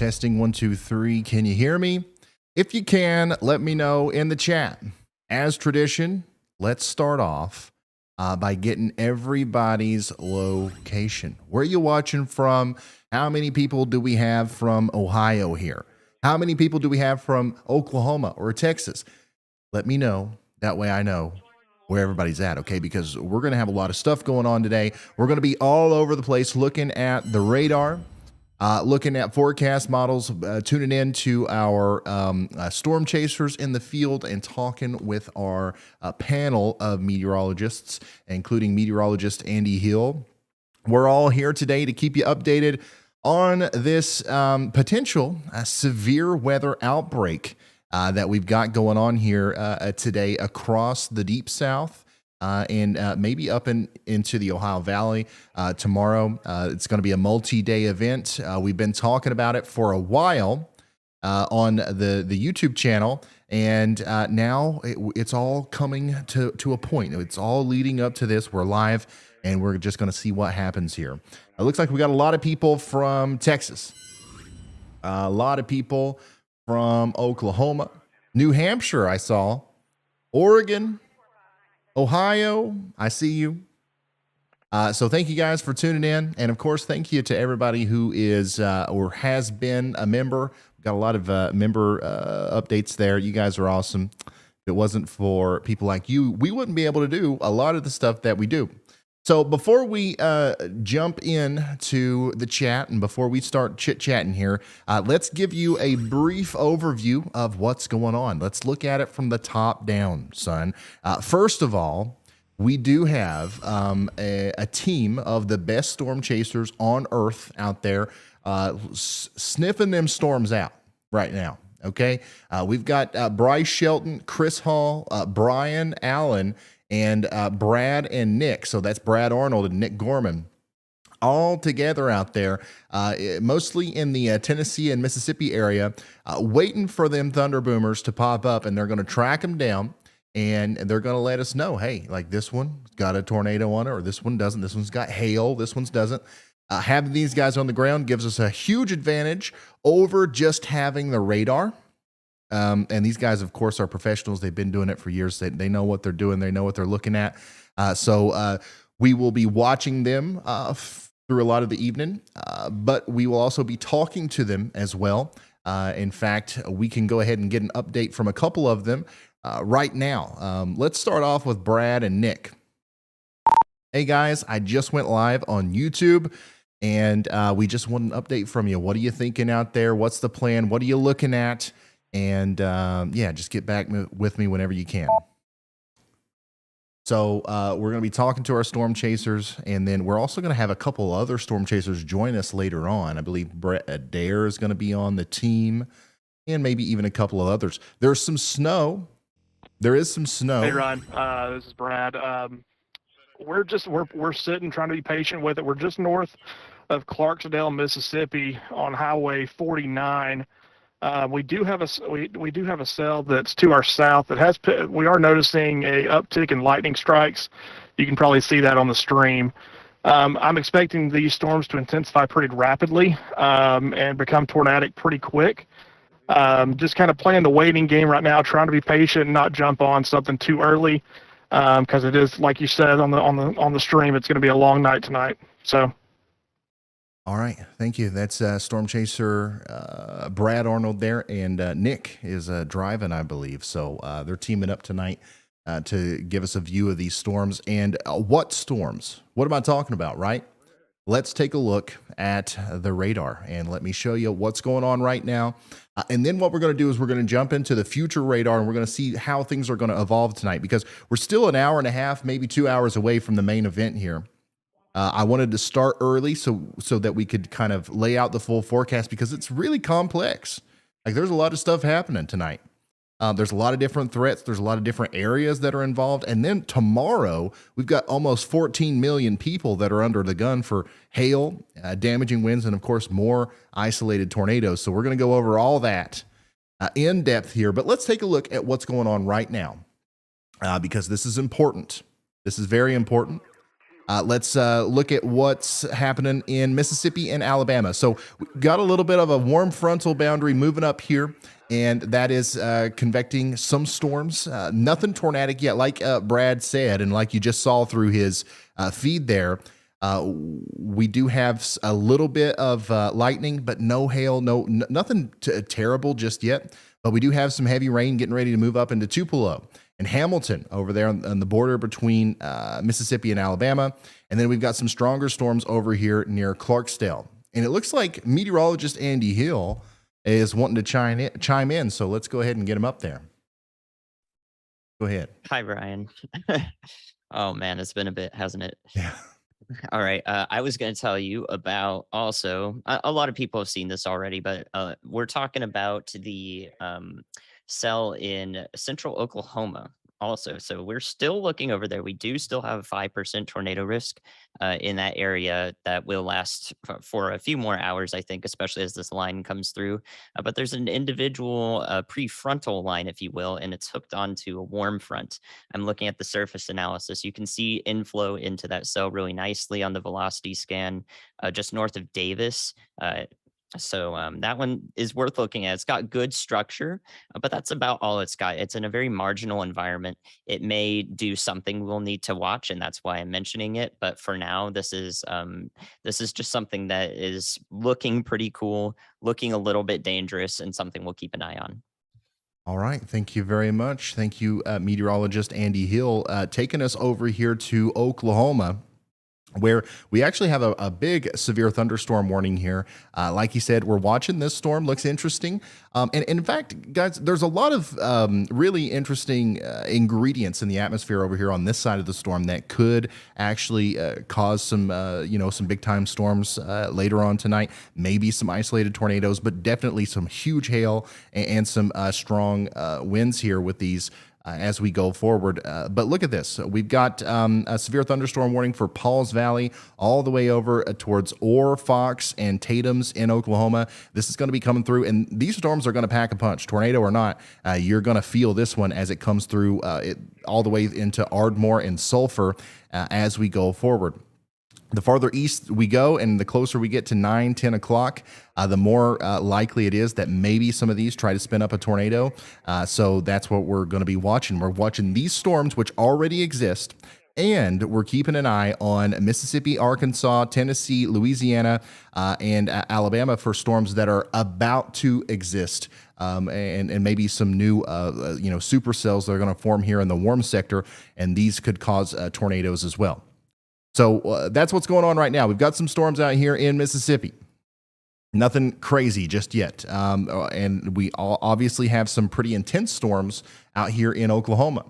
Testing 1, 2, 3. Can you hear me? If you can, let me know in the chat. As tradition, let's start off by getting everybody's location. Where are you watching from? How many people do we have from Ohio here? How many people do we have from Oklahoma or Texas? Let me know. That way I know where everybody's at, okay? Because we're going to have a lot of stuff going on today. We're going to be all over the place looking at the radar, looking at forecast models, tuning in to our storm chasers in the field, and talking with our panel of meteorologists, including meteorologist Andy Hill. We're all here today to keep you updated on this potential severe weather outbreak that we've got going on here today across the Deep South and maybe up into the Ohio Valley tomorrow. It's going to be a multi-day event. We've been talking about it for a while on the YouTube channel, and now it's all coming to a point. It's all leading up to this. We're live, and we're just going to see what happens here. It looks like we got a lot of people from Texas, a lot of people from Oklahoma, New Hampshire, I saw, Oregon, Ohio, I see you. So thank you guys for tuning in. And of course, thank you to everybody who is or has been a member. We've got a lot of member updates there. You guys are awesome. If it wasn't for people like you, we wouldn't be able to do a lot of the stuff that we do. So before we jump into the chat and before we start chit-chatting here, let's give you a brief overview of what's going on. Let's look at it from the top down, son. First of all, we do have a team of the best storm chasers on Earth out there sniffing them storms out right now, okay? We've got Bryce Shelton, Chris Hall, Brian Allen, and Brad and Nick. So that's Brad Arnold and Nick Gorman, all together out there, mostly in the Tennessee and Mississippi area, waiting for them thunder boomers to pop up, and they're going to track them down, and they're going to let us know, hey, like this one got a tornado on it, or this one doesn't. This one's got hail. This one's doesn't. Having these guys on the ground gives us a huge advantage over just having the radar. And these guys, of course, are professionals. They've been doing it for years. They know what they're doing. They know what they're looking at. So we will be watching them through a lot of the evening, but we will also be talking to them as well. In fact, we can go ahead and get an update from a couple of them right now. Let's start off with Brad and Nick. Hey, guys, I just went live on YouTube, and we just want an update from you. What are you thinking out there? What's the plan? What are you looking at? And yeah, just get back with me whenever you can. So we're going to be talking to our storm chasers, and then we're also going to have a couple other storm chasers join us later on. I believe Brett Adair is going to be on the team, and maybe even a couple of others. There's some snow. There is some snow. Hey, Ryan. This is Brad. We're sitting, trying to be patient with it. We're just north of Clarksdale, Mississippi, on Highway 49. We do have a cell that's to our south that has. We are noticing a uptick in lightning strikes. You can probably see that on the stream. I'm expecting these storms to intensify pretty rapidly and become tornadic pretty quick. Just kind of playing the waiting game right now, trying to be patient and not jump on something too early, because it is, like you said on the stream, it's going to be a long night tonight. So. All right, thank you. That's Storm Chaser Brad Arnold there, and Nick is driving, I believe. So they're teaming up tonight to give us a view of these storms. And what storms? What am I talking about, right? Let's take a look at the radar, and let me show you what's going on right now. And then what we're going to do is we're going to jump into the future radar, and we're going to see how things are going to evolve tonight, because we're still an hour and a half, maybe 2 hours away from the main event here. I wanted to start early so that we could kind of lay out the full forecast, because it's really complex. Like, there's a lot of stuff happening tonight. There's a lot of different threats. There's a lot of different areas that are involved. And then tomorrow, we've got almost 14 million people that are under the gun for hail, damaging winds, and of course, more isolated tornadoes. So we're going to go over all that in depth here. But let's take a look at what's going on right now, because this is important. This is very important. Let's look at what's happening in Mississippi and Alabama. So we got a little bit of a warm frontal boundary moving up here, and that is convecting some storms. Nothing tornadic yet, like Brad said, and like you just saw through his feed there. We do have a little bit of lightning, but no hail, nothing terrible just yet. But we do have some heavy rain getting ready to move up into Tupelo and Hamilton over there on the border between Mississippi and Alabama. And then we've got some stronger storms over here near Clarksdale. And it looks like meteorologist Andy Hill is wanting to chime in. So let's go ahead and get him up there. Go ahead. Hi, Brian. Oh, man, it's been a bit, hasn't it? Yeah. All right. I was going to tell you about also, a lot of people have seen this already, but we're talking about the cell in central Oklahoma also. So we're still looking over there. We do still have a 5% tornado risk in that area that will last for a few more hours, I think, especially as this line comes through. But there's an individual prefrontal line, if you will, and it's hooked onto a warm front. I'm looking at the surface analysis. You can see inflow into that cell really nicely on the velocity scan just north of Davis. So that one is worth looking at. It's got good structure, but that's about all it's got. It's in a very marginal environment. It may do something we'll need to watch, and that's why I'm mentioning it. But for now, this is just something that is looking pretty cool, looking a little bit dangerous, and something we'll keep an eye on. All right. Thank you very much. Thank you, meteorologist Andy Hill, taking us over here to Oklahoma, where we actually have a big severe thunderstorm warning here. Like you said, we're watching this storm. Looks interesting. And in fact, guys, there's a lot of really interesting ingredients in the atmosphere over here on this side of the storm that could actually cause some, some big time storms later on tonight. Maybe some isolated tornadoes, but definitely some huge hail and some strong winds here with these as we go forward. But look at this. We've got a severe thunderstorm warning for Pauls Valley all the way over towards Orr, Fox, and Tatum's in Oklahoma. This is going to be coming through, and these storms are going to pack a punch. Tornado or not, you're going to feel this one as it comes through all the way into Ardmore and Sulphur as we go forward. The farther east we go and the closer we get to 9, 10 o'clock, the more likely it is that maybe some of these try to spin up a tornado. So that's what we're going to be watching. We're watching these storms, which already exist, and we're keeping an eye on Mississippi, Arkansas, Tennessee, Louisiana, and Alabama for storms that are about to exist. And maybe some new, supercells that are going to form here in the warm sector, and these could cause tornadoes as well. So that's what's going on right now. We've got some storms out here in Mississippi. Nothing crazy just yet. And we obviously have some pretty intense storms out here in Oklahoma.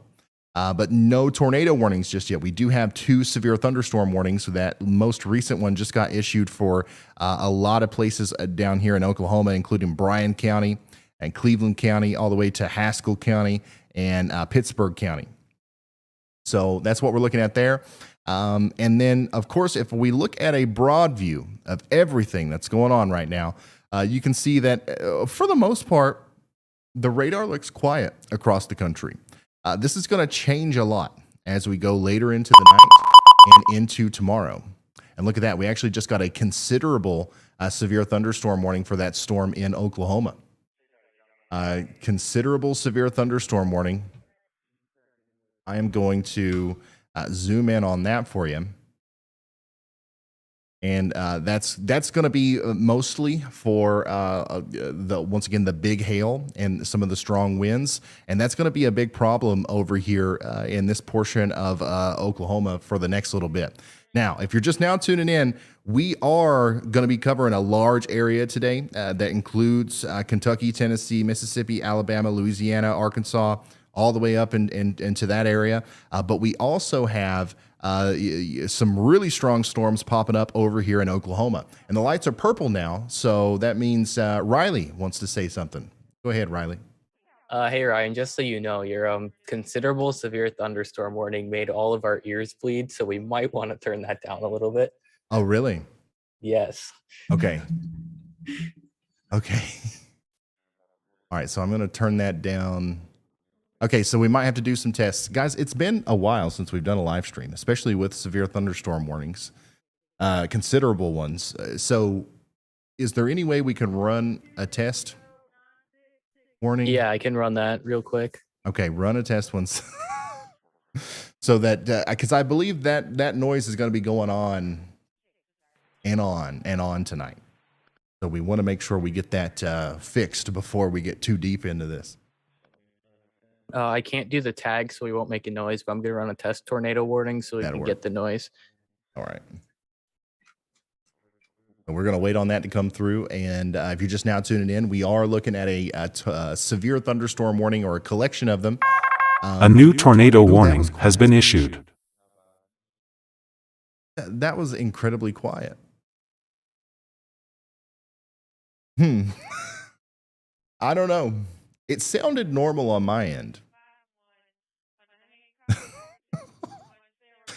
But no tornado warnings just yet. We do have 2 severe thunderstorm warnings. So that most recent one just got issued for a lot of places down here in Oklahoma, including Bryan County and Cleveland County, all the way to Haskell County and Pittsburgh County. So that's what we're looking at there. And then, of course, if we look at a broad view of everything that's going on right now, you can see that for the most part, the radar looks quiet across the country. This is going to change a lot as we go later into the night and into tomorrow. And look at that. We actually just got a considerable severe thunderstorm warning for that storm in Oklahoma. Considerable severe thunderstorm warning. I am going to zoom in on that for you. And that's going to be mostly for once again the big hail and some of the strong winds, and that's going to be a big problem over here in this portion of Oklahoma for the next little bit. Now, if you're just now tuning in, we are going to be covering a large area today that includes Kentucky, Tennessee, Mississippi, Alabama, Louisiana, Arkansas, all the way up into that area. But we also have some really strong storms popping up over here in Oklahoma. And the lights are purple now, so that means Riley wants to say something. Go ahead, Riley. Hey, Ryan, just so you know, your considerable severe thunderstorm warning made all of our ears bleed, so we might want to turn that down a little bit. Oh, really? Yes. Okay. Okay. All right, so I'm going to turn that down Okay, so we might have to do some tests. Guys, it's been a while since we've done a live stream, especially with severe thunderstorm warnings, considerable ones. So is there any way we can run a test warning? Yeah, I can run that real quick. Okay, run a test once. So that, because I believe that noise is going to be going on and on and on tonight. So we want to make sure we get that fixed before we get too deep into this. I can't do the tag, so we won't make a noise, but I'm going to run a test tornado warning so we That'll can work. get the noise. All right. And we're going to wait on that to come through. And if you're just now tuning in, we are looking at a severe thunderstorm warning, or a collection of them. A new tornado warning has been issued. That was incredibly quiet. I don't know. It sounded normal on my end.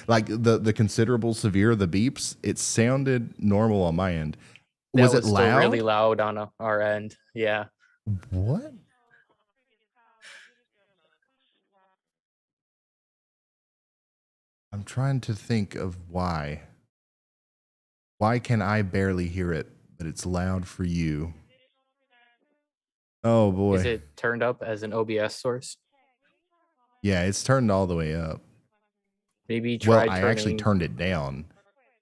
Like the considerable severe, the beeps, it sounded normal on my end. Was That it still loud? really loud on our end. Yeah. What? I'm trying to think of why. Why can I barely hear it, but it's loud for you? Oh boy. Is it turned up as an OBS source? Yeah, it's turned all the way up. Maybe try Well, I actually turned it down.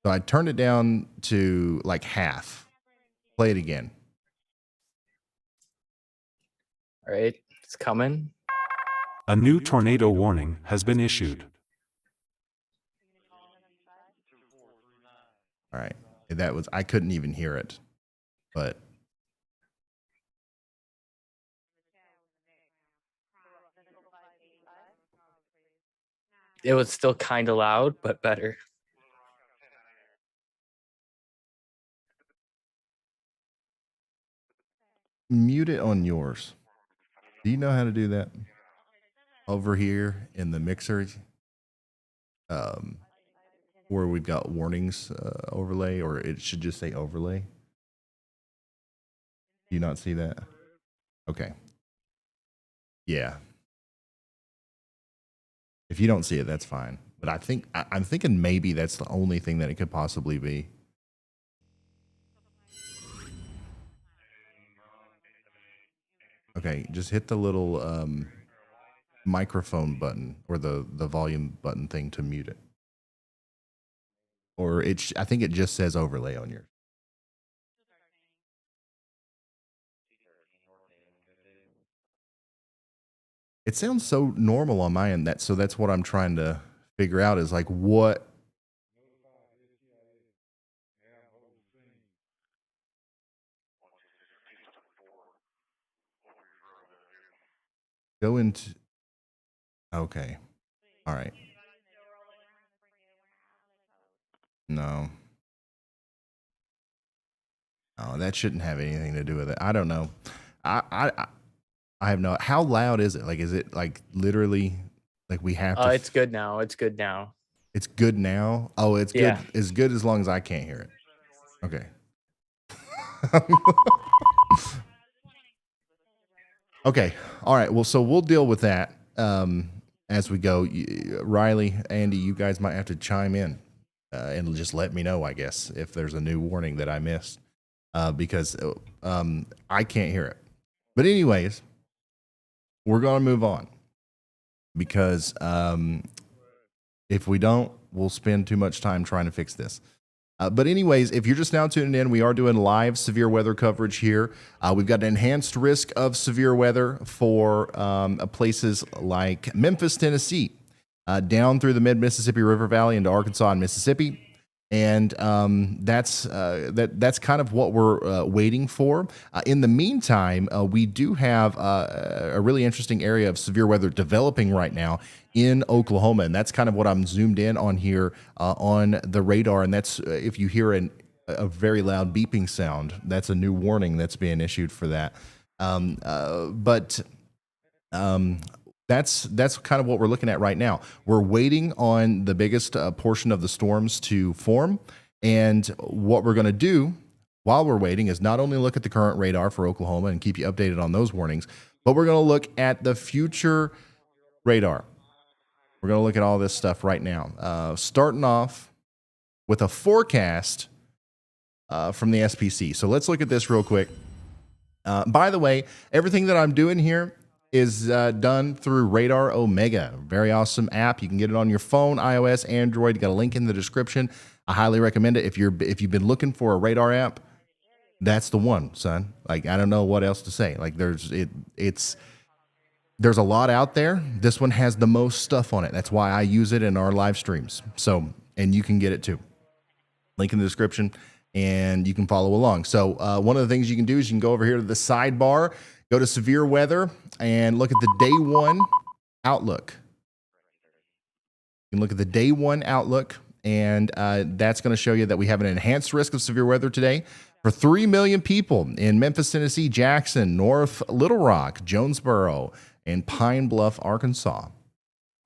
So I turned it down to like half. Play it again. All right, it's coming. A new tornado warning has been issued. All right. That was, I couldn't even hear it. But It was still kind of loud, but better. mute it on yours. Do you know how to do that? Over here in the mixer, where we've got warnings overlay, or it should just say overlay. Do you not see that? Okay. Yeah. If you don't see it, that's fine. But I'm thinking maybe that's the only thing that it could possibly be. Okay, just hit the little microphone button, or the volume button thing to mute it. Or I think it just says overlay on yours. It sounds so normal on my end, so that's what I'm trying to figure out, is like what. Go into. Okay. All right. No. Oh, that shouldn't have anything to do with it. I don't know. I have no. How loud is it? Like, is it like literally like we have to? It's good now. It's good now. It's good now. Oh, it's good. Yeah. It's good as long as I can't hear it. Okay. Okay. All right. Well, so we'll deal with that as we go. Riley, Andy, you guys might have to chime in and just let me know, I guess, if there's a new warning that I missed, because I can't hear it. But anyways, we're going to move on, because if we don't, we'll spend too much time trying to fix this. But anyways, if you're just now tuning in, we are doing live severe weather coverage here. We've got an enhanced risk of severe weather for places like Memphis, Tennessee, down through the mid-Mississippi River Valley into Arkansas and Mississippi. And that's kind of what we're waiting for. In the meantime, we do have a really interesting area of severe weather developing right now in Oklahoma, and that's kind of what I'm zoomed in on here on the radar. And that's if you hear a very loud beeping sound, that's a new warning that's being issued for that. That's kind of what we're looking at right now. We're waiting on the biggest portion of the storms to form. And what we're going to do while we're waiting is not only look at the current radar for Oklahoma and keep you updated on those warnings, but we're going to look at the future radar. We're going to look at all this stuff right now. Starting off with a forecast from the SPC. So let's look at this real quick. By the way, everything that I'm doing here is done through Radar Omega. Very awesome app. You can get it on your phone, iOS, Android. Got a link in the description. I highly recommend it. If you've been looking for a radar app, that's the one, son. Like, I don't know what else to say. Like, there's a lot out there. This one has the most stuff on it. That's why I use it in our live streams. So, and you can get it too. Link in the description, and you can follow along. So one of the things you can do is you can go over here to the sidebar, go to severe weather, and look at the day one outlook. You can look at the day one outlook, and that's going to show you that we have an enhanced risk of severe weather today for 3 million people in Memphis, Tennessee, Jackson, North Little Rock, Jonesboro, and Pine Bluff, Arkansas.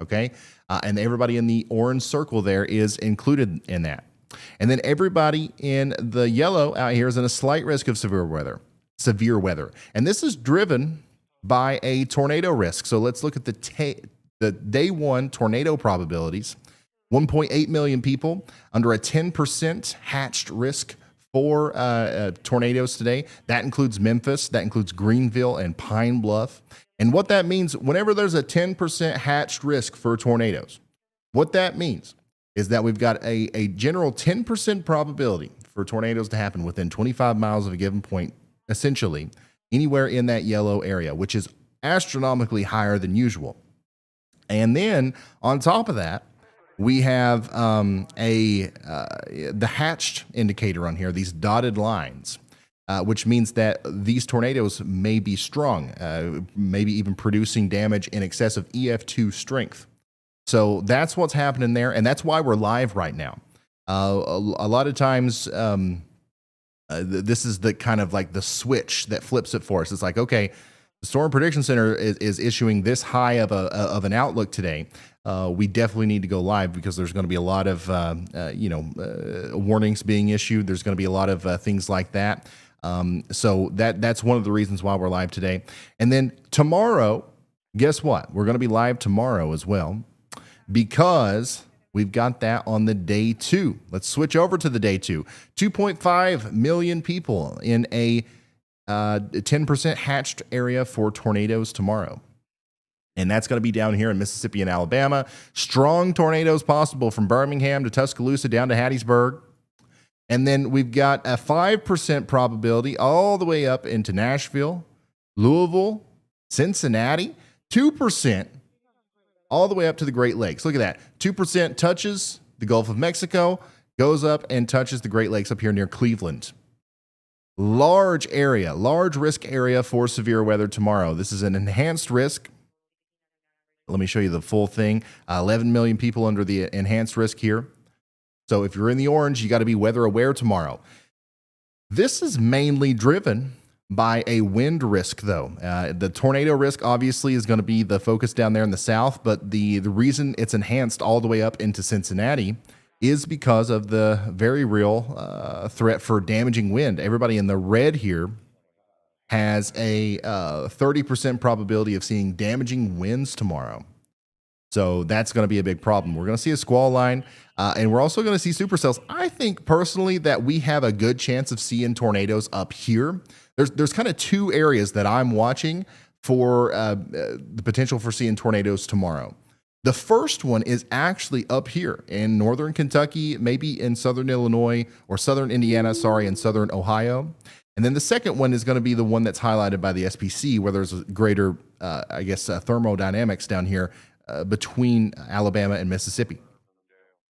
Okay? And everybody in the orange circle there is included in that. And then everybody in the yellow out here is in a slight risk of severe weather. And this is driven by a tornado risk. So let's look at the day one tornado probabilities. 1.8 million people under a 10% hatched risk for tornadoes today. That includes Memphis, that includes Greenville and Pine Bluff. And what that means, whenever there's a 10% hatched risk for tornadoes, what that means is that we've got a general 10% probability for tornadoes to happen within 25 miles of a given point, essentially anywhere in that yellow area, which is astronomically higher than usual. And then on top of that, we have the hatched indicator on here, these dotted lines, which means that these tornadoes may be strong, maybe even producing damage in excess of EF2 strength. So that's what's happening there, and that's why we're live right now. A lot of times, this is the kind of like the switch that flips it for us. It's like, okay, the Storm Prediction Center is issuing this high of an outlook today. We definitely need to go live because there's going to be a lot of warnings being issued. There's going to be a lot of things like that. So that's one of the reasons why we're live today. And then tomorrow, guess what? We're going to be live tomorrow as well, because we've got that on the day two. Let's switch over to the day two. 2.5 million people in a 10% hatched area for tornadoes tomorrow. And that's going to be down here in Mississippi and Alabama. Strong tornadoes possible from Birmingham to Tuscaloosa down to Hattiesburg. And then we've got a 5% probability all the way up into Nashville, Louisville, Cincinnati. 2% all the way up to the Great Lakes. Look at that. 2% touches the Gulf of Mexico, goes up and touches the Great Lakes up here near Cleveland. Large area, large risk area for severe weather tomorrow. This is an enhanced risk. Let me show you the full thing. 11 million people under the enhanced risk here. So if you're in the orange, you got to be weather aware tomorrow. This is mainly driven by a wind risk, though. The tornado risk obviously is going to be the focus down there in the south, but the reason it's enhanced all the way up into Cincinnati is because of the very real threat for damaging wind. Everybody in the red here has a 30% probability of seeing damaging winds tomorrow. So that's going to be a big problem. We're going to see a squall line, and we're also going to see supercells. I think personally that we have a good chance of seeing tornadoes up here. There's kind of two areas that I'm watching for the potential for seeing tornadoes tomorrow. The first one is actually up here in northern Kentucky, maybe in southern Illinois or southern Indiana, and southern Ohio. And then the second one is going to be the one that's highlighted by the SPC, where there's a greater, thermodynamics down here between Alabama and Mississippi.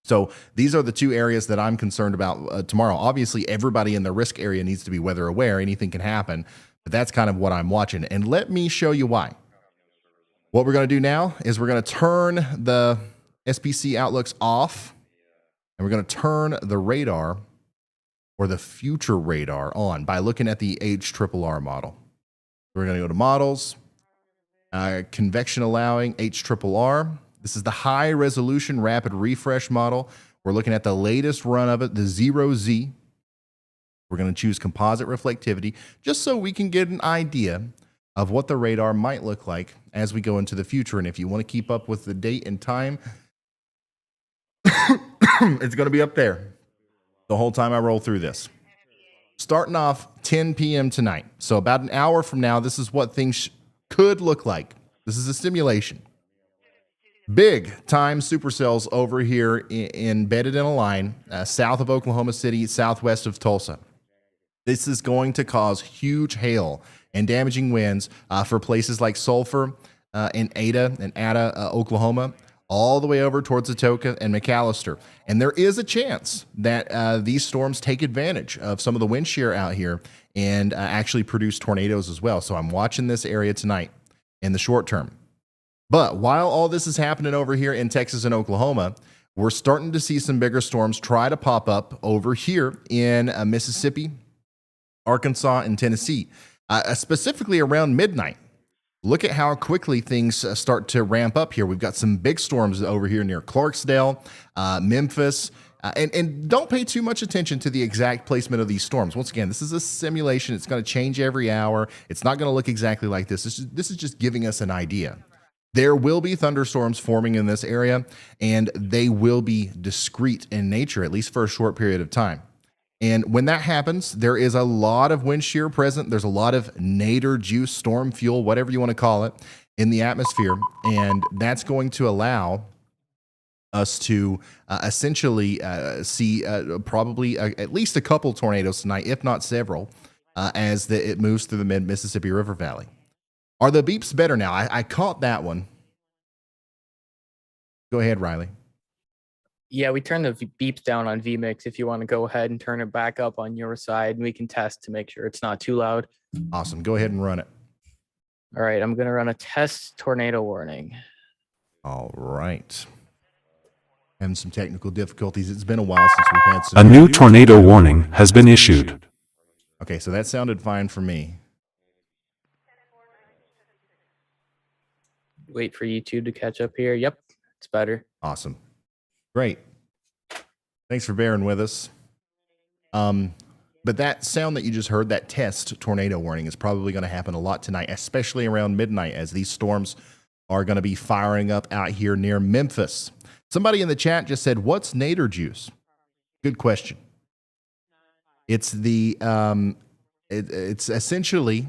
So these are the two areas that I'm concerned about tomorrow. Obviously, everybody in the risk area needs to be weather aware. Anything can happen, but that's kind of what I'm watching. And let me show you why. What we're going to do now is we're going to turn the SPC outlooks off, and we're going to turn the radar or the future radar on by looking at the HRRR model. We're going to go to models, convection allowing HRRR. This is the high resolution rapid refresh model. We're looking at the latest run of it, the 0Z. We're going to choose composite reflectivity just so we can get an idea of what the radar might look like as we go into the future. And if you want to keep up with the date and time, it's going to be up there the whole time I roll through this. Starting off 10 p.m. tonight. So about an hour from now, this is what things could look like. This is a simulation. Big time supercells over here embedded in a line south of Oklahoma City, southwest of Tulsa. This is going to cause huge hail and damaging winds for places like Sulphur and Ada, Oklahoma, all the way over towards Atoka and McAllister. And there is a chance that these storms take advantage of some of the wind shear out here and actually produce tornadoes as well. So I'm watching this area tonight in the short term. But while all this is happening over here in Texas and Oklahoma, we're starting to see some bigger storms try to pop up over here in Mississippi, Arkansas, and Tennessee, specifically around midnight. Look at how quickly things start to ramp up here. We've got some big storms over here near Clarksdale, Memphis, and don't pay too much attention to the exact placement of these storms. Once again, this is a simulation. It's going to change every hour. It's not going to look exactly like this. This is just giving us an idea. There will be thunderstorms forming in this area, and they will be discrete in nature, at least for a short period of time. And when that happens, there is a lot of wind shear present. There's a lot of nadir juice, storm fuel, whatever you want to call it, in the atmosphere. And that's going to allow us to essentially see probably at least a couple tornadoes tonight, if not several, as it moves through the mid-Mississippi River Valley. Are the beeps better now? I caught that one. Go ahead, Riley. Yeah, we turned the beeps down on vMix. If you want to go ahead and turn it back up on your side, and we can test to make sure it's not too loud. Awesome. Go ahead and run it. All right, I'm going to run a test tornado warning. All right. Having some technical difficulties. It's been a while since we've had some. A new tornado warning has been issued. Okay, so that sounded fine for me. Wait for YouTube to catch up here. Yep, it's better. Awesome. Great. Thanks for bearing with us. But that sound that you just heard, that test tornado warning, is probably going to happen a lot tonight, especially around midnight as these storms are going to be firing up out here near Memphis. Somebody in the chat just said, what's nadir juice? Good question. It's the it's essentially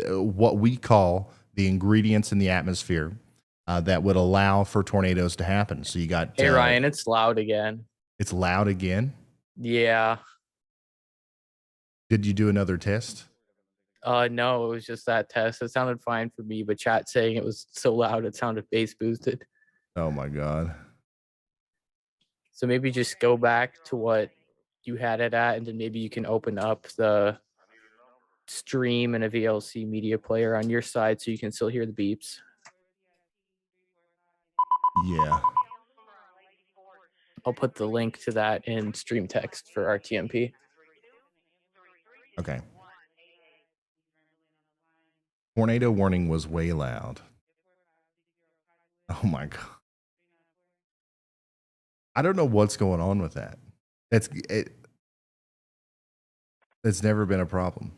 what we call the ingredients in the atmosphere that would allow for tornadoes to happen. So you got Hey Ryan, it's loud again. It's loud again. Yeah. Did you do another test? No, it was just that test. It sounded fine for me, but chat saying it was so loud it sounded bass boosted. Oh my God. So maybe just go back to what you had it at, and then maybe you can open up the stream and a VLC media player on your side so you can still hear the beeps. Yeah. I'll put the link to that in stream text for RTMP. Okay. Tornado warning was way loud. Oh my God. I don't know what's going on with that. That's never been a problem.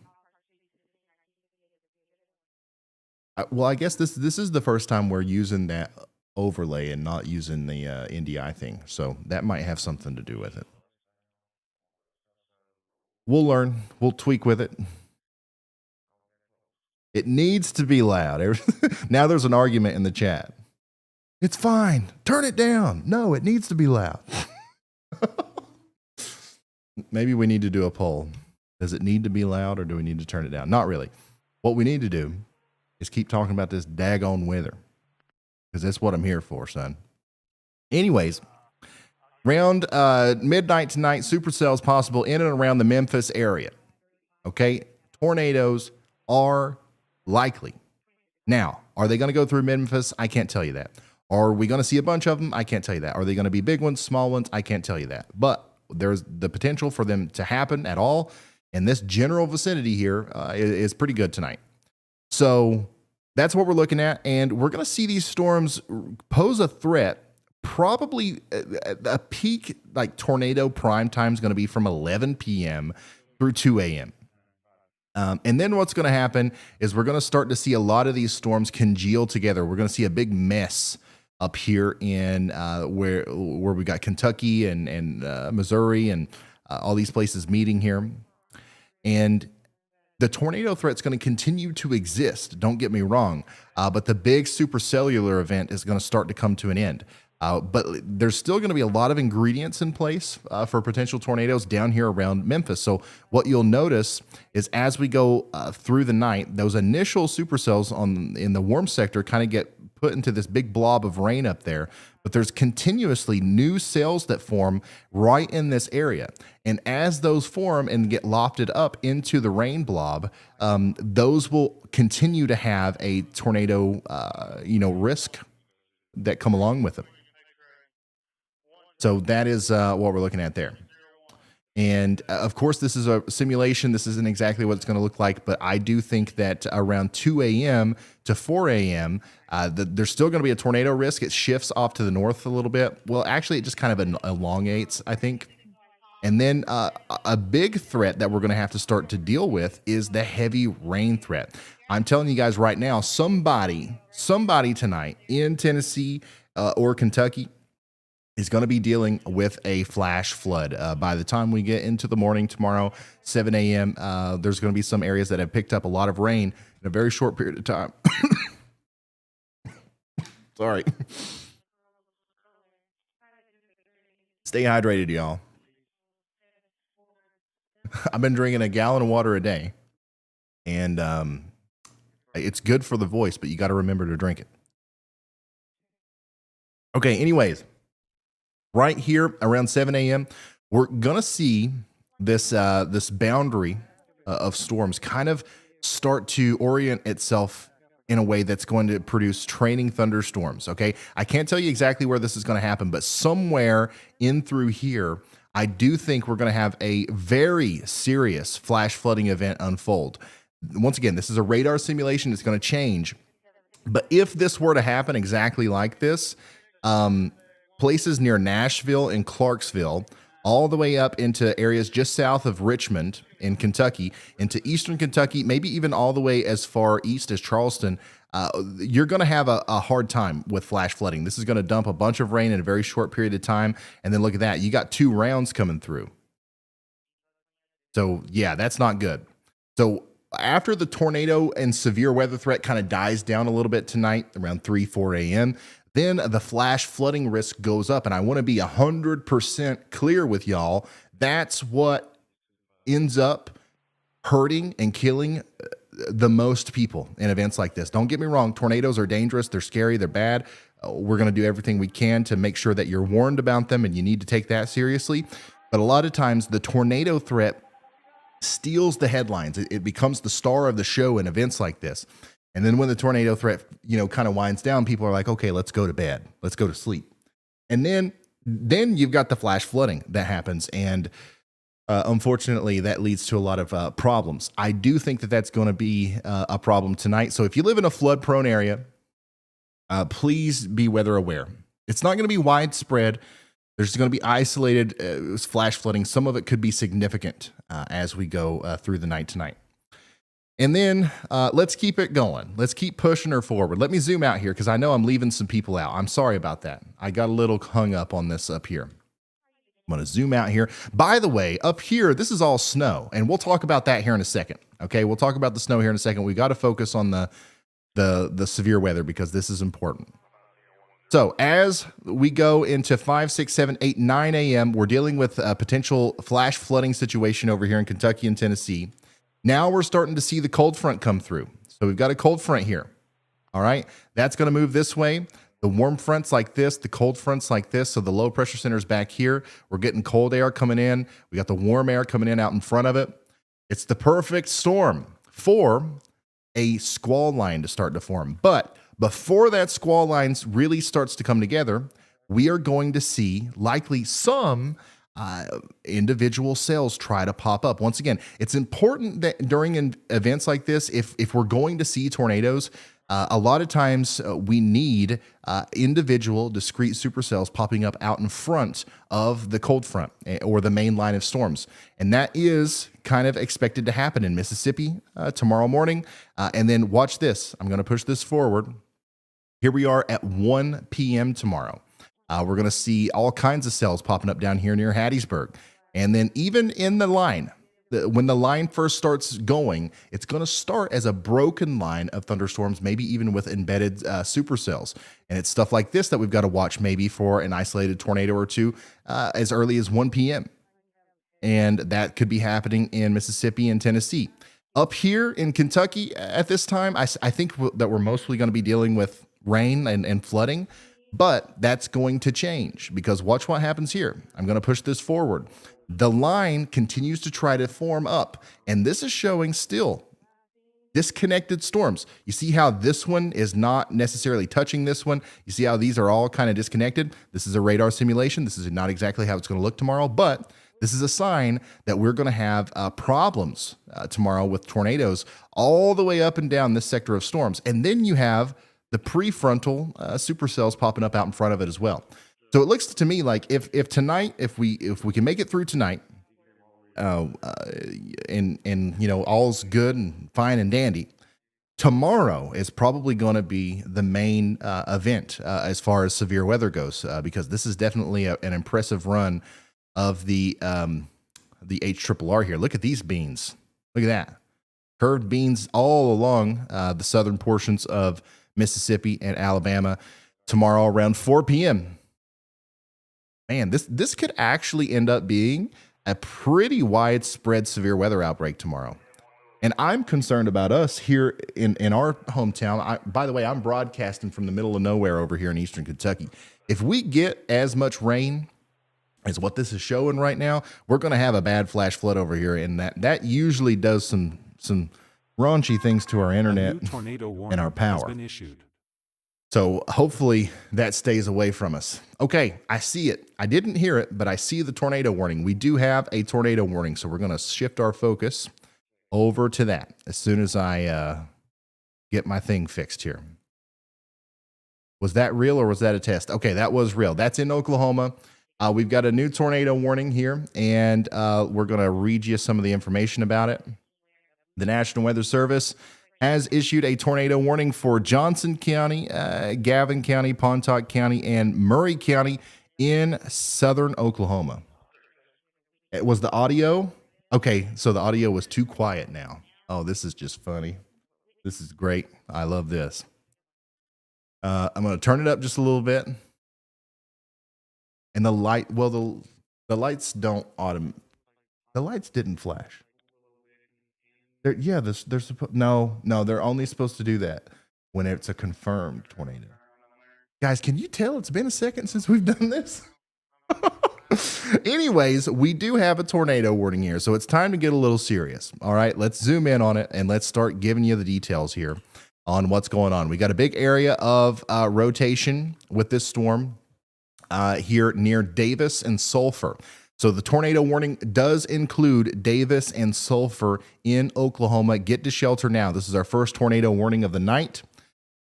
Well, I guess this is the first time we're using that overlay and not using the NDI thing. So that might have something to do with it. We'll learn. We'll tweak with it. It needs to be loud. Now there's an argument in the chat. It's fine. Turn it down. No, it needs to be loud. Maybe we need to do a poll. Does it need to be loud or do we need to turn it down? Not really. What we need to do is keep talking about this daggone weather, because that's what I'm here for, son. Anyways, around midnight tonight, supercells possible in and around the Memphis area. Okay, tornadoes are likely. Now, are they going to go through Memphis? I can't tell you that. Are we going to see a bunch of them? I can't tell you that. Are they going to be big ones, small ones? I can't tell you that. But there's the potential for them to happen at all. And this general vicinity here is pretty good tonight. So that's what we're looking at. And we're going to see these storms pose a threat. Probably a peak like tornado prime time is going to be from 11 p.m. through 2 a.m. And then what's going to happen is we're going to start to see a lot of these storms congeal together. We're going to see a big mess up here in where we got Kentucky and Missouri and all these places meeting here. And the tornado threat's going to continue to exist. Don't get me wrong. But the big supercellular event is going to start to come to an end. But there's still going to be a lot of ingredients in place for potential tornadoes down here around Memphis. So what you'll notice is as we go through the night, those initial supercells in the warm sector kind of get put into this big blob of rain up there. But there's continuously new cells that form right in this area. And as those form and get lofted up into the rain blob, those will continue to have a tornado, risk that come along with them. So that is what we're looking at there. And of course, this is a simulation. This isn't exactly what it's going to look like, but I do think that around 2 a.m. to 4 a.m., there's still going to be a tornado risk. It shifts off to the north a little bit. Well, actually, it just kind of elongates, I think. And then a big threat that we're going to have to start to deal with is the heavy rain threat. I'm telling you guys right now, somebody tonight in Tennessee or Kentucky is going to be dealing with a flash flood. By the time we get into the morning tomorrow, 7 a.m., there's going to be some areas that have picked up a lot of rain in a very short period of time. Sorry. Stay hydrated, y'all. I've been drinking a gallon of water a day, and it's good for the voice, but you got to remember to drink it. Okay, anyways. Right here around 7 a.m., we're going to see this boundary of storms kind of start to orient itself in a way that's going to produce training thunderstorms, okay? I can't tell you exactly where this is going to happen, but somewhere in through here, I do think we're going to have a very serious flash flooding event unfold. Once again, this is a radar simulation. It's going to change. But if this were to happen exactly like this, places near Nashville and Clarksville, all the way up into areas just south of Richmond in Kentucky, into eastern Kentucky, maybe even all the way as far east as Charleston, you're going to have a hard time with flash flooding. This is going to dump a bunch of rain in a very short period of time. And then look at that. You got 2 rounds coming through. So, yeah, that's not good. So after the tornado and severe weather threat kind of dies down a little bit tonight, around 3, 4 a.m., then the flash flooding risk goes up. And I want to be 100% clear with y'all. That's what ends up hurting and killing the most people in events like this. Don't get me wrong. Tornadoes are dangerous. They're scary. They're bad. We're going to do everything we can to make sure that you're warned about them, and you need to take that seriously. But a lot of times the tornado threat steals the headlines. It becomes the star of the show in events like this. And then when the tornado threat, kind of winds down, people are like, okay, let's go to bed. Let's go to sleep. And then you've got the flash flooding that happens. And unfortunately, that leads to a lot of problems. I do think that that's going to be a problem tonight. So if you live in a flood prone area, please be weather aware. It's not going to be widespread. There's going to be isolated flash flooding. Some of it could be significant as we go through the night tonight. And then let's keep it going. Let's keep pushing her forward. Let me zoom out here because I know I'm leaving some people out. I'm sorry about that. I got a little hung up on this up here. I'm going to zoom out here. By the way, up here, this is all snow, and we'll talk about that here in a second. Okay, we'll talk about the snow here in a second. We got to focus on the severe weather because this is important. So as we go into 5, 6, 7, 8, 9 a.m., we're dealing with a potential flash flooding situation over here in Kentucky and Tennessee. Now we're starting to see the cold front come through. So we've got a cold front here. All right. That's going to move this way. The warm fronts like this, the cold fronts like this. So the low pressure center is back here. We're getting cold air coming in. We got the warm air coming in out in front of it. It's the perfect storm for a squall line to start to form. But before that squall line really starts to come together, we are going to see likely some individual cells try to pop up. Once again, it's important that during events like this, if we're going to see tornadoes, A lot of times we need individual discrete supercells popping up out in front of the cold front or the main line of storms. And that is kind of expected to happen in Mississippi tomorrow morning. And then watch this. I'm going to push this forward. Here we are at 1 p.m. tomorrow. We're going to see all kinds of cells popping up down here near Hattiesburg. And then even in the line, when the line first starts going, it's going to start as a broken line of thunderstorms, maybe even with embedded supercells. And it's stuff like this that we've got to watch maybe for an isolated tornado or two as early as 1 p.m. And that could be happening in Mississippi and Tennessee. Up here in Kentucky at this time, I think that we're mostly going to be dealing with rain and flooding. But that's going to change because watch what happens here. I'm going to push this forward. The line continues to try to form up, and this is showing still disconnected storms. You see how this one is not necessarily touching this one? You see how these are all kind of disconnected? This is a radar simulation. This is not exactly how it's going to look tomorrow, but this is a sign that we're going to have problems tomorrow with tornadoes all the way up and down this sector of storms. And then you have the prefrontal supercells popping up out in front of it as well. So it looks to me like if tonight, if we can make it through tonight, and you know all's good and fine and dandy, tomorrow is probably going to be the main event as far as severe weather goes, because this is definitely an impressive run of the HRRR here. Look at these beans. Look at that. Curved beans all along the southern portions of Mississippi and Alabama tomorrow around 4 p.m. Man, this could actually end up being a pretty widespread severe weather outbreak tomorrow. And I'm concerned about us here in our hometown. By the way, I'm broadcasting from the middle of nowhere over here in eastern Kentucky. If we get as much rain as what this is showing right now, we're going to have a bad flash flood over here. And that usually does some raunchy things to our internet and our power. Been issued. So hopefully that stays away from us. Okay, I see it. I didn't hear it, but I see the tornado warning. We do have a tornado warning, so we're going to shift our focus over to that as soon as I get my thing fixed here. Was that real or was that a test? Okay, that was real. That's in Oklahoma. We've got a new tornado warning here, and we're going to read you some of the information about it. The National Weather Service has issued a tornado warning for Johnson County, Gavin County, Pontotoc County, and Murray County in southern Oklahoma. It was the audio. Okay, so the audio was too quiet now. Oh, this is just funny. This is great. I love this. I'm going to turn it up just a little bit. And the light, well, the lights don't the lights didn't flash. They're they're only supposed to do that when it's a confirmed tornado. Guys, can you tell it's been a second since we've done this? Anyways, we do have a tornado warning here, so it's time to get a little serious. All right, let's zoom in on it and let's start giving you the details here on what's going on. We got a big area of rotation with this storm here near Davis and Sulphur. So the tornado warning does include Davis and Sulphur in Oklahoma. Get to shelter now. This is our first tornado warning of the night,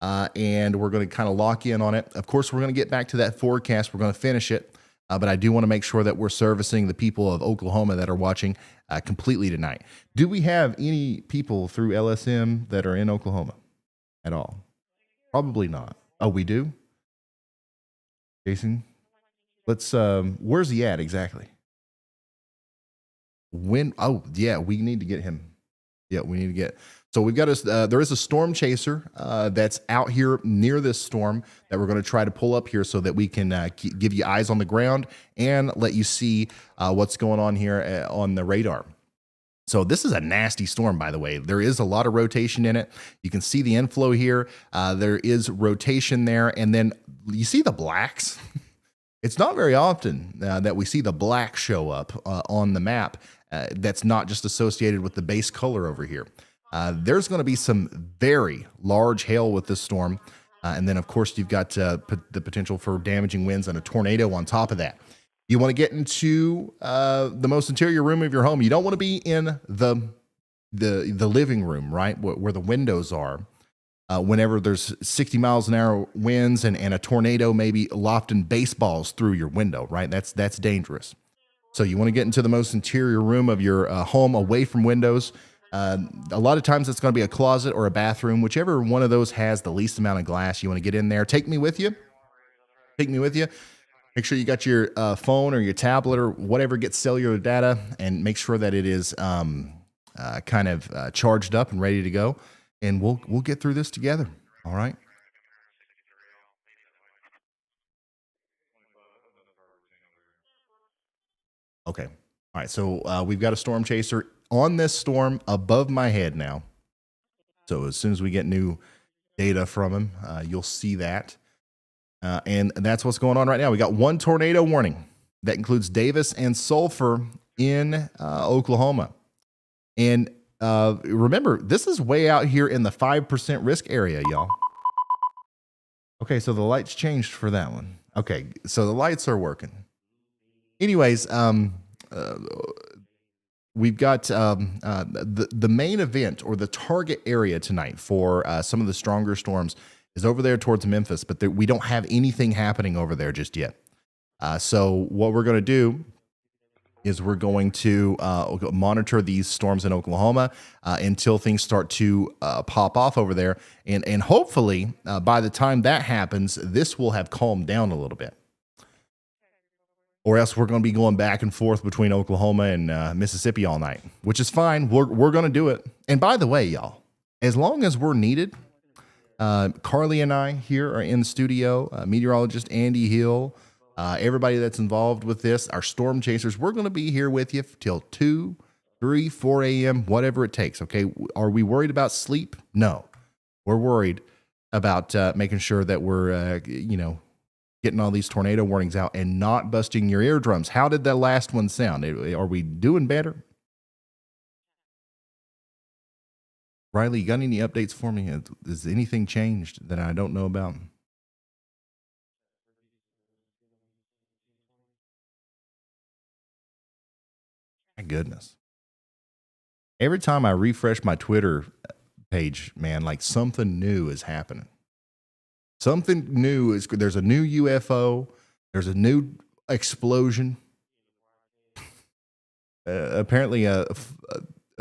and we're going to kind of lock in on it. Of course, we're going to get back to that forecast. We're going to finish it, but I do want to make sure that we're servicing the people of Oklahoma that are watching completely tonight. Do we have any people through LSM that are in Oklahoma at all? Probably not. Oh, we do? Jason? Let's, where's he at exactly? We need to get him. Yeah, we need to get. So we've got there is a storm chaser that's out here near this storm that we're going to try to pull up here so that we can give you eyes on the ground and let you see what's going on here on the radar. So this is a nasty storm, by the way. There is a lot of rotation in it. You can see the inflow here. There is rotation there. And then you see the blacks. It's not very often that we see the black show up on the map. That's not just associated with the base color over here. There's going to be some very large hail with this storm. And then, of course, you've got the potential for damaging winds and a tornado on top of that. You want to get into the most interior room of your home. You don't want to be in the living room, right, where the windows are. whenever there's 60 miles an hour winds and a tornado maybe lofting baseballs through your window, right? That's dangerous. So you want to get into the most interior room of your home, away from windows. A lot of times it's going to be a closet or a bathroom, whichever one of those has the least amount of glass. You want to get in there. Take me with you. Make sure you got your phone or your tablet or whatever gets cellular data, and make sure that it is charged up and ready to go. And we'll get through this together. All right. Okay. All right. So we've got a storm chaser on this storm above my head now. So as soon as we get new data from him, you'll see that. And that's what's going on right now. We got one tornado warning that includes Davis and Sulphur in Oklahoma. And remember, this is way out here in the 5% risk area, y'all. Okay, so the lights changed for that one. Okay, so the lights are working. Anyways, we've got the main event, or the target area tonight for some of the stronger storms, is over there towards Memphis, but we don't have anything happening over there just yet. So what we're going to do is we're going to monitor these storms in Oklahoma until things start to pop off over there. And hopefully, by the time that happens, this will have calmed down a little bit. Or else we're going to be going back and forth between Oklahoma and Mississippi all night, which is fine. We're going to do it. And by the way, y'all, as long as we're needed, Carly and I here are in the studio, meteorologist Andy Hill, everybody that's involved with this, our storm chasers, we're going to be here with you till 2, 3, 4 a.m., whatever it takes, okay? Are we worried about sleep? No. We're worried about making sure that we're, getting all these tornado warnings out and not busting your eardrums. How did that last one sound? Are we doing better? Riley, you got any updates for me? Has anything changed that I don't know about? My goodness. Every time I refresh my Twitter page, man, like something new is happening. Something new is, there's a new UFO, there's a new explosion. Apparently,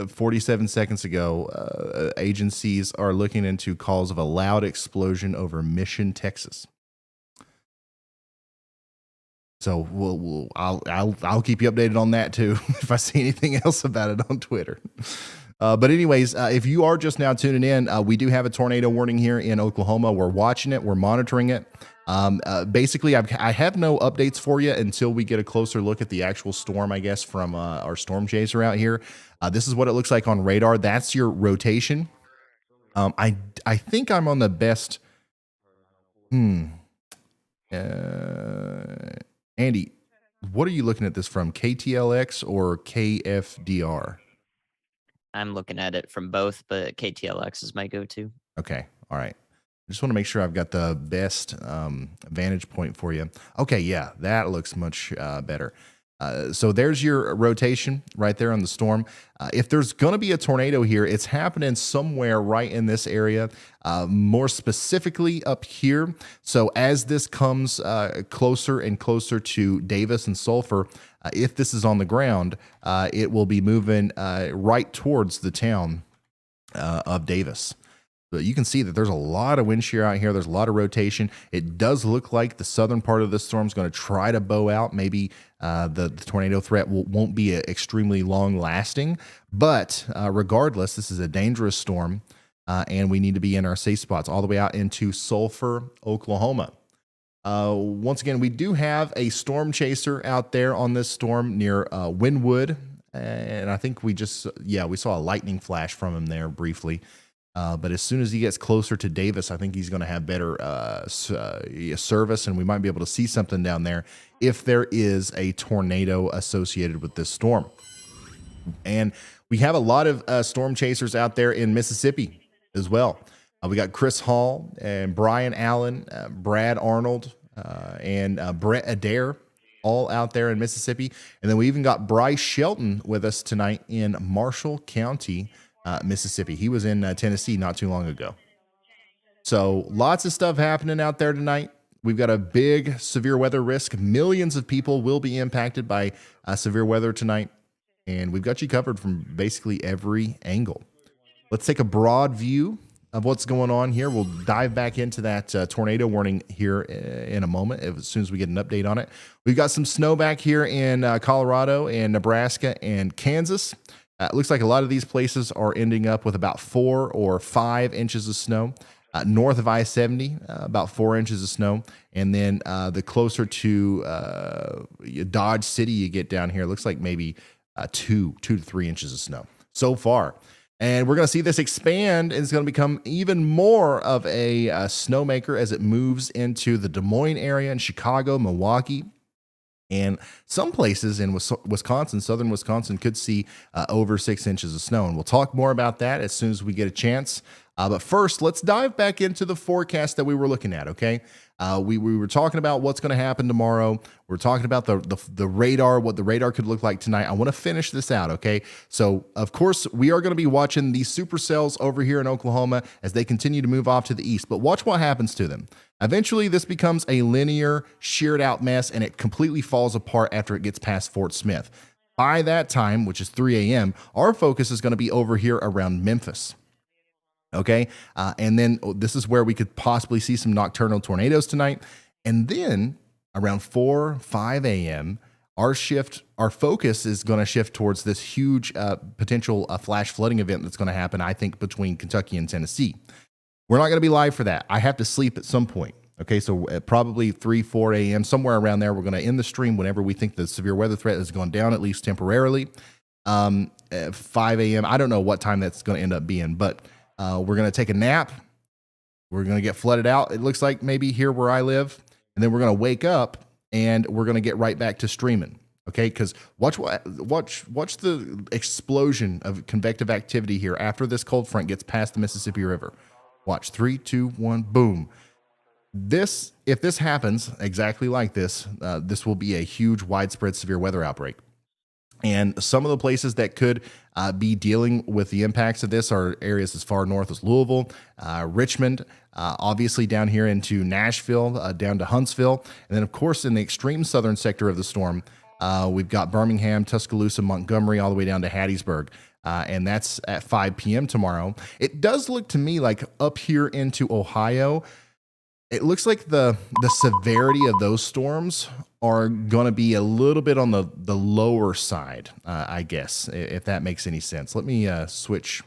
47 seconds ago, agencies are looking into calls of a loud explosion over Mission, Texas. So I'll keep you updated on that too if I see anything else about it on Twitter. But anyways, if you are just now tuning in, we do have a tornado warning here in Oklahoma. We're watching it. We're monitoring it. Basically, I have no updates for you until we get a closer look at the actual storm, I guess, from our storm chaser out here. This is what it looks like on radar. That's your rotation. I think I'm on the best. Andy, what are you looking at this from? KTLX or KFDR? I'm looking at it from both, but KTLX is my go-to. Okay. All right. I just want to make sure I've got the best vantage point for you. Okay. Yeah, that looks much better. So there's your rotation right there on the storm. If there's going to be a tornado here, it's happening somewhere right in this area, more specifically up here. So as this comes closer and closer to Davis and Sulphur, if this is on the ground, it will be moving right towards the town of Davis. But you can see that there's a lot of wind shear out here. There's a lot of rotation. It does look like the southern part of the storm is going to try to bow out. Maybe the tornado threat won't be extremely long lasting. But regardless, this is a dangerous storm, and we need to be in our safe spots all the way out into Sulphur, Oklahoma. Once again, we do have a storm chaser out there on this storm near Wynwood. And I think we saw a lightning flash from him there briefly. But as soon as he gets closer to Davis, I think he's going to have better service, and we might be able to see something down there if there is a tornado associated with this storm. And we have a lot of storm chasers out there in Mississippi as well. We got Chris Hall and Brian Allen, Brad Arnold, and Brett Adair, all out there in Mississippi. And then we even got Bryce Shelton with us tonight in Marshall County, Mississippi. He was in Tennessee not too long ago. So lots of stuff happening out there tonight. We've got a big severe weather risk. Millions of people will be impacted by severe weather tonight. And we've got you covered from basically every angle. Let's take a broad view of what's going on here. We'll dive back into that tornado warning here in a moment as soon as we get an update on it. We've got some snow back here in Colorado and Nebraska and Kansas. It looks like a lot of these places are ending up with about 4 or 5 inches of snow. North of I-70, about 4 inches of snow. And then the closer to Dodge City you get down here, it looks like maybe 2 to 3 inches of snow so far. And we're going to see this expand, and it's going to become even more of a snowmaker as it moves into the Des Moines area and Chicago, Milwaukee. And some places in Wisconsin, southern Wisconsin, could see over 6 inches of snow. And we'll talk more about that as soon as we get a chance. But first, let's dive back into the forecast that we were looking at, okay? We were talking about what's going to happen tomorrow. We're talking about the radar, what the radar could look like tonight. I want to finish this out, okay? So, of course, we are going to be watching these supercells over here in Oklahoma as they continue to move off to the east. But watch what happens to them. Eventually, this becomes a linear, sheared out mess, and it completely falls apart after it gets past Fort Smith. By that time, which is 3 a.m., our focus is going to be over here around Memphis. Okay. And then this is where we could possibly see some nocturnal tornadoes tonight. And then around 5 a.m., our focus is going to shift towards this huge potential flash flooding event that's going to happen, I think, between Kentucky and Tennessee. We're not going to be live for that. I have to sleep at some point. Okay. So at probably 4 a.m., somewhere around there, we're going to end the stream whenever we think the severe weather threat has gone down, at least temporarily. At 5 a.m., I don't know what time that's going to end up being, but we're going to take a nap. We're going to get flooded out. It looks like maybe here where I live. And then we're going to wake up and we're going to get right back to streaming. Okay. Because watch the explosion of convective activity here after this cold front gets past the Mississippi River. Watch 3, 2, 1, boom. If this happens exactly like this, this will be a huge widespread severe weather outbreak. And some of the places that could be dealing with the impacts of this are areas as far north as Louisville, Richmond, obviously down here into Nashville, down to Huntsville. And then, of course, in the extreme southern sector of the storm, we've got Birmingham, Tuscaloosa, Montgomery, all the way down to Hattiesburg. And that's at 5 p.m. tomorrow. It does look to me like up here into Ohio, it looks like the severity of those storms are going to be a little bit on the lower side, I guess, if that makes any sense. Let me switch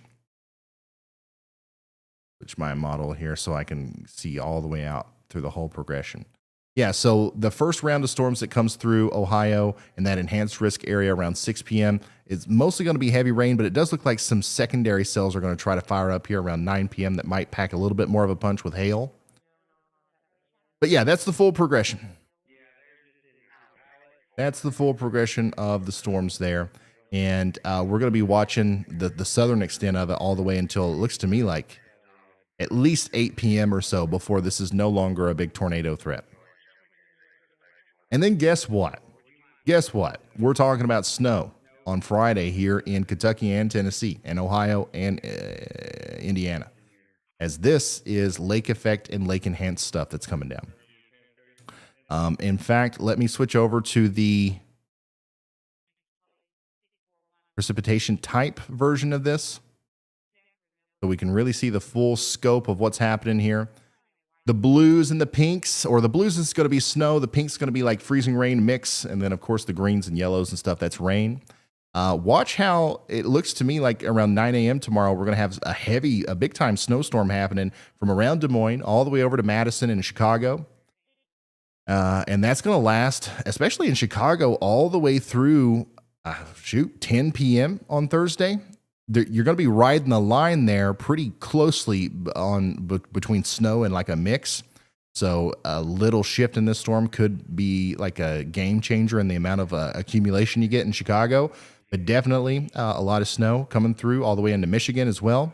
my model here so I can see all the way out through the whole progression. Yeah, so the first round of storms that comes through Ohio in that enhanced risk area around 6 p.m. is mostly going to be heavy rain, but it does look like some secondary cells are going to try to fire up here around 9 p.m. that might pack a little bit more of a punch with hail. But yeah, that's the full progression. That's the full progression of the storms there. And we're going to be watching the southern extent of it all the way until it looks to me like at least 8 p.m. or so before this is no longer a big tornado threat. And then guess what? We're talking about snow on Friday here in Kentucky and Tennessee and Ohio and Indiana, as this is lake effect and lake enhanced stuff that's coming down. In fact, let me switch over to the precipitation type version of this so we can really see the full scope of what's happening here. The blues and the pinks, or the blues is going to be snow, the pink's going to be like freezing rain mix, and then, of course, the greens and yellows and stuff, that's rain. Watch how it looks to me like around 9 a.m. tomorrow, we're going to have a big-time snowstorm happening from around Des Moines all the way over to Madison and Chicago. And that's going to last, especially in Chicago, all the way through, 10 p.m. on Thursday. You're going to be riding the line there pretty closely between snow and like a mix. So a little shift in this storm could be like a game changer in the amount of accumulation you get in Chicago. But definitely a lot of snow coming through all the way into Michigan as well.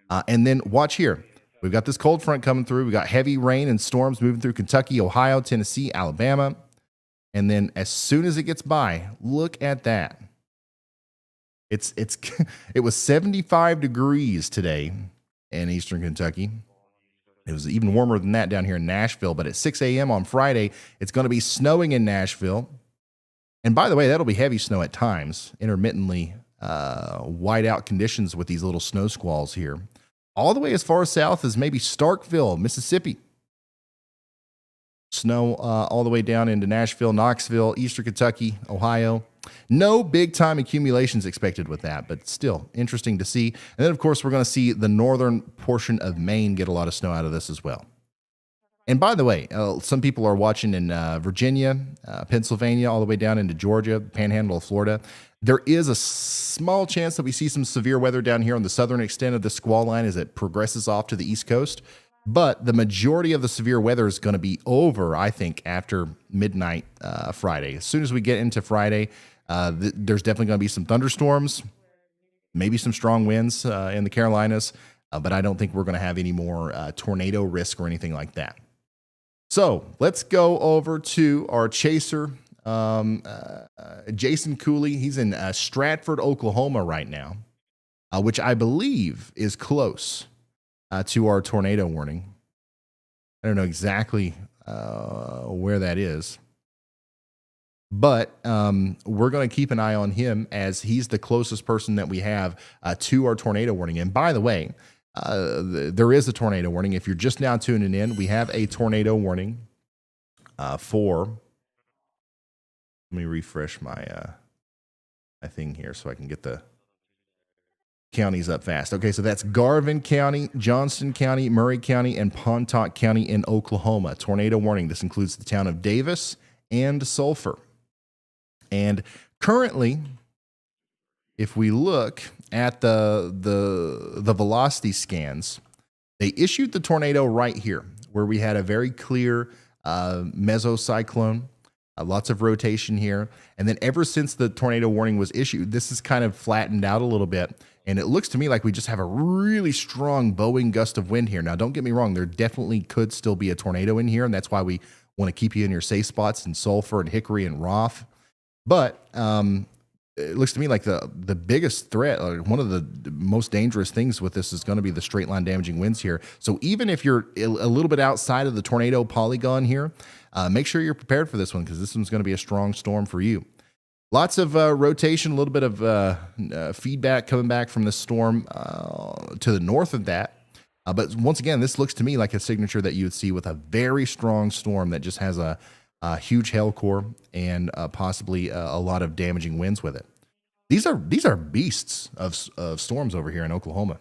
And then watch here. We've got this cold front coming through. We got heavy rain and storms moving through Kentucky, Ohio, Tennessee, Alabama. And then as soon as it gets by, look at that. It was 75 degrees today in eastern Kentucky. It was even warmer than that down here in Nashville. But at 6 a.m. on Friday, it's going to be snowing in Nashville. And by the way, that'll be heavy snow at times, intermittently whiteout conditions with these little snow squalls here. All the way as far south as maybe Starkville, Mississippi. Snow all the way down into Nashville, Knoxville, Eastern Kentucky, Ohio. No big-time accumulations expected with that, but still interesting to see. And then, of course, we're going to see the northern portion of Maine get a lot of snow out of this as well. And by the way, some people are watching in Virginia, Pennsylvania, all the way down into Georgia, Panhandle of Florida. There is a small chance that we see some severe weather down here on the southern extent of the squall line as it progresses off to the East Coast. But the majority of the severe weather is going to be over, I think, after midnight Friday. As soon as we get into Friday, there's definitely going to be some thunderstorms, maybe some strong winds in the Carolinas, but I don't think we're going to have any more tornado risk or anything like that. So let's go over to our chaser, Jason Cooley. He's in Stratford, Oklahoma right now, which I believe is close to our tornado warning. I don't know exactly where that is, but we're going to keep an eye on him as he's the closest person that we have to our tornado warning. And by the way, there is a tornado warning. If you're just now tuning in, we have a tornado warning for, let me refresh my thing here so I can get the counties up fast. Okay, so that's Garvin County, Johnston County, Murray County, and Pontotoc County in Oklahoma. Tornado warning. This includes the town of Davis and Sulphur. And currently, if we look at the velocity scans, they issued the tornado right here, where we had a very clear mesocyclone, lots of rotation here. And then ever since the tornado warning was issued, this is kind of flattened out a little bit. And it looks to me like we just have a really strong bowing gust of wind here. Now, don't get me wrong. There definitely could still be a tornado in here. And that's why we want to keep you in your safe spots in Sulphur and Hickory and Roth. But it looks to me like the biggest threat, or one of the most dangerous things with this is going to be the straight line damaging winds here. So even if you're a little bit outside of the tornado polygon here, make sure you're prepared for this one, because this one's going to be a strong storm for you. Lots of rotation, a little bit of feedback coming back from the storm to the north of that. But once again, this looks to me like a signature that you would see with a very strong storm that just has a huge hail core and possibly a lot of damaging winds with it. These are beasts of storms over here in Oklahoma.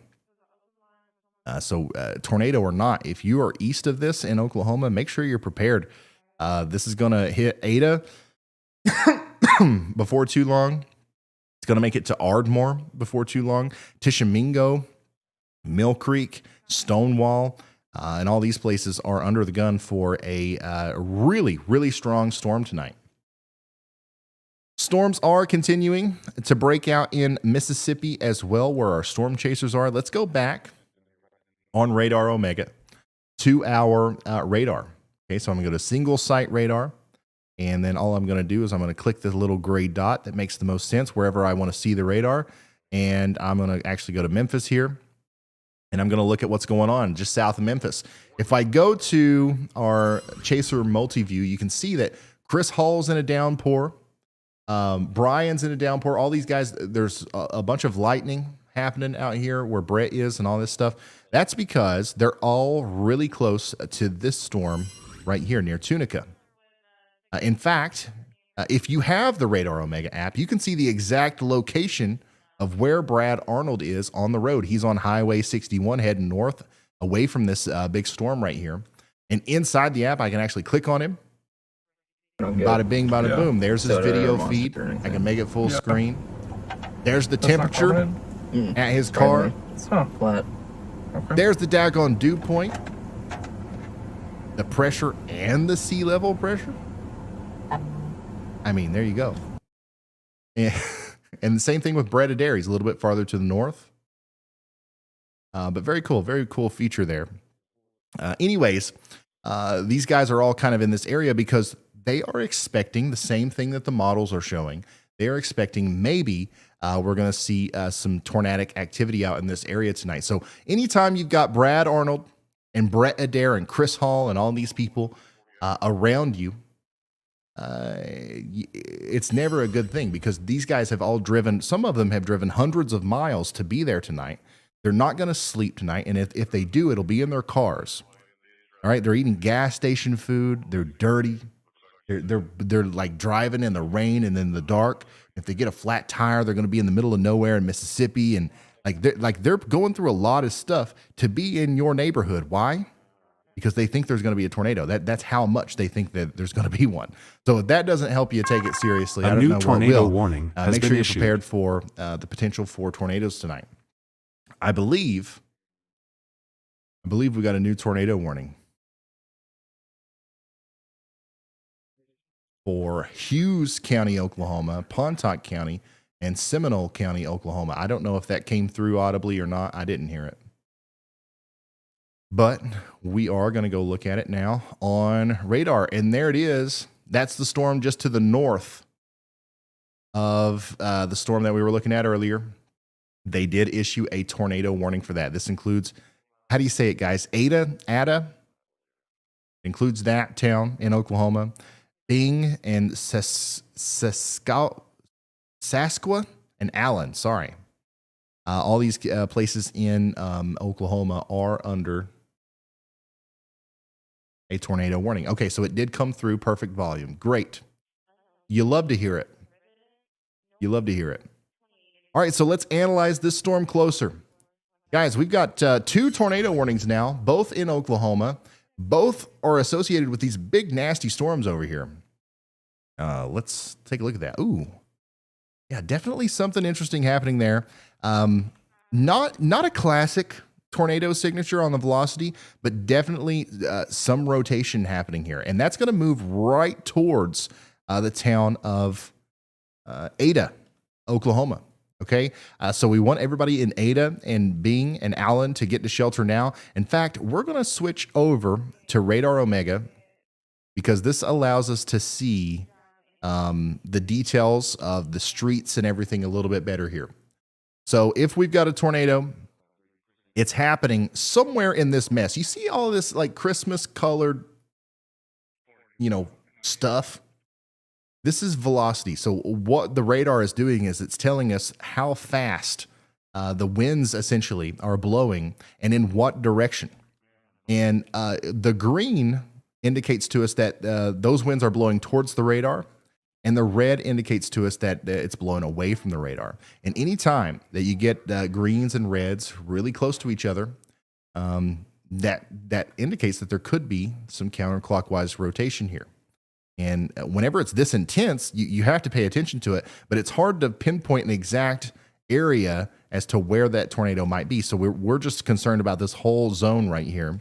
So tornado or not, if you are east of this in Oklahoma, make sure you're prepared. This is going to hit Ada before too long. It's going to make it to Ardmore before too long. Tishomingo, Mill Creek, Stonewall, and all these places are under the gun for a really, really strong storm tonight. Storms are continuing to break out in Mississippi as well, where our storm chasers are. Let's go back on Radar Omega to our radar. Okay, so I'm going to go to single site radar. And then all I'm going to do is I'm going to click the little gray dot that makes the most sense wherever I want to see the radar. And I'm going to actually go to Memphis here. And I'm going to look at what's going on just south of Memphis. If I go to our Chaser multi-view, you can see that Chris Hall's in a downpour. Brian's in a downpour. All these guys, there's a bunch of lightning happening out here where Brett is and all this stuff. That's because they're all really close to this storm right here near Tunica. In fact, if you have the Radar Omega app, you can see the exact location of where Brad Arnold is on the road. He's on Highway 61 heading north away from this big storm right here. And inside the app, I can actually click on him. Bada bing, bada boom. There's his video feed. I can make it full screen. There's the temperature at his car. It's not flat. Okay. There's the daggone dew point. The pressure and the sea level pressure. I mean, there you go. And the same thing with Brett Adair. He's a little bit farther to the north. But very cool feature there. Anyways, these guys are all kind of in this area because they are expecting the same thing that the models are showing. They are expecting maybe we're going to see some tornadic activity out in this area tonight. So anytime you've got Brad Arnold and Brett Adair and Chris Hall and all these people around you, it's never a good thing because these guys have all driven, some of them have driven hundreds of miles to be there tonight. They're not going to sleep tonight. And if they do, it'll be in their cars. All right. They're eating gas station food. They're dirty. They're like driving in the rain and in the dark. If they get a flat tire, they're going to be in the middle of nowhere in Mississippi. And they're going through a lot of stuff to be in your neighborhood. Why? Because they think there's going to be a tornado. That's how much they think that there's going to be one. So if that doesn't help you take it seriously, I A don't new know tornado what will. warning has Make been sure you're issued. prepared for the potential for tornadoes tonight. I believe we got a new tornado warning for Hughes County, Oklahoma, Pontotoc County, and Seminole County, Oklahoma. I don't know if that came through audibly or not. I didn't hear it. But we are going to go look at it now on radar. And there it is. That's the storm just to the north of the storm that we were looking at earlier. They did issue a tornado warning for that. This includes, how do you say it, guys? Ada includes that town in Oklahoma. Bing and Saskwa and Allen, sorry. All these places in Oklahoma are under a tornado warning. Okay, so it did come through perfect volume. Great. You love to hear it. You love to hear it. All right, so let's analyze this storm closer. Guys, we've got 2 tornado warnings now, both in Oklahoma. Both are associated with these big, nasty storms over here. Let's take a look at that. Ooh, yeah, definitely something interesting happening there. Not a classic tornado signature on the velocity, but definitely some rotation happening here. And that's going to move right towards the town of Ada, Oklahoma. Okay, so we want everybody in Ada and Bing and Allen to get to shelter now. In fact, we're going to switch over to Radar Omega because this allows us to see the details of the streets and everything a little bit better here. So if we've got a tornado, it's happening somewhere in this mess. You see all this like Christmas colored, stuff. This is velocity. So what the radar is doing is it's telling us how fast the winds essentially are blowing and in what direction. And the green indicates to us that those winds are blowing towards the radar. And the red indicates to us that it's blowing away from the radar. And anytime that you get greens and reds really close to each other, that indicates that there could be some counterclockwise rotation here. And whenever it's this intense, you have to pay attention to it. But it's hard to pinpoint an exact area as to where that tornado might be. So we're just concerned about this whole zone right here.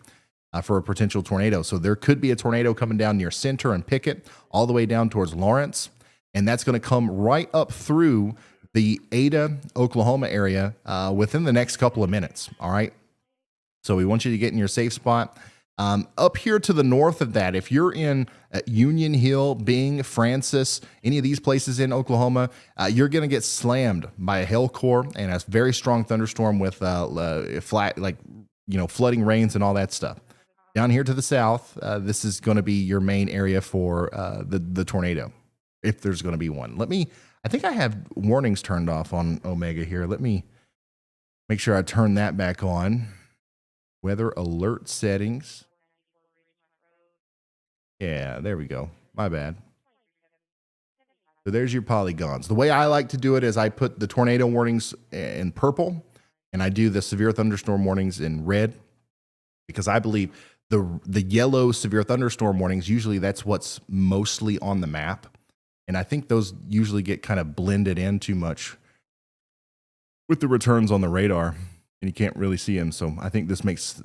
For a potential tornado. So there could be a tornado coming down near Center and Pickett all the way down towards Lawrence. And that's going to come right up through the Ada, Oklahoma area within the next couple of minutes. All right. So we want you to get in your safe spot. Up here to the north of that, if you're in Union Hill, Bing, Francis, any of these places in Oklahoma, you're going to get slammed by a hail core and a very strong thunderstorm with flooding rains and all that stuff. Down here to the south, this is going to be your main area for the tornado, if there's going to be one. I think I have warnings turned off on Omega here. Let me make sure I turn that back on. Weather alert settings. Yeah, there we go. My bad. So there's your polygons. The way I like to do it is I put the tornado warnings in purple, and I do the severe thunderstorm warnings in red, because I believe the yellow severe thunderstorm warnings, usually that's what's mostly on the map. And I think those usually get kind of blended in too much with the returns on the radar, and you can't really see them. So I think this makes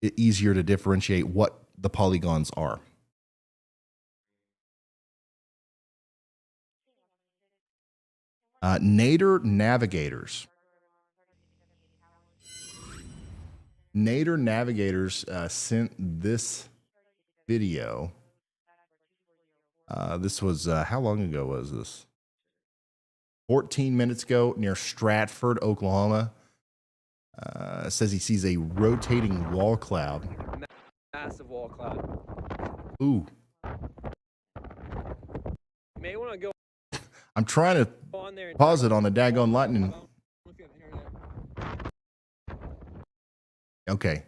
it easier to differentiate what the polygons are. Nader Navigators. Nader Navigators sent this video. This was, how long ago was this? 14 minutes ago near Stratford, Oklahoma. Says he sees a rotating wall cloud. Massive wall cloud. Ooh. You may want to go I'm trying to on there and pause it on the daggone lightning. Okay.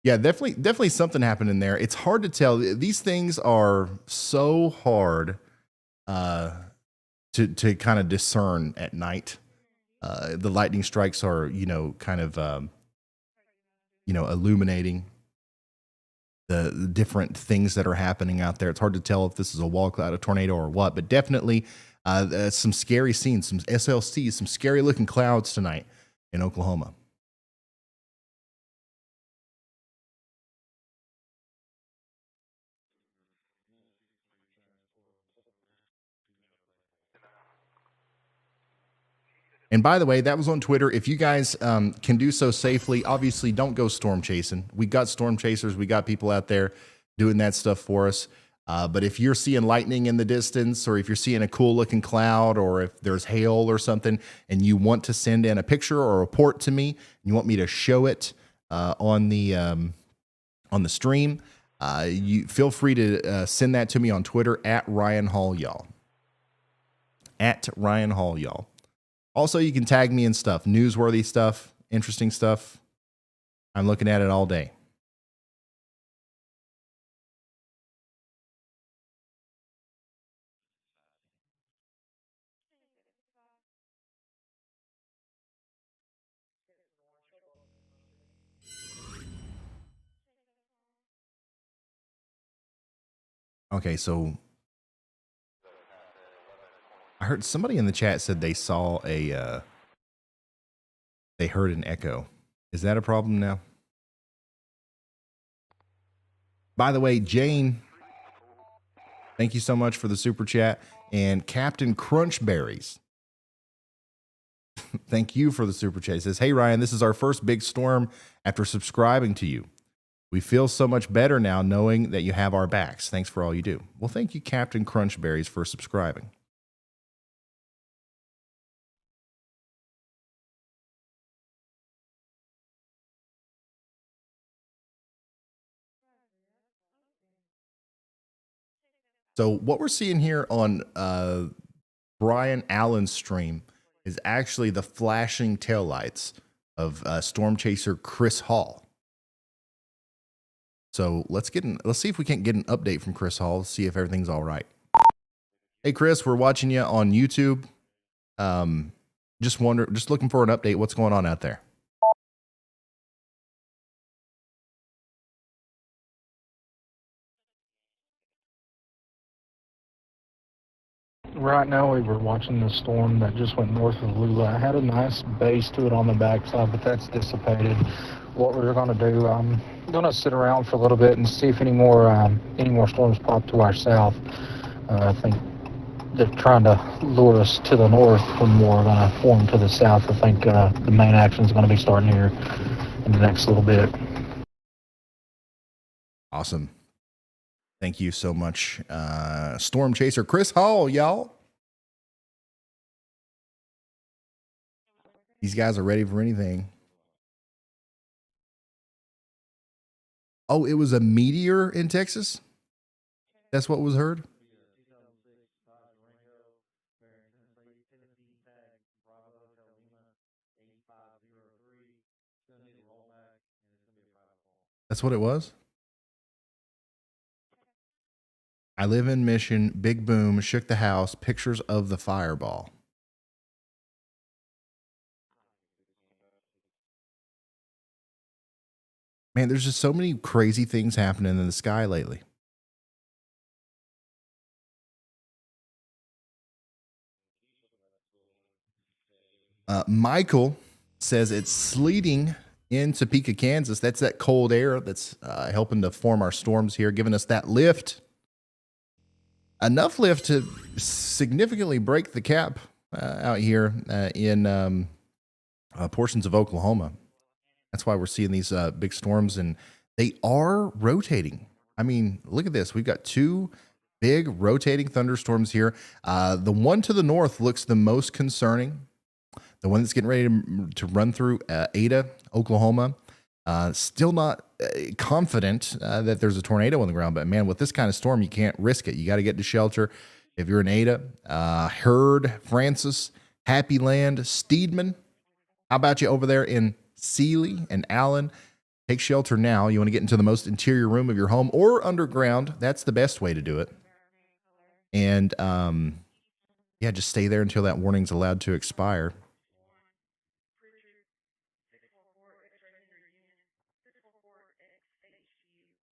Yeah, definitely something happened in there. It's hard to tell. These things are so hard to kind of discern at night. The lightning strikes are, kind of, illuminating the different things that are happening out there. It's hard to tell if this is a wall cloud, a tornado, or what, but definitely some scary scenes, some SLCs, some scary looking clouds tonight in Oklahoma. And by the way, that was on Twitter. If you guys can do so safely, obviously don't go storm chasing. We got storm chasers. We got people out there doing that stuff for us. But if you're seeing lightning in the distance, or if you're seeing a cool looking cloud, or if there's hail or something, and you want to send in a picture or a report to me, and you want me to show it on the stream, you feel free to send that to me on Twitter at Ryan Hall, y'all. At Ryan Hall, y'all. Also, you can tag me in stuff, newsworthy stuff, interesting stuff. I'm looking at it all day. Okay, so I heard somebody in the chat said they saw they heard an echo. Is that a problem now? By the way, Jane, thank you so much for the super chat. And Captain Crunchberries, thank you for the super chat. He says, hey, Ryan, this is our first big storm after subscribing to you. We feel so much better now knowing that you have our backs. Thanks for all you do. Well, thank you, Captain Crunchberries, for subscribing. So what we're seeing here on Brian Allen's stream is actually the flashing taillights of storm chaser Chris Hall. So let's see if we can't get an update from Chris Hall, see if everything's all right. Hey Chris, we're watching you on YouTube. Just looking for an update. What's going on out there? Right now, we were watching the storm that just went north of Lula. I had a nice base to it on the backside, but that's dissipated. What we're going to do, I'm going to sit around for a little bit and see if any more storms pop to our south. I think they're trying to lure us to the north when more are going to form to the south. I think the main action is going to be starting here in the next little bit. Awesome. Thank you so much, Storm Chaser Chris Hall, y'all. These guys are ready for anything. Oh, it was a meteor in Texas? That's what was heard? That's what it was? I live in Mission, big boom, shook the house, pictures of the fireball. Man, there's just so many crazy things happening in the sky lately. Michael says it's sleeting in Topeka, Kansas. That's that cold air that's helping to form our storms here, giving us that lift. Enough lift to significantly break the cap out here in portions of Oklahoma. That's why we're seeing these big storms, and they are rotating. I mean, look at this. We've got two big rotating thunderstorms here. The one to the north looks the most concerning. the one that's getting ready to run through Ada, Oklahoma. Still not confident that there's a tornado on the ground, but man, with this kind of storm, you can't risk it. You got to get to shelter. If you're in Ada, Heard, Francis, Happy Land, Steedman, how about you over there in Sealy and Allen? Take shelter now. You want to get into the most interior room of your home or underground. That's the best way to do it. And yeah, just stay there until that warning's allowed to expire.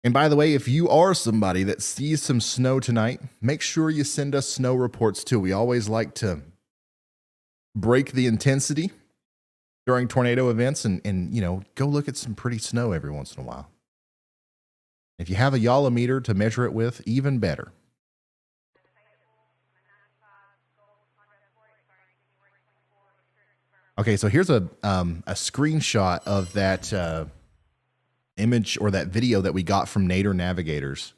And by the way, if you are somebody that sees some snow tonight, make sure you send us snow reports too. We always like to break the intensity during tornado events and you know, go look at some pretty snow every once in a while. If you have a Yolometer to measure it with, even better. Okay, so here's a screenshot of that image or that video that we got from Nader Navigators.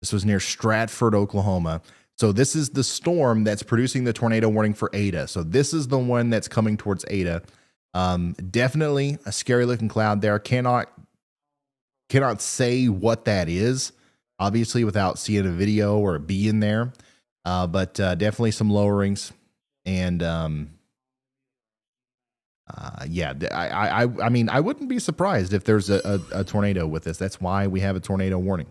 This was near Stratford, Oklahoma. So this is the storm that's producing the tornado warning for Ada. So this is the one that's coming towards Ada. Definitely a scary looking cloud there. Cannot say what that is, obviously, without seeing a video or a bee in there. But definitely some lowerings. And yeah, I mean, I wouldn't be surprised if there's a tornado with this. That's why we have a tornado warning.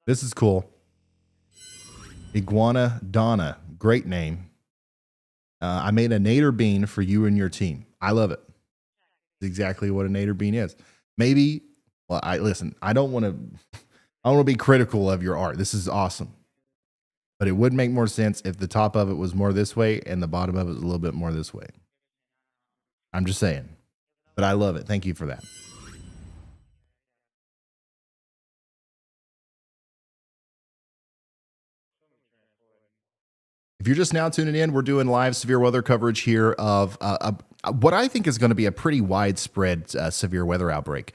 This is cool. Iguana Donna, great name. I made a Nader bean for you and your team. I love it. It's exactly what a Nader bean is. Maybe, well, I don't want to be critical of your art. This is awesome. But it would make more sense if the top of it was more this way and the bottom of it was a little bit more this way. I'm just saying. But I love it. Thank you for that. If you're just now tuning in, we're doing live severe weather coverage here of what I think is going to be a pretty widespread severe weather outbreak.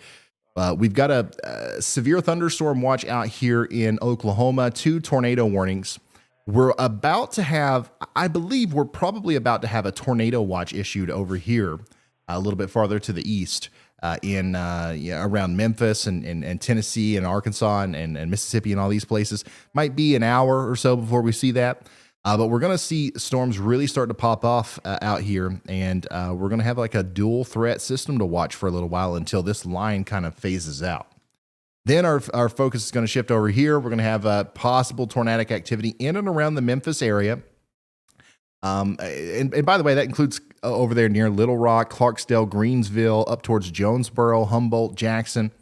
We've got a severe thunderstorm watch out here in Oklahoma, 2 tornado warnings. We're about to have, I believe we're probably about to have a tornado watch issued over here a little bit farther to the east around Memphis and Tennessee and Arkansas and Mississippi and all these places. Might be an hour or so before we see that. But we're going to see storms really start to pop off out here, and we're going to have like a dual threat system to watch for a little while until this line kind of phases out. Then our focus is going to shift over here. We're going to have possible tornadic activity in and around the Memphis area. And by the way, that includes over there near Little Rock, Clarksdale, Greensville, up towards Jonesboro, Humboldt, Jackson.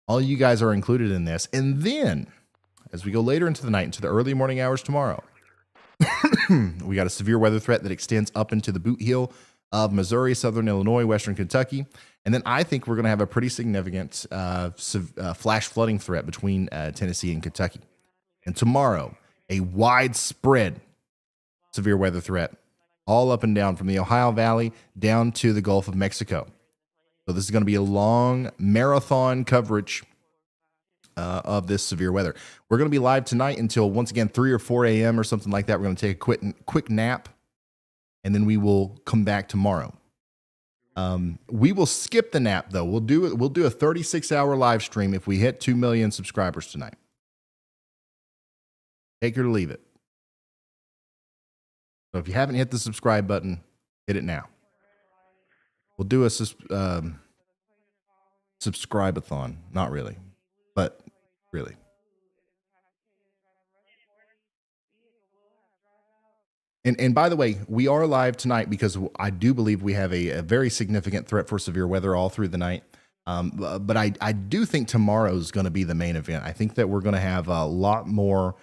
All you guys are included in this. And then as we go later into the night, into the early morning hours tomorrow, we got a severe weather threat that extends up into the boot heel of Missouri, Southern Illinois, Western Kentucky. And then I think we're going to have a pretty significant flash flooding threat between Tennessee and Kentucky. And tomorrow, a widespread severe weather threat all up and down from the Ohio Valley down to the Gulf of Mexico. So this is going to be a long marathon coverage of this severe weather. We're going to be live tonight until, once again, 3 or 4 a.m. or something like that. We're going to take a quick nap, and then we will come back tomorrow. We will skip the nap, though. We'll do a 36-hour live stream if we hit 2 million subscribers tonight. Take it or leave it. So if you haven't hit the subscribe button, hit it now. We'll do a subscribe-a-thon. Not really, but really. And by the way, we are live tonight because I do believe we have a very significant threat for severe weather all through the night. But I do think tomorrow is going to be the main event. I think that we're going to have a lot more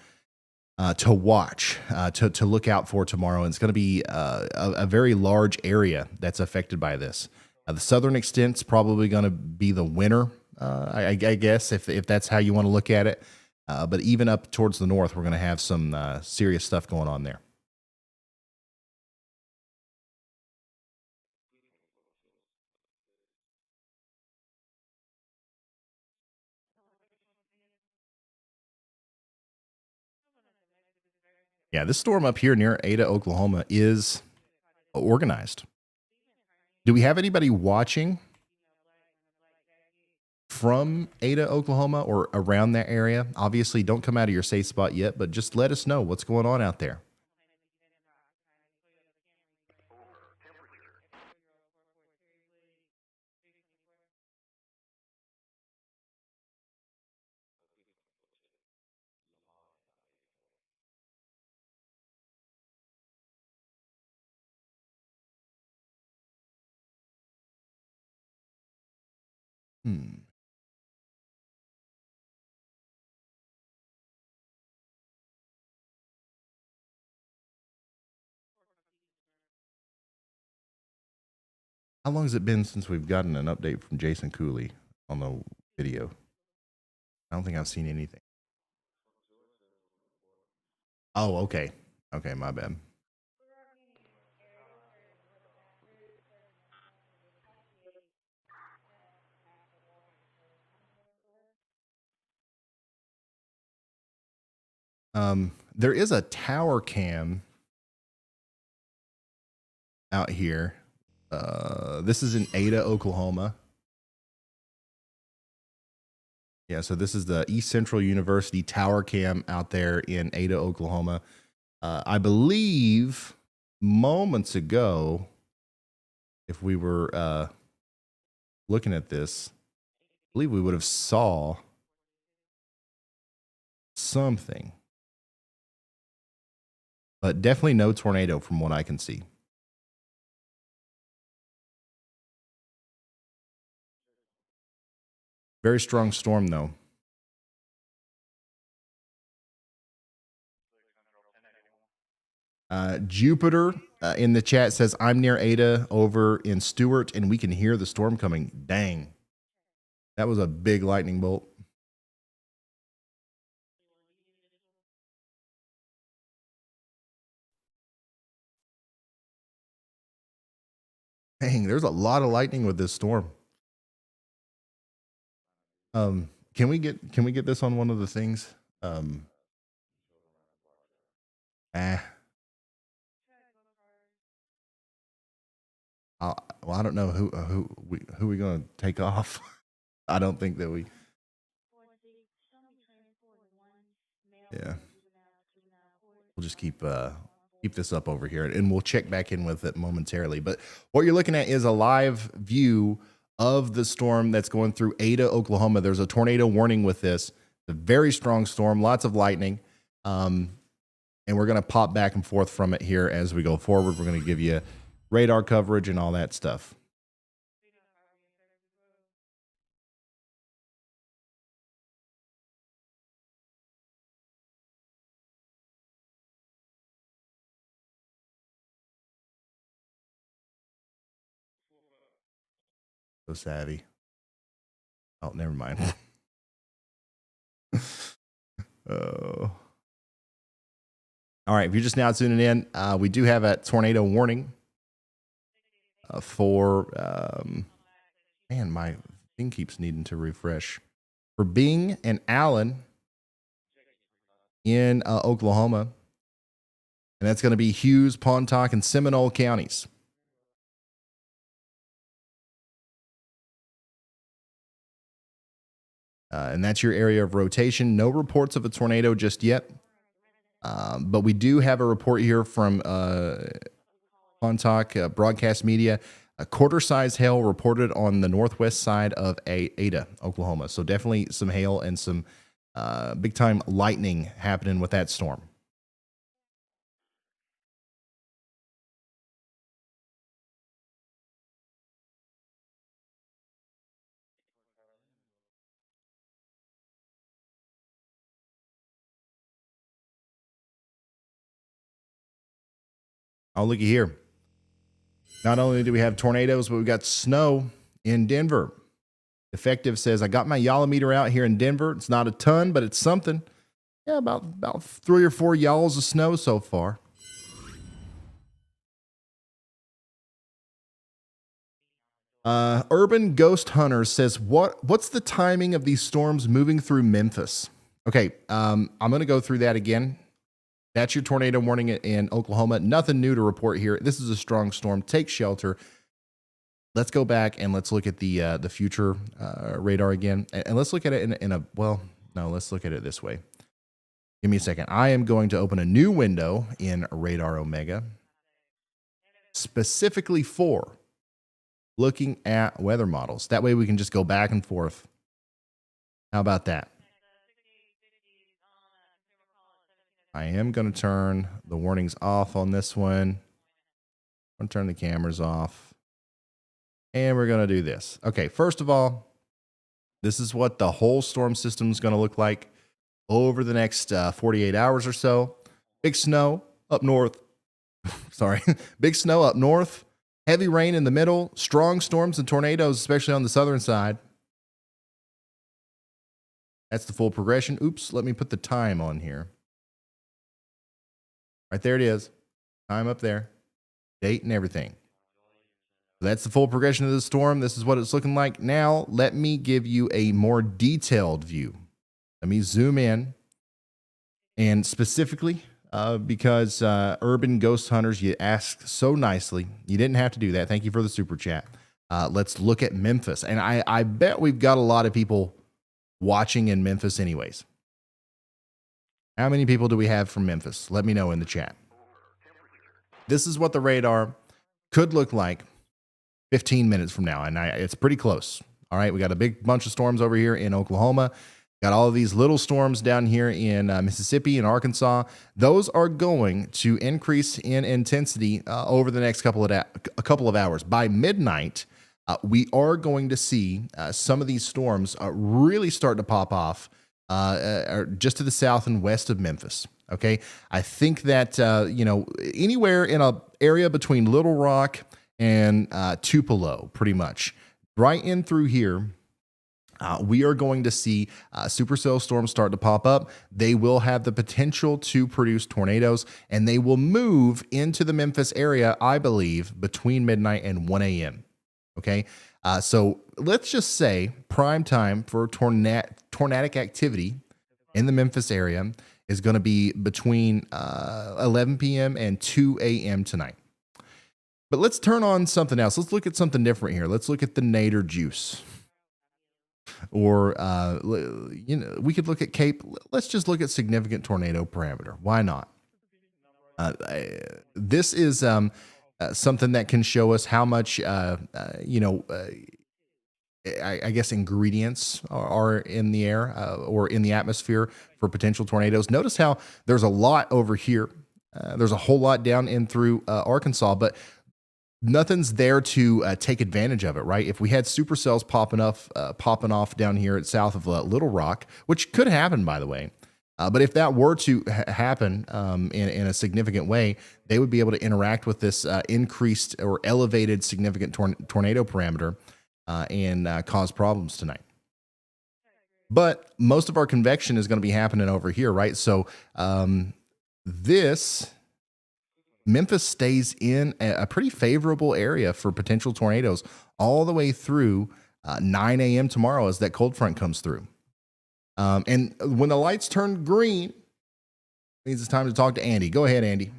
to watch, to look out for tomorrow. And it's going to be a very large area that's affected by this. The southern extent's probably going to be the winner, I guess, if that's how you want to look at it. But even up towards the north, we're going to have some serious stuff going on there. Yeah, this storm up here near Ada, Oklahoma is organized. Do we have anybody watching from Ada, Oklahoma or around that area? Obviously, don't come out of your safe spot yet, but just let us know what's going on out there. How long has it been since we've gotten an update from Jason Cooley on the video? I don't think I've seen anything. Oh, okay. Okay, my bad. There is a tower cam out here. This is in Ada, Oklahoma. Yeah, so this is the East Central University tower cam out there in Ada, Oklahoma. I believe moments ago, if we were looking at this, I believe we would have saw something. But definitely no tornado from what I can see. Very strong storm, though. Jupiter in the chat says, I'm near Ada over in Stewart, and we can hear the storm coming. Dang. That was a big lightning bolt. Dang, there's a lot of lightning with this storm. Can we get this on one of the things? Well, I don't know who we gonna take off. I don't think that we. Yeah, we'll just keep this up over here, and we'll check back in with it momentarily. But what you're looking at is a live view of the storm that's going through Ada, Oklahoma. There's a tornado warning with this. It's a very strong storm, lots of lightning. And we're going to pop back and forth from it here as we go forward. We're going to give you radar coverage and all that stuff. So savvy. Oh, never mind. Oh. All right, if you're just now tuning in, we do have a tornado warning for, man, my thing keeps needing to refresh. For Bing and Allen in Oklahoma. And that's going to be Hughes, Pontotoc, and Seminole counties. And that's your area of rotation. No reports of a tornado just yet. But we do have a report here from Pontotoc Broadcast Media. A quarter-size hail reported on the northwest side of Ada, Oklahoma. So definitely some hail and some big-time lightning happening with that storm. Oh, looky here. Not only do we have tornadoes, but we've got snow in Denver. Effective says, I got my yallometer out here in Denver. It's not a ton, but it's something. Yeah, about 3 or 4 yalls of snow so far. Urban Ghost Hunter says, what's the timing of these storms moving through Memphis? Okay, I'm going to go through that again. That's your tornado warning in Oklahoma. Nothing new to report here. This is a strong storm. Take shelter. Let's go back and let's look at the future radar again. And let's look at it in a, well, no, let's look at it this way. Give me a second. I am going to open a new window in Radar Omega specifically for looking at weather models. That way we can just go back and forth. How about that? I am going to turn the warnings off on this one. I'm going to turn the cameras off. And we're going to do this. Okay, first of all, this is what the whole storm system is going to look like over the next 48 hours or so. Big snow up north. Sorry. Big snow up north. Heavy rain in the middle. Strong storms and tornadoes, especially on the southern side. That's the full progression. Oops, let me put the time on here. Right there it is. Time up there. Date and everything. That's the full progression of the storm. This is what it's looking like. Now, let me give you a more detailed view. Let me zoom in. And specifically, because Urban Ghost Hunters, you asked so nicely. You didn't have to do that. Thank you for the super chat. Let's look at Memphis. And I bet we've got a lot of people watching in Memphis anyways. How many people do we have from Memphis? Let me know in the chat. This is what the radar could look like 15 minutes from now. And it's pretty close. All right. We got a big bunch of storms over here in Oklahoma. Got all of these little storms down here in Mississippi and Arkansas. Those are going to increase in intensity over the next couple of hours. By midnight, we are going to see some of these storms really start to pop off just to the south and west of Memphis. Okay, I think that anywhere in an area between Little Rock and Tupelo, pretty much right in through here. We are going to see supercell storms start to pop up. They will have the potential to produce tornadoes, and they will move into the Memphis area, I believe, between midnight and 1 a.m. Okay, so let's just say prime time for tornadic activity in the Memphis area is going to be between 11 p.m. and 2 a.m. tonight. But let's turn on something else. Let's look at something different here. Let's look at the nadir juice. Or, we could look at CAPE. Let's just look at significant tornado parameter. Why not? This is something that can show us how much, I guess, ingredients are in the air or in the atmosphere for potential tornadoes. Notice how there's a lot over here. There's a whole lot down in through Arkansas, but nothing's there to take advantage of it, right? If we had supercells popping off down here at south of Little Rock, which could happen, by the way, but if that were to happen in a significant way, they would be able to interact with this increased or elevated significant tornado parameter and cause problems tonight. But most of our convection is going to be happening over here, right? So Memphis stays in a pretty favorable area for potential tornadoes all the way through 9 a.m. tomorrow as that cold front comes through. And when the lights turn green, it means it's time to talk to Andy. Go ahead, Andy.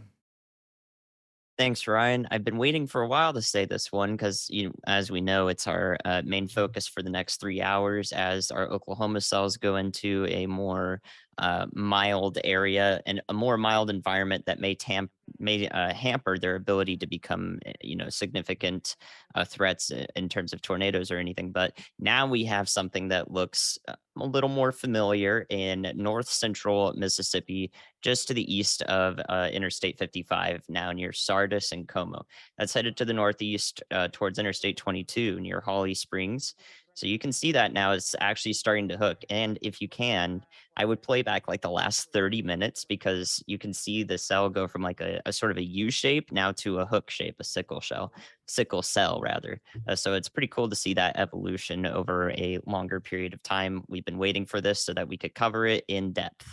Thanks, Ryan. I've been waiting for a while to say this one because, as we know, it's our main focus for the next 3 hours as our Oklahoma cells go into a more mild area and a more mild environment that may hamper their ability to become, significant threats in terms of tornadoes or anything. But now we have something that looks a little more familiar in north central Mississippi, just to the east of Interstate 55, now near Sardis and Como. That's headed to the northeast towards Interstate 22 near Holly Springs. So you can see that now it's actually starting to hook. And if you can, I would play back like the last 30 minutes because you can see the cell go from like a sort of a U shape now to a hook shape, a sickle cell rather. So it's pretty cool to see that evolution over a longer period of time. We've been waiting for this so that we could cover it in depth.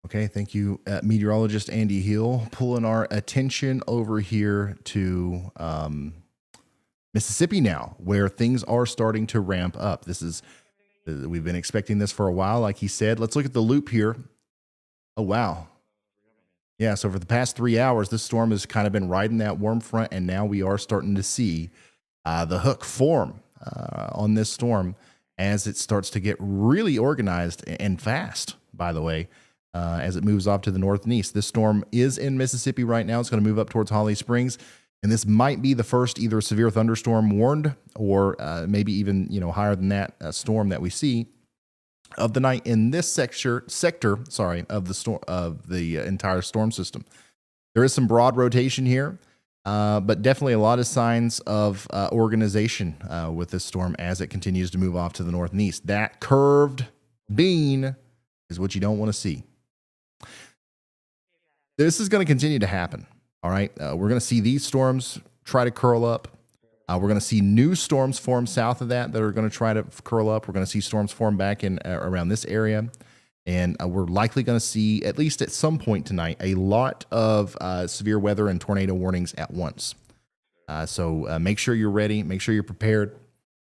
Okay, thank you, meteorologist Andy Hill, pulling our attention over here to Mississippi now, where things are starting to ramp up. We've been expecting this for a while, like he said. Let's look at the loop here. Oh, wow. Yeah, so for the past 3 hours, this storm has kind of been riding that warm front, and now we are starting to see the hook form on this storm as it starts to get really organized and fast, by the way, as it moves off to the north and east. This storm is in Mississippi right now. It's going to move up towards Holly Springs, and this might be the first either severe thunderstorm warned or maybe even higher than that storm that we see of the night in this sector of the storm of the entire storm system. There is some broad rotation here, but definitely a lot of signs of organization with this storm as it continues to move off to the north and east. That curved bean is what you don't want to see. This is going to continue to happen. All right, we're going to see these storms try to curl up. We're going to see new storms form south of that are going to try to curl up. We're going to see storms form back in around this area. And we're likely going to see, at least at some point tonight, a lot of severe weather and tornado warnings at once. So make sure you're ready. Make sure you're prepared.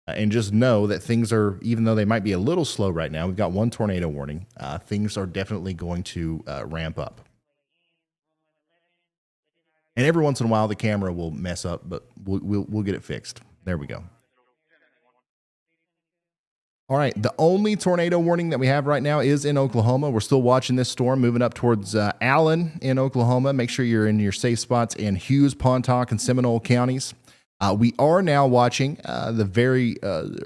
And just know that things are, even though they might be a little slow right now, we've got one tornado warning. Things are definitely going to ramp up. And every once in a while, the camera will mess up, but we'll get it fixed. There we go. All right, the only tornado warning that we have right now is in Oklahoma. We're still watching this storm moving up towards Allen in Oklahoma. Make sure you're in your safe spots in Hughes, Pontotoc, and Seminole counties. We are now watching the very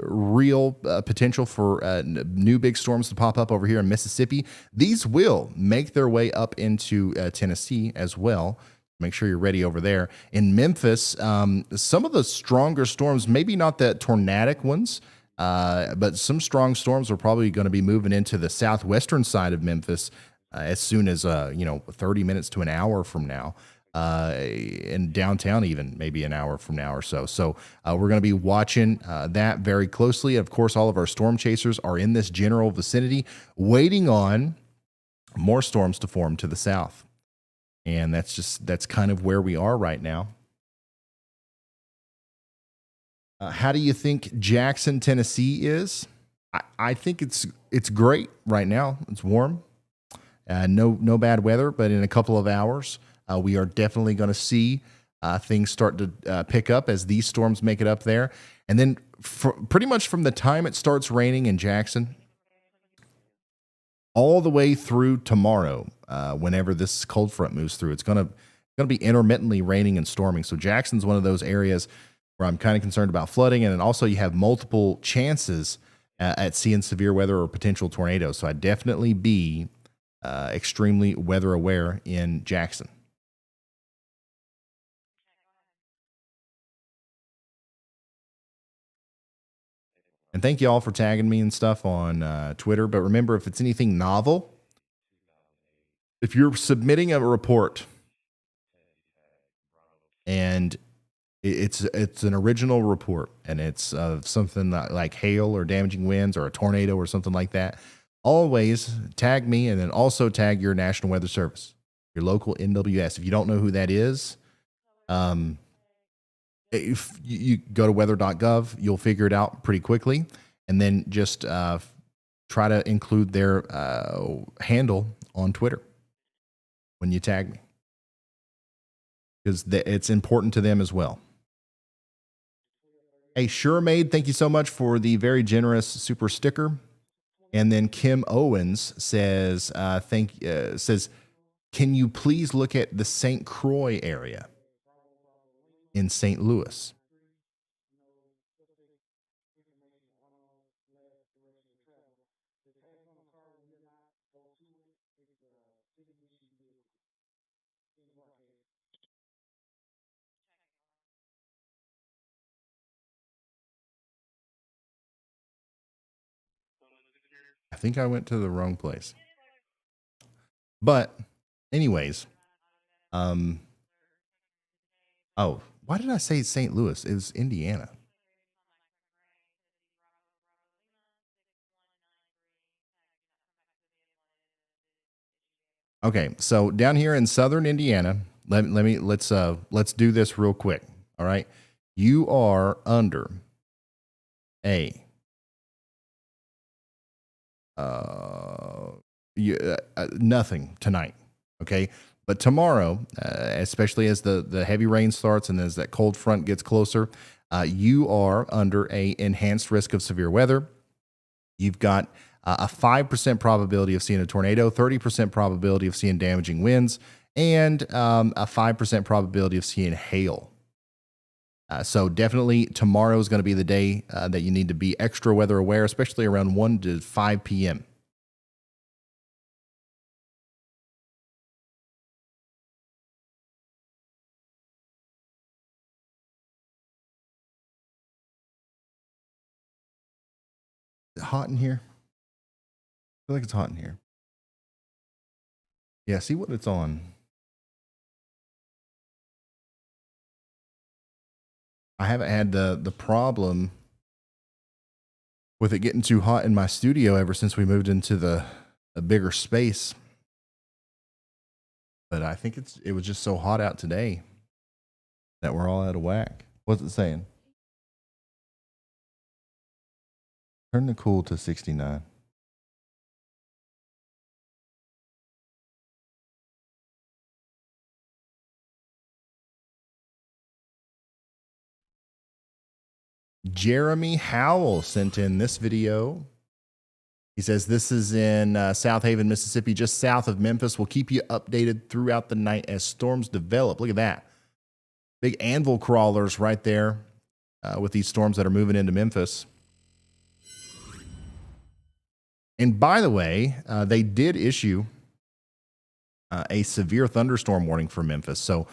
real potential for new big storms to pop up over here in Mississippi. These will make their way up into Tennessee as well. Make sure you're ready over there. In Memphis, some of the stronger storms, maybe not the tornadic ones, but some strong storms are probably going to be moving into the southwestern side of Memphis as soon as 30 minutes to an hour from now. In downtown, even maybe an hour from now or so. So we're going to be watching that very closely. Of course, all of our storm chasers are in this general vicinity, waiting on more storms to form to the south. And that's kind of where we are right now. How do you think Jackson, Tennessee is? I think it's great right now. It's warm. No bad weather, but in a couple of hours, we are definitely going to see things start to pick up as these storms make it up there. And then pretty much from the time it starts raining in Jackson all the way through tomorrow, whenever this cold front moves through, it's going to be intermittently raining and storming. So Jackson's one of those areas where I'm kind of concerned about flooding. And then also you have multiple chances at seeing severe weather or potential tornadoes. So I'd definitely be extremely weather aware in Jackson. And thank you all for tagging me and stuff on Twitter. But remember, if it's anything novel, if you're submitting a report and it's an original report and it's something like hail or damaging winds or a tornado or something like that, always tag me and then also tag your National Weather Service, your local NWS. If you don't know who that is, if you go to weather.gov, you'll figure it out pretty quickly. And then just try to include their handle on Twitter when you tag me, because it's important to them as well. Hey, SureMade, thank you so much for the very generous super sticker. And then Kim Owens says, can you please look at the St. Croix area in St. Louis? I think I went to the wrong place. But anyways, oh, why did I say St. Louis? It was Indiana. Okay, so down here in southern Indiana, let's do this real quick. All right, you are under a nothing tonight. Okay, But tomorrow, especially as the heavy rain starts and as that cold front gets closer, you are under a enhanced risk of severe weather. You've got a 5% probability of seeing a tornado, 30% probability of seeing damaging winds, and a 5% probability of seeing hail. So definitely tomorrow is going to be the day that you need to be extra weather aware, especially around 1 to 5 p.m. Is it hot in here? I feel like it's hot in here. Yeah, see what it's on. I haven't had the problem with it getting too hot in my studio ever since we moved into a bigger space. But I think it was just so hot out today that we're all out of whack. What's it saying? Turn the cool to 69. Jeremy Howell sent in this video. He says, this is in South Haven, Mississippi, just south of Memphis. We'll keep you updated throughout the night as storms develop. Look at that. Big anvil crawlers right there with these storms that are moving into Memphis. And by the way, they did issue a severe thunderstorm warning for Memphis. So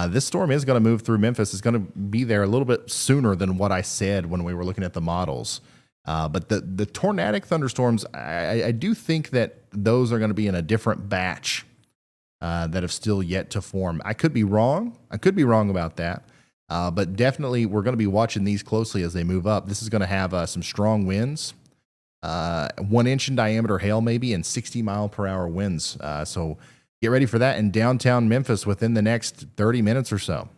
this storm is going to move through Memphis. It's going to be there a little bit sooner than what I said when we were looking at the models. But the tornadic thunderstorms, I do think that those are going to be in a different batch that have still yet to form. I could be wrong. I could be wrong about that. But definitely we're going to be watching these closely as they move up. This is going to have some strong winds. 1 inch in diameter hail maybe and 60-mile-per-hour winds. So get ready for that in downtown Memphis within the next 30 minutes or so.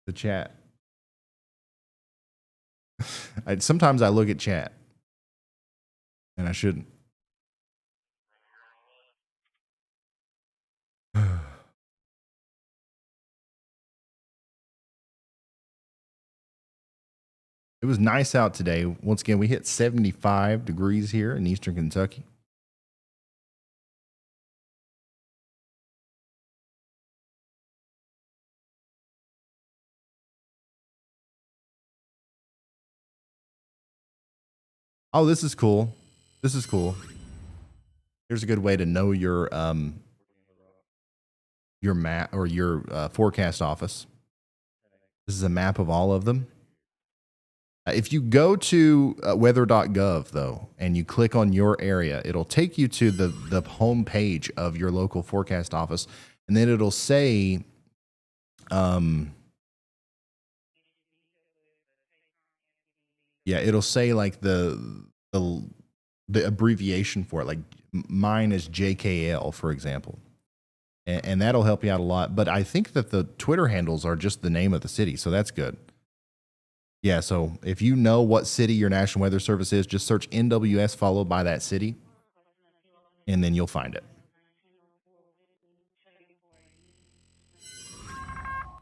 The chat. Sometimes I look at chat. And I shouldn't. It was nice out today. Once again, we hit 75 degrees here in eastern Kentucky. Oh, this is cool. This is cool. Here's a good way to know your map or your forecast office. This is a map of all of them. If you go to weather.gov though, and you click on your area, it'll take you to the home page of your local forecast office, and then it'll say, yeah, it'll say like the abbreviation for it. Like mine is JKL, for example, and that'll help you out a lot. But I think that the Twitter handles are just the name of the city, so that's good. Yeah, so if you know what city your National Weather Service is, just search NWS followed by that city, and then you'll find it.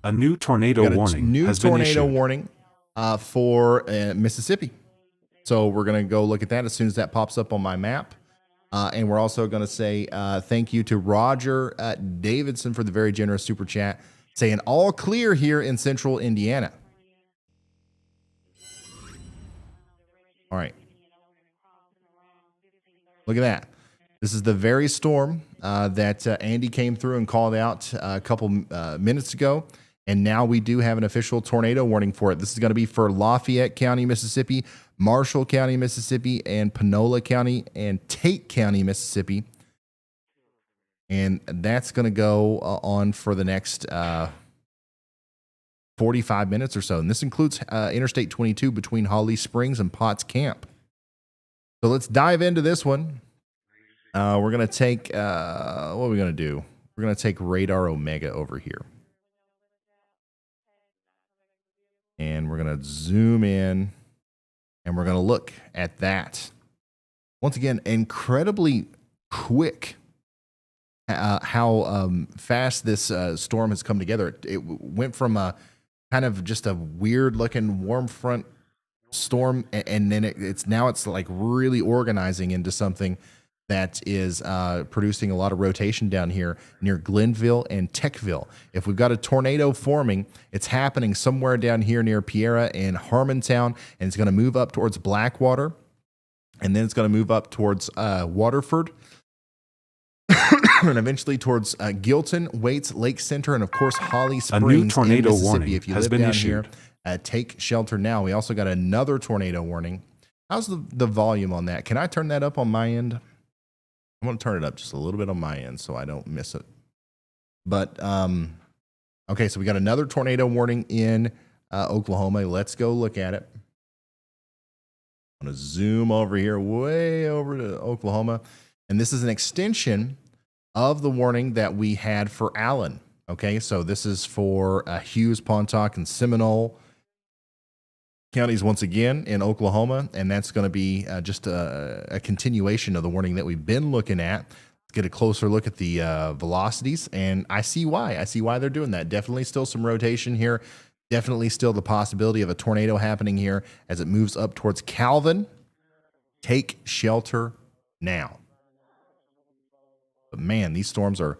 A new tornado warning New has been tornado issued. warning for Mississippi. So we're going to go look at that as soon as that pops up on my map. And we're also going to say thank you to Roger Davidson for the very generous super chat, saying all clear here in central Indiana. All right. Look at that. This is the very storm that Andy came through and called out a couple minutes ago. And now we do have an official tornado warning for it. This is going to be for Lafayette County, Mississippi, Marshall County, Mississippi, and Panola County and Tate County, Mississippi. And that's going to go on for the next 45 minutes or so. And this includes Interstate 22 between Holly Springs and Potts Camp. So let's dive into this one. We're going to take, what are we going to do? we're going to take radar Omega over here. And we're going to zoom in and we're going to look at that. Once again, incredibly quick how fast this storm has come together. It went from a kind of just a weird looking warm front storm, and then it's like really organizing into something that is producing a lot of rotation down here near Glenville and Techville. If we've got a tornado forming, it's happening somewhere down here near Pierre and Harmontown, and it's going to move up towards Blackwater, and then it's going to move up towards Waterford, and eventually towards Gilton, Waits, Lake Center, and of course Holly Springs. A new tornado in Mississippi. warning If you has live been down issued. here, take shelter now. We also got another tornado warning. How's the volume on that? Can I turn that up on my end? I'm going to turn it up just a little bit on my end so I don't miss it. But, okay, so we got another tornado warning in Oklahoma. Let's go look at it. I'm going to zoom over here, way over to Oklahoma. And this is an extension of the warning that we had for Allen. Okay, so this is for Hughes, Pontotoc, and Seminole counties once again in Oklahoma, and that's going to be just a continuation of the warning that we've been looking at. Let's get a closer look at the velocities, and I see why. I see why they're doing that. Definitely still some rotation here. Definitely still the possibility of a tornado happening here as it moves up towards Calvin. Take shelter now. But man, these storms are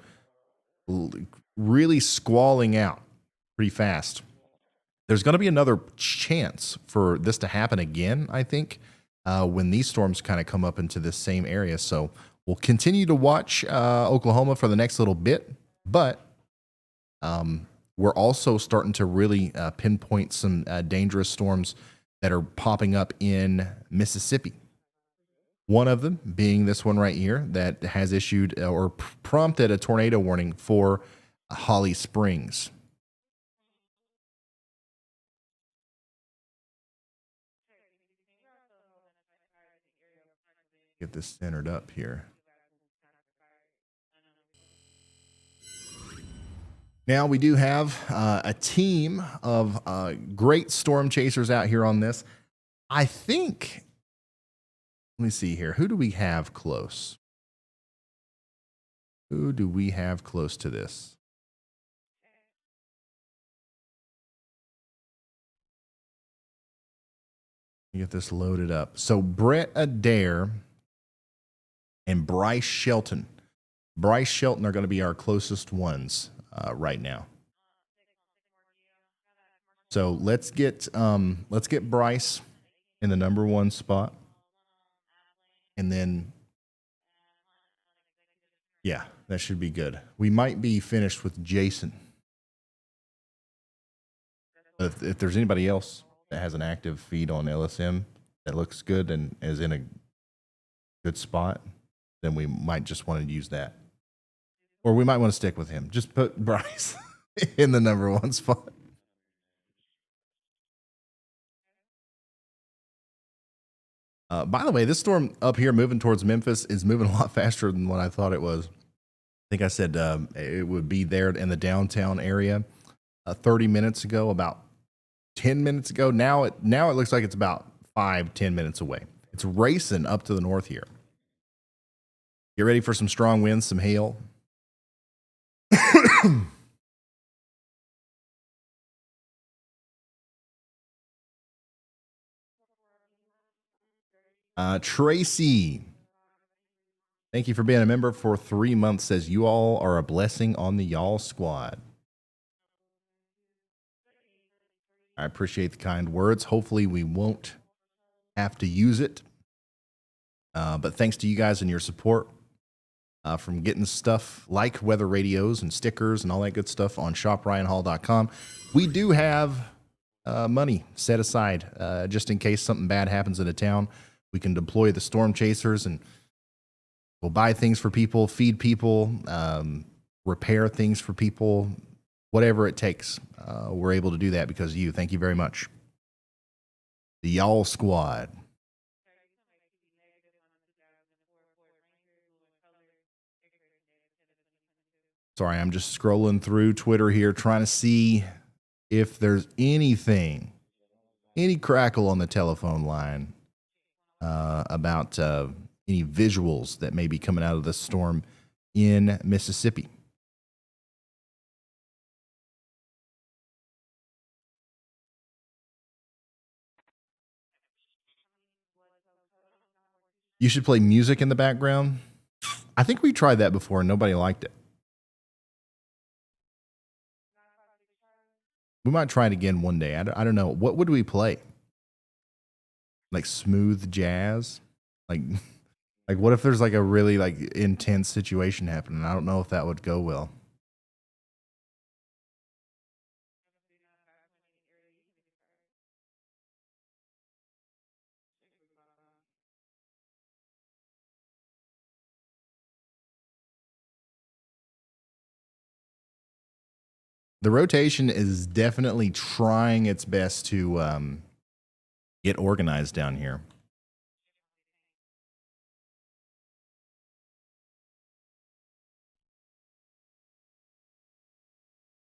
really squalling out pretty fast. There's going to be another chance for this to happen again, I think, when these storms kind of come up into this same area. So we'll continue to watch Oklahoma for the next little bit, but we're also starting to really pinpoint some dangerous storms that are popping up in Mississippi. One of them being this one right here that has issued or prompted a tornado warning for Holly Springs. Get this centered up here. Now we do have a team of great storm chasers out here on this. I think, let me see here. Who do we have close? Who do we have close to this? Get this loaded up. So Brett Adair and Bryce Shelton. Bryce Shelton are going to be our closest ones right now. So let's get Bryce in the number one spot, and then yeah, that should be good. We might be finished with Jason. If there's anybody else that has an active feed on LSM that looks good and is in a good spot, then we might just want to use that. Or we might want to stick with him. Just put Bryce in the number one spot. By the way, this storm up here moving towards Memphis is moving a lot faster than what I thought it was. I think I said it would be there in the downtown area 30 minutes ago, about 10 minutes ago. Now it looks like it's about 5-10 minutes away. It's racing up to the north here. Get ready for some strong winds, some hail. Tracy, thank you for being a member for 3 months. Says you all are a blessing on the y'all squad. I appreciate the kind words. Hopefully we won't have to use it. But thanks to you guys and your support from getting stuff like weather radios and stickers and all that good stuff on shopryanhall.com. We do have money set aside just in case something bad happens in a town. We can deploy the storm chasers and we'll buy things for people, feed people, repair things for people, whatever it takes. We're able to do that because of you. Thank you very much. The y'all squad. Sorry, I'm just scrolling through Twitter here trying to see if there's anything, any crackle on the telephone line about any visuals that may be coming out of the storm in Mississippi. You should play music in the background. I think we tried that before and nobody liked it. We might try it again one day. I don't know. What would we play? Like smooth jazz? Like what if there's like a really like intense situation happening? I don't know if that would go well. The rotation is definitely trying its best to get organized down here.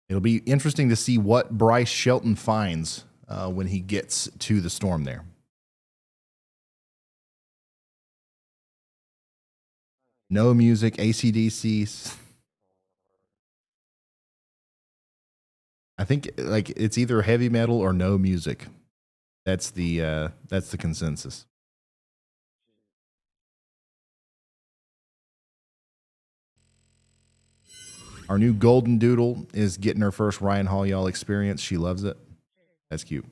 It'll be interesting to see what Bryce Shelton finds when he gets to the storm there. No music, AC/DC. I think like it's either heavy metal or no music. That's the consensus. Our new golden doodle is getting her first Ryan Hall y'all experience. She loves it. That's cute.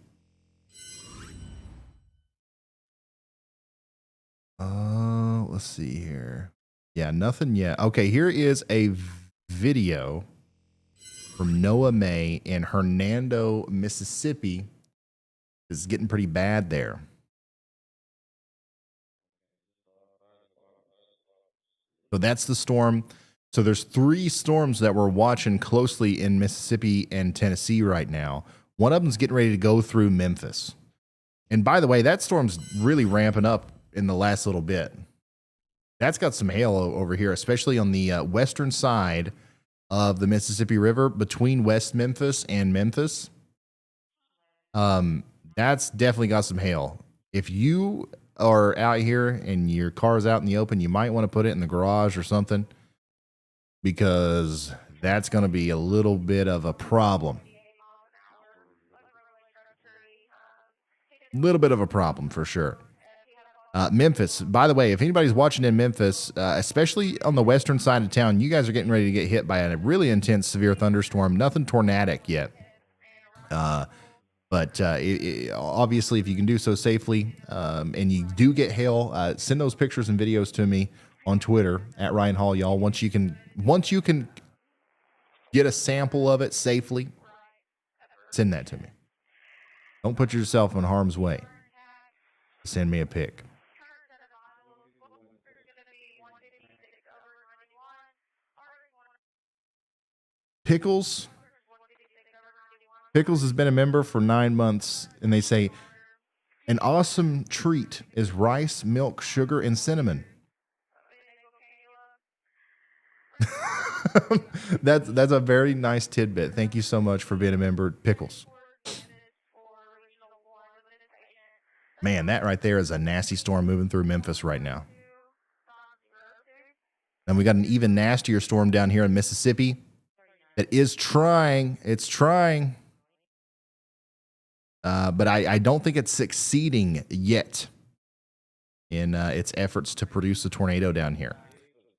Let's see here. Yeah, nothing yet. Okay, here is a video from Noah May in Hernando, Mississippi. It's getting pretty bad there. So that's the storm. So there's 3 storms that we're watching closely in Mississippi and Tennessee right now. One of them's getting ready to go through Memphis. And by the way, that storm's really ramping up in the last little bit. That's got some hail over here, especially on the western side of the Mississippi River between West Memphis and Memphis. That's definitely got some hail. If you are out here and your car's out in the open, you might want to put it in the garage or something, because that's going to be a little bit of a problem. Little bit of a problem for sure. Memphis, by the way, if anybody's watching in Memphis, especially on the western side of town, you guys are getting ready to get hit by a really intense, severe thunderstorm. Nothing tornadic yet. But obviously, if you can do so safely and you do get hail, send those pictures and videos to me on Twitter at Ryan Hall, y'all. Once you can get a sample of it safely, send that to me. Don't put yourself in harm's way. Send me a pic. Pickles has been a member for 9 months, and they say an awesome treat is rice, milk, sugar, and cinnamon. That's a very nice tidbit. Thank you so much for being a member, Pickles. Man, that right there is a nasty storm moving through Memphis right now. And we got an even nastier storm down here in Mississippi that is trying. It's trying. But I don't think it's succeeding yet in its efforts to produce a tornado down here.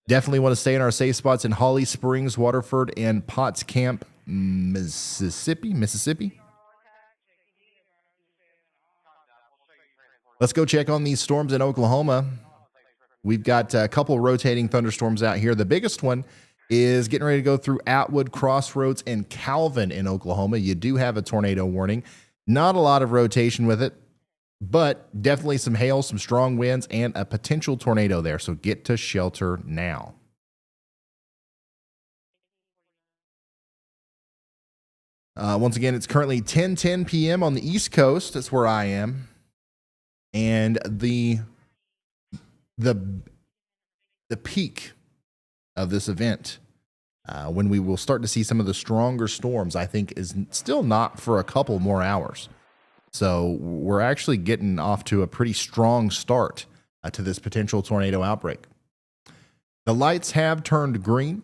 Definitely want to stay in our safe spots in Holly Springs, Waterford, and Potts Camp, Mississippi. Let's go check on these storms in Oklahoma. We've got a couple rotating thunderstorms out here. The biggest one is getting ready to go through Atwood, Crossroads, and Calvin in Oklahoma. You do have a tornado warning. Not a lot of rotation with it, but definitely some hail, some strong winds, and a potential tornado there. So get to shelter now. Once again, it's currently 10:10 p.m. on the East Coast. That's where I am. And the peak of this event when we will start to see some of the stronger storms, I think is still not for a couple more hours. So we're actually getting off to a pretty strong start to this potential tornado outbreak. The lights have turned green.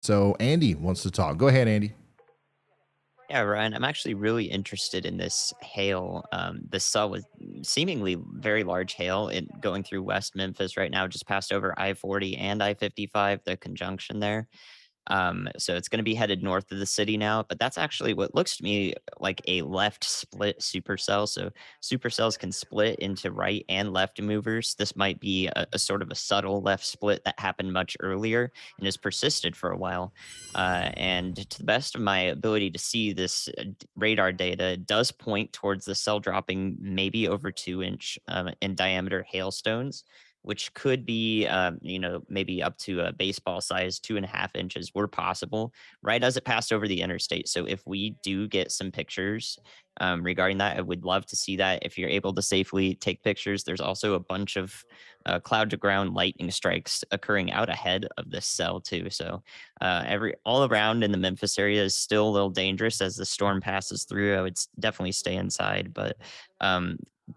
So Andy wants to talk. Go ahead, Andy. Yeah, Ryan, I'm actually really interested in this hail. This cell was seemingly very large hail going through West Memphis right now, just passed over I-40 and I-55, the conjunction there. So it's going to be headed north of the city now, but that's actually what looks to me like a left split supercell. So supercells can split into right and left movers. This might be a sort of a subtle left split that happened much earlier and has persisted for a while. And to the best of my ability to see this radar data, it does point towards the cell dropping maybe over 2-inch in diameter hailstones, which could be, maybe up to a baseball size, 2.5 inches were possible right as it passed over the interstate. So if we do get some pictures regarding that, I would love to see that. If you're able to safely take pictures, there's also a bunch of cloud to ground lightning strikes occurring out ahead of this cell too. So all around in the Memphis area is still a little dangerous as the storm passes through. I would definitely stay inside, but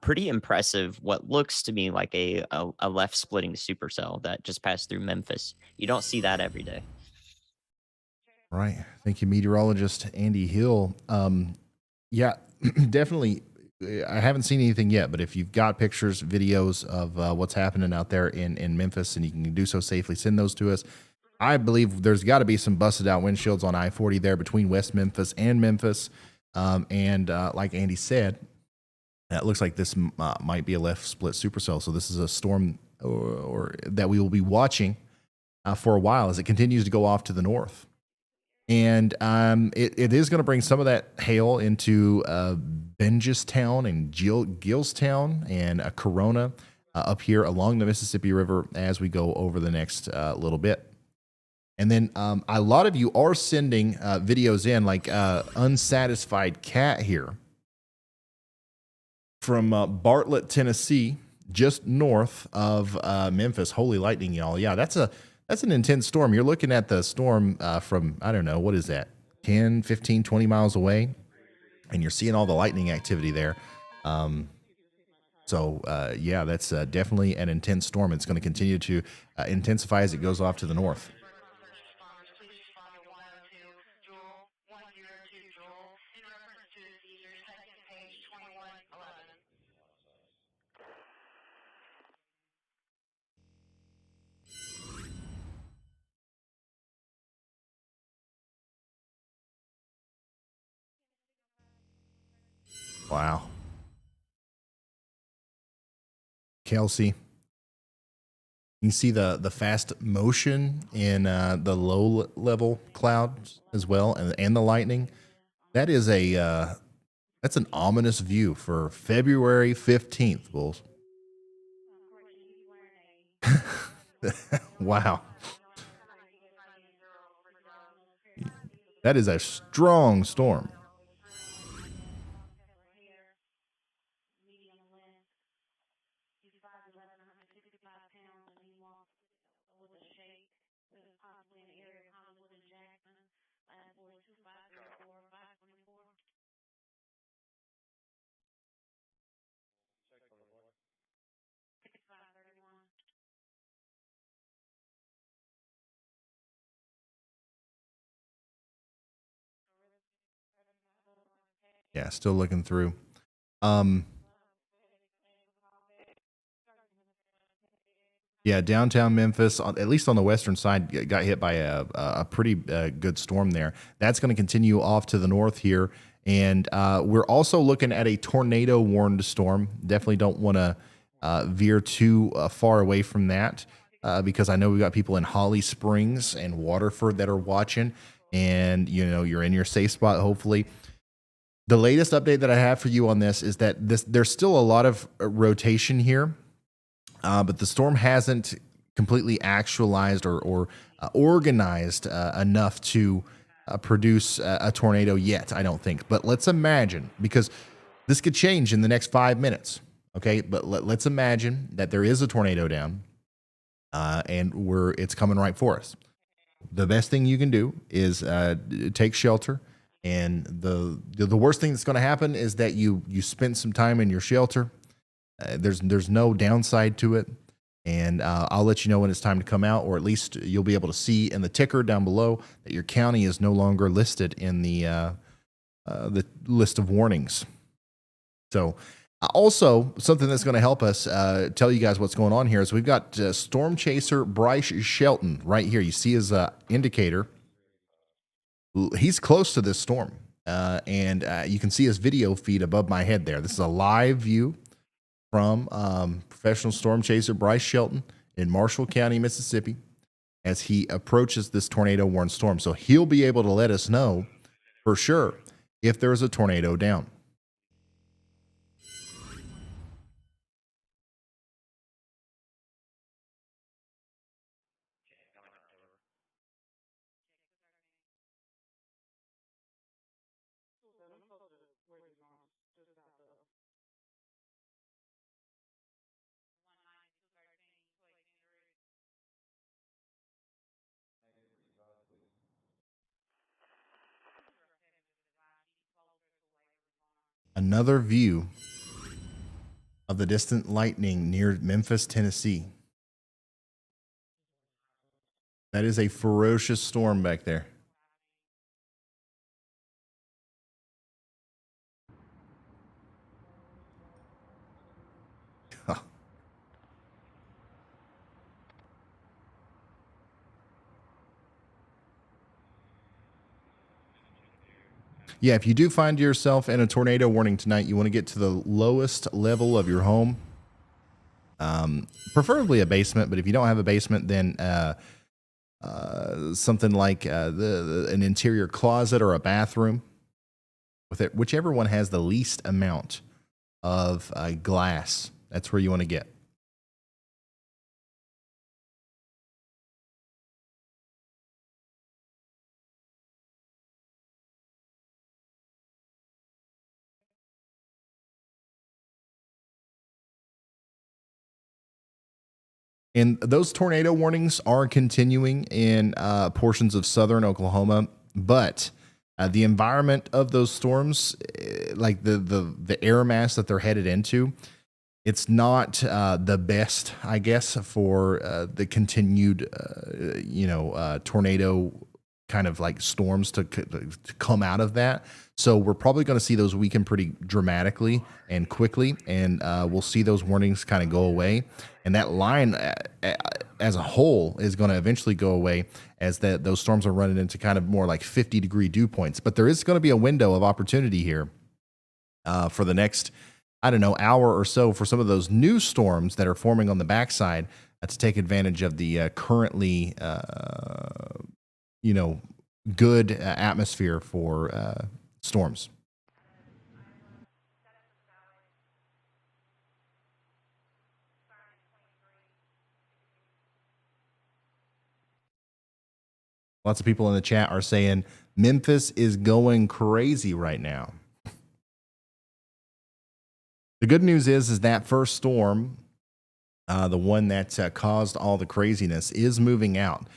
pretty impressive what looks to me like a left splitting supercell that just passed through Memphis. You don't see that every day. Right. Thank you, meteorologist Andy Hill. Yeah, definitely. I haven't seen anything yet, but if you've got pictures, videos of what's happening out there in Memphis and you can do so safely, send those to us. I believe there's got to be some busted out windshields on I-40 there between West Memphis and Memphis. And like Andy said, it looks like this might be a left split supercell. So this is a storm or that we will be watching for a while as it continues to go off to the north. And it is going to bring some of that hail into Bengestown and Gillstown and Corona up here along the Mississippi River as we go over the next little bit. And then a lot of you are sending videos in, like Unsatisfied Cat here from Bartlett, Tennessee, just north of Memphis. Holy lightning, y'all. Yeah, that's an intense storm. You're looking at the storm from, I don't know, what is that, 10, 15, 20 miles away, and you're seeing all the lightning activity there. Yeah, that's definitely an intense storm. It's going to continue to intensify as it goes off to the north. Wow. Kelsey, you can see the fast motion in the low level clouds as well, and the lightning. That is that's an ominous view for February 15th, Bulls. Wow. That is a strong storm. Yeah, still looking through. Yeah, downtown Memphis, at least on the western side, got hit by a pretty good storm there. That's going to continue off to the north here. And we're also looking at a tornado warned storm. Definitely don't want to veer too far away from that because I know we've got people in Holly Springs and Waterford that are watching. And, you're in your safe spot, hopefully. The latest update that I have for you on this is that there's still a lot of rotation here, but the storm hasn't completely actualized or organized enough to produce a tornado yet, I don't think. But let's imagine, because this could change in the next 5 minutes, okay? But let's imagine that there is a tornado down, and it's coming right for us. the best thing you can do is take shelter. And the worst thing that's going to happen is that you spend some time in your shelter. There's no downside to it. And I'll let you know when it's time to come out, or at least you'll be able to see in the ticker down below that your county is no longer listed in the list of warnings. So also, something that's going to help us tell you guys what's going on here is we've got Storm Chaser Bryce Shelton right here. You see his indicator. He's close to this storm, and you can see his video feed above my head there. This is a live view from professional storm chaser Bryce Shelton in Marshall County, Mississippi, as he approaches this tornado warned storm. So he'll be able to let us know for sure if there's a tornado down. Another view of the distant lightning near Memphis, Tennessee. That is a ferocious storm back there. Yeah, if you do find yourself in a tornado warning tonight, you want to get to the lowest level of your home, preferably a basement. But if you don't have a basement, then something like an interior closet or a bathroom, with it, whichever one has the least amount of glass. That's where you want to get. And those tornado warnings are continuing in portions of southern Oklahoma, but the environment of those storms, like the air mass that they're headed into, it's not the best, I guess, for the continued, tornado kind of like storms to come out of that. So we're probably going to see those weaken pretty dramatically and quickly, and we'll see those warnings kind of go away. And that line as a whole is going to eventually go away as those storms are running into kind of more like 50-degree dew points. But there is going to be a window of opportunity here for the next, I don't know, hour or so for some of those new storms that are forming on the backside to take advantage of the currently, good atmosphere for storms. Lots of people in the chat are saying Memphis is going crazy right now. The good news is that first storm, the one that caused all the craziness, is moving out.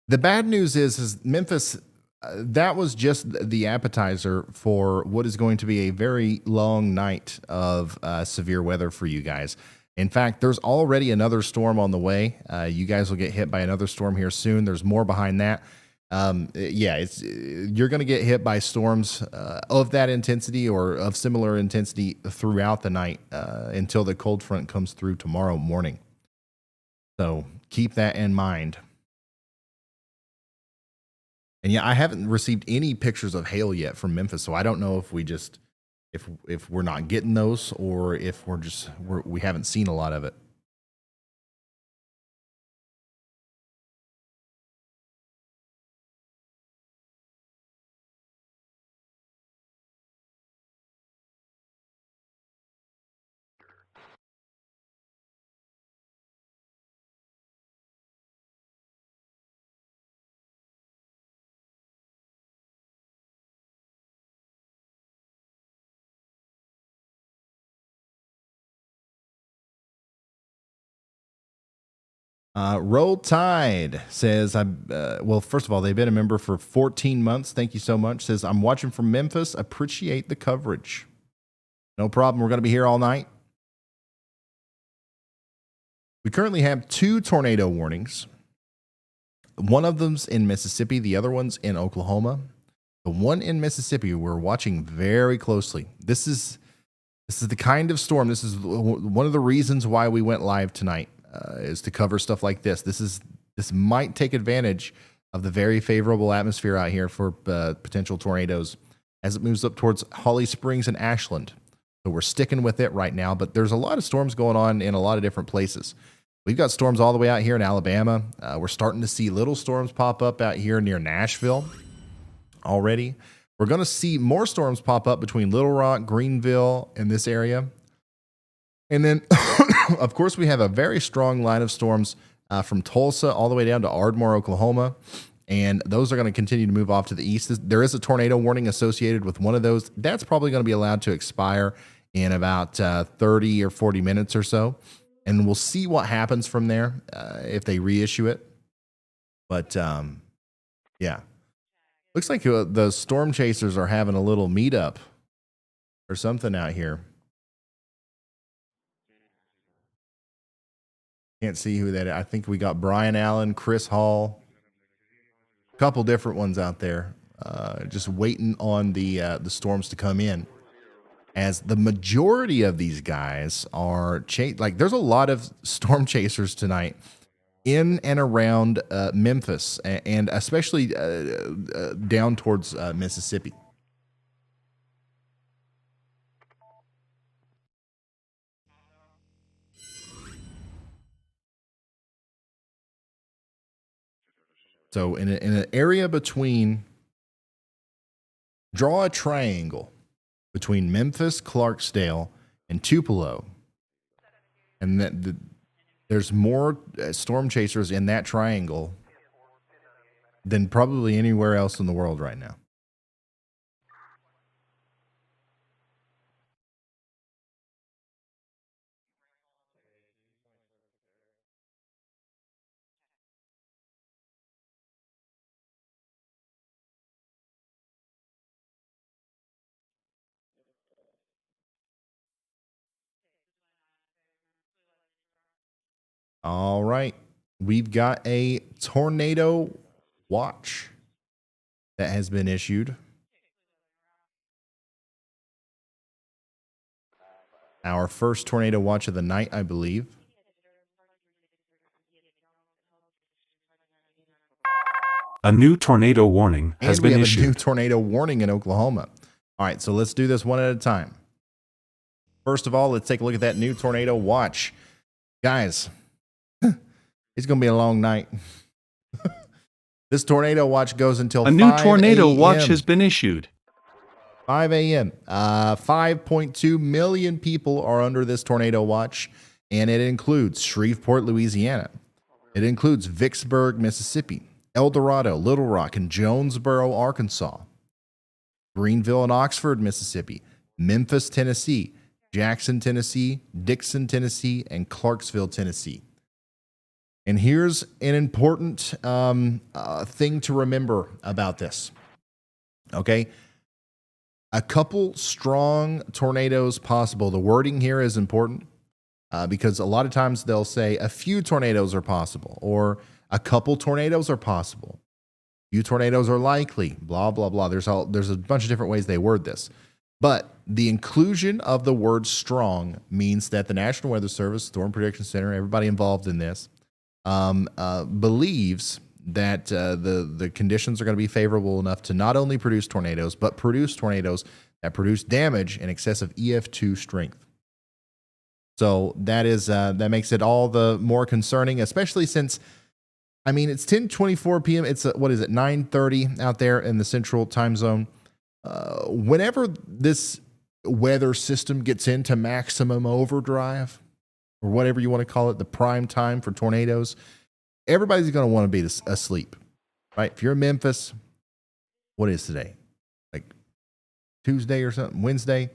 The bad news is Memphis, that was just the appetizer for what is going to be a very long night of severe weather for you guys. In fact, there's already another storm on the way. You guys will get hit by another storm here soon. There's more behind that. You're going to get hit by storms of that intensity or of similar intensity throughout the night until the cold front comes through tomorrow morning. So keep that in mind. And yeah, I haven't received any pictures of hail yet from Memphis, so I don't know if if we're not getting those or if we haven't seen a lot of it. Roll Tide says, well, first of all, they've been a member for 14 months. Thank you so much. Says, I'm watching from Memphis. Appreciate the coverage. No problem. We're going to be here all night. We currently have 2 tornado warnings. One of them's in Mississippi. The other one's in Oklahoma. The one in Mississippi, we're watching very closely. This is the kind of storm. This is one of the reasons why we went live tonight, is to cover stuff like this. This might take advantage of the very favorable atmosphere out here for potential tornadoes as it moves up towards Holly Springs and Ashland. So we're sticking with it right now, but there's a lot of storms going on in a lot of different places. We've got storms all the way out here in Alabama. We're starting to see little storms pop up out here near Nashville already. We're going to see more storms pop up between Little Rock, Greenville, and this area. And then, of course, we have a very strong line of storms from Tulsa all the way down to Ardmore, Oklahoma. And those are going to continue to move off to the east. There is a tornado warning associated with one of those. That's probably going to be allowed to expire in about 30 or 40 minutes or so. And we'll see what happens from there if they reissue it. But, yeah. Looks like the storm chasers are having a little meetup or something out here. Can't see who that is. I think we got Brian Allen, Chris Hall, a couple different ones out there, just waiting on the storms to come in. As the majority of these guys are there's a lot of storm chasers tonight in and around Memphis, and especially down towards Mississippi. So in an area between, draw a triangle between Memphis, Clarksdale, and Tupelo, and there's more storm chasers in that triangle than probably anywhere else in the world right now. All right. We've got a tornado watch that has been issued. Our first tornado watch of the night, I believe. A new tornado warning has And we been have a new issued. tornado warning in Oklahoma. All right, so let's do this one at a time. First of all, let's take a look at that new tornado watch. Guys, it's going to be a long night. This tornado watch goes until 5 A new tornado watch a.m. has been issued. 5 a.m. 5.2 million people are under this tornado watch, and it includes Shreveport, Louisiana. It includes Vicksburg, Mississippi, El Dorado, Little Rock, and Jonesboro, Arkansas, Greenville and Oxford, Mississippi, Memphis, Tennessee, Jackson, Tennessee, Dixon, Tennessee, and Clarksville, Tennessee. And here's an important thing to remember about this. Okay? A couple strong tornadoes possible. The wording here is important because a lot of times they'll say a few tornadoes are possible or a couple tornadoes are possible. Few tornadoes are likely, blah, blah, blah. There's a bunch of different ways they word this. But the inclusion of the word strong means that the National Weather Service, Storm Prediction Center, everybody involved in this, believes that the conditions are going to be favorable enough to not only produce tornadoes, but produce tornadoes that produce damage in excess of EF2 strength. So that makes it all the more concerning, especially since, I mean, it's 10:24 p.m. It's 9:30 out there in the central time zone. Whenever this weather system gets into maximum overdrive, or whatever you want to call it, the prime time for tornadoes, everybody's going to want to be asleep, right? If you're in Memphis, what is today? Like Tuesday or something, Wednesday.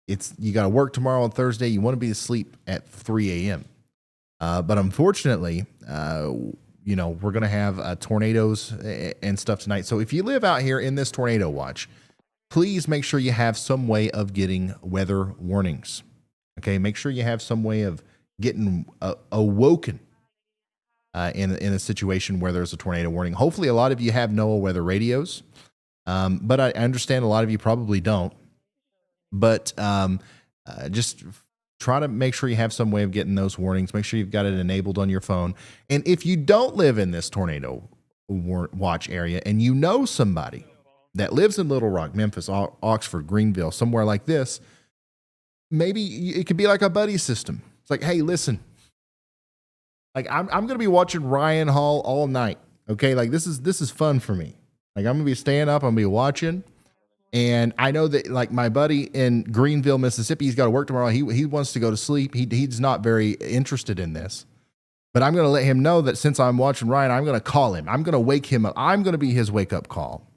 You got to work tomorrow on Thursday. You want to be asleep at 3 a.m. But unfortunately, we're going to have tornadoes and stuff tonight. So if you live out here in this tornado watch, please make sure you have some way of getting weather warnings. Okay, make sure you have some way of getting awoken in a situation where there's a tornado warning. Hopefully, a lot of you have NOAA weather radios, but I understand a lot of you probably don't. But just try to make sure you have some way of getting those warnings. Make sure you've got it enabled on your phone. And if you don't live in this tornado watch area and you know somebody that lives in Little Rock, Memphis, Oxford, Greenville, somewhere like this, maybe it could be like a buddy system. It's like, hey, listen, like I'm going to be watching Ryan Hall all night. Okay. Like this is fun for me. Like I'm going to be staying up, I'm going to be watching. And I know that like my buddy in Greenville, Mississippi, he's got to work tomorrow. He wants to go to sleep. He's not very interested in this. But I'm going to let him know that since I'm watching Ryan, I'm going to call him. I'm going to wake him up. I'm going to be his wake up call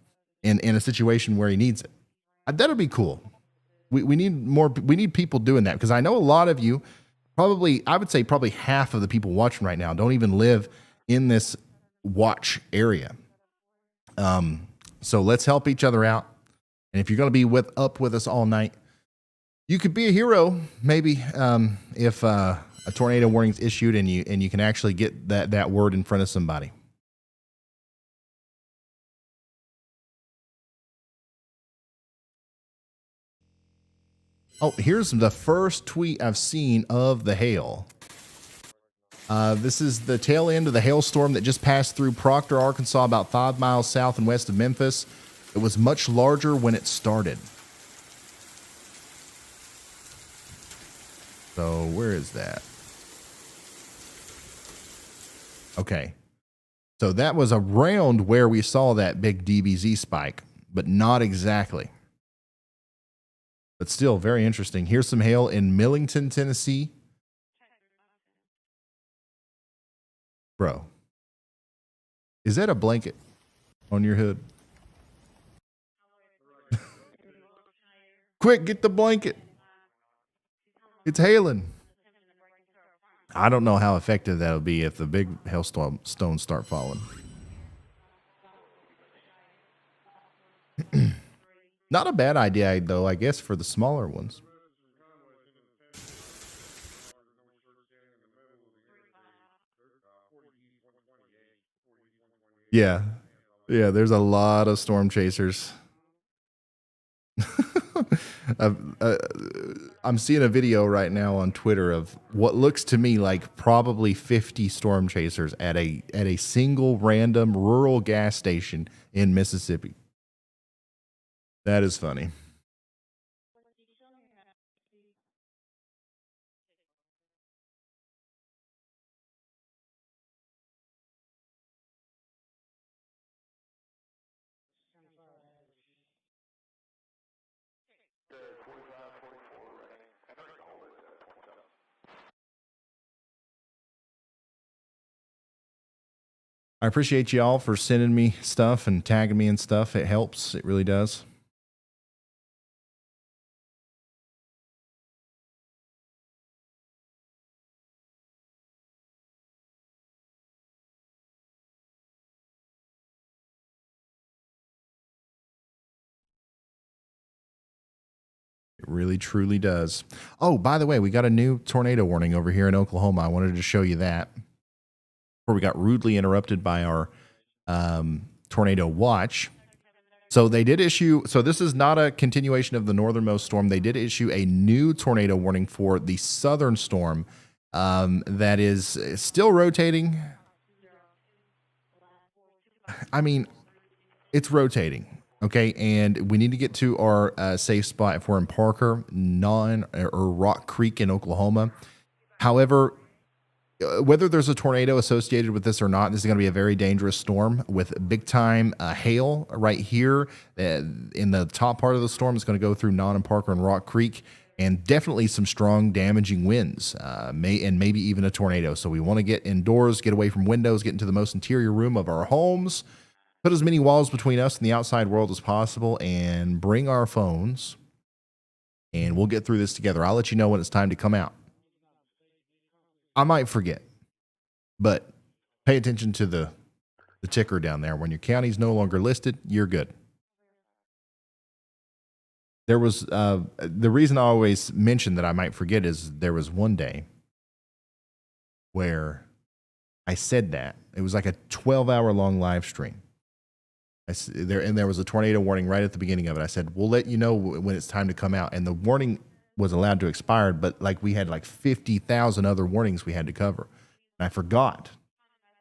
in a situation where he needs it. That'll be cool. We need more. We need people doing that because I know a lot of you, I would say probably half of the people watching right now don't even live in this watch area. So let's help each other out. And if you're going to be up with us all night, you could be a hero. Maybe if a tornado warning is issued and you can actually get that word in front of somebody. Oh, here's the first tweet I've seen of the hail. This is the tail end of the hailstorm that just passed through Proctor, Arkansas, about 5 miles south and west of Memphis. It was much larger when it started. So where is that? Okay. So that was around where we saw that big DBZ spike, but not exactly. But still very interesting. Here's some hail in Millington, Tennessee. Bro, is that a blanket on your hood? Quick, get the blanket. It's hailing. I don't know how effective that'll be if the big hailstones start falling. Not a bad idea, though, I guess, for the smaller ones. Yeah. Yeah, there's a lot of storm chasers. I'm seeing a video right now on Twitter of what looks to me like probably 50 storm chasers at a single random rural gas station in Mississippi. That is funny. I appreciate y'all for sending me stuff and tagging me and stuff. It helps. It really does. It really, truly does. Oh, by the way, we got a new tornado warning over here in Oklahoma. I wanted to show you that. Where we got rudely interrupted by our tornado watch. So they did issue, so this is not a continuation of the northernmost storm. They did issue a new tornado warning for the southern storm that is still rotating. I mean, it's rotating. Okay, and we need to get to our safe spot if we're in Parker, or Rock Creek in Oklahoma. However, whether there's a tornado associated with this or not, this is going to be a very dangerous storm with big time hail right here in the top part of the storm. It's going to go through Non and Parker and Rock Creek, and definitely some strong damaging winds, and maybe even a tornado. So we want to get indoors, get away from windows, get into the most interior room of our homes, put as many walls between us and the outside world as possible, and bring our phones, and we'll get through this together. I'll let you know when it's time to come out. I might forget. But pay attention to the ticker down there. When your county's no longer listed, you're good. There was the reason I always mention that I might forget is there was one day where I said that. It was like a 12-hour long live stream. There was a tornado warning right at the beginning of it. I said, we'll let you know when it's time to come out. And the warning was allowed to expire, but like we had like 50,000 other warnings we had to cover. And I forgot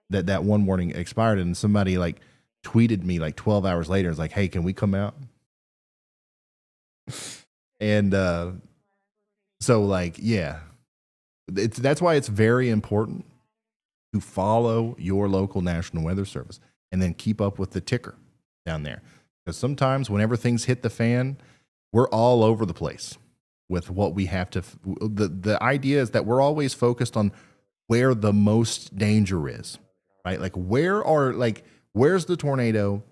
that one warning expired, and somebody like tweeted me like 12 hours later. It's like, hey, can we come out? And so like, yeah, that's why it's very important to follow your local National Weather Service and then keep up with the ticker down there. Because sometimes whenever things hit the fan, we're all over the place with what we have to. The idea is that we're always focused on where the most danger is, right? Like where's the tornado?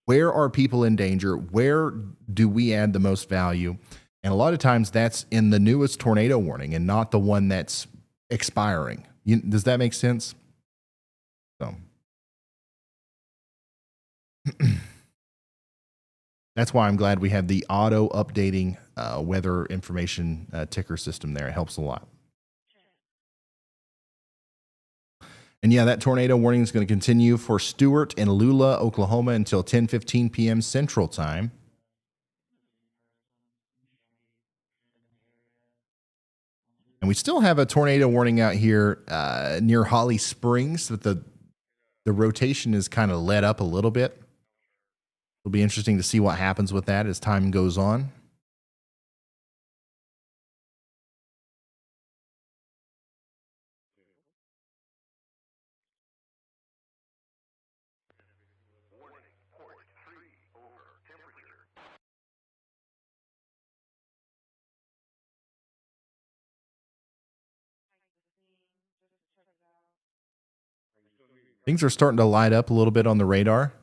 Where are people in danger? Where do we add the most value? And a lot of times that's in the newest tornado warning and not the one that's expiring. Does that make sense? So that's why I'm glad we have the auto updating weather information ticker system there. It helps a lot. And yeah, that tornado warning is going to continue for Stewart and Lula, Oklahoma until 10:15 p.m. Central Time. And we still have a tornado warning out here near Holly Springs, but the rotation is kind of let up a little bit. It'll be interesting to see what happens with that as time goes on. Things are starting to light up a little bit on the radar.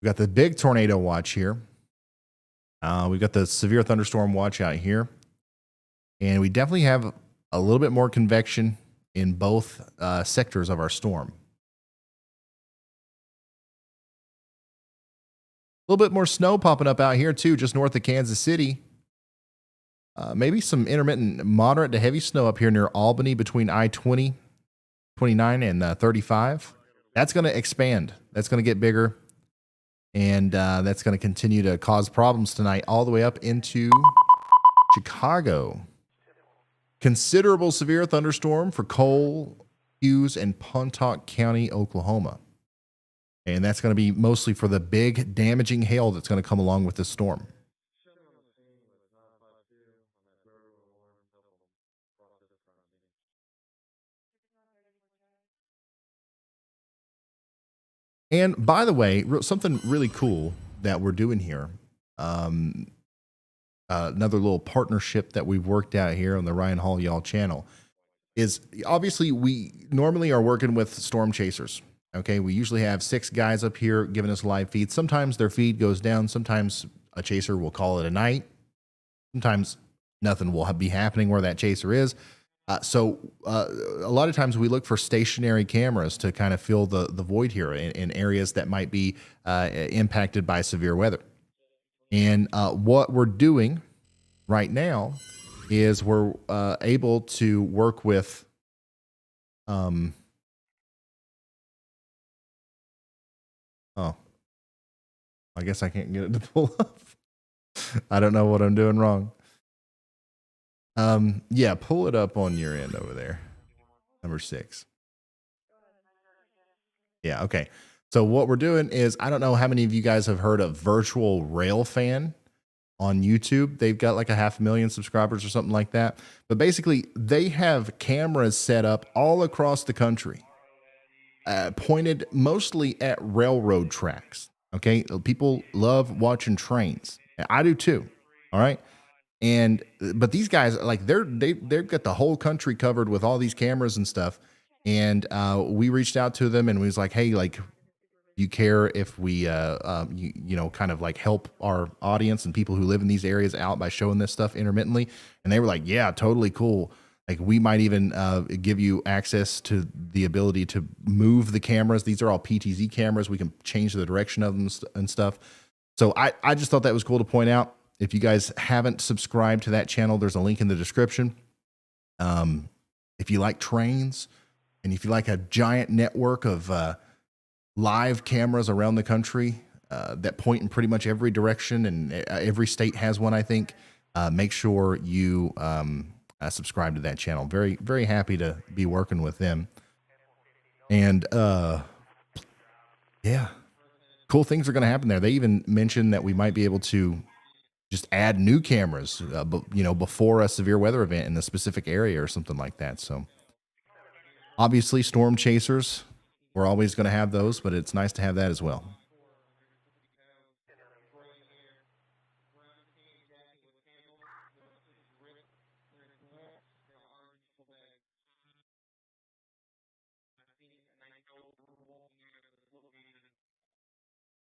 We've got the big tornado watch here. We've got the severe thunderstorm watch out here. And we definitely have a little bit more convection in both sectors of our storm. A little bit more snow popping up out here too, just north of Kansas City. Maybe some intermittent moderate to heavy snow up here near Albany between I-20, 29 and 35. That's going to expand. That's going to get bigger. And that's going to continue to cause problems tonight all the way up into Chicago. Considerable severe thunderstorm for Cole, Hughes, and Pontotoc County, Oklahoma. And that's going to be mostly for the big damaging hail that's going to come along with this storm. And by the way, something really cool that we're doing here, another little partnership that we've worked out here on the Ryan Hall Y'all channel, is obviously we normally are working with storm chasers. Okay, we usually have 6 guys up here giving us live feeds. Sometimes their feed goes down. Sometimes a chaser will call it a night. Sometimes nothing will be happening where that chaser is. So a lot of times we look for stationary cameras to kind of fill the void here in areas that might be impacted by severe weather. And what we're doing right now is we're able to work with oh, I guess I can't get it to pull up. I don't know what I'm doing wrong. Yeah, pull it up on your end over there. Number 6. Yeah, okay. So what we're doing is, I don't know how many of you guys have heard of Virtual RAILFAN on YouTube. They've got like 500,000 subscribers or something like that. But basically, they have cameras set up all across the country, pointed mostly at railroad tracks. Okay, people love watching trains. I do too. All right. But these guys, like they've got the whole country covered with all these cameras and stuff. And we reached out to them and we was like, hey, like, do you care if we, kind of like help our audience and people who live in these areas out by showing this stuff intermittently? And they were like, yeah, totally cool. Like we might even give you access to the ability to move the cameras. These are all PTZ cameras. We can change the direction of them and stuff. So I just thought that was cool to point out. If you guys haven't subscribed to that channel, there's a link in the description. If you like trains and if you like a giant network of live cameras around the country that point in pretty much every direction, and every state has one, I think, make sure you subscribe to that channel. Very, very happy to be working with them. And yeah, cool things are going to happen there. They even mentioned that we might be able to just add new cameras, before a severe weather event in a specific area or something like that. So obviously storm chasers, we're always going to have those, but it's nice to have that as well.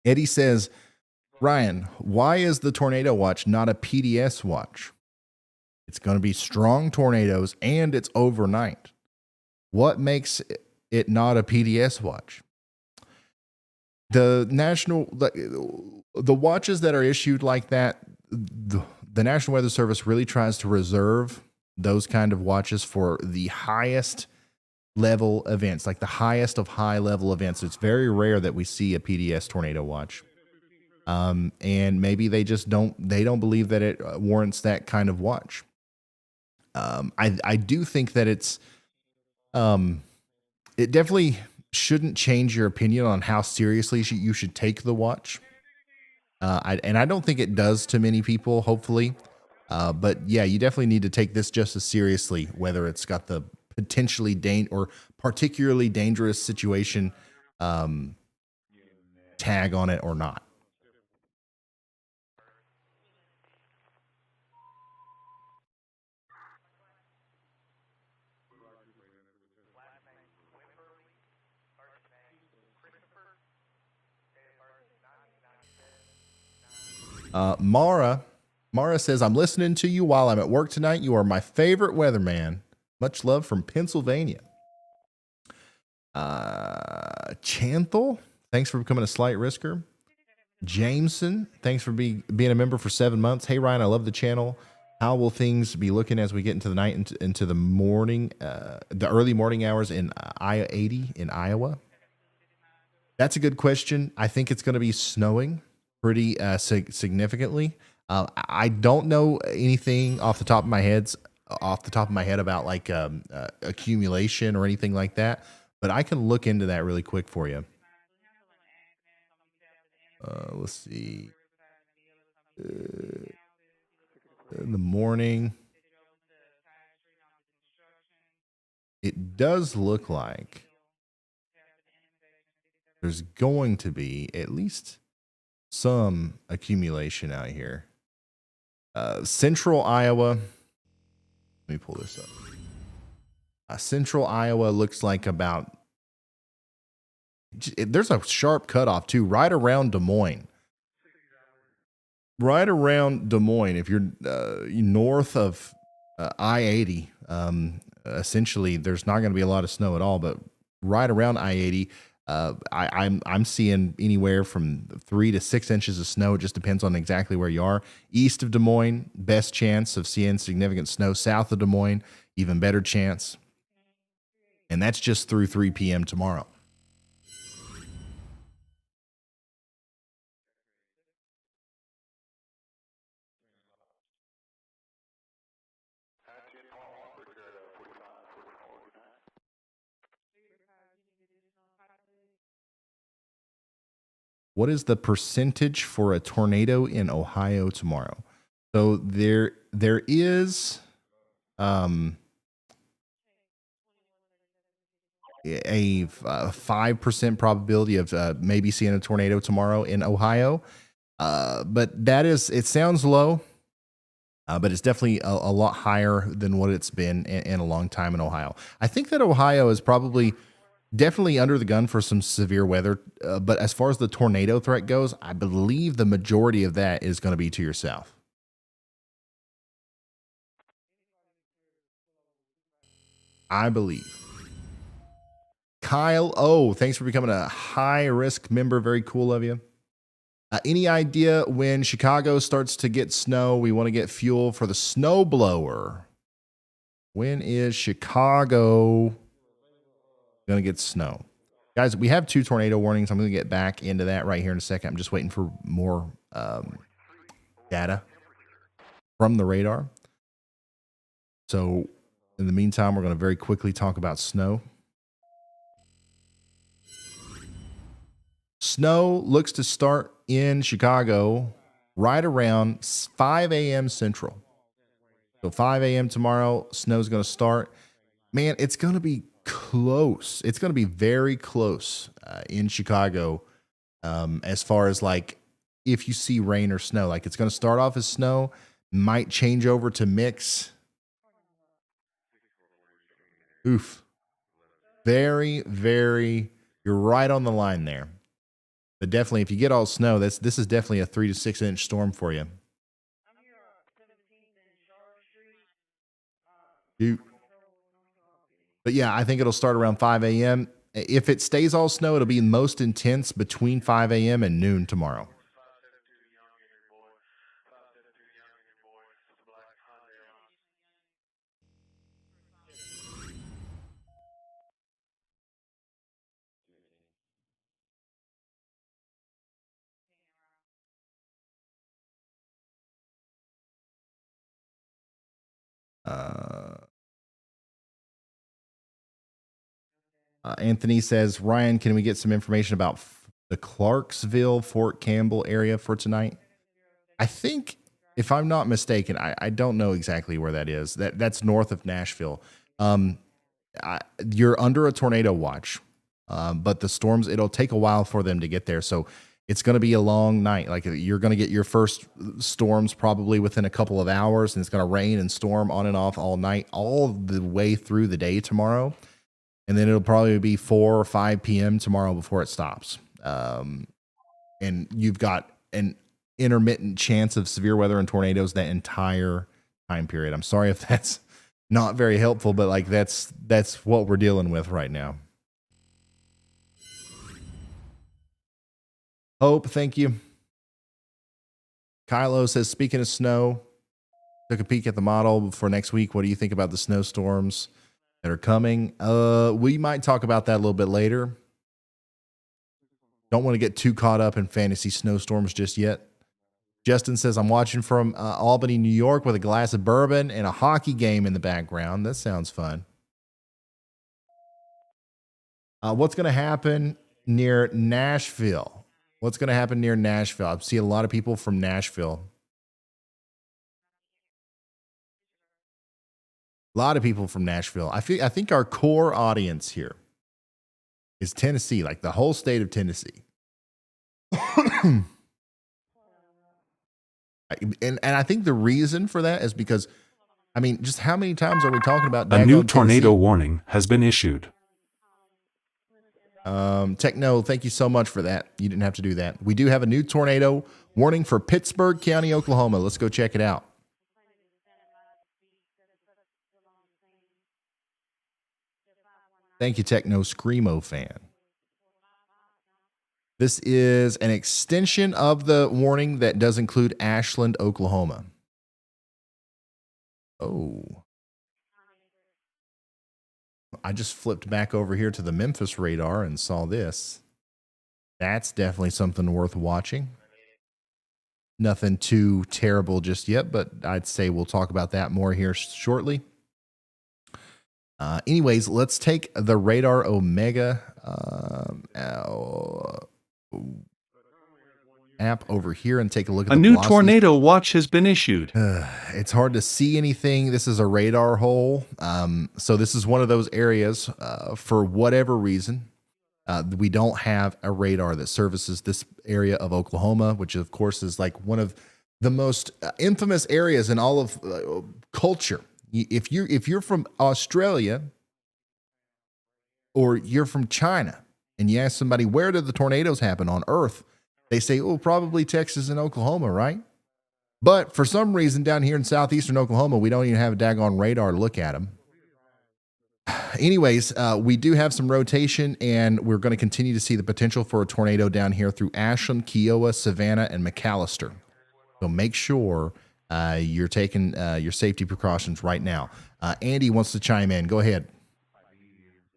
Eddie says, Ryan, why is the tornado watch not a PDS watch? It's going to be strong tornadoes and it's overnight. What makes it not a PDS watch? The watches that are issued like that, the National Weather Service really tries to reserve those kind of watches for the highest level events, like the highest of high level events. It's very rare that we see a PDS tornado watch. And maybe they just don't believe that it warrants that kind of watch. I do think that it definitely shouldn't change your opinion on how seriously you should take the watch. And I don't think it does to many people, hopefully. But yeah, you definitely need to take this just as seriously, whether it's got the potentially or particularly dangerous situation tag on it or not. Mara says, I'm listening to you while I'm at work tonight. You are my favorite weatherman. Much love from Pennsylvania. Chanthel, thanks for becoming a slight risker. Jameson, thanks for being a member for 7 months. Hey, Ryan, I love the channel. How will things be looking as we get into the night, into the morning, the early morning hours in I-80 in Iowa? That's a good question. I think it's going to be snowing pretty significantly. I don't know anything off the top of my head about like accumulation or anything like that, but I can look into that really quick for you. Let's see. In the morning, it does look like there's going to be at least some accumulation out here. Central Iowa. Let me pull this up. Central Iowa looks like about. There's a sharp cutoff too, right around Des Moines. Right around Des Moines, if you're north of I-80, essentially there's not going to be a lot of snow at all. But right around I-80, I'm seeing anywhere from 3 to 6 inches of snow. It just depends on exactly where you are. East of Des Moines, best chance of seeing significant snow. South of Des Moines, even better chance. And that's just through 3 p.m. tomorrow. What is the percentage for a tornado in Ohio tomorrow? So there is a 5% probability of maybe seeing a tornado tomorrow in Ohio. But it sounds low, but it's definitely a lot higher than what it's been in a long time in Ohio. I think that Ohio is definitely under the gun for some severe weather. But as far as the tornado threat goes, I believe the majority of that is going to be to your south. I believe. Kyle O, thanks for becoming a high-risk member. Very cool of you. Any idea when Chicago starts to get snow? We want to get fuel for the snow blower. When is Chicago going to get snow? Guys, we have 2 tornado warnings. I'm going to get back into that right here in a second. I'm just waiting for more data from the radar. So in the meantime, we're going to very quickly talk about snow. Snow looks to start in Chicago right around 5 a.m. Central. So 5 a.m. tomorrow, snow's going to start. Man, it's going to be close. It's going to be very close in Chicago as far as like if you see rain or snow. Like it's going to start off as snow, might change over to mix. Oof. Very, very, you're right on the line there. But definitely, if you get all snow, this is definitely a 3 to 6 inch storm for you. But yeah, I think it'll start around 5 a.m. If it stays all snow, it'll be most intense between 5 a.m. and noon tomorrow. Anthony says, Ryan, can we get some information about the Clarksville, Fort Campbell area for tonight? I think, if I'm not mistaken, I don't know exactly where that is. That's north of Nashville. You're under a tornado watch, but the storms, it'll take a while for them to get there. So it's going to be a long night. Like you're going to get your first storms probably within a couple of hours, and it's going to rain and storm on and off all night, all the way through the day tomorrow. And then it'll probably be 4 or 5 p.m. tomorrow before it stops. And you've got an intermittent chance of severe weather and tornadoes that entire time period. I'm sorry if that's not very helpful, but like that's what we're dealing with right now. Hope, thank you. Kylo says, speaking of snow, took a peek at the model for next week. What do you think about the snowstorms that are coming? We might talk about that a little bit later. Don't want to get too caught up in fantasy snowstorms just yet. Justin says, I'm watching from Albany, New York with a glass of bourbon and a hockey game in the background. That sounds fun. What's going to happen near Nashville? What's going to happen near Nashville? I see a lot of people from Nashville. A lot of people from Nashville. I think our core audience here is Tennessee, like the whole state of Tennessee. And I think the reason for that is because, I mean, just how many times are we talking about a new daggone tornado Tennessee? warning has been issued. Techno, thank you so much for that. You didn't have to do that. We do have a new tornado warning for Pittsburgh County, Oklahoma. Let's go check it out. Thank you, Techno Screamo fan. This is an extension of the warning that does include Ashland, Oklahoma. Oh. I just flipped back over here to the Memphis radar and saw this. That's definitely something worth watching. Nothing too terrible just yet, but I'd say we'll talk about that more here shortly. Anyways, let's take the Radar Omega app over here and take a look at A the new velocities. tornado watch has been issued. It's hard to see anything. This is a radar hole. So this is one of those areas, for whatever reason, we don't have a radar that services this area of Oklahoma, which of course is like one of the most infamous areas in all of culture. If you're from Australia or you're from China and you ask somebody, where did the tornadoes happen on Earth? They say, oh, probably Texas and Oklahoma, right? But for some reason down here in southeastern Oklahoma, we don't even have a daggone radar to look at them. anyways, we do have some rotation, and we're going to continue to see the potential for a tornado down here through Ashland, Kiowa, Savannah, and McAllister. So make sure you're taking your safety precautions right now. Andy wants to chime in. Go ahead.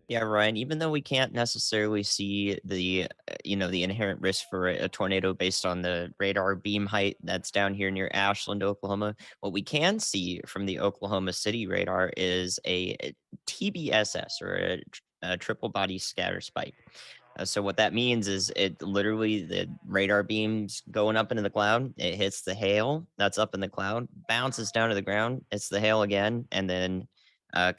Yeah, Ryan, even though we can't necessarily see the, the inherent risk for a tornado based on the radar beam height that's down here near Ashland, Oklahoma, what we can see from the Oklahoma City radar is a TBSS, or a triple body scatter spike. So what that means is it literally, the radar beams going up into the cloud, it hits the hail that's up in the cloud, bounces down to the ground, it's the hail again, and then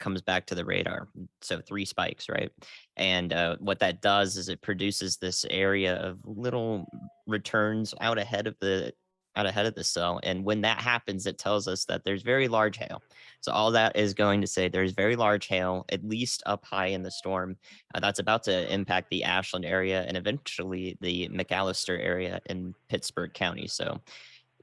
comes back to the radar. So 3 spikes, right? And what that does is it produces this area of little returns out ahead of the cell. And when that happens, it tells us that there's very large hail. So all that is going to say there's very large hail, at least up high in the storm, that's about to impact the Ashland area and eventually the McAllister area in Pittsburgh County. So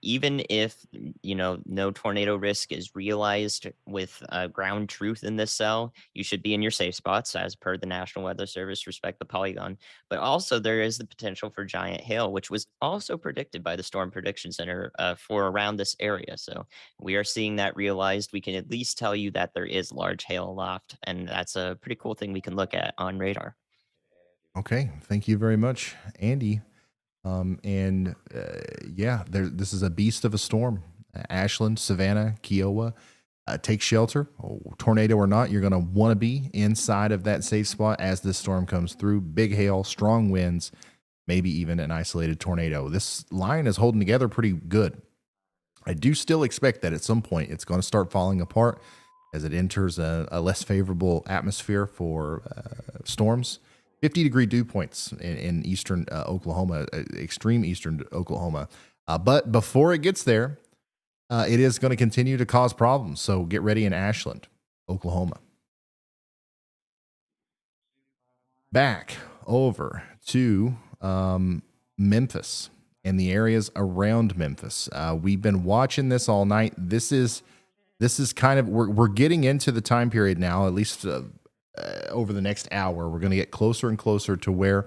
even if no tornado risk is realized with ground truth in this cell, you should be in your safe spots as per the National Weather Service. Respect the polygon. But also there is the potential for giant hail, which was also predicted by the Storm Prediction Center for around this area. So we are seeing that realized. We can at least tell you that there is large hail aloft, and that's a pretty cool thing we can look at on radar. Okay, thank you very much, Andy. This is a beast of a storm. Ashland, Savannah, Kiowa, take shelter. Tornado or not, you're going to want to be inside of that safe spot as this storm comes through. Big hail, strong winds, maybe even an isolated tornado. This line is holding together pretty good. I do still expect that at some point it's going to start falling apart as it enters a less favorable atmosphere for storms. 50-degree dew points in eastern Oklahoma, extreme eastern Oklahoma. But before it gets there, it is going to continue to cause problems. So get ready in Ashland, Oklahoma. Back over to Memphis and the areas around Memphis. We've been watching this all night. This is kind of, we're getting into the time period now, at least over the next hour. We're going to get closer and closer to where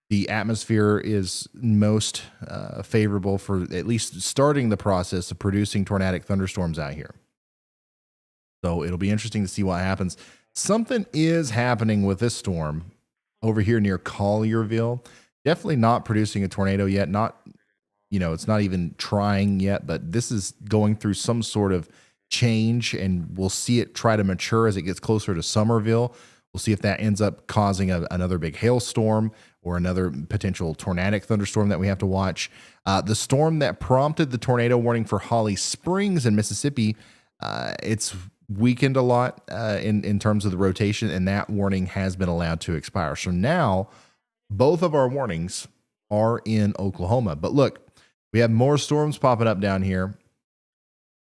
the atmosphere is most favorable for at least starting the process of producing tornadic thunderstorms out here. So it'll be interesting to see what happens. Something is happening with this storm over here near Collierville. Definitely not producing a tornado yet. It's not even trying yet, but this is going through some sort of change, and we'll see it try to mature as it gets closer to Somerville. We'll see if that ends up causing another big hailstorm or another potential tornadic thunderstorm that we have to watch. The storm that prompted the tornado warning for Holly Springs in Mississippi, it's weakened a lot in terms of the rotation, and that warning has been allowed to expire. So now both of our warnings are in Oklahoma. But look, we have more storms popping up down here,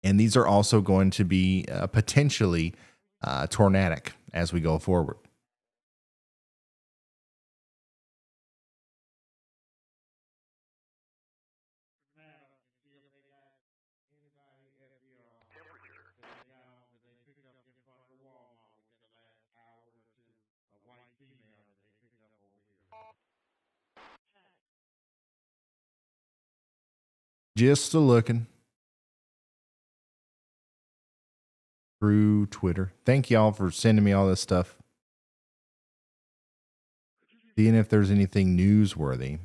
and these are also going to be potentially tornadic as we go forward. Just a looking through Twitter. Thank y'all for sending me all this stuff. Seeing if there's anything newsworthy.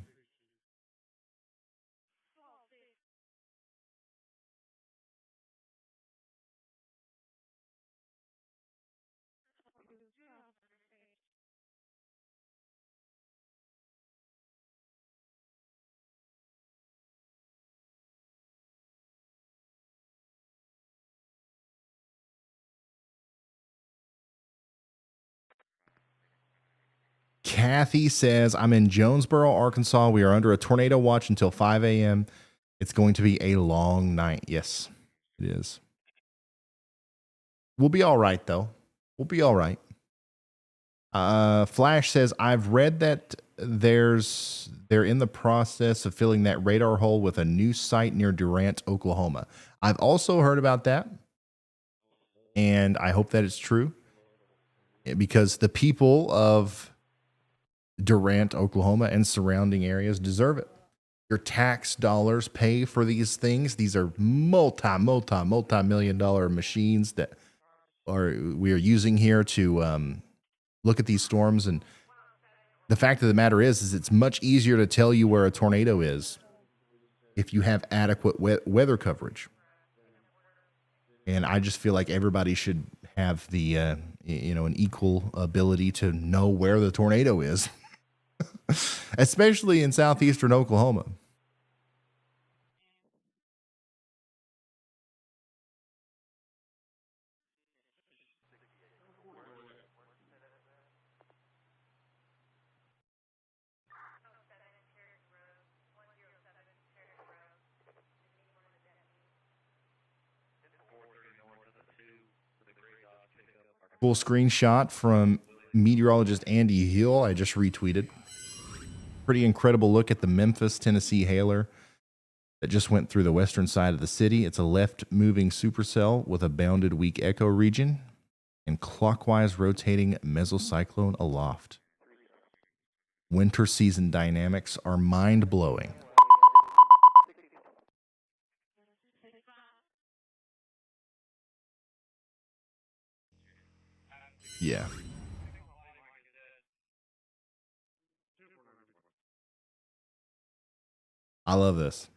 Kathy says, I'm in Jonesboro, Arkansas. We are under a tornado watch until 5 a.m. It's going to be a long night. Yes, it is. We'll be all right, though. We'll be all right. Flash says, I've read that they're in the process of filling that radar hole with a new site near Durant, Oklahoma. I've also heard about that, and I hope that it's true. because the people of Durant, Oklahoma, and surrounding areas deserve it. Your tax dollars pay for these things. These are multi-million dollar machines that we are using here to look at these storms. And the fact of the matter is it's much easier to tell you where a tornado is if you have adequate weather coverage. And I just feel like everybody should have the an equal ability to know where the tornado is. Especially in southeastern Oklahoma. Full screenshot from meteorologist Andy Hill. I just retweeted. Pretty incredible look at the Memphis, Tennessee hailer that just went through the western side of the city. It's a left-moving supercell with a bounded weak echo region and clockwise rotating mesocyclone aloft. Winter season dynamics are mind-blowing. Yeah. I love this.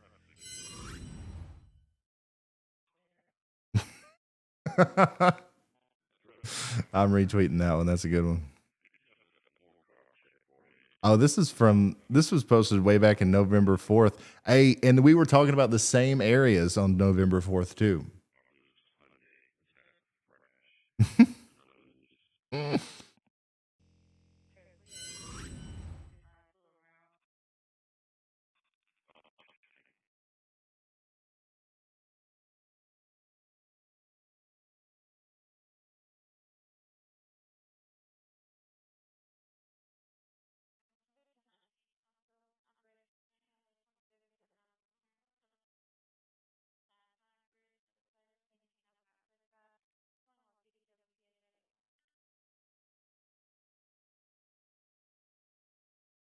I'm retweeting that one. That's a good one. Oh, this was posted way back in November 4th. Hey, and we were talking about the same areas on November 4th too.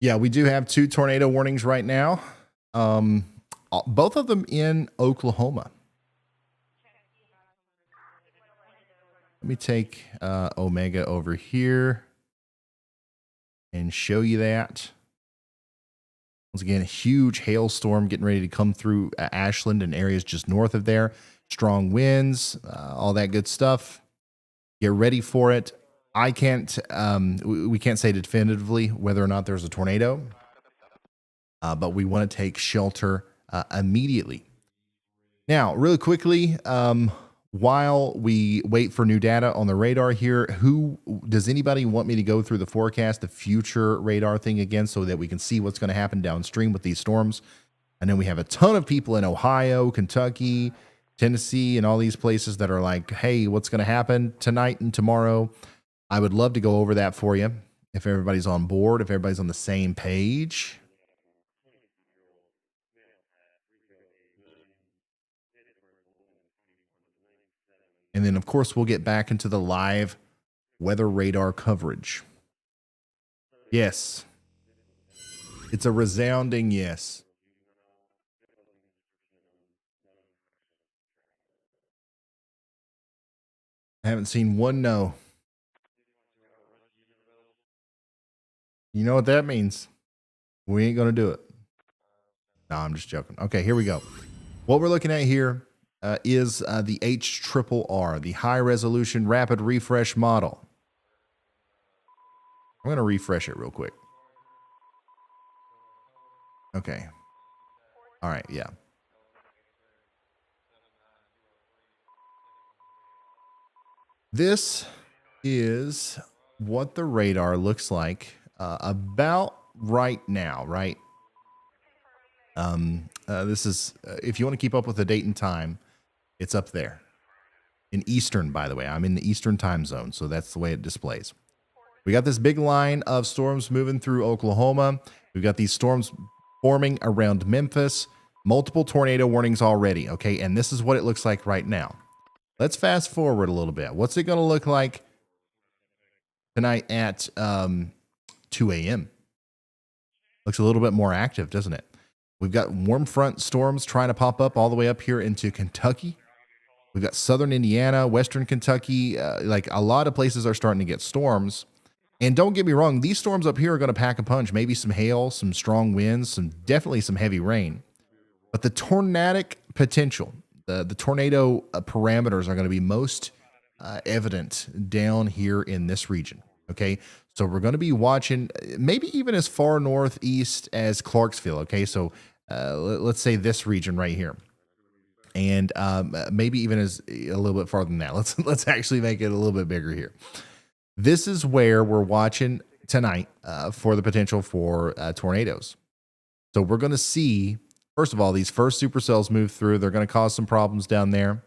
Yeah, we do have 2 tornado warnings right now. Both of them in Oklahoma. Let me take Omega over here and show you that. Once again, a huge hailstorm getting ready to come through Ashland and areas just north of there. Strong winds, all that good stuff. Get ready for it. I can't, we can't say definitively whether or not there's a tornado, but we want to take shelter immediately. Now, really quickly, while we wait for new data on the radar here, does anybody want me to go through the forecast, the future radar thing again, so that we can see what's going to happen downstream with these storms? And then we have a ton of people in Ohio, Kentucky, Tennessee, and all these places that are like, hey, what's going to happen tonight and tomorrow? I would love to go over that for you if everybody's on board, if everybody's on the same page. And then, of course, we'll get back into the live weather radar coverage. Yes. It's a resounding yes. I haven't seen one no. You know what that means? We ain't going to do it. No, I'm just joking. Okay, here we go. What we're looking at here is the HRRR, the High Resolution Rapid Refresh Model. I'm going to refresh it real quick. Okay. All right, yeah. This is what the radar looks like about right now, right? This is, if you want to keep up with the date and time, it's up there. In Eastern, by the way. I'm in the Eastern time zone, so that's the way it displays. We got this big line of storms moving through Oklahoma. We've got these storms forming around Memphis. Multiple tornado warnings already, okay? And this is what it looks like right now. Let's fast forward a little bit. What's it going to look like tonight at 2 a.m. Looks a little bit more active, doesn't it? We've got warm front storms trying to pop up all the way up here into Kentucky. We've got southern Indiana, western Kentucky. Like a lot of places are starting to get storms. And don't get me wrong, these storms up here are going to pack a punch. Maybe some hail, some strong winds, definitely some heavy rain. But the tornadic potential, the tornado parameters are going to be most evident down here in this region. Okay, so we're going to be watching maybe even as far northeast as Clarksville. Okay, so let's say this region right here, and maybe even as a little bit farther than that. Let's actually make it a little bit bigger here. This is where we're watching tonight for the potential for tornadoes. So we're going to see, first of all, these first supercells move through. They're going to cause some problems down there.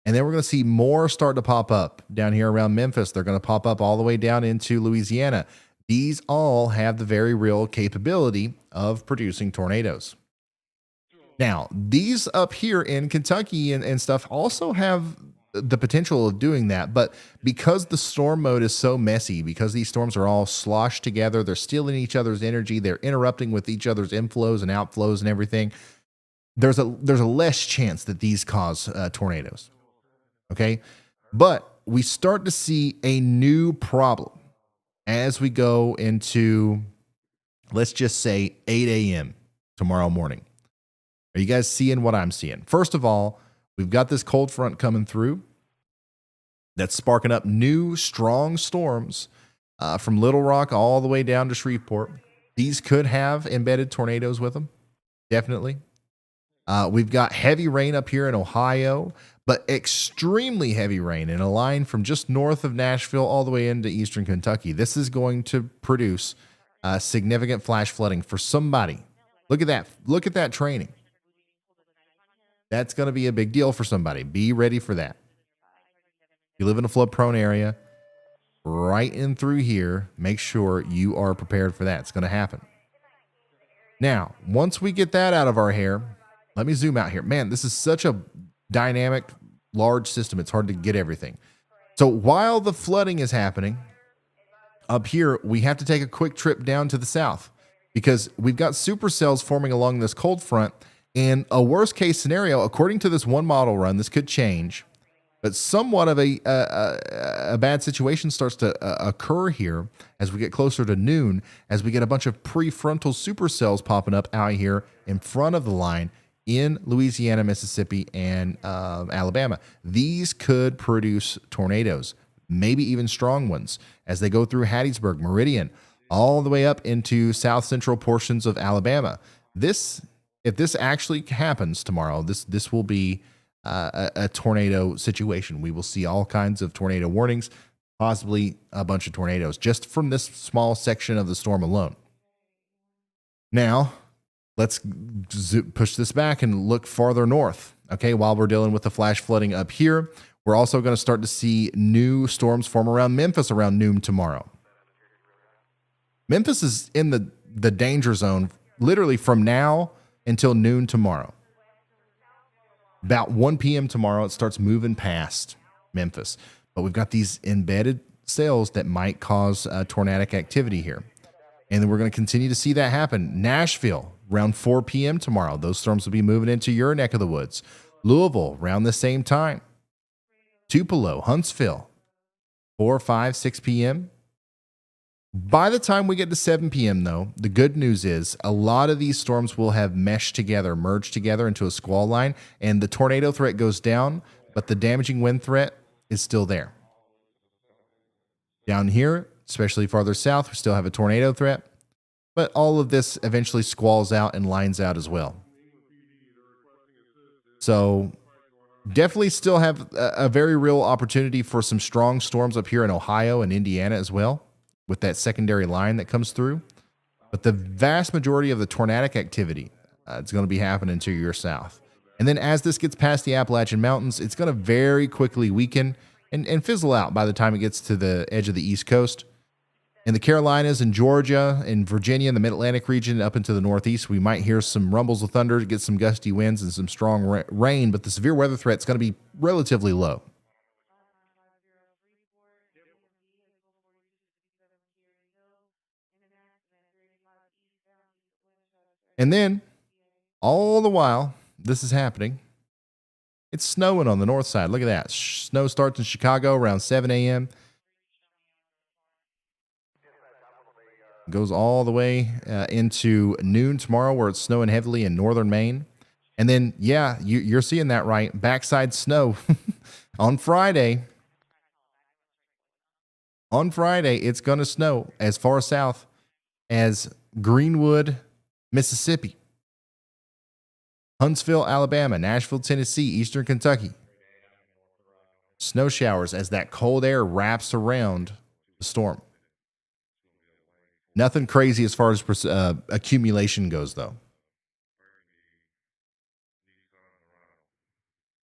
And then we're going to see more start to pop up down here around Memphis. They're going to pop up all the way down into Louisiana. These all have the very real capability of producing tornadoes. Now, these up here in Kentucky and stuff also have the potential of doing that. But because the storm mode is so messy, because these storms are all sloshed together, they're stealing each other's energy, they're interrupting with each other's inflows and outflows and everything, there's a less chance that these cause tornadoes. Okay, but we start to see a new problem as we go into, let's just say 8 a.m. tomorrow morning. Are you guys seeing what I'm seeing? First of all, we've got this cold front coming through that's sparking up new strong storms from Little Rock all the way down to Shreveport. These could have embedded tornadoes with them, definitely. We've got heavy rain up here in Ohio, but extremely heavy rain in a line from just north of Nashville all the way into eastern Kentucky. This is going to produce significant flash flooding for somebody. Look at that. Look at that training. That's going to be a big deal for somebody. Be ready for that. If you live in a flood-prone area, right in through here, make sure you are prepared for that. It's going to happen. Now, once we get that out of our hair, let me zoom out here. Man, this is such a dynamic, large system. It's hard to get everything. So while the flooding is happening up here, we have to take a quick trip down to the south because we've got supercells forming along this cold front. And a worst case scenario, according to this one model run, this could change, but somewhat of a bad situation starts to occur here as we get closer to noon, as we get a bunch of prefrontal supercells popping up out here in front of the line in Louisiana, Mississippi, and Alabama. These could produce tornadoes, maybe even strong ones, as they go through Hattiesburg, Meridian, all the way up into south central portions of Alabama. If this actually happens tomorrow, this will be a tornado situation. We will see all kinds of tornado warnings, possibly a bunch of tornadoes, just from this small section of the storm alone. Now, let's push this back and look farther north. Okay, while we're dealing with the flash flooding up here, we're also going to start to see new storms form around Memphis around noon tomorrow. Memphis is in the danger zone literally from now until noon tomorrow. About 1 p.m. tomorrow, it starts moving past Memphis. But we've got these embedded cells that might cause tornadic activity here. And then we're going to continue to see that happen. Nashville, around 4 p.m. tomorrow. Those storms will be moving into your neck of the woods. Louisville, around the same time. Tupelo, Huntsville, 4, 5, 6 p.m. By the time we get to 7 p.m., though, the good news is a lot of these storms will have meshed together, merged together into a squall line, and the tornado threat goes down, but the damaging wind threat is still there. Down here, especially farther south, we still have a tornado threat, but all of this eventually squalls out and lines out as well. So definitely still have a very real opportunity for some strong storms up here in Ohio and Indiana as well, with that secondary line that comes through. But the vast majority of the tornadic activity is going to be happening to your south. And then as this gets past the Appalachian Mountains, it's going to very quickly weaken and fizzle out by the time it gets to the edge of the East Coast. In the Carolinas and Georgia and Virginia and the Mid-Atlantic region up into the Northeast, we might hear some rumbles of thunder, get some gusty winds and some strong rain, but the severe weather threat is going to be relatively low. And then, all the while this is happening, it's snowing on the north side. Look at that. Snow starts in Chicago around 7 a.m. Goes all the way into noon tomorrow, where it's snowing heavily in northern Maine. And then, yeah, you're seeing that right. Backside snow on Friday. On Friday, it's going to snow as far south as Greenwood, Mississippi, Huntsville, Alabama, Nashville, Tennessee, Eastern Kentucky. Snow showers as that cold air wraps around the storm. Nothing crazy as far as accumulation goes, though.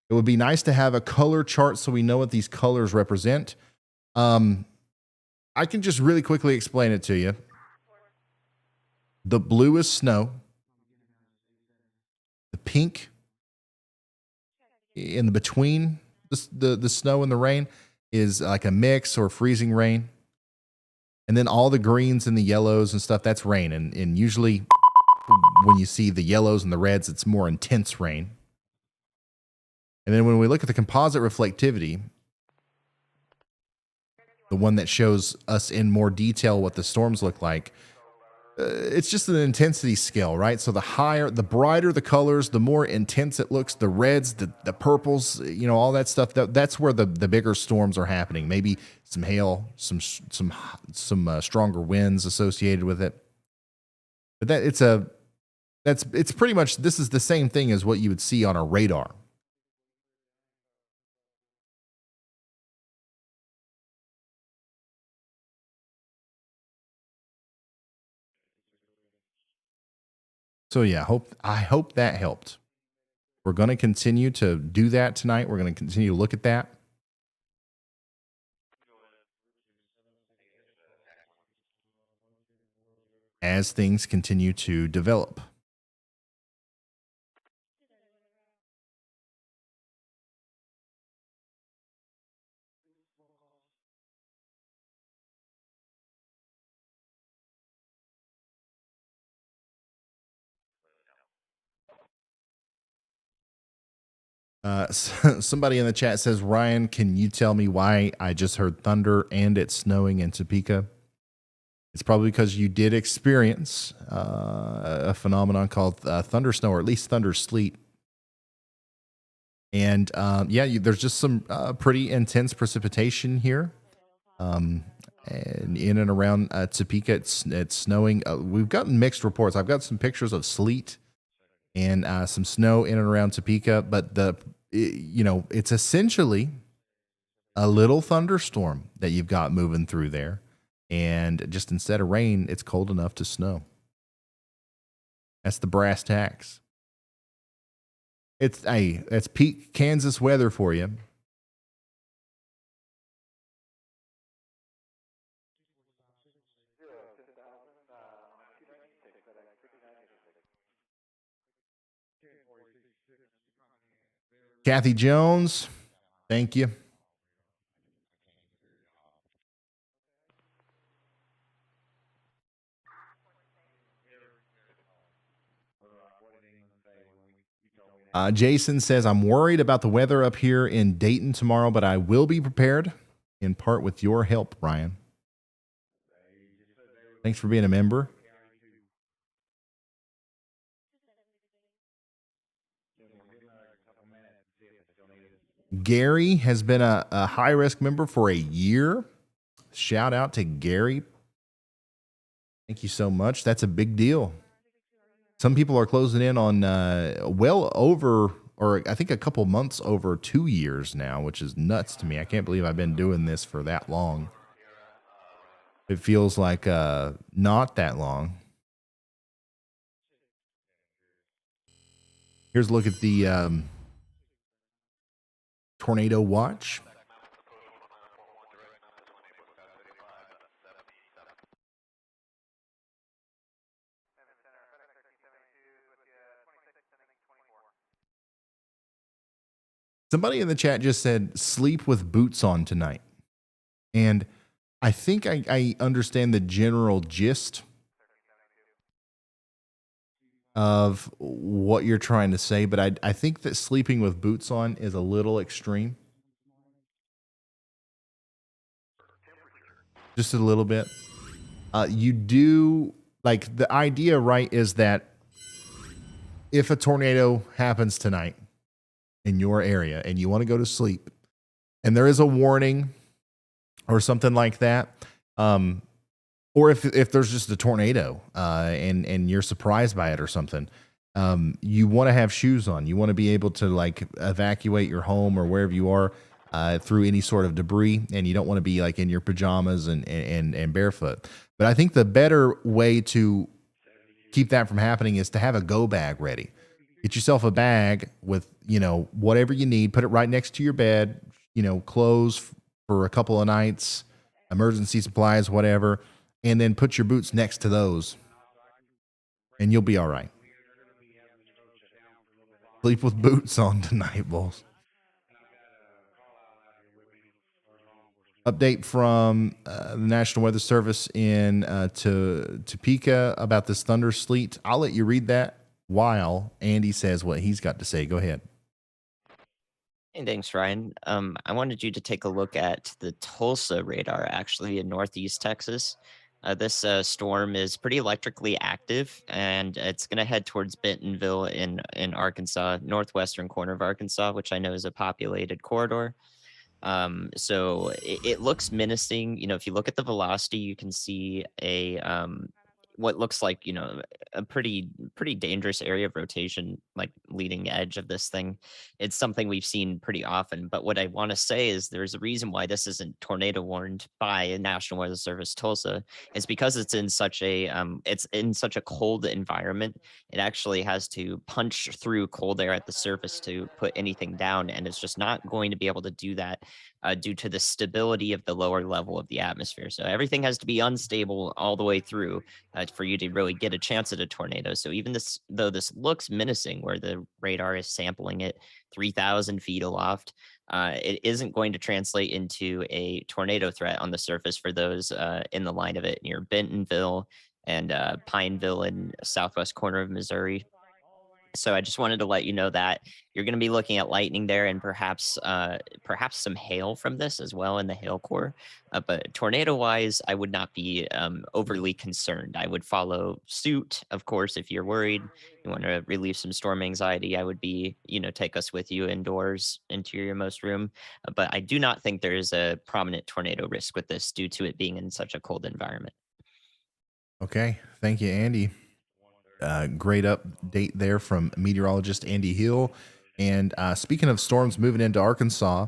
It would be nice to have a color chart so we know what these colors represent. I can just really quickly explain it to you. The blue is snow. The pink in the between the snow and the rain is like a mix or freezing rain. And then all the greens and the yellows and stuff, that's rain. And usually when you see the yellows and the reds, it's more intense rain. And then when we look at the composite reflectivity, the one that shows us in more detail what the storms look like, it's just an intensity scale, right? So the brighter the colors, the more intense it looks. The reds, the purples, all that stuff. That's where the bigger storms are happening. Maybe some hail, some stronger winds associated with it. But it's pretty much, this is the same thing as what you would see on a radar. So yeah, I hope that helped. We're going to continue to do that tonight. We're going to continue to look at that. As things continue to develop. Somebody in the chat says, Ryan, can you tell me why I just heard thunder and it's snowing in Topeka? It's probably because you did experience a phenomenon called thunder snow, or at least thunder sleet. And there's just some pretty intense precipitation here. And in and around Topeka, it's snowing. We've gotten mixed reports. I've got some pictures of sleet and some snow in and around Topeka, but it's essentially a little thunderstorm that you've got moving through there. And just instead of rain, it's cold enough to snow. That's the brass tacks. That's peak Kansas weather for you. Kathy Jones, thank you. Jason says, I'm worried about the weather up here in Dayton tomorrow, but I will be prepared, in part with your help, Ryan. Thanks for being a member. Gary has been a high-risk member for a year. Shout out to Gary. Thank you so much. That's a big deal. Some people are closing in on well over, or I think a couple months over 2 years now, which is nuts to me. I can't believe I've been doing this for that long. It feels like not that long. Here's a look at the tornado watch. Somebody in the chat just said, sleep with boots on tonight. And I think I understand the general gist. of what you're trying to say, but I think that sleeping with boots on is a little extreme. Just a little bit. You do, like, the idea, right, is that if a tornado happens tonight in your area and you want to go to sleep and there is a warning or something like that, or if there's just a tornado and you're surprised by it or something, you want to have shoes on. You want to be able to like evacuate your home or wherever you are through any sort of debris, and you don't want to be like in your pajamas and barefoot. But I think the better way to keep that from happening is to have a go bag ready. Get yourself a bag with, whatever you need. Put it right next to your bed, clothes for a couple of nights, emergency supplies, whatever. And then put your boots next to those, and you'll be all right. Sleep with boots on tonight, boys. Update from the National Weather Service in to Topeka about this thunder sleet. I'll let you read that while Andy says what he's got to say. Go ahead. Hey, thanks, Ryan. I wanted you to take a look at the Tulsa radar, actually, in northeast Texas. This storm is pretty electrically active, and it's going to head towards Bentonville in Arkansas, northwestern corner of Arkansas, which I know is a populated corridor. So it looks menacing. If you look at the velocity, you can see what looks like, a pretty dangerous area of rotation, like leading edge of this thing. It's something we've seen pretty often. But what I want to say is there's a reason why this isn't tornado warned by National Weather Service Tulsa. It's because it's in such a cold environment. It actually has to punch through cold air at the surface to put anything down, and it's just not going to be able to do that due to the stability of the lower level of the atmosphere. So everything has to be unstable all the way through for you to really get a chance at a tornado. So even though this looks menacing, where the radar is sampling it 3,000 feet aloft, it isn't going to translate into a tornado threat on the surface for those in the line of it near Bentonville and Pineville in southwest corner of Missouri. So I just wanted to let you know that you're going to be looking at lightning there, and perhaps some hail from this as well in the hail core. But tornado-wise, I would not be overly concerned. I would follow suit, of course, if you're worried. You want to relieve some storm anxiety, I would be, take us with you indoors into your most room. But I do not think there is a prominent tornado risk with this due to it being in such a cold environment. Okay. Thank you, Andy. Great update there from meteorologist Andy Hill. And speaking of storms moving into Arkansas,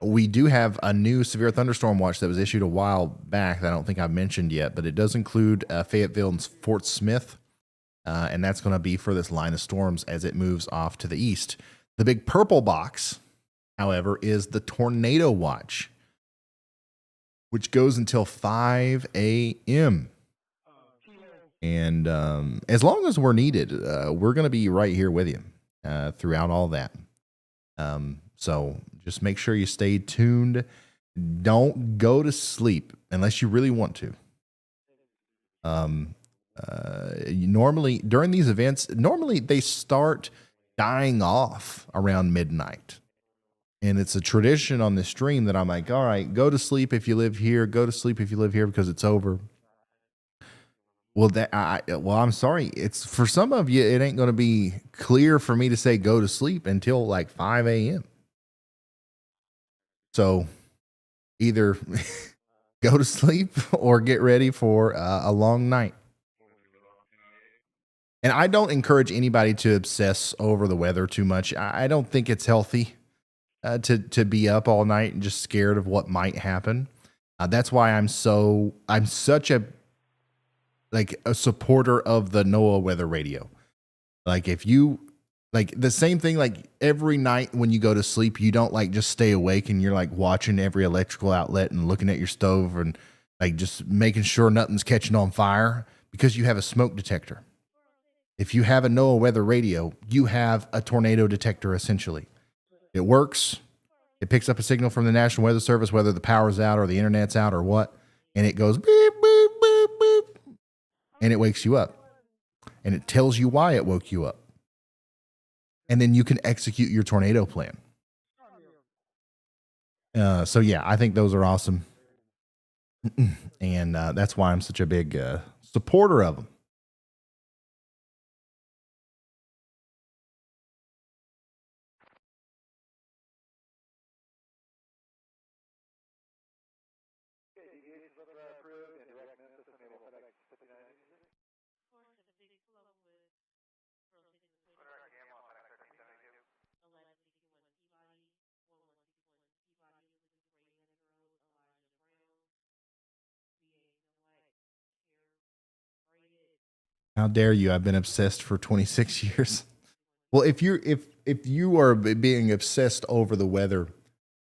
we do have a new severe thunderstorm watch that was issued a while back that I don't think I've mentioned yet, but it does include Fayetteville and Fort Smith. And that's going to be for this line of storms as it moves off to the east. The big purple box, however, is the tornado watch, which goes until 5 a.m. And as long as we're needed, we're going to be right here with you throughout all that. So just make sure you stay tuned. Don't go to sleep unless you really want to. Normally, during these events, they start dying off around midnight. And it's a tradition on the stream that I'm like, all right, go to sleep if you live here. Go to sleep if you live here because it's over. Well, I'm sorry. It's for some of you, it ain't going to be clear for me to say go to sleep until like 5 a.m. So either go to sleep or get ready for a long night. And I don't encourage anybody to obsess over the weather too much. I don't think it's healthy to be up all night and just scared of what might happen. That's why I'm such a supporter of the NOAA weather radio. Like if you like the same thing, like every night when you go to sleep, you don't like just stay awake and you're like watching every electrical outlet and looking at your stove and like just making sure nothing's catching on fire because you have a smoke detector. If you have a NOAA weather radio, you have a tornado detector essentially. It works. It picks up a signal from the National Weather Service, whether the power's out or the internet's out or what, and it goes beep, beep, beep, beep. And it wakes you up. and it tells you why it woke you up. And then you can execute your tornado plan. So yeah, I think those are awesome. And that's why I'm such a big supporter of them. How dare you? I've been obsessed for 26 years. Well, if you are being obsessed over the weather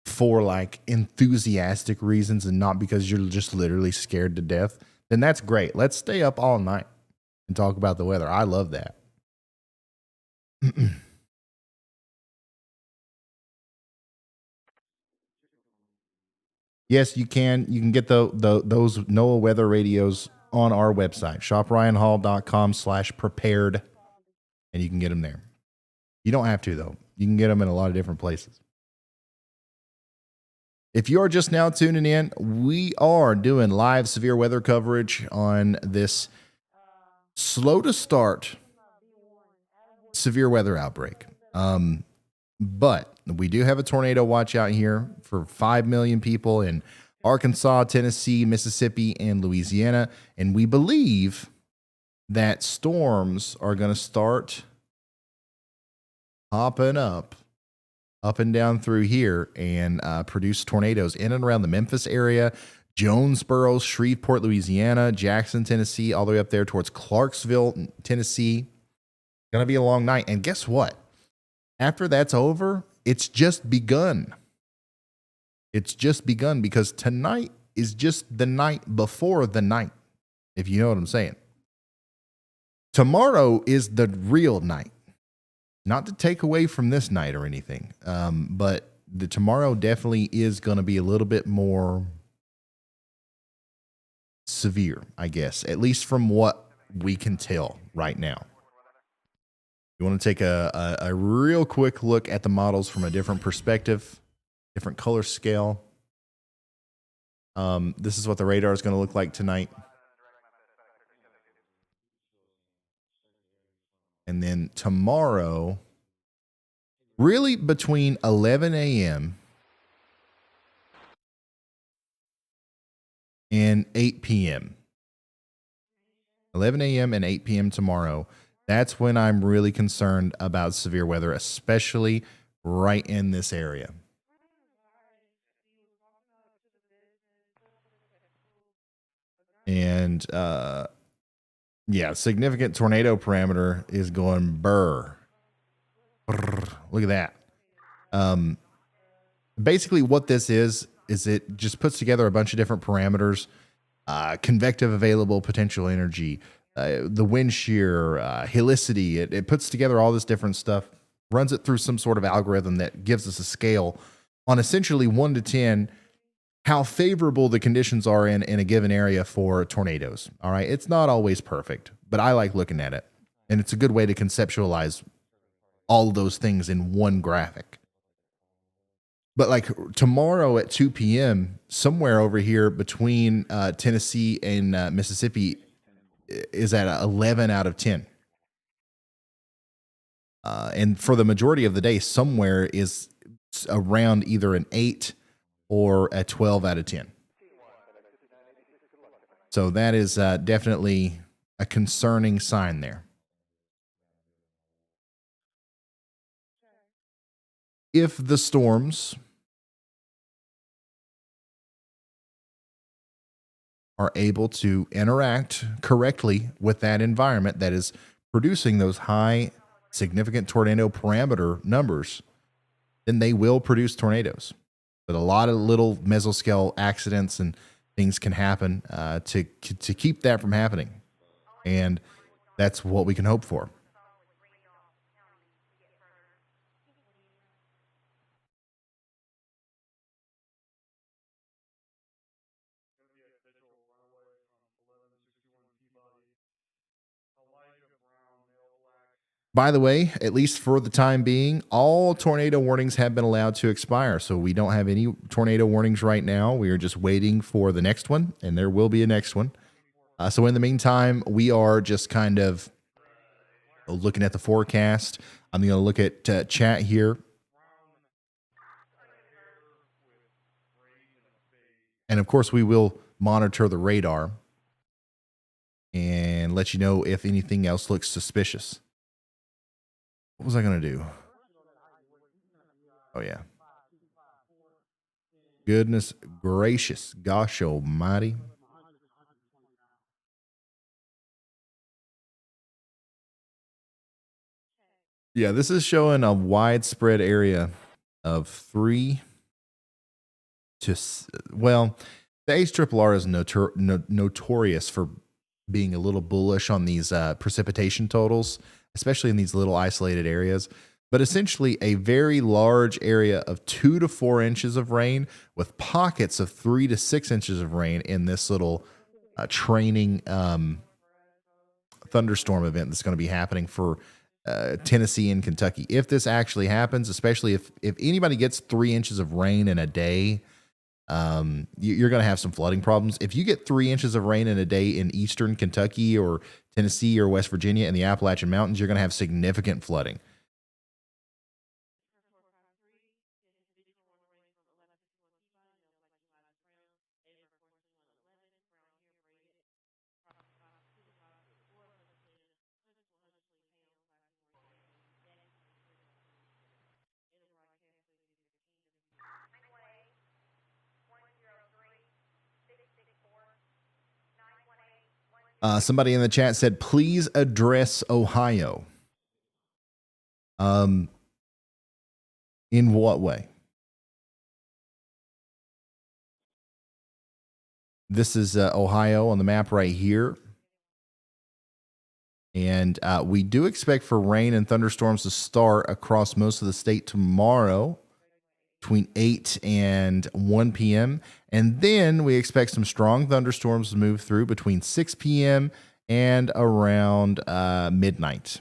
for like enthusiastic reasons and not because you're just literally scared to death, then that's great. Let's stay up all night and talk about the weather. I love that. Yes, you can. You can get those NOAA weather radios on our website, shopryanhall.com/prepared, and you can get them there. You don't have to, though. You can get them in a lot of different places. If you are just now tuning in, we are doing live severe weather coverage on this slow to start severe weather outbreak. But we do have a tornado watch out here for 5 million people in Arkansas, Tennessee, Mississippi, and Louisiana. And we believe that storms are going to start hopping up and down through here and produce tornadoes in and around the Memphis area, Jonesboro, Shreveport, Louisiana, Jackson, Tennessee, all the way up there towards Clarksville, Tennessee. Going to be a long night. And guess what? After that's over, it's just begun. It's just begun because tonight is just the night before the night, if you know what I'm saying. Tomorrow is the real night. Not to take away from this night or anything, but the tomorrow definitely is going to be a little bit more severe, I guess, at least from what we can tell right now. You want to take a real quick look at the models from a different perspective, different color scale. This is what the radar is going to look like tonight. And then tomorrow, really between 11 a.m. and 8 p.m. 11 a.m. and 8 p.m. tomorrow. That's when I'm really concerned about severe weather, especially right in this area. And yeah, significant tornado parameter is going burr. Look at that. Basically what this is it just puts together a bunch of different parameters, convective available potential energy, the wind shear, helicity. It puts together all this different stuff, runs it through some sort of algorithm that gives us a scale on essentially 1 to 10, how favorable the conditions are in a given area for tornadoes. All right. It's not always perfect, but I like looking at it. And it's a good way to conceptualize all of those things in one graphic. But like tomorrow at 2 p.m., somewhere over here between Tennessee and Mississippi is at 11 out of 10. And for the majority of the day, somewhere is around either an 8 or a 12 out of 10. So that is definitely a concerning sign there. If the storms are able to interact correctly with that environment that is producing those high significant tornado parameter numbers, then they will produce tornadoes. But a lot of little mesoscale accidents and things can happen to keep that from happening. And that's what we can hope for. By the way, at least for the time being, all tornado warnings have been allowed to expire. So we don't have any tornado warnings right now. We are just waiting for the next one, and there will be a next one. So in the meantime, we are just kind of looking at the forecast. I'm going to look at chat here. And of course, we will monitor the radar and let you know if anything else looks suspicious. What was I going to do? Oh, yeah. Goodness gracious. Gosh almighty. Yeah, this is showing a widespread area of 3 to, well, the HRRR is notorious for being a little bullish on these precipitation totals, especially in these little isolated areas. But essentially a very large area of 2 to 4 inches of rain with pockets of 3 to 6 inches of rain in this little training thunderstorm event that's going to be happening for Tennessee and Kentucky. If this actually happens, especially if anybody gets 3 inches of rain in a day, you're going to have some flooding problems. If you get 3 inches of rain in a day in eastern Kentucky or Tennessee or West Virginia and the Appalachian Mountains, you're going to have significant flooding. Somebody in the chat said, please address Ohio. In what way? This is Ohio on the map right here. And we do expect for rain and thunderstorms to start across most of the state tomorrow between 8 and 1 p.m. And then we expect some strong thunderstorms to move through between 6 p.m. and around midnight.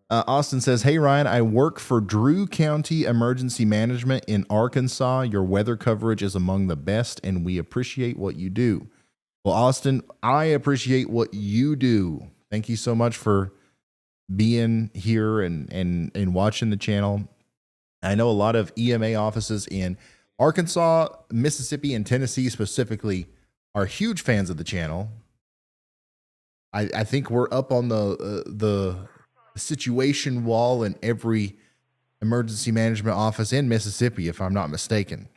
Austin says, hey, Ryan, I work for Drew County Emergency Management in Arkansas. Your weather coverage is among the best, and we appreciate what you do. Well, Austin, I appreciate what you do. Thank you so much for being here and watching the channel. I know a lot of EMA offices in Arkansas, Mississippi, and Tennessee specifically are huge fans of the channel. I think we're up on the situation wall in every emergency management office in Mississippi, if I'm not mistaken.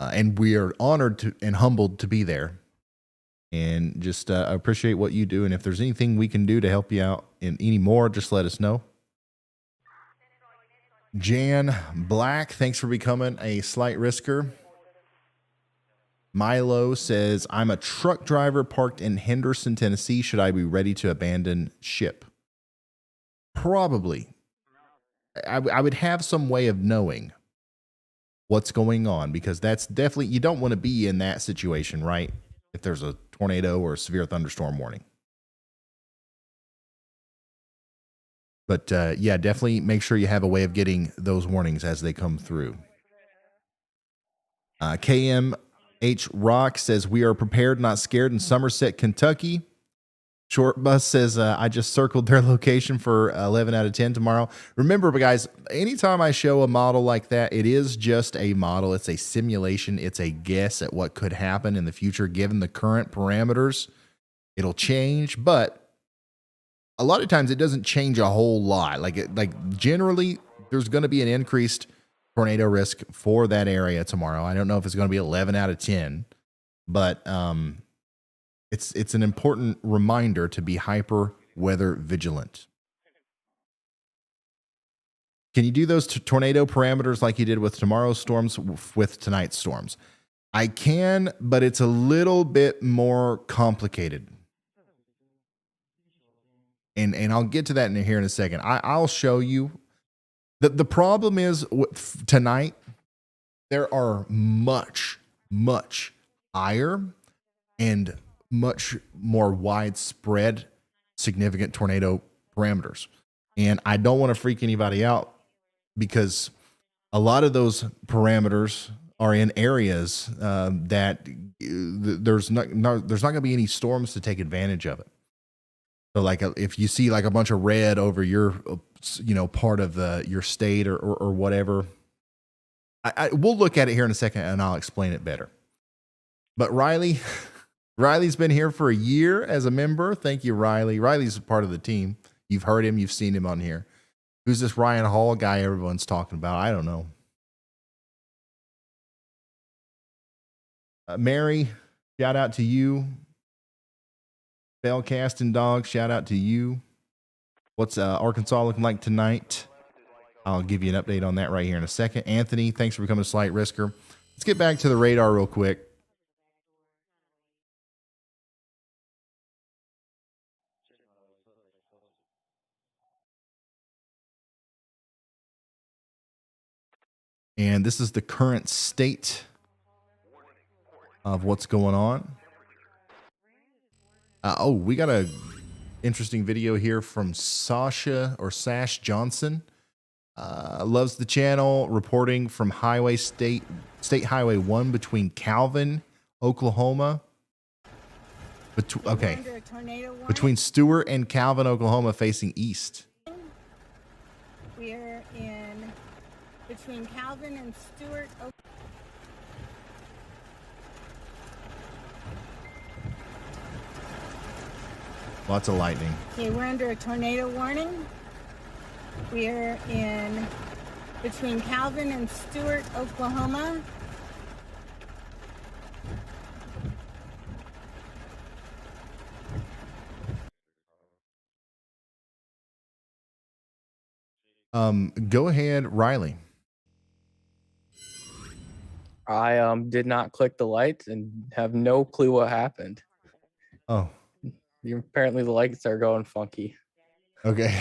And we are honored and humbled to be there. And just appreciate what you do. And if there's anything we can do to help you out in any more, just let us know. Jan Black, thanks for becoming a slight risker. Milo says, I'm a truck driver parked in Henderson, Tennessee. Should I be ready to abandon ship? Probably. I would have some way of knowing what's going on, because that's definitely, you don't want to be in that situation, right? If there's a tornado or a severe thunderstorm warning. But yeah, definitely make sure you have a way of getting those warnings as they come through. KMH Rock says, we are prepared, not scared in Somerset, Kentucky. Short Bus says, I just circled their location for 11 out of 10 tomorrow. Remember, guys, anytime I show a model like that, it is just a model. It's a simulation. It's a guess at what could happen in the future given the current parameters. It'll change, but a lot of times it doesn't change a whole lot. Like generally, there's going to be an increased tornado risk for that area tomorrow. I don't know if it's going to be 11 out of 10, but it's an important reminder to be hyper weather vigilant. Can you do those tornado parameters like you did with tomorrow's storms with tonight's storms? I can, but it's a little bit more complicated. And I'll get to that here in a second. I'll show you. The problem is tonight, there are much higher and much more widespread significant tornado parameters. And I don't want to freak anybody out because a lot of those parameters are in areas that there's not going to be any storms to take advantage of it. So like if you see like a bunch of red over your, part of your state or whatever, we'll look at it here in a second and I'll explain it better. But Riley's been here for a year as a member. Thank you, Riley. Riley's a part of the team. You've heard him. You've seen him on here. Who's this Ryan Hall guy everyone's talking about? I don't know. Mary, shout out to you. Bellcasting Dog, shout out to you. What's Arkansas looking like tonight? I'll give you an update on that right here in a second. Anthony, thanks for becoming a slight risker. Let's get back to the radar real quick. And this is the current state of what's going on. We got a interesting video here from Sash Johnson. Loves the channel, reporting from State Highway 1 between Calvin, Oklahoma. Between Stewart and Calvin, Oklahoma, facing east. We're in between Calvin and Stewart. Lots of lightning. Okay, we're under a tornado warning. We're in between Calvin and Stewart, Oklahoma. Go ahead, Riley. I did not click the lights and have no clue what happened. Oh. Apparently the lights are going funky. Okay.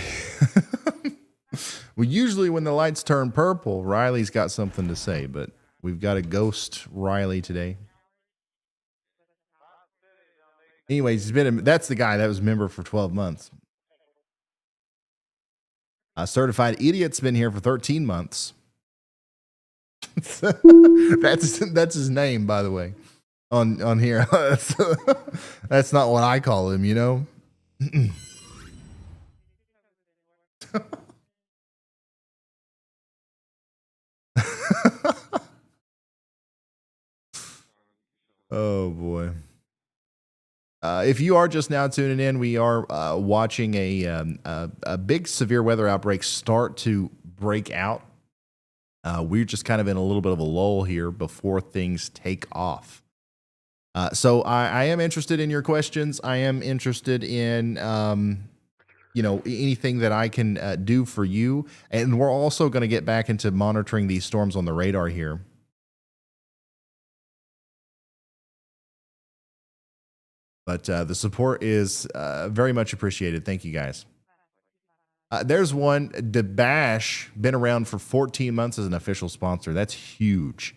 Well, usually when the lights turn purple, Riley's got something to say, but we've got a ghost Riley today. Anyways, that's the guy that was a member for 12 months. Certified Idiot's been here for 13 months. That's his name, by the way, on here. That's not what I call him, you know. Oh boy. If you are just now tuning in, we are watching a big severe weather outbreak start to break out. We're just kind of in a little bit of a lull here before things take off. So I am interested in your questions. I am interested in, anything that I can do for you. And we're also going to get back into monitoring these storms on the radar here. But the support is very much appreciated. Thank you, guys. There's one. DeBash, been around for 14 months as an official sponsor. That's huge.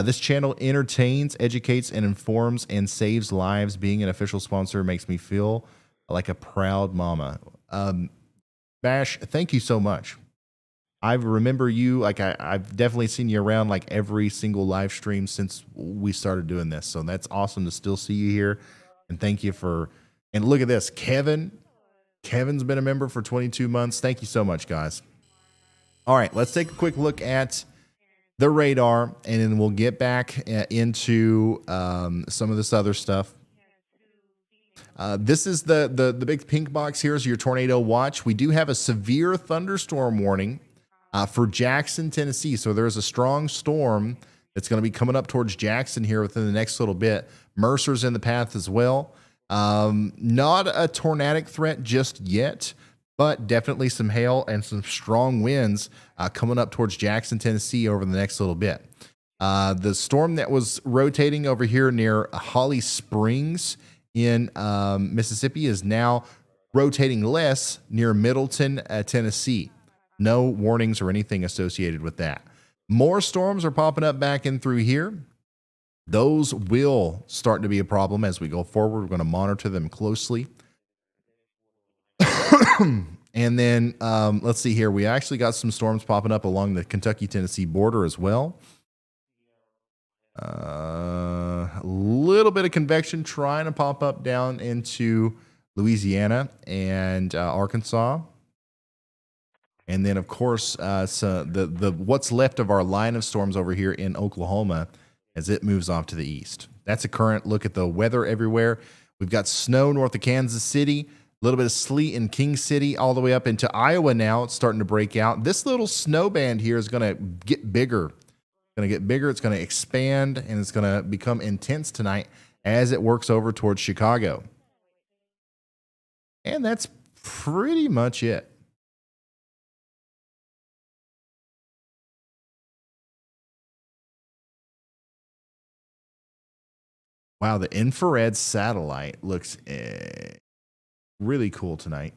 This channel entertains, educates, and informs and saves lives. Being an official sponsor makes me feel like a proud mama. Bash, thank you so much. I remember you, like I've definitely seen you around like every single live stream since we started doing this. So that's awesome to still see you here. And thank you and look at this, Kevin's been a member for 22 months. Thank you so much, guys. All right, let's take a quick look at the radar, and then we'll get back into some of this other stuff. This is the big pink box here is your tornado watch. We do have a severe thunderstorm warning for Jackson, Tennessee. So there's a strong storm that's going to be coming up towards Jackson here within the next little bit. Mercer's in the path as well. Not a tornadic threat just yet, but definitely some hail and some strong winds coming up towards Jackson, Tennessee over the next little bit. The storm that was rotating over here near Holly Springs in Mississippi is now rotating less near Middleton, Tennessee. No warnings or anything associated with that. More storms are popping up back in through here. Those will start to be a problem as we go forward. We're going to monitor them closely. And then let's see here. We actually got some storms popping up along the Kentucky-Tennessee border as well. A little bit of convection trying to pop up down into Louisiana and Arkansas. And then, of course, so the what's left of our line of storms over here in Oklahoma as it moves off to the east. That's a current look at the weather everywhere. We've got snow north of Kansas City, a little bit of sleet in King City, all the way up into Iowa now. It's starting to break out. This little snow band here is going to get bigger. It's going to get bigger. It's going to expand, and it's going to become intense tonight as it works over towards Chicago. And that's pretty much it. Wow, the infrared satellite looks really cool tonight.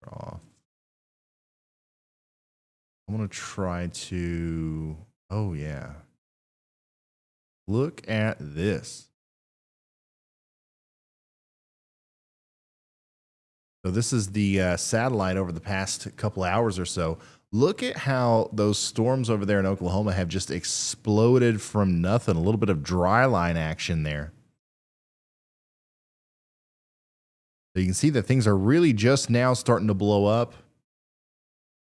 Off. I'm going to try to... Oh, yeah. Look at this. So this is the satellite over the past couple hours or so. Look at how those storms over there in Oklahoma have just exploded from nothing. A little bit of dry line action there. So you can see that things are really just now starting to blow up.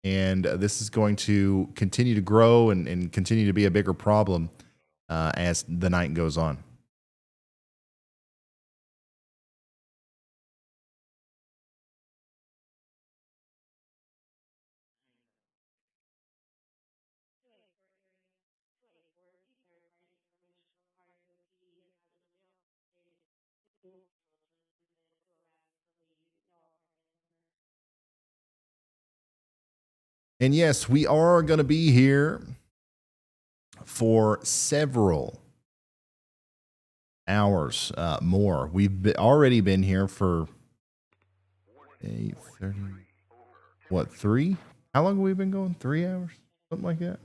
And this is going to continue to grow and continue to be a bigger problem as the night goes on. And yes, we are going to be here for several hours more. We've already been here for 8:30. What, 3? How long have we been going? 3 hours? Something like that.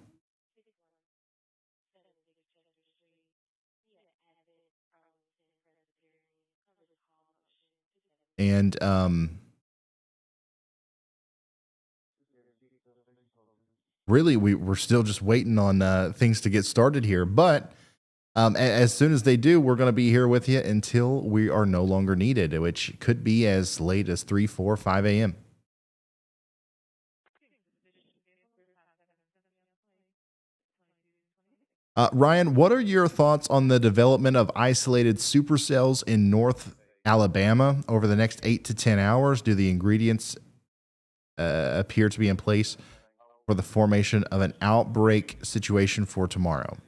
And really, we're still just waiting on things to get started here. But as soon as they do, we're going to be here with you until we are no longer needed, which could be as late as 3, 4, 5 a.m. Ryan, what are your thoughts on the development of isolated supercells in North Alabama over the next 8 to 10 hours? Do the ingredients appear to be in place for the formation of an outbreak situation for tomorrow?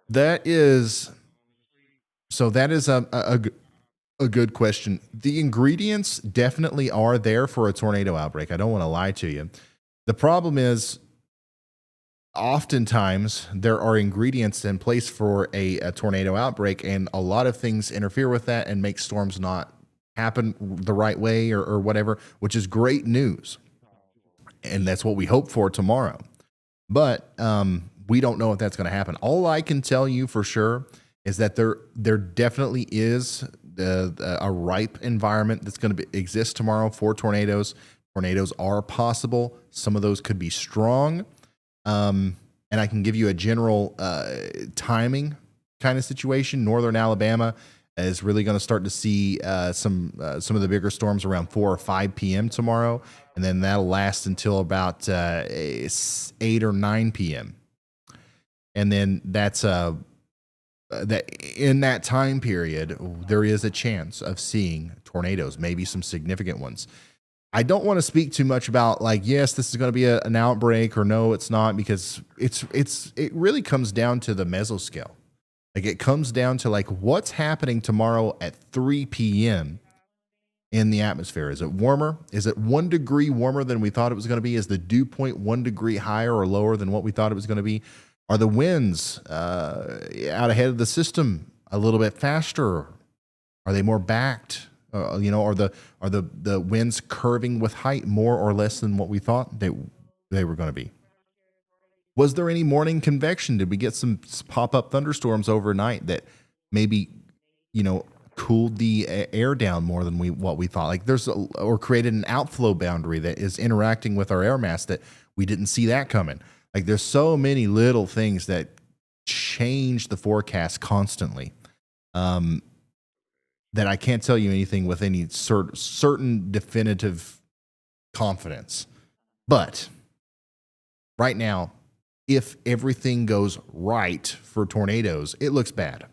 That is a good question. The ingredients definitely are there for a tornado outbreak. I don't want to lie to you. The problem is, oftentimes there are ingredients in place for a tornado outbreak, and a lot of things interfere with that and make storms not happen the right way or whatever, which is great news. And that's what we hope for tomorrow. But we don't know if that's going to happen. All I can tell you for sure is that there definitely is a ripe environment that's going to exist tomorrow for tornadoes. Tornadoes are possible. Some of those could be strong. And I can give you a general timing kind of situation. Northern Alabama is really going to start to see some of the bigger storms around 4 or 5 p.m. tomorrow, and then that'll last until about 8 or 9 p.m. And then that's that in that time period, there is a chance of seeing tornadoes, maybe some significant ones. I don't want to speak too much about like, yes, this is going to be an outbreak or no, it's not, because it really comes down to the mesoscale. Like it comes down to like what's happening tomorrow at 3 p.m. in the atmosphere. Is it warmer? Is it 1 degree warmer than we thought it was going to be? Is the dew point 1 degree higher or lower than what we thought it was going to be? Are the winds out ahead of the system a little bit faster? Are they more backed? Are the winds curving with height more or less than what we thought they were going to be? Was there any morning convection? Did we get some pop-up thunderstorms overnight that maybe, cooled the air down more than what we thought? Like or created an outflow boundary that is interacting with our air mass that we didn't see that coming. Like there's so many little things that change the forecast constantly. That I can't tell you anything with any certain definitive confidence. But right now, if everything goes right for tornadoes, it looks bad.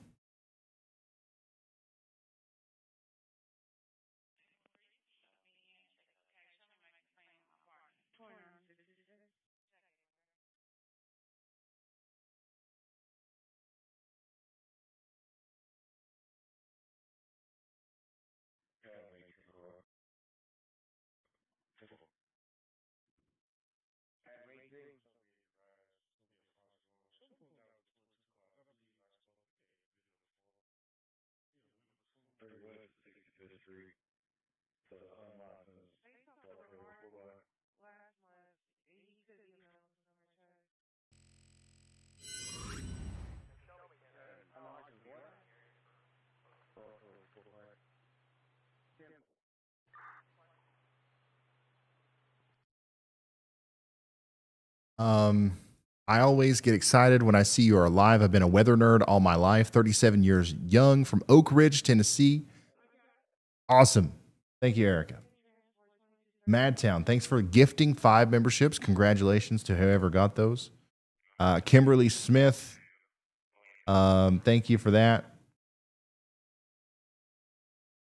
I always get excited when I see you are live. I've been a weather nerd all my life, 37 years young, from Oak Ridge, Tennessee. Awesome. Thank you, Erica. Madtown, thanks for gifting 5 memberships. Congratulations to whoever got those. Kimberly Smith, thank you for that.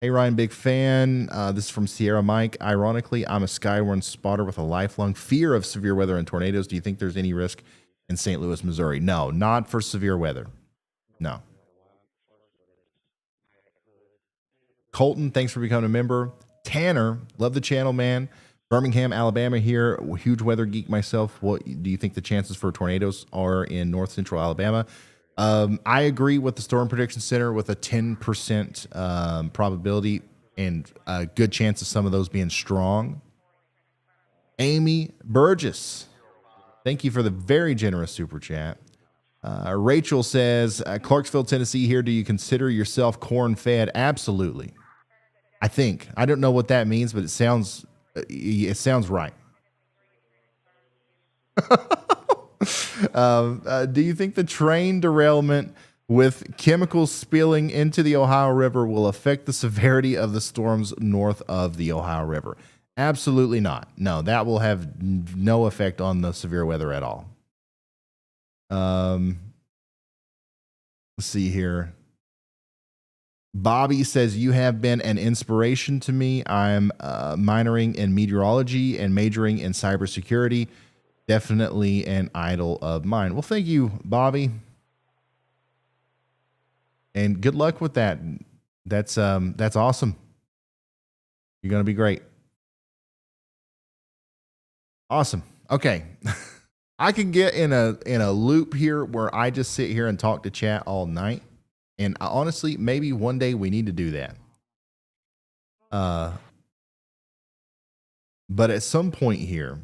Hey, Ryan, big fan. This is from Sierra Mike. Ironically, I'm a Skywarn spotter with a lifelong fear of severe weather and tornadoes. Do you think there's any risk in St. Louis, Missouri? No, not for severe weather. No. Colton, thanks for becoming a member. Tanner, love the channel, man. Birmingham, Alabama here. Huge weather geek myself. What do you think the chances for tornadoes are in north central Alabama? I agree with the Storm Prediction Center with a 10% probability and a good chance of some of those being strong. Amy Burgess, thank you for the very generous super chat. Rachel says, Clarksville, Tennessee here. Do you consider yourself corn-fed? Absolutely. I think. I don't know what that means, but it sounds right. Do you think the train derailment with chemicals spilling into the Ohio River will affect the severity of the storms north of the Ohio River? Absolutely not. No, that will have no effect on the severe weather at all. Let's see here. Bobby says, you have been an inspiration to me. I'm minoring in meteorology and majoring in cybersecurity. Definitely an idol of mine. Well, thank you, Bobby. And good luck with that. That's awesome. You're going to be great. Awesome. Okay. I can get in a loop here where I just sit here and talk to chat all night. And honestly, maybe one day we need to do that. But at some point here,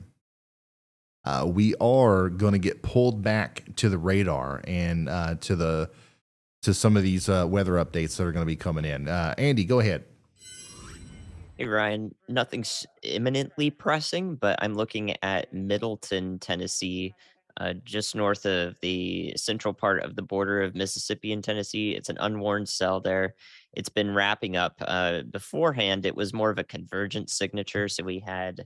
we are going to get pulled back to the radar and to some of these weather updates that are going to be coming in. Andy, go ahead. Hey, Ryan, nothing's imminently pressing, but I'm looking at Middleton, Tennessee, just north of the central part of the border of Mississippi and Tennessee. It's an unwarned cell there. It's been wrapping up. Beforehand, it was more of a convergent signature. So we had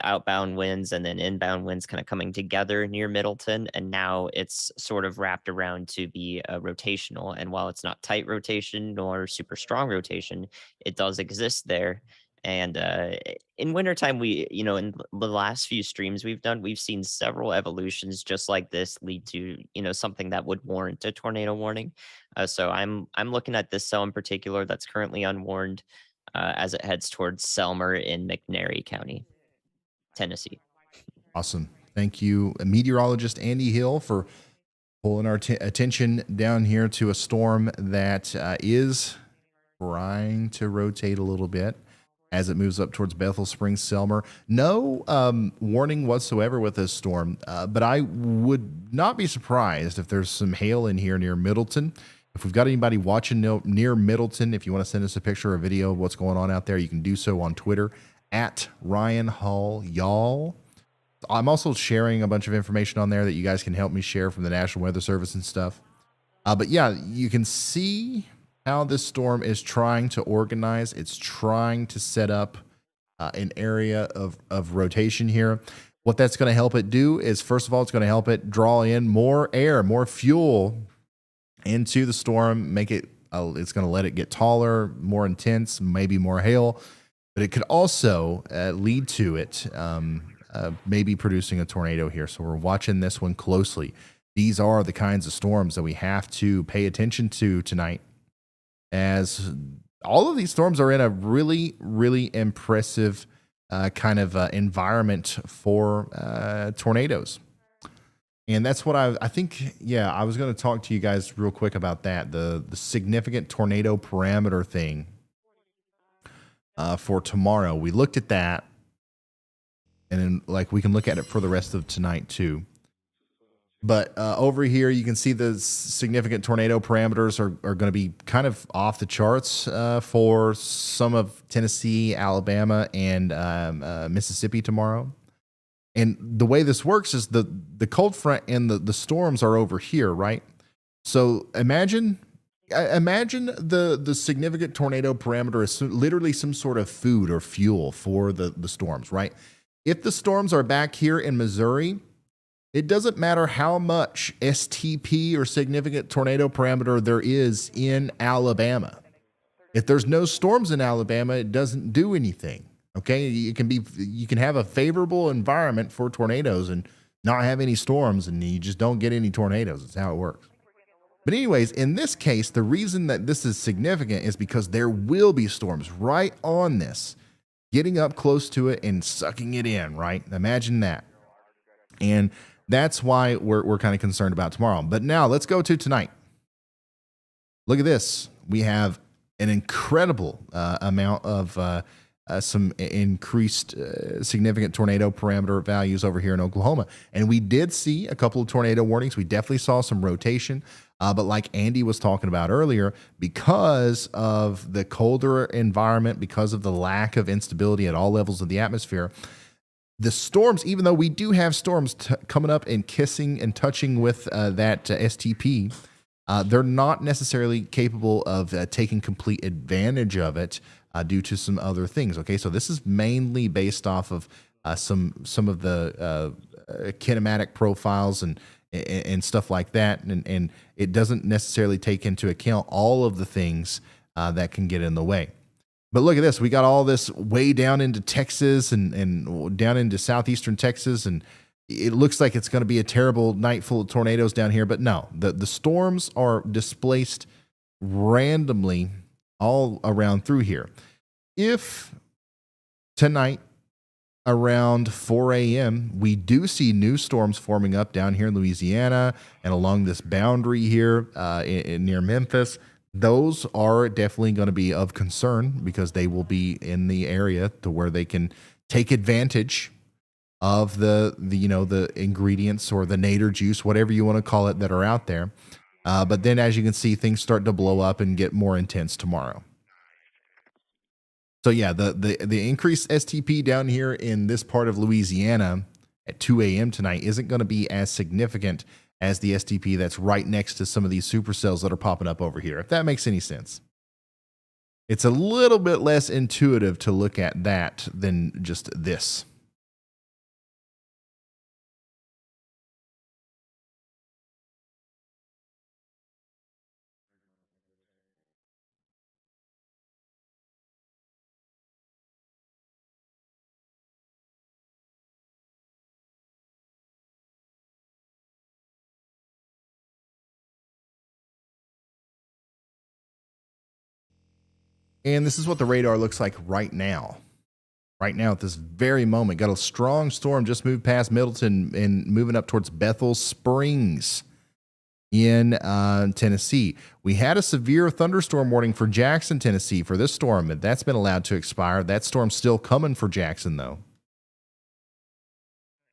outbound winds and then inbound winds kind of coming together near Middleton. And now it's sort of wrapped around to be rotational. And while it's not tight rotation nor super strong rotation, it does exist there. And in wintertime, in the last few streams we've done, we've seen several evolutions just like this lead to, something that would warrant a tornado warning. So I'm looking at this cell in particular that's currently unwarned as it heads towards Selmer in McNairy County, Tennessee. Awesome. Thank you, meteorologist Andy Hill, for pulling our attention down here to a storm that is trying to rotate a little bit as it moves up towards Bethel Springs, Selmer. No warning whatsoever with this storm, but I would not be surprised if there's some hail in here near Middleton. If we've got anybody watching near Middleton, if you want to send us a picture or a video of what's going on out there, you can do so on Twitter at Ryan Hall Y'all. I'm also sharing a bunch of information on there that you guys can help me share from the National Weather Service and stuff. But yeah, you can see how this storm is trying to organize. It's trying to set up an area of rotation here. What that's going to help it do is, first of all, it's going to help it draw in more air, more fuel into the storm, make it, it's going to let it get taller, more intense, maybe more hail. But it could also lead to it maybe producing a tornado here. So we're watching this one closely. These are the kinds of storms that we have to pay attention to tonight, as all of these storms are in a really, really impressive kind of environment for tornadoes. And that's what I think, yeah, I was going to talk to you guys real quick about that, the significant tornado parameter thing for tomorrow. We looked at that. And then, like, we can look at it for the rest of tonight too. But over here, you can see the significant tornado parameters are going to be kind of off the charts for some of Tennessee, Alabama, and Mississippi tomorrow. And the way this works is the cold front and the storms are over here, right? So imagine the significant tornado parameter is literally some sort of food or fuel for the storms, right? If the storms are back here in Missouri, it doesn't matter how much STP or significant tornado parameter there is in Alabama. If there's no storms in Alabama, it doesn't do anything. Okay, you can have a favorable environment for tornadoes and not have any storms, and you just don't get any tornadoes. That's how it works. But anyways, in this case, the reason that this is significant is because there will be storms right on this, getting up close to it and sucking it in, right? Imagine that. And that's why we're kind of concerned about tomorrow. But now let's go to tonight. Look at this. We have an incredible amount of some increased significant tornado parameter values over here in Oklahoma. And we did see a couple of tornado warnings. We definitely saw some rotation. But like Andy was talking about earlier, because of the colder environment, because of the lack of instability at all levels of the atmosphere, the storms, even though we do have storms coming up and kissing and touching with that STP, they're not necessarily capable of taking complete advantage of it due to some other things. Okay, so this is mainly based off of some of the kinematic profiles and stuff like that, and it doesn't necessarily take into account all of the things that can get in the way. But look at this. We got all this way down into Texas and down into southeastern Texas, and it looks like it's going to be a terrible night full of tornadoes down here. But no, the storms are displaced randomly all around through here. If tonight around 4 a.m., we do see new storms forming up down here in Louisiana and along this boundary here near Memphis, those are definitely going to be of concern because they will be in the area to where they can take advantage of the ingredients or the nadir juice, whatever you want to call it, that are out there. But then, as you can see, things start to blow up and get more intense tomorrow. So yeah, the increased STP down here in this part of Louisiana at 2 a.m. tonight isn't going to be as significant as the STP that's right next to some of these supercells that are popping up over here, if that makes any sense. It's a little bit less intuitive to look at that than just this. And this is what the radar looks like right now. Right now, at this very moment, got a strong storm just moved past Middleton and moving up towards Bethel Springs in Tennessee. We had a severe thunderstorm warning for Jackson, Tennessee for this storm, but that's been allowed to expire. That storm's still coming for Jackson, though.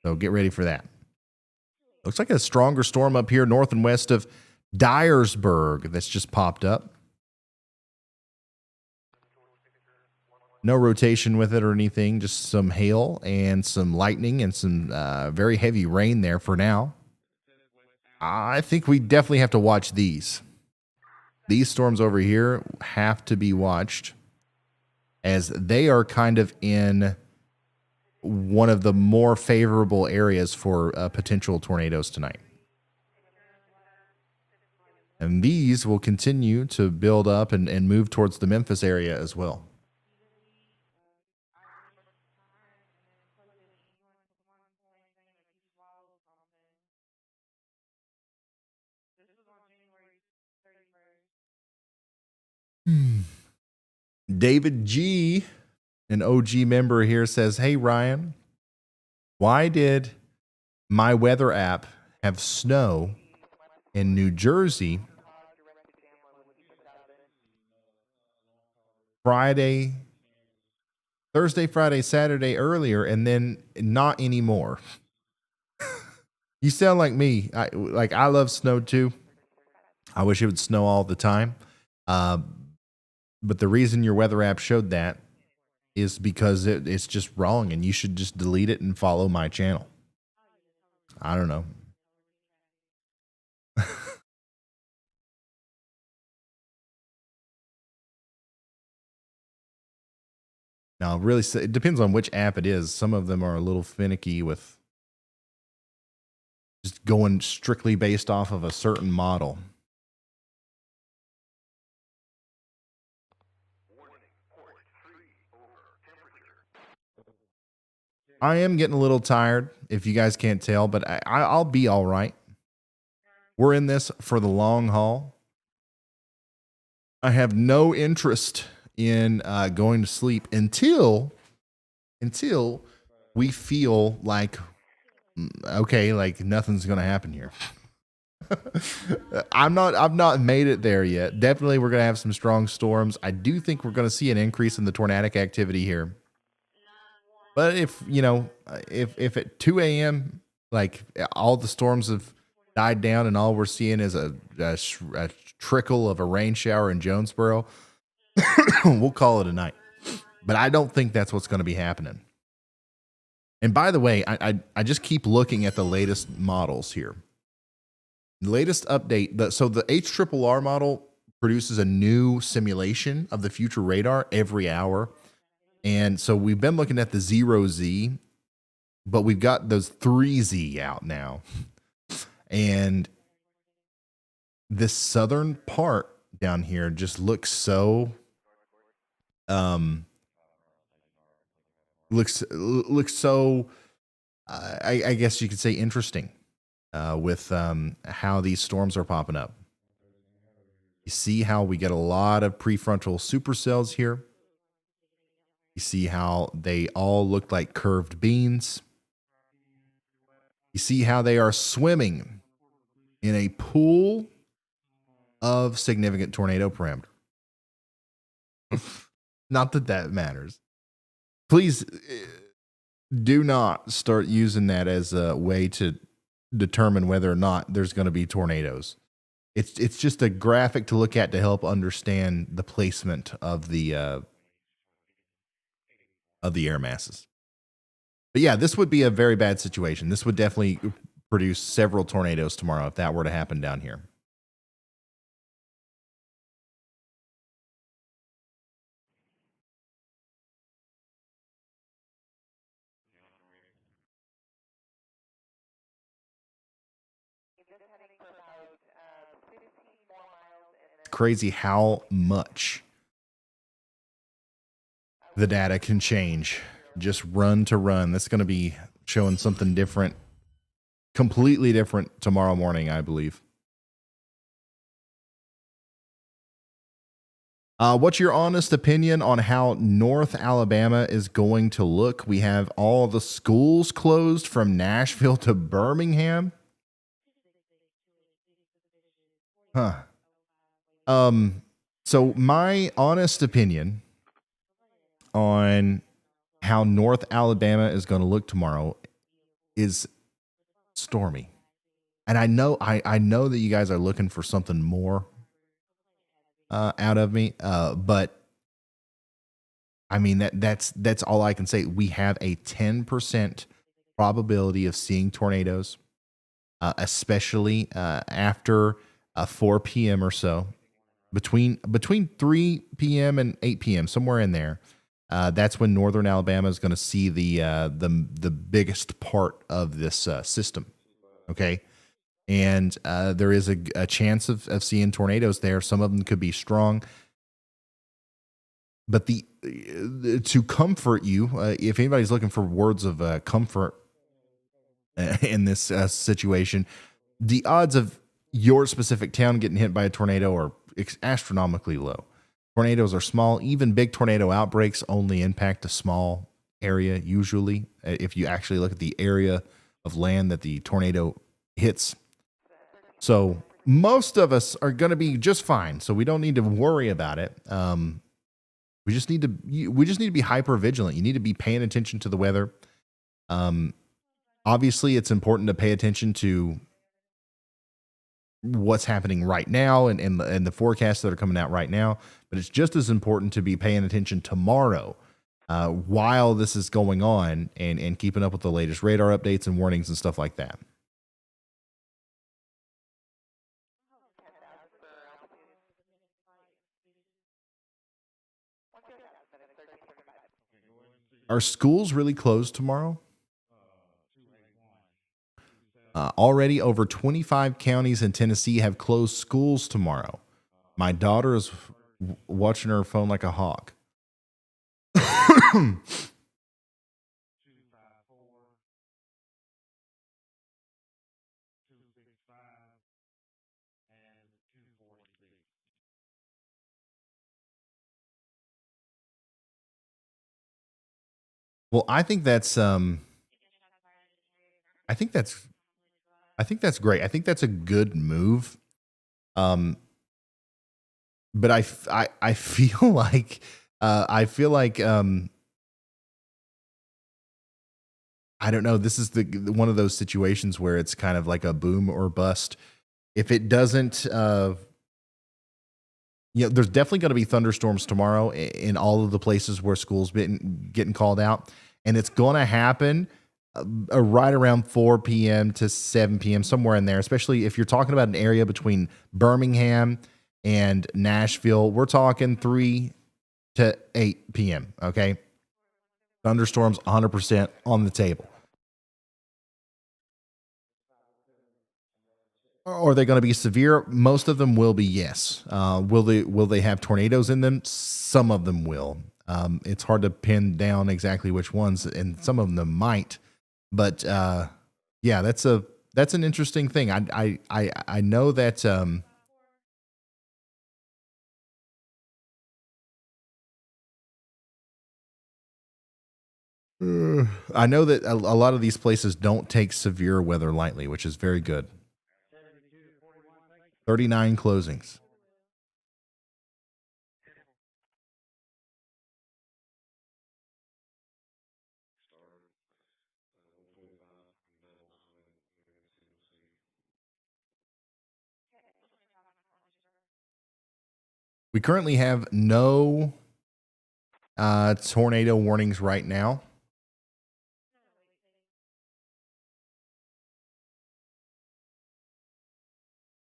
So get ready for that. Looks like a stronger storm up here north and west of Dyersburg that's just popped up. No rotation with it or anything, just some hail and some lightning and some very heavy rain there for now. I think we definitely have to watch these. These storms over here have to be watched as they are kind of in one of the more favorable areas for potential tornadoes tonight. And these will continue to build up and move towards the Memphis area as well. David G, an OG member here, says, "Hey Ryan, why did my weather app have snow in New Jersey Thursday, Friday, Saturday earlier, and then not anymore?" You sound like me. I love snow too. I wish it would snow all the time. But the reason your weather app showed that is because it's just wrong, and you should just delete it and follow my channel. I don't know. Now, really, it depends on which app it is. Some of them are a little finicky with just going strictly based off of a certain model. I am getting a little tired, if you guys can't tell, but I'll be all right. We're in this for the long haul. I have no interest in going to sleep until we feel like, okay, like nothing's going to happen here. I've not made it there yet. Definitely we're going to have some strong storms. I do think we're going to see an increase in the tornadic activity here. But if at 2 a.m., like all the storms have died down and all we're seeing is a trickle of a rain shower in Jonesboro, we'll call it a night. But I don't think that's what's going to be happening. And by the way, I just keep looking at the latest models here. The latest update, so the HRRR model produces a new simulation of the future radar every hour. And so we've been looking at the 0Z, but we've got those 3Z out now. And this southern part down here just looks so I guess you could say interesting with how these storms are popping up. You see how we get a lot of prefrontal supercells here. You see how they all look like curved beans. You see how they are swimming in a pool of significant tornado parameter. Not that that matters. Please do not start using that as a way to determine whether or not there's going to be tornadoes. It's just a graphic to look at to help understand the placement of the air masses. But yeah, this would be a very bad situation. This would definitely produce several tornadoes tomorrow if that were to happen down here. It's crazy how much the data can change just run to run. That's going to be showing something different, completely different tomorrow morning, I believe. What's your honest opinion on how North Alabama is going to look? We have all the schools closed from Nashville to Birmingham. Huh. So my honest opinion on how North Alabama is going to look tomorrow is stormy. And I know that you guys are looking for something more out of me, but I mean that's all I can say. We have a 10% probability of seeing tornadoes, especially after 4 p.m. or so, between 3 p.m. and 8 p.m. somewhere in there. That's when Northern Alabama is going to see the biggest part of this system. Okay. And there is a chance of seeing tornadoes there. Some of them could be strong. But to comfort you, if anybody's looking for words of comfort in this situation, the odds of your specific town getting hit by a tornado are astronomically low. Tornadoes are small. Even big tornado outbreaks only impact a small area usually, if you actually look at the area of land that the tornado hits. So most of us are going to be just fine. So we don't need to worry about it. We just need to be hyper vigilant. You need to be paying attention to the weather. Obviously, it's important to pay attention to what's happening right now and the forecasts that are coming out right now. But it's just as important to be paying attention tomorrow while this is going on and keeping up with the latest radar updates and warnings and stuff like that. Are schools really closed tomorrow? Already over 25 counties in Tennessee have closed schools tomorrow. My daughter is watching her phone like a hawk. Well, I think that's great. I think that's a good move. But I feel like I don't know. This is one of those situations where it's kind of like a boom or bust. If it doesn't, there's definitely going to be thunderstorms tomorrow in all of the places where schools been getting called out, and it's going to happen right around 4 p.m. to 7 p.m. somewhere in there. Especially if you're talking about an area between Birmingham and Nashville, we're talking 3 to 8 p.m. Okay, thunderstorms 100% on the table. Are they going to be severe? Most of them will be, yes. Will they have tornadoes in them? Some of them will. It's hard to pin down exactly which ones, and some of them might. But yeah, that's an interesting thing. I know that I know that a lot of these places don't take severe weather lightly, which is very good. 39 closings. We currently have no tornado warnings right now.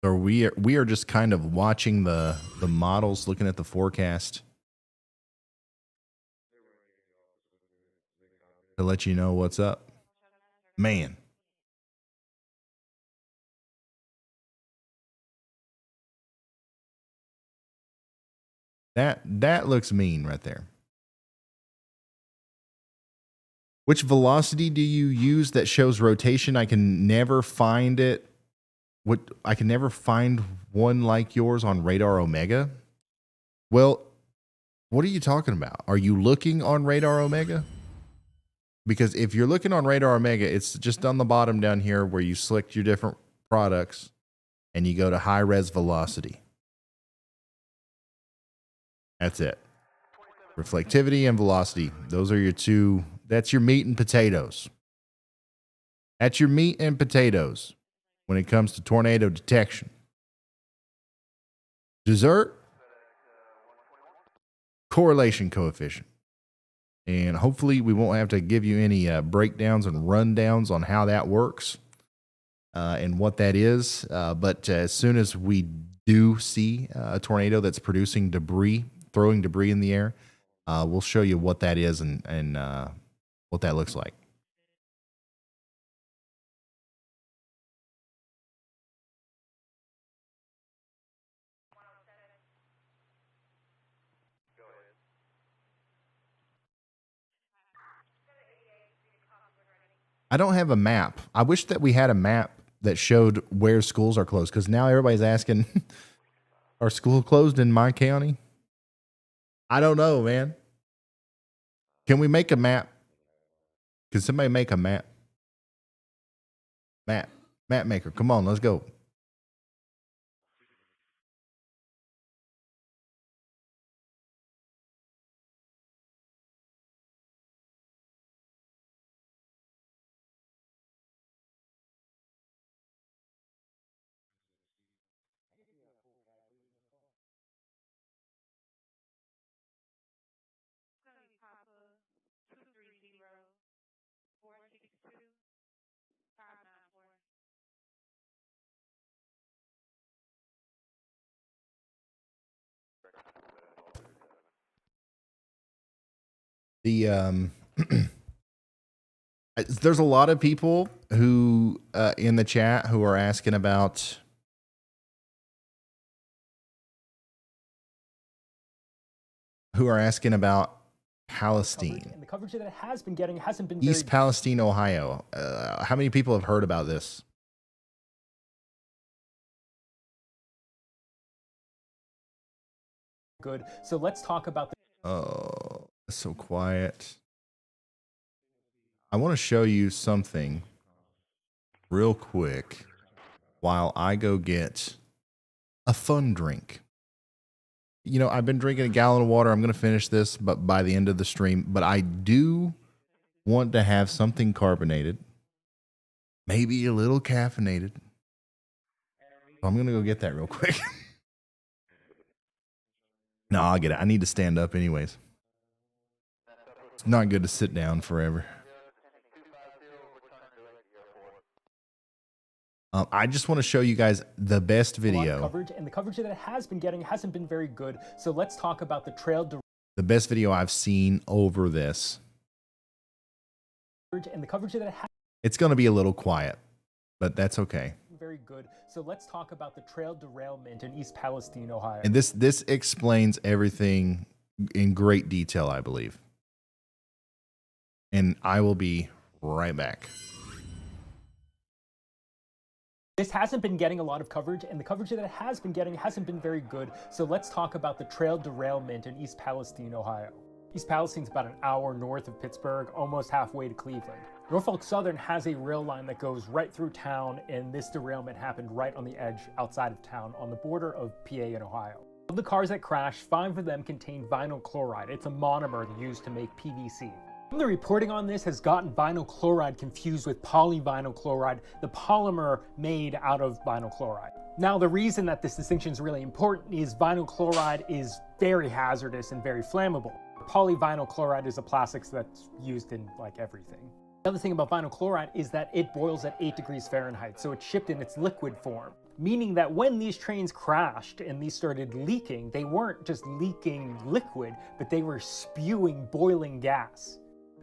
So we are just kind of watching the models, looking at the forecast to let you know what's up. Man. That looks mean right there. Which velocity do you use that shows rotation? I can never find it. I can never find one like yours on Radar Omega. Well, What are you talking about? Are you looking on Radar Omega? Because if you're looking on Radar Omega, it's just on the bottom down here where you select your different products and you go to high res velocity. That's it. Reflectivity and velocity. Those are your two. That's your meat and potatoes. That's your meat and potatoes when it comes to tornado detection. Dessert, correlation coefficient. And hopefully we won't have to give you any breakdowns and rundowns on how that works and what that is. But as soon as we do see a tornado that's producing debris, throwing debris in the air, we'll show you what that is and what that looks like. I don't have a map. I wish that we had a map that showed where schools are closed, because now everybody's asking, are schools closed in my county? I don't know, man. Can we make a map? Can somebody make a map? Map maker. Come on, let's go. The there's a lot of people who in the chat who are asking about Palestine. And the coverage that it has been getting hasn't been East Palestine, Ohio. How many people have heard about this? good. So let's talk about the Oh, it's so quiet. I want to show you something real quick while I go get a fun drink. You know, I've been drinking a gallon of water. I'm going to finish this, but by the end of the stream. But I do want to have something carbonated, maybe a little caffeinated. So I'm going to go get that real quick. No, I'll get it. I need to stand up anyways. It's not good to sit down forever. I just want to show you guys the best video. Coverage, and the coverage that it has been getting hasn't been very good. So let's talk about the trail. The best video I've seen over this. And the coverage that it has. It's going to be a little quiet, but that's okay. Very good. So let's talk about the trail derailment in East Palestine, Ohio. And this explains everything in great detail, I believe. And I will be right back. This hasn't been getting a lot of coverage, and the coverage that it has been getting hasn't been very good. So let's talk about the trail derailment in East Palestine, Ohio. East Palestine's about an hour north of Pittsburgh, almost halfway to Cleveland. Norfolk Southern has a rail line that goes right through town, and this derailment happened right on the edge outside of town on the border of PA and Ohio. Of the cars that crashed, 5 of them contained vinyl chloride. It's a monomer used to make PVC. The reporting on this has gotten vinyl chloride confused with polyvinyl chloride, the polymer made out of vinyl chloride. Now, the reason that this distinction is really important is vinyl chloride is very hazardous and very flammable. Polyvinyl chloride is a plastics that's used in like everything. The other thing about vinyl chloride is that it boils at 8 degrees Fahrenheit, so it's shipped in its liquid form. Meaning that when these trains crashed and these started leaking, they weren't just leaking liquid, but they were spewing boiling gas.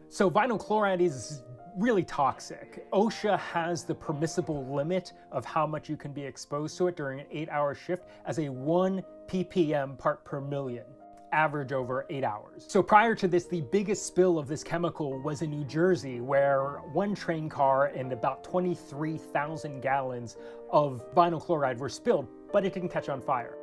So vinyl chloride is really toxic. OSHA has the permissible limit of how much you can be exposed to it during an 8-hour shift as a 1 ppm part per million, average over 8 hours. So prior to this, the biggest spill of this chemical was in New Jersey, where one train car and about 23,000 gallons of vinyl chloride were spilled, but it didn't catch on fire.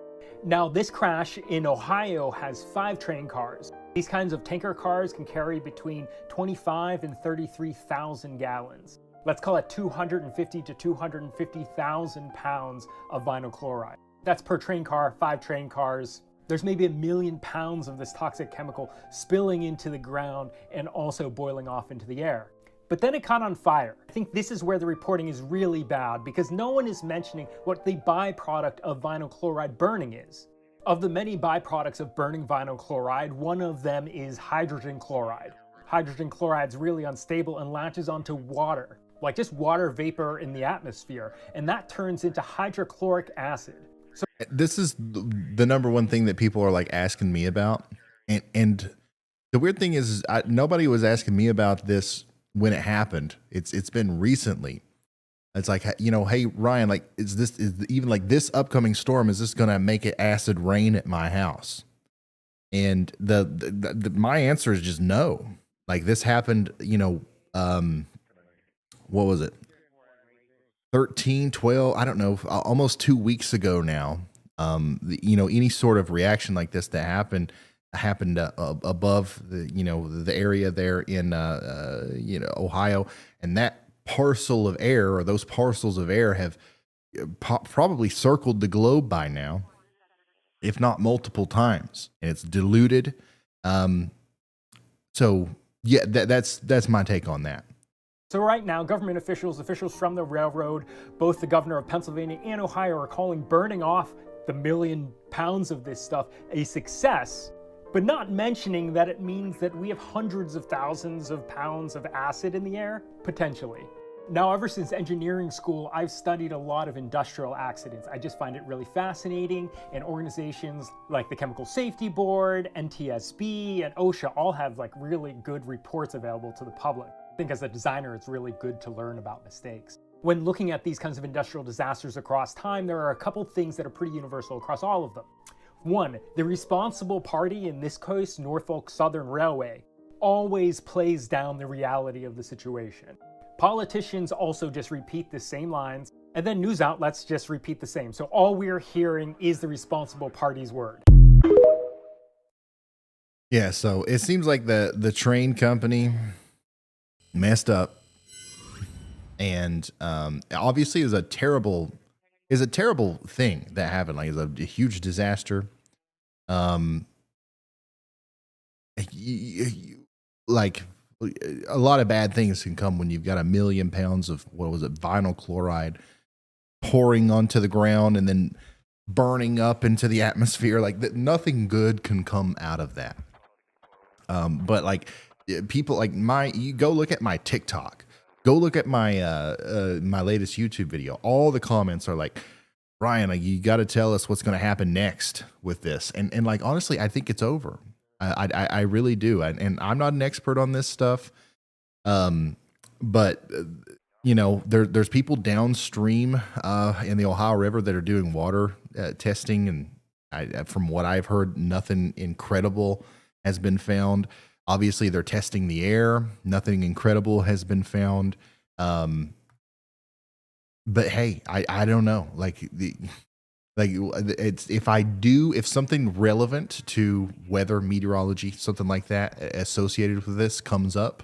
Now, this crash in Ohio has 5 train cars. These kinds of tanker cars can carry between 25 and 33,000 gallons. Let's call it 250 to 250,000 pounds of vinyl chloride. That's per train car, 5 train cars. There's maybe 1 million pounds of this toxic chemical spilling into the ground and also boiling off into the air. But then it caught on fire. I think this is where the reporting is really bad, because no one is mentioning what the byproduct of vinyl chloride burning is. Of the many byproducts of burning vinyl chloride, one of them is hydrogen chloride. Hydrogen chloride is really unstable and latches onto water, like just water vapor in the atmosphere, and that turns into hydrochloric acid. So this is the number one thing that people are like asking me about. And the weird thing is nobody was asking me about this when it happened. It's been recently. It's like, you know, hey Ryan, like is even like this upcoming storm, is this gonna make it acid rain at my house? And the my answer is just no. Like this happened, you know, what was it, 13, 12, I don't know, almost 2 weeks ago now. You know, any sort of reaction like this that happened above the, you know, the area there in you know, Ohio, and that parcel of air, or those parcels of air, have probably circled the globe by now, if not multiple times, and it's diluted. So yeah, that's my take on that. So right now, government officials from the railroad, both the governor of Pennsylvania and Ohio, are calling burning off the 1 million pounds of this stuff a success, but not mentioning that it means that we have hundreds of thousands of pounds of acid in the air, potentially. Now, ever since engineering school, I've studied a lot of industrial accidents. I just find it really fascinating, and organizations like the Chemical Safety Board, NTSB, and OSHA all have like really good reports available to the public. I think as a designer, it's really good to learn about mistakes. When looking at these kinds of industrial disasters across time, there are a couple things that are pretty universal across all of them. One, the responsible party, in this case, Norfolk Southern Railway, always plays down the reality of the situation. Politicians also just repeat the same lines, and then news outlets just repeat the same. So all we're hearing is the responsible party's word. Yeah, so it seems like the train company messed up, and obviously is a terrible thing that happened. Like, it's a huge disaster. Like, a lot of bad things can come when you've got 1 million pounds of, what was it, vinyl chloride pouring onto the ground and then burning up into the atmosphere. Like, nothing good can come out of that. But like, people like you go look at my TikTok, go look at my my latest YouTube video. All the comments are like, Ryan, like, you got to tell us what's going to happen next with this. And like, honestly, I think it's over. I really do. And I'm not an expert on this stuff. But you know, there's people downstream in the Ohio River that are doing water testing, and from what I've heard, nothing incredible has been found. Obviously, they're testing the air. Nothing incredible has been found. But hey, I don't know. Like it's if something relevant to weather, meteorology, something like that associated with this comes up,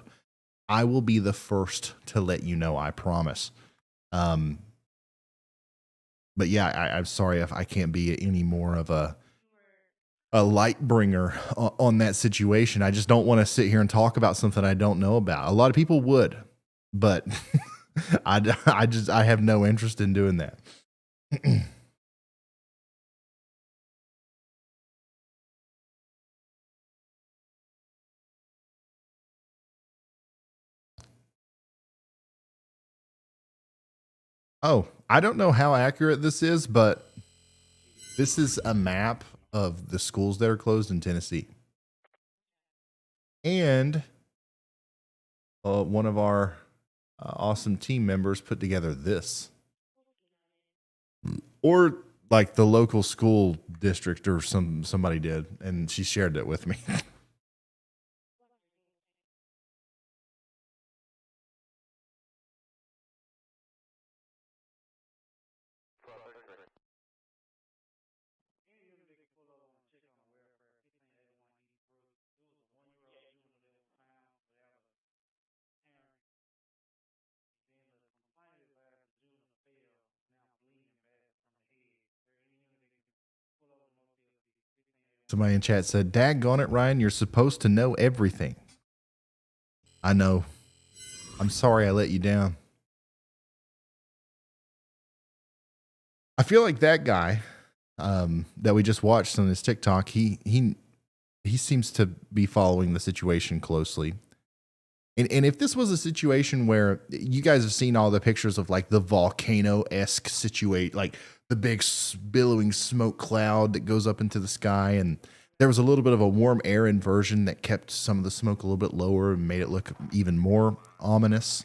I will be the first to let you know. I promise. But yeah, I'm sorry if I can't be any more of a light bringer on that situation. I just don't want to sit here and talk about something I don't know about. A lot of people would, but I have no interest in doing that. Oh, I don't know how accurate this is, but this is a map of the schools that are closed in Tennessee. And one of our awesome team members put together this. Or like the local school district or somebody did, and she shared it with me. Somebody in chat said, daggone it, Ryan, you're supposed to know everything. I know. I'm sorry I let you down. I feel like that guy that we just watched on his TikTok, he seems to be following the situation closely. And if this was a situation where you guys have seen all the pictures of like the volcano-esque situation, like the big billowing smoke cloud that goes up into the sky, and there was a little bit of a warm air inversion that kept some of the smoke a little bit lower and made it look even more ominous.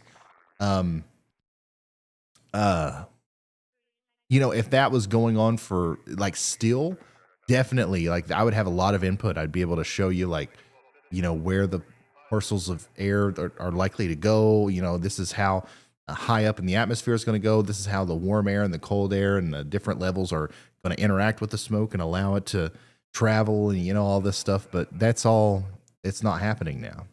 If that was going on for like still, definitely, like I would have a lot of input. I'd be able to show you like, where the parcels of air are likely to go. This is how high up in the atmosphere is going to go. This is how the warm air and the cold air and the different levels are going to interact with the smoke and allow it to travel and, all this stuff. But that's all, it's not happening now.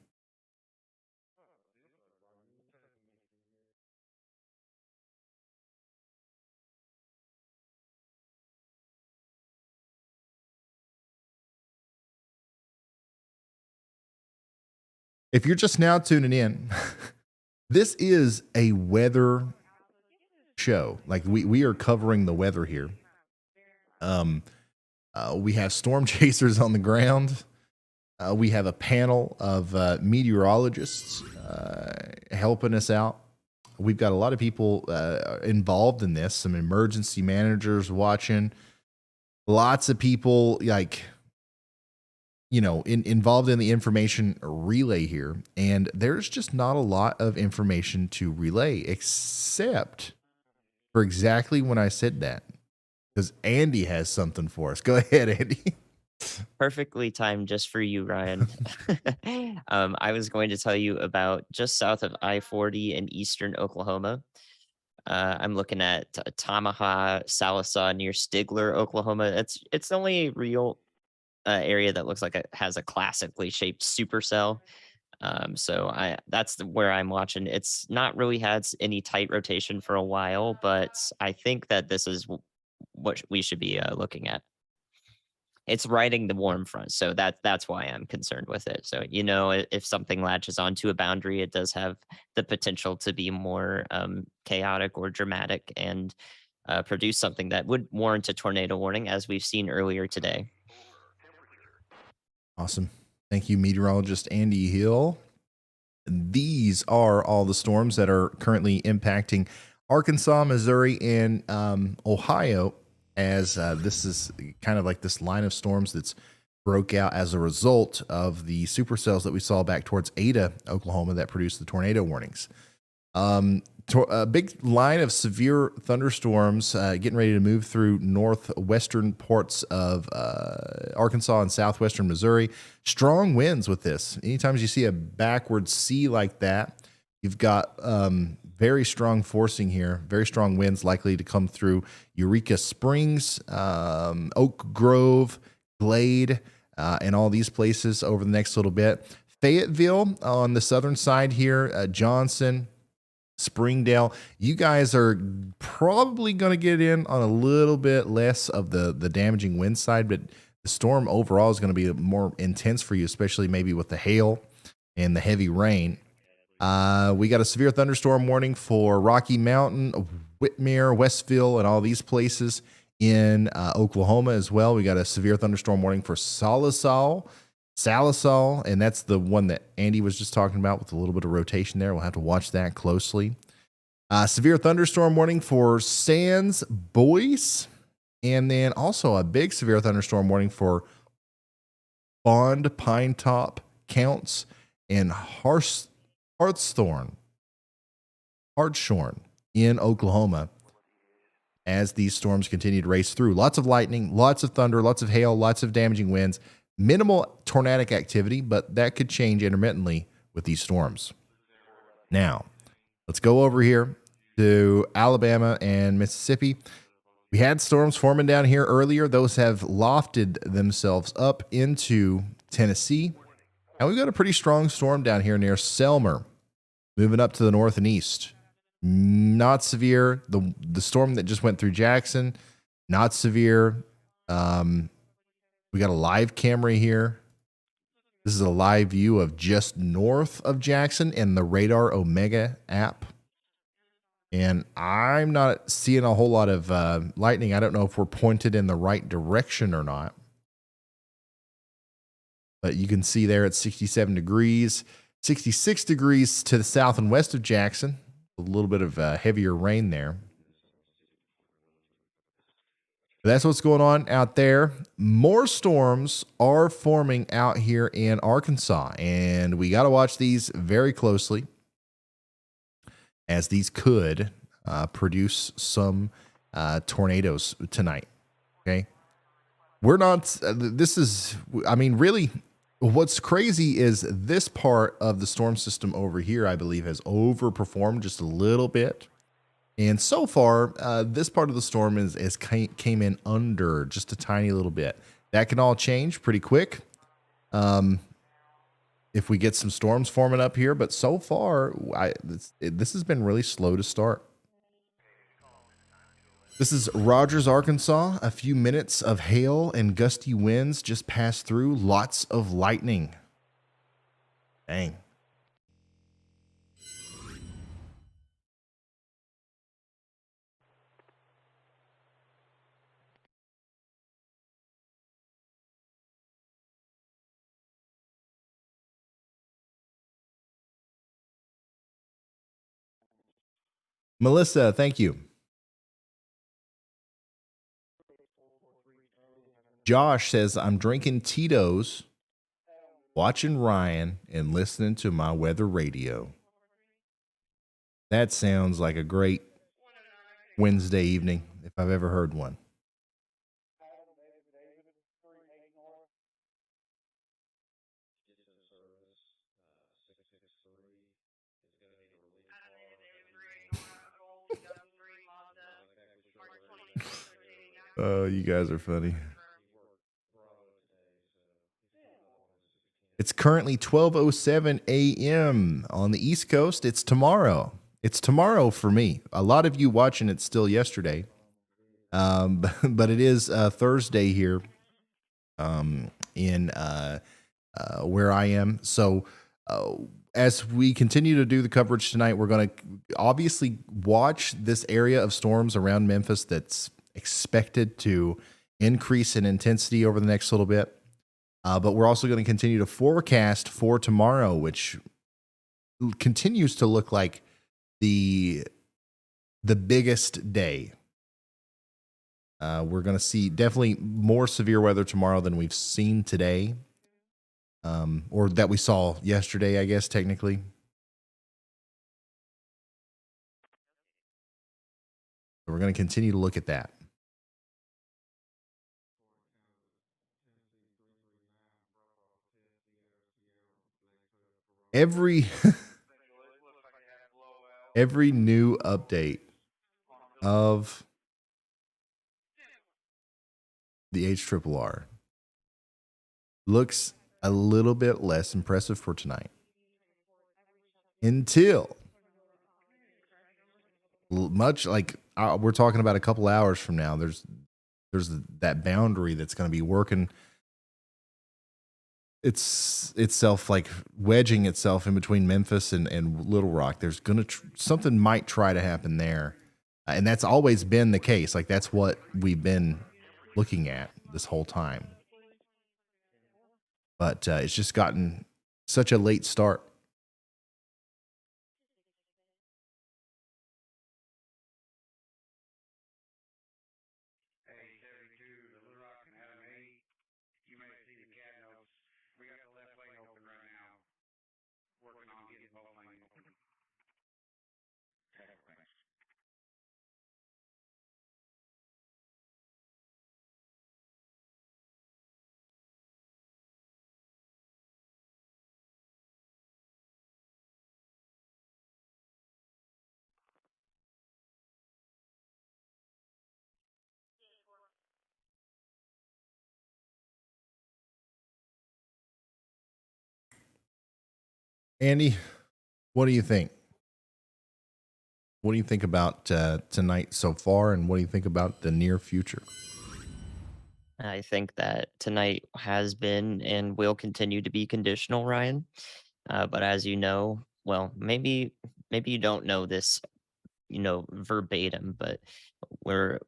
If you're just now tuning in, this is a weather show. Like we are covering the weather here. We have storm chasers on the ground. We have a panel of meteorologists helping us out. We've got a lot of people involved in this. Some emergency managers watching. Lots of people involved in the information relay here. And there's just not a lot of information to relay, except for exactly when I said that. Because Andy has something for us. Go ahead, Andy. Perfectly timed just for you, Ryan. I was going to tell you about just south of I-40 in eastern Oklahoma. I'm looking at Tamaha, Sallisaw near Stigler, Oklahoma. It's the only real area that looks like it has a classically shaped supercell. So that's where I'm watching. It's not really had any tight rotation for a while, but I think that this is what we should be looking at. It's riding the warm front, so that's why I'm concerned with it. So if something latches onto a boundary, it does have the potential to be more chaotic or dramatic and produce something that would warrant a tornado warning, as we've seen earlier today. Awesome. Thank you, meteorologist Andy Hill. These are all the storms that are currently impacting Arkansas, Missouri, and Ohio, as this is kind of like this line of storms that's broke out as a result of the supercells that we saw back towards Ada, Oklahoma, that produced the tornado warnings. A big line of severe thunderstorms getting ready to move through northwestern parts of Arkansas and southwestern Missouri. Strong winds with this. Anytime you see a backward C like that, you've got very strong forcing here, very strong winds likely to come through Eureka Springs, Oak Grove, Glade, and all these places over the next little bit. Fayetteville on the southern side here, Johnson, Springdale, you guys are probably going to get in on a little bit less of the damaging wind side, but the storm overall is going to be more intense for you, especially maybe with the hail and the heavy rain. We got a severe thunderstorm warning for Rocky Mountain, Whitmere, Westville, and all these places in Oklahoma as well. We got a severe thunderstorm warning for Sallisaw, and that's the one that Andy was just talking about with a little bit of rotation there. We'll have to watch that closely. Severe thunderstorm warning for Sands, Boyce, and then also a big severe thunderstorm warning for Bond, Pine Top, Counts, and Hartshorn in Oklahoma as these storms continue to race through. Lots of lightning, lots of thunder, lots of hail, lots of damaging winds. Minimal tornadic activity, but that could change intermittently with these storms. Now, let's go over here to Alabama and Mississippi. We had storms forming down here earlier. Those have lofted themselves up into Tennessee. And we've got a pretty strong storm down here near Selmer, moving up to the north and east. Not severe. The storm that just went through Jackson, not severe. We got a live camera here. This is a live view of just north of Jackson in the Radar Omega app. And I'm not seeing a whole lot of lightning. I don't know if we're pointed in the right direction or not. But you can see there it's 67 degrees, 66 degrees to the south and west of Jackson. A little bit of heavier rain there. That's what's going on out there. More storms are forming out here in Arkansas, and we got to watch these very closely, as these could produce some tornadoes tonight. Okay. We're not, this is, I mean, really, what's crazy is this part of the storm system over here, I believe, has overperformed just a little bit. And so far, this part of the storm came in under just a tiny little bit. That can all change pretty quick if we get some storms forming up here. But so far, this has been really slow to start. This is Rogers, Arkansas. A few minutes of hail and gusty winds just passed through. Lots of lightning. Dang. Melissa, thank you. Josh says, I'm drinking Tito's, watching Ryan, and listening to my weather radio. That sounds like a great Wednesday evening, if I've ever heard one. Oh, you guys are funny. It's currently 12:07 a.m. on the East Coast. It's tomorrow. It's tomorrow for me. A lot of you watching it still yesterday. But it is Thursday here in where I am. So as we continue to do the coverage tonight, we're going to obviously watch this area of storms around Memphis that's expected to increase in intensity over the next little bit. But we're also going to continue to forecast for tomorrow, which continues to look like the biggest day. We're going to see definitely more severe weather tomorrow than we've seen today, or that we saw yesterday, I guess, technically. So we're going to continue to look at that. Every new update of the HRRR looks a little bit less impressive for tonight, until much like we're talking about a couple hours from now. There's that boundary that's going to be working itself, like wedging itself in between Memphis and Little Rock. There's gonna something might try to happen there, and that's always been the case. Like, that's what we've been looking at this whole time, but it's just gotten such a late start. Andy, what do you think? What do you think about tonight so far, and what do you think about the near future? I think that tonight has been and will continue to be conditional, Ryan. But as you know, well, maybe you don't know this, verbatim, but we're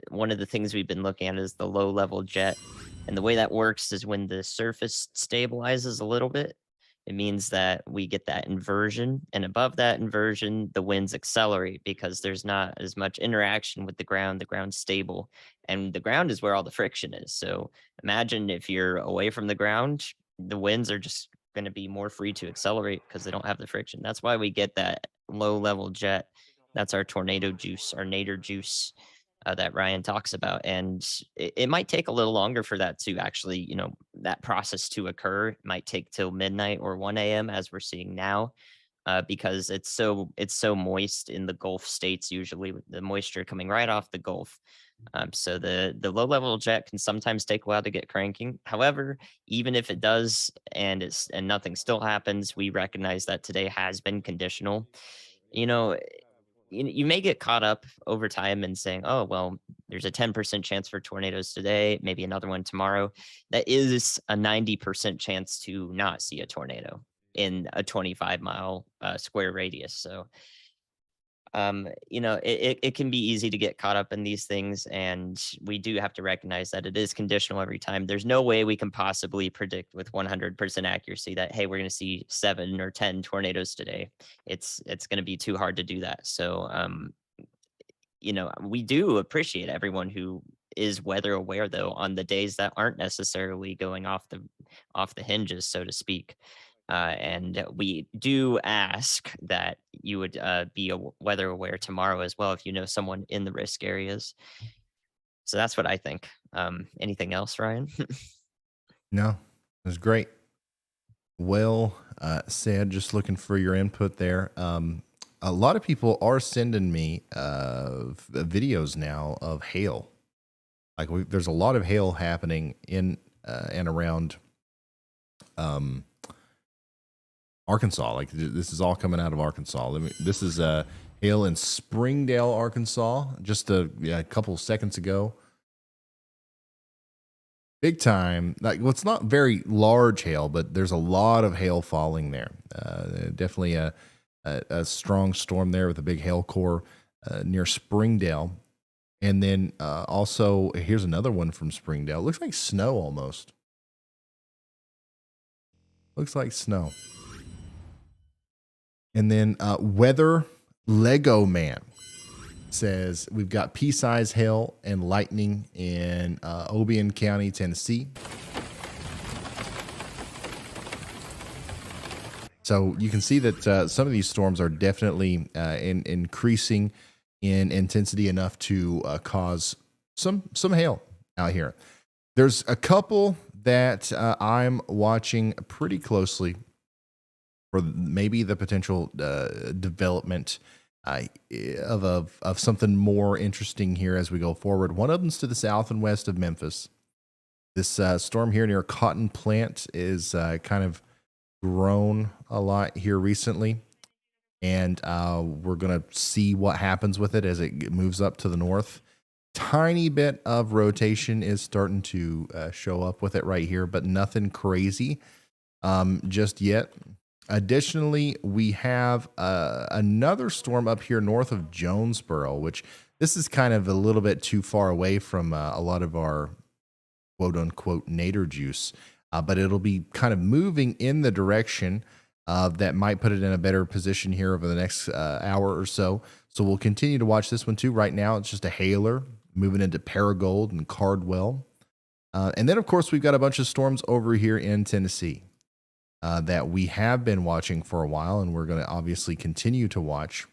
one of the things we've been looking at is the low level jet. And the way that works is when the surface stabilizes a little bit, it means that we get that inversion. And above that inversion, the winds accelerate because there's not as much interaction with the ground. The ground's stable. And the ground is where all the friction is. So imagine if you're away from the ground, the winds are just going to be more free to accelerate because they don't have the friction. That's why we get that low level jet. That's our tornado juice, our nadir juice that Ryan talks about. And it might take a little longer for that to actually, that process to occur. It might take till midnight or 1 a.m. as we're seeing now. Because it's so moist in the Gulf states, usually with the moisture coming right off the Gulf. So the low level jet can sometimes take a while to get cranking. However, even if it does and nothing still happens, we recognize that today has been conditional. You know, you may get caught up over time and saying, oh, well, there's a 10% chance for tornadoes today, maybe another one tomorrow. That is a 90% chance to not see a tornado in a 25-mile square radius. So, it can be easy to get caught up in these things. And we do have to recognize that it is conditional every time. There's no way we can possibly predict with 100% accuracy that, hey, we're going to see 7 or 10 tornadoes today. It's going to be too hard to do that. So, we do appreciate everyone who is weather aware though on the days that aren't necessarily going off the hinges, so to speak. And we do ask that you would be weather aware tomorrow as well if you know someone in the risk areas. So that's what I think. Anything else, Ryan? No, it was great. Well said. Just looking for your input there. A lot of people are sending me videos now of hail. Like there's a lot of hail happening in and around Arkansas. Like this is all coming out of Arkansas. This is hail in Springdale, Arkansas, just a couple seconds ago. Big time. Like, well, it's not very large hail, but there's a lot of hail falling there. Definitely a strong storm there with a big hail core near Springdale. And then also, here's another one from Springdale. It looks like snow almost. Looks like snow. And then Weather Lego Man says we've got pea-sized hail and lightning in Obion County, Tennessee. So you can see that some of these storms are definitely increasing in intensity enough to cause some hail out here. There's a couple that I'm watching pretty closely for maybe the potential development of something more interesting here as we go forward. One of them's to the south and west of Memphis. This storm here near Cotton Plant is kind of grown a lot here recently. And we're going to see what happens with it as it moves up to the north. Tiny bit of rotation is starting to show up with it right here, but nothing crazy just yet. Additionally, we have another storm up here north of Jonesboro, which this is kind of a little bit too far away from a lot of our quote-unquote nadir juice, but it'll be kind of moving in the direction that might put it in a better position here over the next hour or so. So we'll continue to watch this one too. Right now, it's just a hailer moving into Paragould and Cardwell. And then, of course, we've got a bunch of storms over here in Tennessee that we have been watching for a while, and we're going to obviously continue to watch.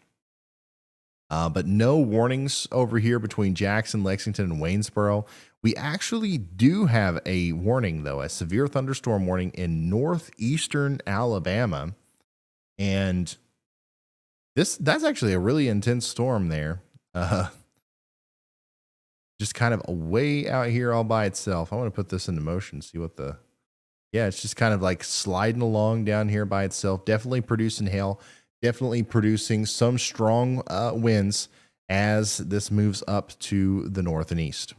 But no warnings over here between Jackson, Lexington, and Waynesboro. We actually do have a warning, though, a severe thunderstorm warning in northeastern Alabama. And that's actually a really intense storm there. Just kind of way out here all by itself. I want to put this into motion, see what it's just kind of like sliding along down here by itself. Definitely producing hail, definitely producing some strong winds as this moves up to the north and east.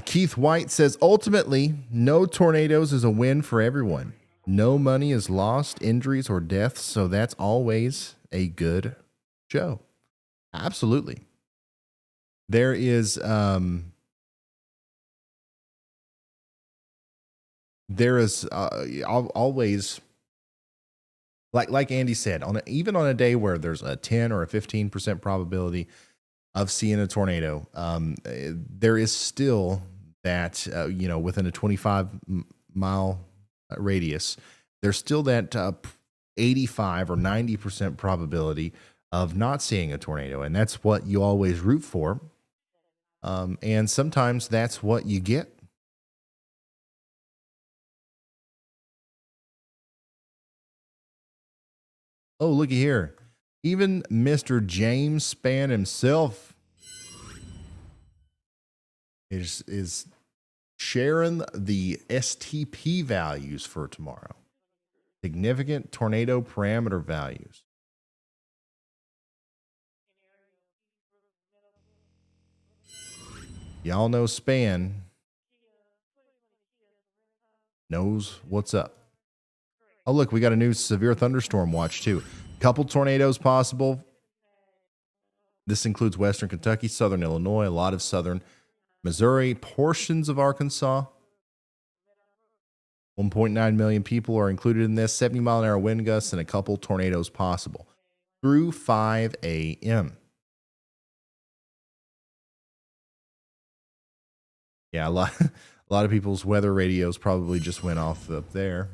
Keith White says, ultimately, no tornadoes is a win for everyone. No money is lost, injuries, or deaths, so that's always a good show. Absolutely. There is always, like Andy said, even on a day where there's a 10 or a 15% probability of seeing a tornado, there is still that, within a 25-mile radius, there's still that 85 or 90% probability of not seeing a tornado. And that's what you always root for. And sometimes that's what you get. Oh, looky here. Even Mr. James Spann himself is sharing the STP values for tomorrow. Significant tornado parameter values. Y'all know Spann knows what's up. Oh, look, we got a new severe thunderstorm watch, too. Couple tornadoes possible. This includes western Kentucky, southern Illinois, a lot of southern Missouri, portions of Arkansas. 1.9 million people are included in this. 70-mile-an-hour wind gusts and a couple tornadoes possible through 5 a.m. Yeah, a lot of people's weather radios probably just went off up there.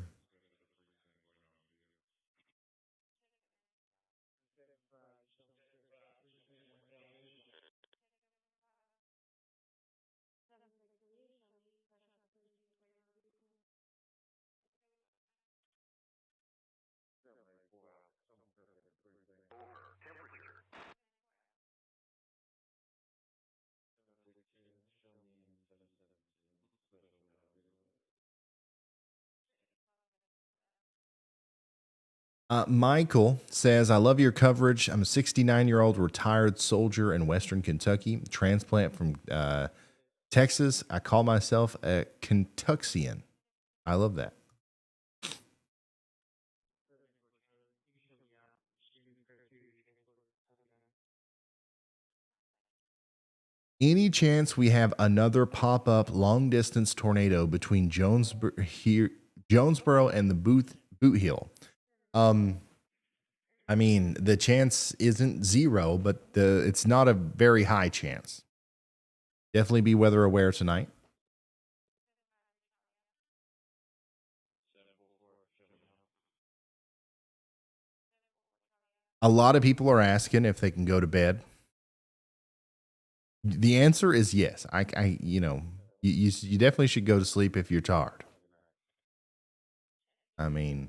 Michael says, I love your coverage. I'm a 69-year-old retired soldier in Western Kentucky, transplant from Texas. I call myself a Kentuckian. I love that. Any chance we have another pop-up long-distance tornado between Jonesboro and the Boot Hill? I mean, the chance isn't zero, but it's not a very high chance. Definitely be weather aware tonight. A lot of people are asking if they can go to bed. The answer is yes. You definitely should go to sleep if you're tired. I mean,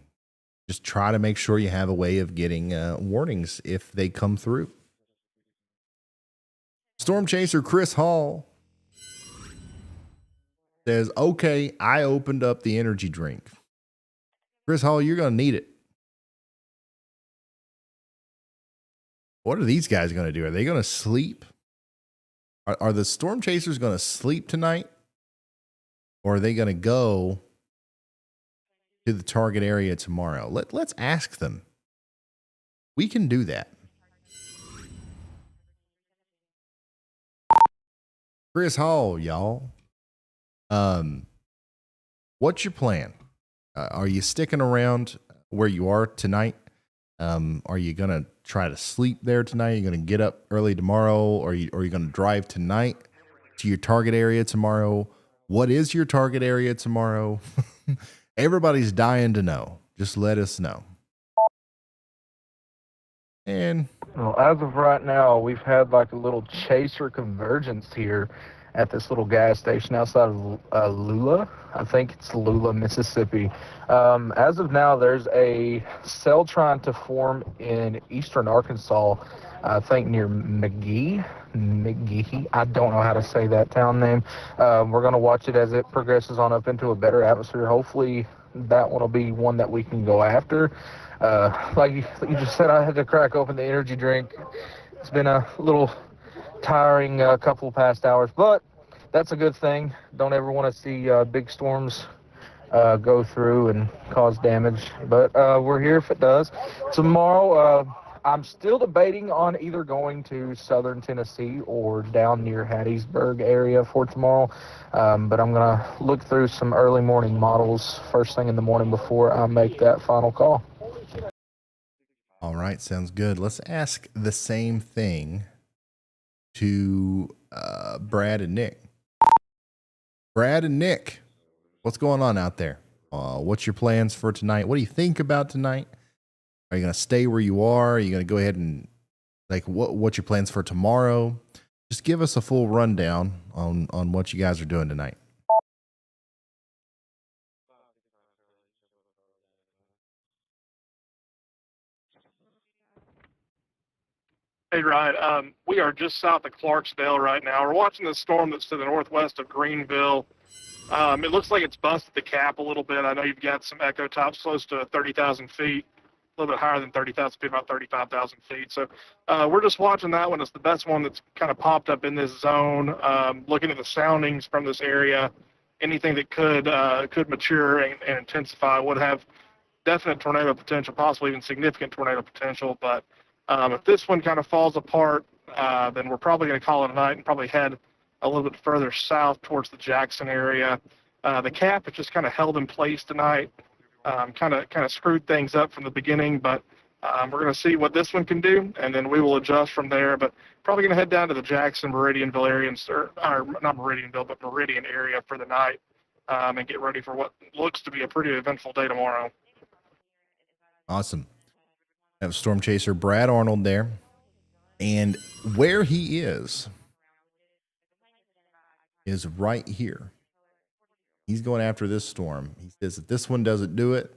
just try to make sure you have a way of getting warnings if they come through. Storm Chaser Chris Hall says, okay, I opened up the energy drink. Chris Hall, you're going to need it. What are these guys going to do? Are they going to sleep? Are the Storm Chasers going to sleep tonight? Or are they going to go to the target area tomorrow? Let's ask them. We can do that. Chris Hall, y'all. What's your plan? Are you sticking around where you are tonight? Are you going to try to sleep there tonight? Are you going to get up early tomorrow? Or are you going to drive tonight to your target area tomorrow? What is your target area tomorrow? Everybody's dying to know. Just let us know. And Well, as of right now, we've had like a little chaser convergence here at this little gas station outside of Lula. I think it's Lula, Mississippi. As of now, there's a cell trying to form in eastern Arkansas, I think near McGee. I don't know how to say that town name. We're going to watch it as it progresses on up into a better atmosphere. Hopefully that one will be one that we can go after. Like you just said, I had to crack open the energy drink. It's been a little tiring couple past hours, but that's a good thing. Don't ever want to see big storms go through and cause damage, but we're here if it does. Tomorrow, I'm still debating on either going to southern Tennessee or down near Hattiesburg area for tomorrow, but I'm going to look through some early morning models first thing in the morning before I make that final call. All right, sounds good. Let's ask the same thing to Brad and Nick. Brad and Nick, what's going on out there? What's your plans for tonight? What do you think about tonight? Are you going to stay where you are? Are you going to go ahead and what's your plans for tomorrow? Just give us a full rundown on what you guys are doing tonight. Hey, Ryan. We are just south of Clarksdale right now. We're watching the storm that's to the northwest of Greenville. It looks like it's busted the cap a little bit. I know you've got some echo tops close to 30,000 feet, a little bit higher than 30,000 feet, about 35,000 feet. So we're just watching that one. It's the best one that's kind of popped up in this zone. Looking at the soundings from this area, anything that could mature and intensify would have definite tornado potential, possibly even significant tornado potential. But if this one kind of falls apart, then we're probably going to call it a night and probably head a little bit further south towards the Jackson area. The cap is just kind of held in place tonight, kind of screwed things up from the beginning, but we're going to see what this one can do, and then we will adjust from there. But probably going to head down to the Jackson, Meridianville area, or not Meridianville, but Meridian area for the night, and get ready for what looks to be a pretty eventful day tomorrow. Awesome. I have Storm Chaser Brad Arnold there. And where he is right here. He's going after this storm. He says if this one doesn't do it,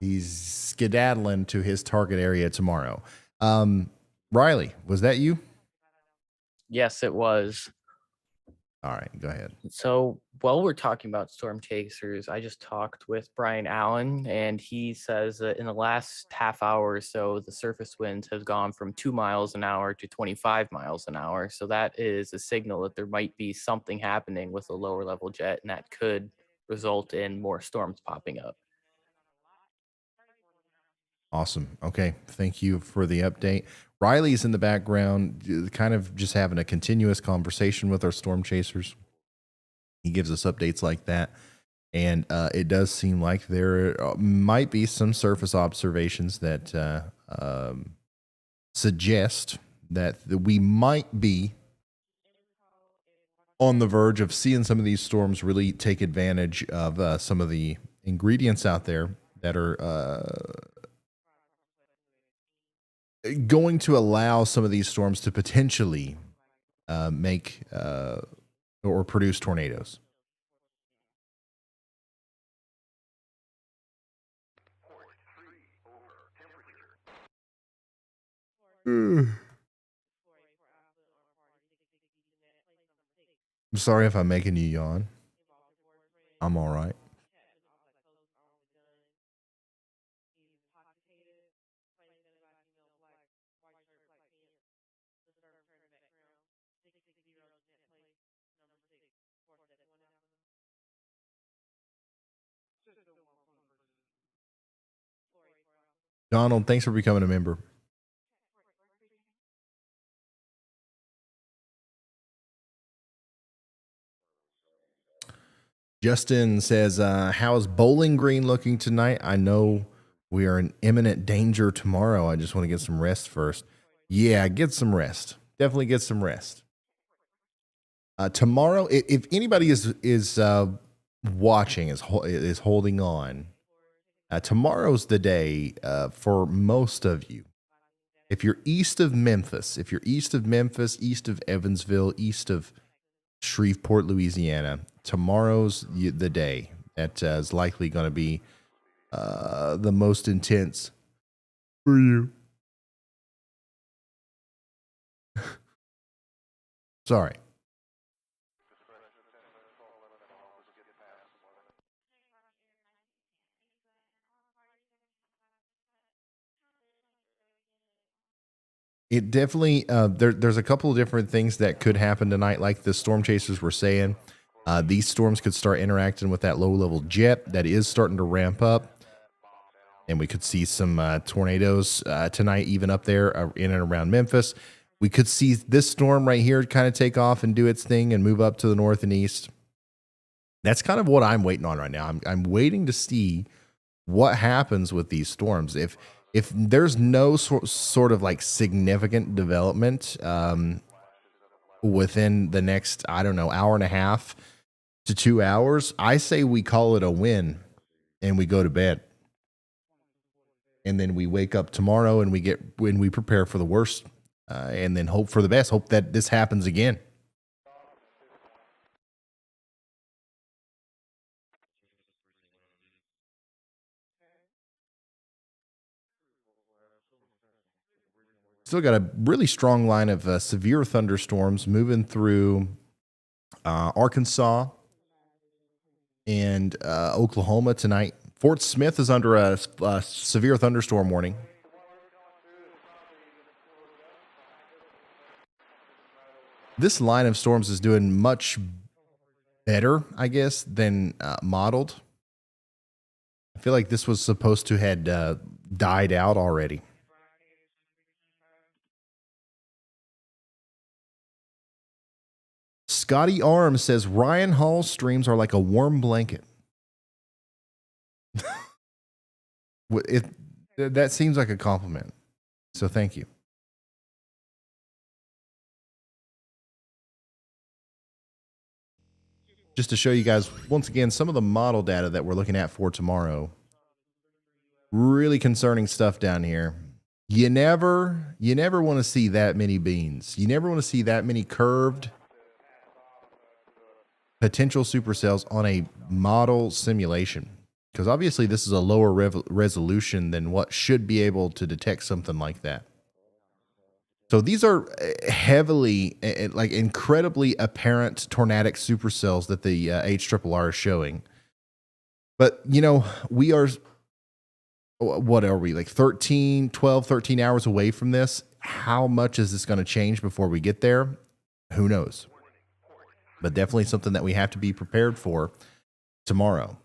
he's skedaddling to his target area tomorrow. Riley, was that you? Yes, it was. All right, go ahead. So while we're talking about storm chasers, I just talked with Brian Allen, and he says that in the last half hour or so, the surface winds have gone from 2 miles an hour to 25 miles an hour. So that is a signal that there might be something happening with a lower level jet, and that could result in more storms popping up. Awesome. Okay. Thank you for the update. Riley's in the background, kind of just having a continuous conversation with our storm chasers. He gives us updates like that. And it does seem like there might be some surface observations that suggest that we might be on the verge of seeing some of these storms really take advantage of some of the ingredients out there that are going to allow some of these storms to potentially make or produce tornadoes. I'm sorry if I'm making you yawn. I'm all right. Donald, thanks for becoming a member. Justin says, how's Bowling Green looking tonight? I know we are in imminent danger tomorrow. I just want to get some rest first. Yeah, get some rest. Definitely get some rest. Tomorrow, if anybody is watching, is holding on, tomorrow's the day for most of you. If you're east of Memphis, east of Evansville, east of Shreveport, Louisiana, tomorrow's the day that is likely going to be the most intense for you. Sorry. It definitely there's a couple of different things that could happen tonight, like the storm chasers were saying. These storms could start interacting with that low level jet that is starting to ramp up, and we could see some tornadoes tonight, even up there in and around Memphis. We could see this storm right here kind of take off and do its thing and move up to the north and east. That's kind of what I'm waiting on right now. I'm waiting to see what happens with these storms. If there's no sort of like significant development within the next, I don't know, hour and a half to 2 hours, I say we call it a win and we go to bed. And then we wake up tomorrow and we prepare for the worst and then hope for the best. Hope that this happens again. Still got a really strong line of severe thunderstorms moving through Arkansas and Oklahoma tonight. Fort Smith is under a severe thunderstorm warning. This line of storms is doing much better, I guess, than modeled. I feel like this was supposed to had died out already. Scotty Arms says Ryan Hall streams are like a warm blanket. That seems like a compliment. So thank you. Just to show you guys, once again, some of the model data that we're looking at for tomorrow. Really concerning stuff down here. You never want to see that many beans. You never want to see that many curved potential supercells on a model simulation, because obviously this is a lower resolution than what should be able to detect something like that. So these are heavily, like incredibly apparent tornadic supercells that the HRRR is showing. But, you know, we are, what are we, like 12, 13 hours away from this? How much is this going to change before we get there? Who knows? But definitely something that we have to be prepared for tomorrow.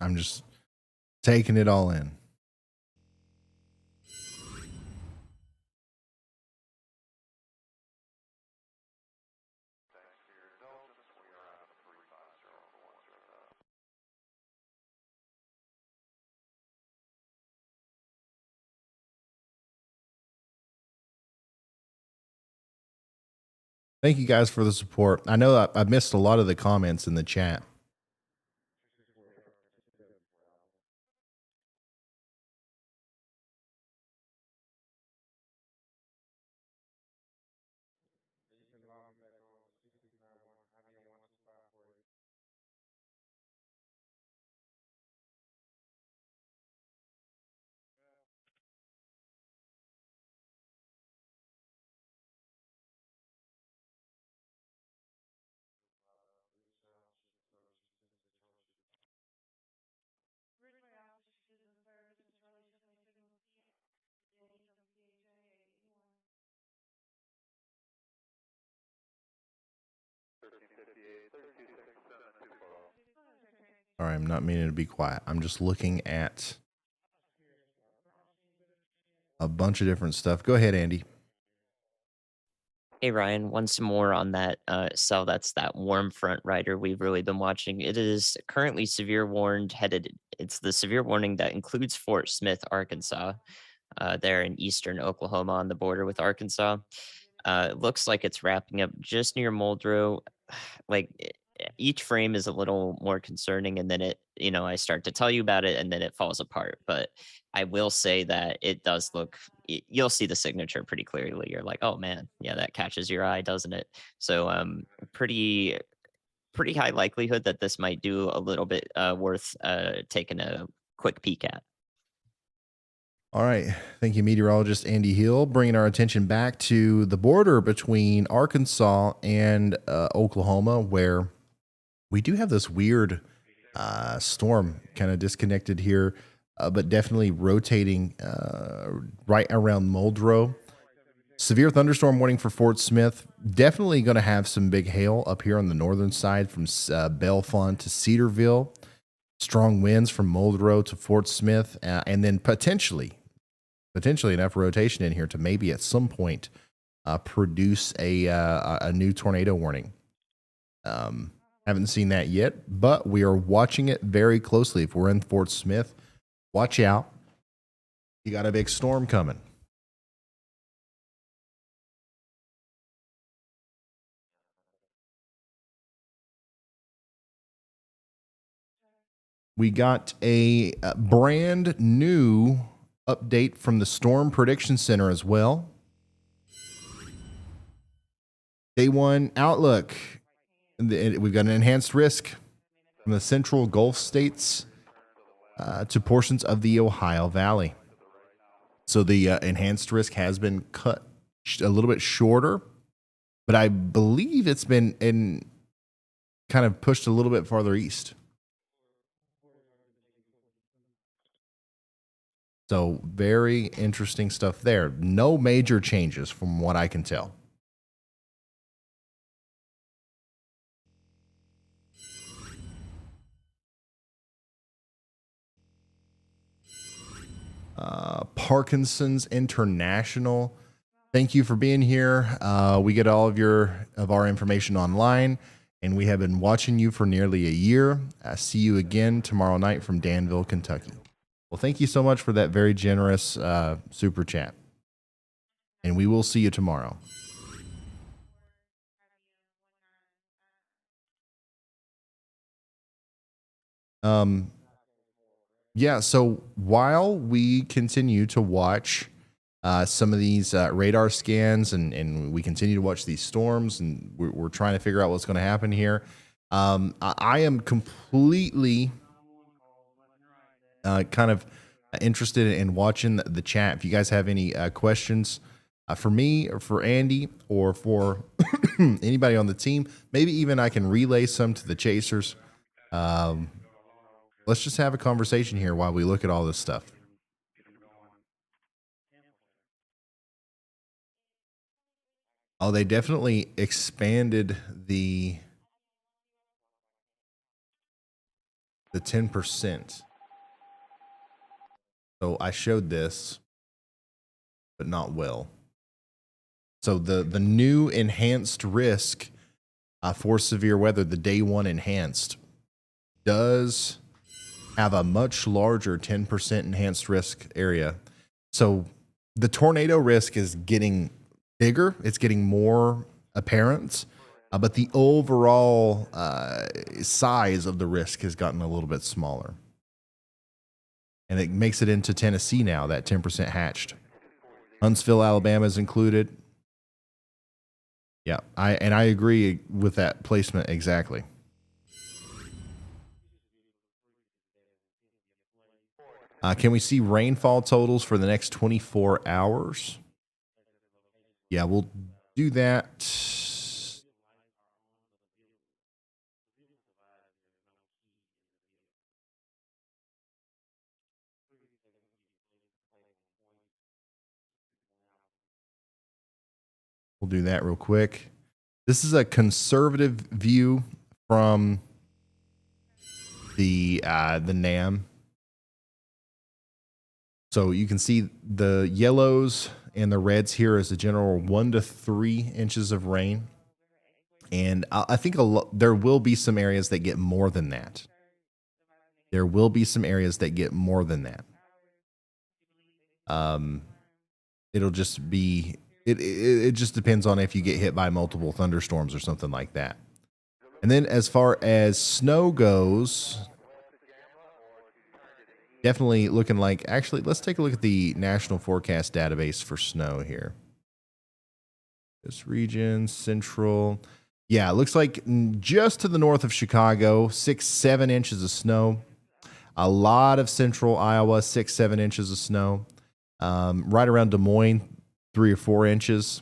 I'm just taking it all in. Thank you guys for the support. I know I missed a lot of the comments in the chat. Sorry, I'm not meaning to be quiet. I'm just looking at a bunch of different stuff. Go ahead, Andy. Hey Ryan, once more on that cell, that's that warm front rider we've really been watching. It is currently severe warned headed. It's the severe warning that includes Fort Smith, Arkansas, there in eastern Oklahoma on the border with Arkansas. It looks like it's wrapping up just near Muldrow. Like each frame is a little more concerning, and then I start to tell you about it, and then it falls apart. But I will say that it does look. You'll see the signature pretty clearly. You're like, oh man, yeah, that catches your eye, doesn't it? So pretty pretty high likelihood that this might do a little bit worth taking a quick peek at. All right. Thank you, meteorologist Andy Hill, bringing our attention back to the border between Arkansas and Oklahoma, where we do have this weird storm kind of disconnected here, but definitely rotating right around Muldrow. Severe thunderstorm warning for Fort Smith. Definitely going to have some big hail up here on the northern side from Bellefonte to Cedarville. Strong winds from Muldrow to Fort Smith, and then potentially enough rotation in here to maybe at some point produce a new tornado warning. Haven't seen that yet, but we are watching it very closely. If we're in Fort Smith, watch out. You got a big storm coming. We got a brand new update from the Storm Prediction Center as well. Day 1 outlook. We've got an enhanced risk from the central Gulf states to portions of the Ohio Valley. So the enhanced risk has been cut a little bit shorter, but I believe it's been kind of pushed a little bit farther east. So very interesting stuff there. No major changes from what I can tell. Parkinson's International. Thank you for being here. We get all of our information online, and we have been watching you for nearly a year. See you again tomorrow night from Danville, Kentucky. Well, thank you so much for that very generous super chat. And we will see you tomorrow. Yeah, so while we continue to watch some of these radar scans and we continue to watch these storms, and we're trying to figure out what's going to happen here, I am completely kind of interested in watching the chat. If you guys have any questions for me or for Andy or for anybody on the team, maybe even I can relay some to the chasers. Let's just have a conversation here while we look at all this stuff. Oh, they definitely expanded the 10%. So I showed this, but not well. So the new enhanced risk for severe weather, the day 1 enhanced, does have a much larger 10% enhanced risk area. So the tornado risk is getting bigger. It's getting more apparent, but the overall size of the risk has gotten a little bit smaller. And it makes it into Tennessee now, that 10% hatched. Huntsville, Alabama is included. Yeah, I agree with that placement exactly. Can we see rainfall totals for the next 24 hours? Yeah, we'll do that. We'll do that real quick. This is a conservative view from the NAM. So you can see the yellows and the reds here is a general 1 to 3 inches of rain. And I think there will be some areas that get more than that. There will be some areas that get more than that. It'll just be It just depends on if you get hit by multiple thunderstorms or something like that. And then as far as snow goes, definitely looking like, actually, let's take a look at the National Forecast database for snow here. This region, central. Yeah, it looks like just to the north of Chicago, 6-7 inches of snow. A lot of central Iowa, 6-7 inches of snow. Right around Des Moines, 3 or 4 inches.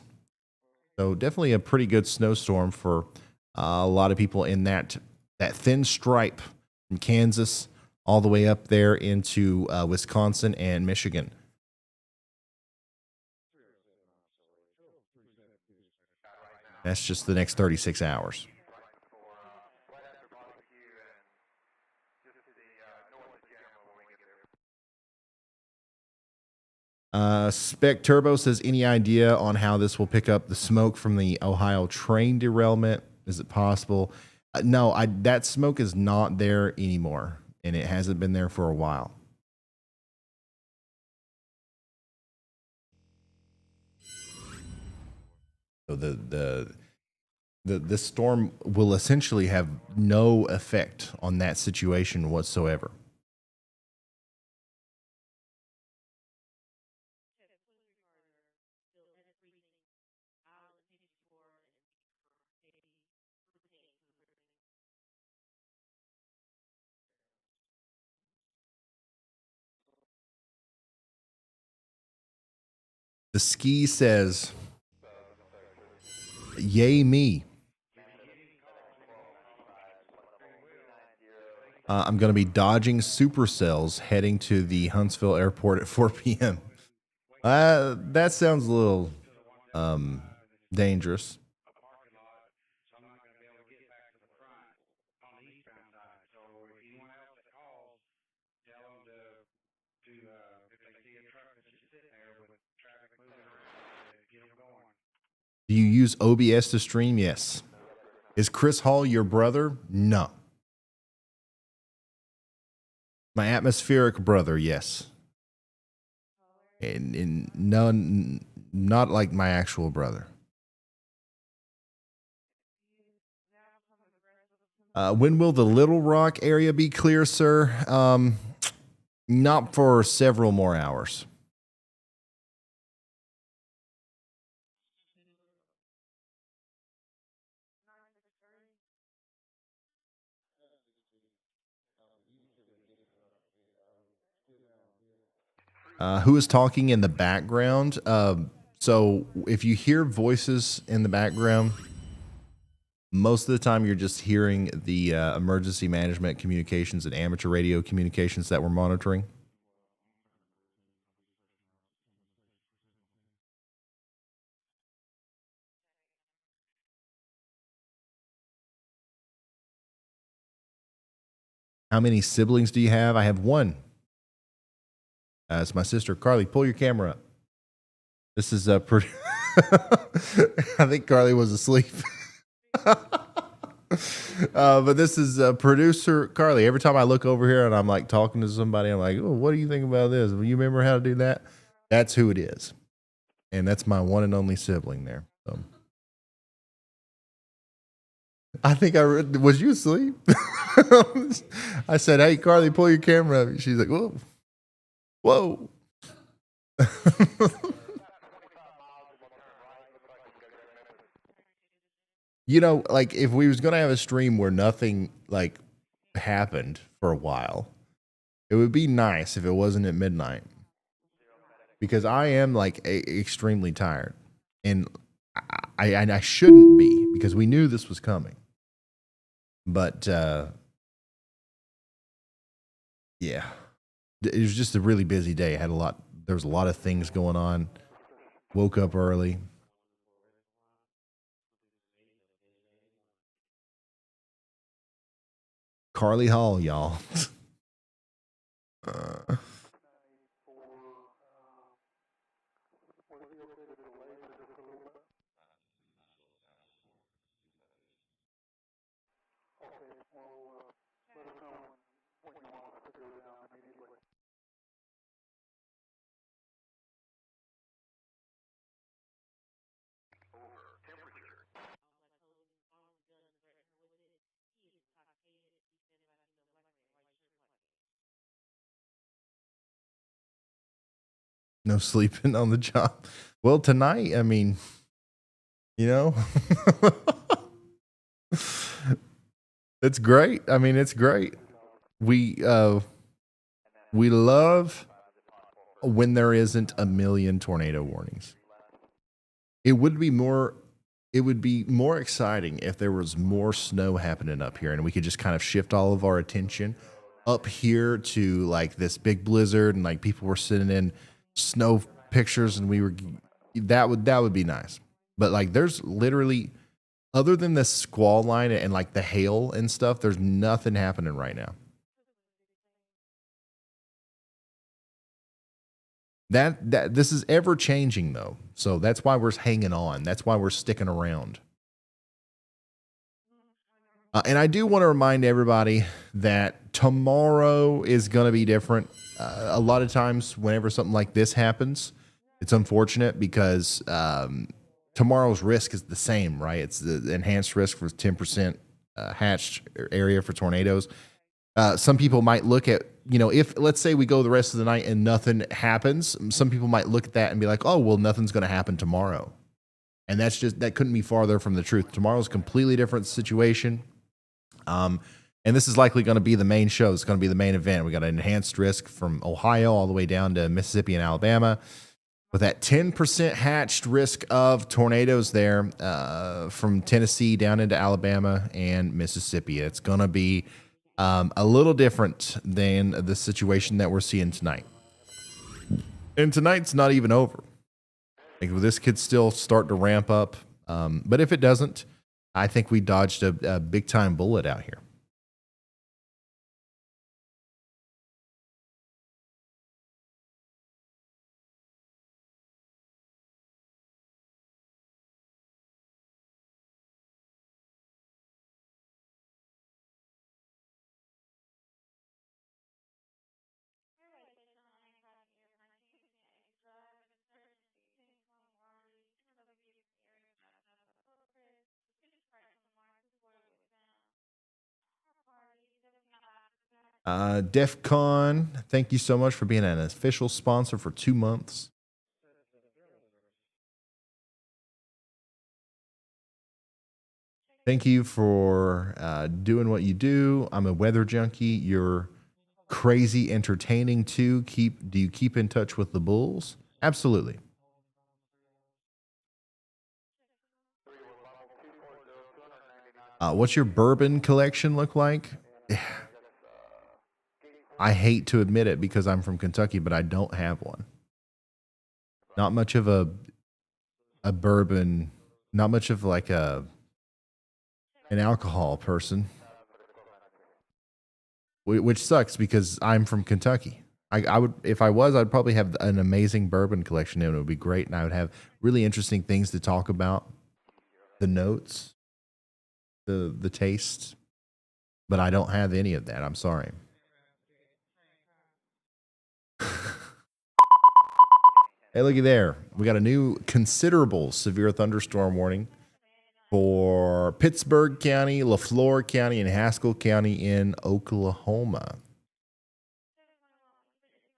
So definitely a pretty good snowstorm for a lot of people in that thin stripe from Kansas all the way up there into Wisconsin and Michigan. That's just the next 36 hours. Spec Turbo says, any idea on how this will pick up the smoke from the Ohio train derailment? Is it possible? No, that smoke is not there anymore, and it hasn't been there for a while. So the storm will essentially have no effect on that situation whatsoever. The ski says, yay me. I'm going to be dodging supercells heading to the Huntsville airport at 4 p.m. That sounds a little dangerous. Do you use OBS to stream? Yes. Is Chris Hall your brother? No. My atmospheric brother, yes. And none, not like my actual brother. When will the Little Rock area be clear, sir? Not for several more hours. Who is talking in the background? So if you hear voices in the background, most of the time you're just hearing the emergency management communications and amateur radio communications that we're monitoring. How many siblings do you have? I have one. It's my sister, Carly. Pull your camera up. This is pretty. I think Carly was asleep. But this is producer Carly. Every time I look over here and I'm like talking to somebody, I'm like, oh, what do you think about this? You remember how to do that? That's who it is. And that's my one and only sibling there. So. I think was you asleep? I said, hey, Carly, pull your camera up. She's like, whoa. Whoa. You know, like if we was going to have a stream where nothing like happened for a while, it would be nice if it wasn't at midnight, because I am like extremely tired, and I shouldn't be, because we knew this was coming. But yeah, it was just a really busy day. There was a lot of things going on. Woke up early. Carly Hall, y'all. No sleeping on the job. Well, tonight, I mean, you know, it's great. I mean, it's great. We love when there isn't a million tornado warnings. It would be more exciting if there was more snow happening up here and we could just kind of shift all of our attention up here to like this big blizzard and like people were sitting in snow pictures and that would be nice. But like there's literally, other than the squall line and like the hail and stuff, there's nothing happening right now. That this is ever changing though. So that's why we're hanging on. That's why we're sticking around. And I do want to remind everybody that tomorrow is going to be different. A lot of times whenever something like this happens, it's unfortunate because tomorrow's risk is the same, right? It's the enhanced risk for 10% hatched area for tornadoes. Some people might look at, if let's say we go the rest of the night and nothing happens, some people might look at that and be like, oh, well, nothing's going to happen tomorrow. And that couldn't be farther from the truth. Tomorrow's a completely different situation. And this is likely going to be the main show. It's going to be the main event. We got an enhanced risk from Ohio all the way down to Mississippi and Alabama, with that 10% hatched risk of tornadoes there from Tennessee down into Alabama and Mississippi. It's going to be a little different than the situation that we're seeing tonight. And tonight's not even over. Like, this could still start to ramp up. But if it doesn't, I think we dodged a big time bullet out here. DEF CON, thank you so much for being an official sponsor for 2 months. Thank you for doing what you do. I'm a weather junkie. You're crazy entertaining too. Do you keep in touch with the Bulls? Absolutely. What's your bourbon collection look like? I hate to admit it because I'm from Kentucky, but I don't have one. Not much of a bourbon, not much of like an alcohol person, which sucks because I'm from Kentucky. I would, if I was, I'd probably have an amazing bourbon collection and it would be great. And I would have really interesting things to talk about, the notes, the taste, but I don't have any of that. I'm sorry. Hey, looky there. We got a new considerable severe thunderstorm warning for Pittsburgh County, LaFleur County, and Haskell County in Oklahoma.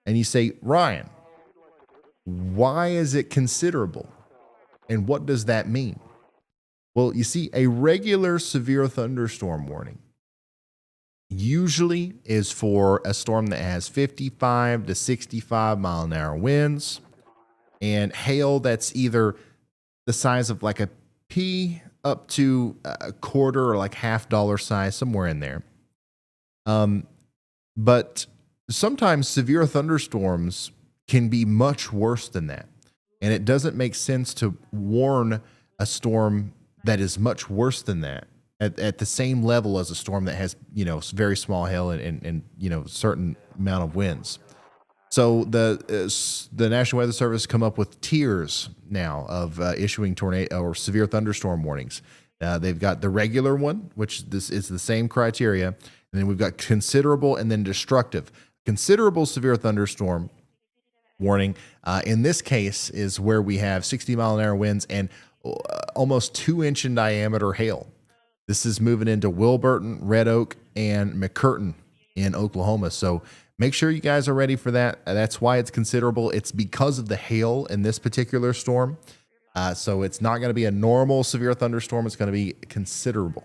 And you say, Ryan, why is it considerable? And what does that mean? Well, you see, a regular severe thunderstorm warning usually is for a storm that has 55 to 65 mile an hour winds and hail that's either the size of like a pea up to a quarter or like $half size, somewhere in there. But sometimes severe thunderstorms can be much worse than that. And it doesn't make sense to warn a storm that is much worse than that at the same level as a storm that has, very small hail and certain amount of winds. So the National Weather Service come up with tiers now of issuing tornado or severe thunderstorm warnings. They've got the regular one, which this is the same criteria, and then we've got considerable and then destructive. Considerable severe thunderstorm warning in this case is where we have 60 mile an hour winds and almost 2-inch in diameter hail. This is moving into Wilburton, Red Oak, and McCurtain in Oklahoma. So make sure you guys are ready for that. That's why it's considerable. It's because of the hail in this particular storm. So it's not going to be a normal severe thunderstorm. It's going to be considerable.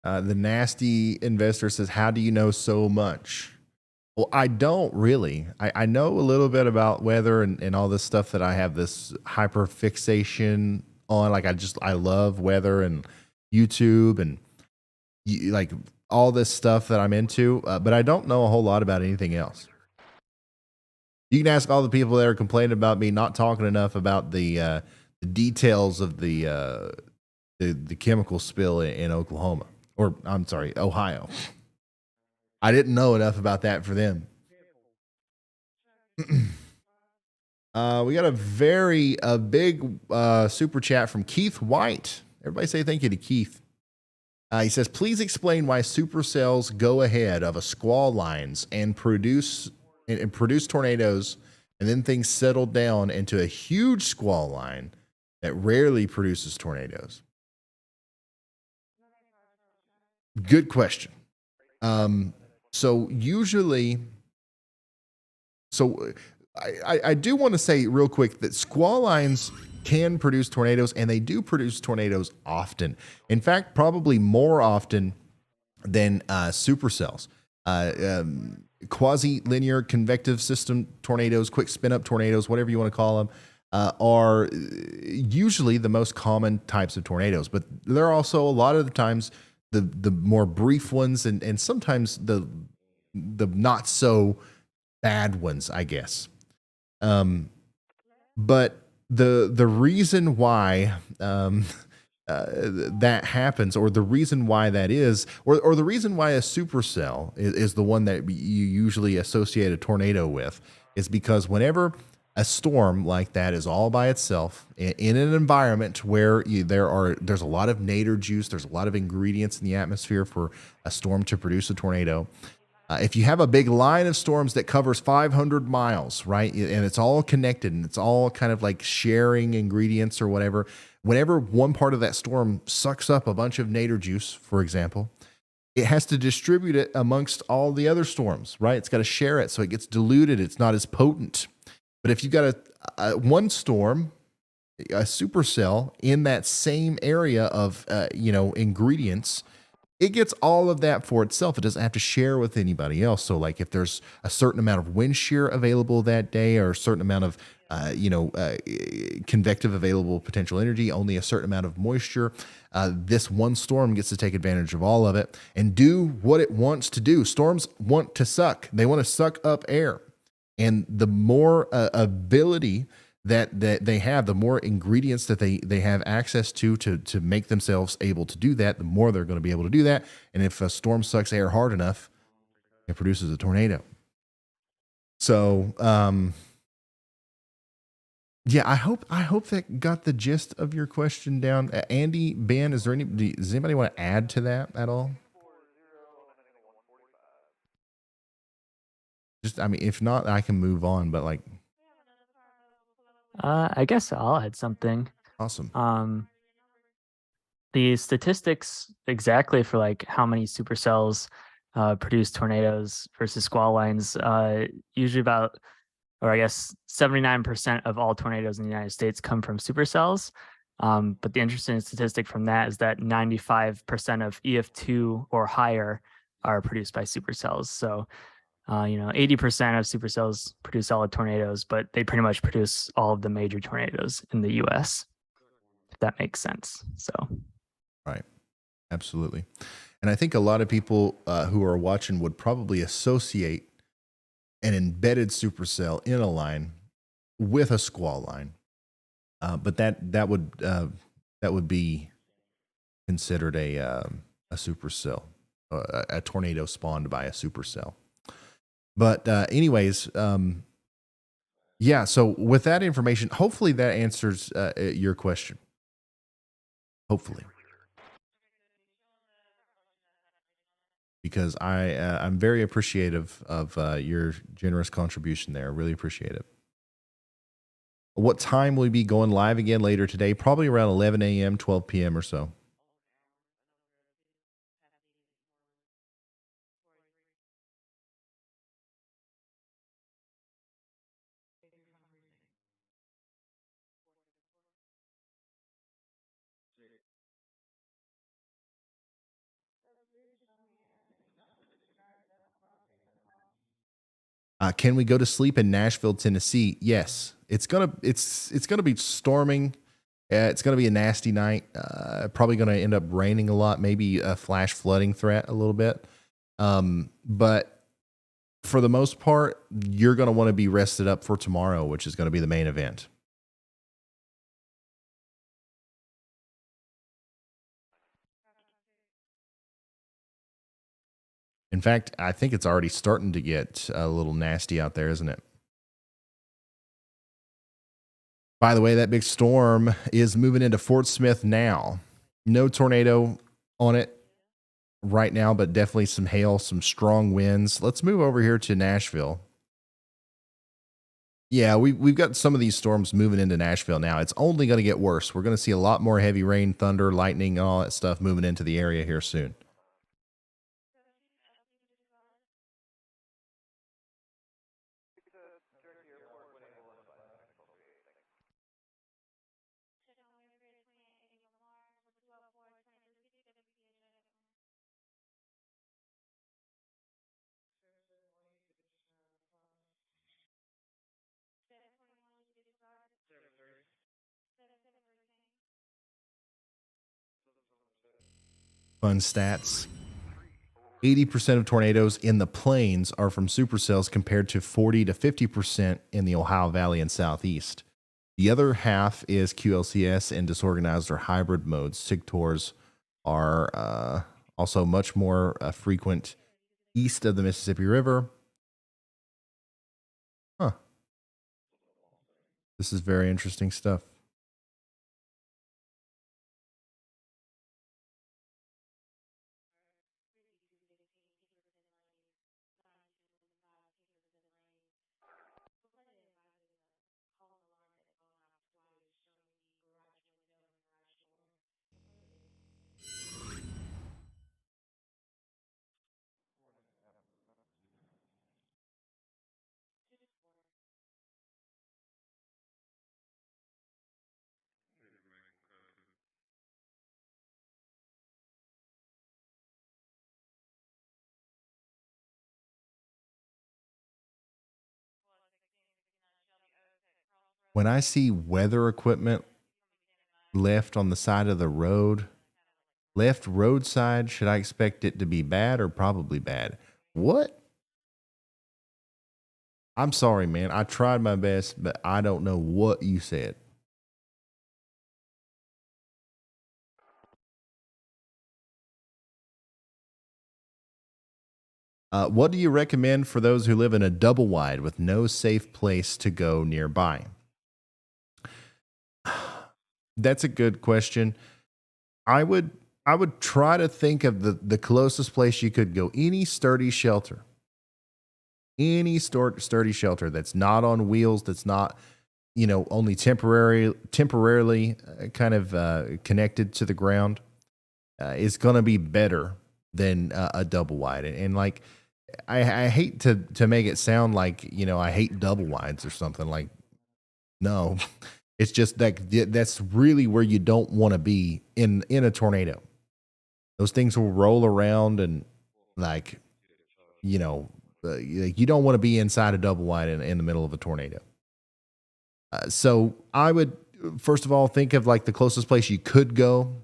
The nasty investor says, how do you know so much? Well, I don't really. I know a little bit about weather and all this stuff that I have this hyper fixation on. Like I love weather and YouTube and like all this stuff that I'm into, but I don't know a whole lot about anything else. You can ask all the people that are complaining about me not talking enough about the details of the chemical spill in Oklahoma. Or I'm sorry, Ohio. I didn't know enough about that for them. We got a big super chat from Keith White. Everybody say thank you to Keith. He says, please explain why supercells go ahead of a squall lines and produce tornadoes, and then things settle down into a huge squall line that rarely produces tornadoes. Good question. So I do want to say real quick that squall lines can produce tornadoes, and they do produce tornadoes often. In fact, probably more often than supercells. Quasi-linear convective system tornadoes, quick spin-up tornadoes, whatever you want to call them, are usually the most common types of tornadoes. But there are also a lot of the times the more brief ones and sometimes the not so bad ones, I guess. But the reason why that happens, or the reason why that is, or the reason why a supercell is the one that you usually associate a tornado with, is because whenever a storm like that is all by itself in an environment where there's a lot of nadir juice, there's a lot of ingredients in the atmosphere for a storm to produce a tornado. If you have a big line of storms that covers 500 miles, right, and it's all connected and it's all kind of like sharing ingredients or whatever, whenever one part of that storm sucks up a bunch of nadir juice, for example, it has to distribute it amongst all the other storms, right? It's got to share it so it gets diluted. It's not as potent. But if you've got one storm, a supercell in that same area of ingredients, it gets all of that for itself. It doesn't have to share with anybody else. So like if there's a certain amount of wind shear available that day, or a certain amount of convective available potential energy, only a certain amount of moisture, this one storm gets to take advantage of all of it and do what it wants to do. Storms want to suck. They want to suck up air. And the more ability that they have, the more ingredients that they have access to make themselves able to do that, the more they're going to be able to do that. And if a storm sucks air hard enough, it produces a tornado. So, yeah, I hope that got the gist of your question down. Andy, Ben, does anybody want to add to that at all? If not, I can move on, but like. I guess I'll add something. Awesome. The statistics exactly for like how many supercells produce tornadoes versus squall lines, usually about, or I guess 79% of all tornadoes in the United States come from supercells. But the interesting statistic from that is that 95% of EF2 or higher are produced by supercells. So 80% of supercells produce solid tornadoes, but they pretty much produce all of the major tornadoes in the US, if that makes sense. So, right. Absolutely. And I think a lot of people who are watching would probably associate an embedded supercell in a line with a squall line. But that would be considered a supercell, a tornado spawned by a supercell. But anyways, yeah. So with that information, hopefully that answers your question. Hopefully, because I'm very appreciative of your generous contribution there. I really appreciate it. What time will we be going live again later today? Probably around 11 a.m., 12 p.m. or so. Can we go to sleep in Nashville, Tennessee? Yes. It's gonna be storming. It's gonna be a nasty night. Probably gonna end up raining a lot. Maybe a flash flooding threat a little bit. But for the most part, you're gonna want to be rested up for tomorrow, which is gonna be the main event. In fact, I think it's already starting to get a little nasty out there, isn't it? By the way, that big storm is moving into Fort Smith now. No tornado on it right now, but definitely some hail, some strong winds. Let's move over here to Nashville. Yeah, we've got some of these storms moving into Nashville now. It's only going to get worse. We're going to see a lot more heavy rain, thunder, lightning, and all that stuff moving into the area here soon. Fun stats. 80% of tornadoes in the plains are from supercells compared to 40 to 50% in the Ohio Valley and Southeast. The other half is QLCS and disorganized or hybrid modes. SIGTORs are also much more frequent east of the Mississippi River. Huh. This is very interesting stuff. When I see weather equipment left on the side of the road, left roadside, should I expect it to be bad or probably bad? What? I'm sorry, man. I tried my best, but I don't know what you said. What do you recommend for those who live in a double wide with no safe place to go nearby? That's a good question. I would try to think of the closest place you could go. Any sturdy shelter. Any sturdy shelter that's not on wheels, that's not, only temporarily kind of connected to the ground, is going to be better than a double wide. And like, I hate to make it sound like, I hate double wides or something. Like, no, it's just that's really where you don't want to be in a tornado. Those things will roll around and like, you don't want to be inside a double wide in the middle of a tornado. So I would, first of all, think of like the closest place you could go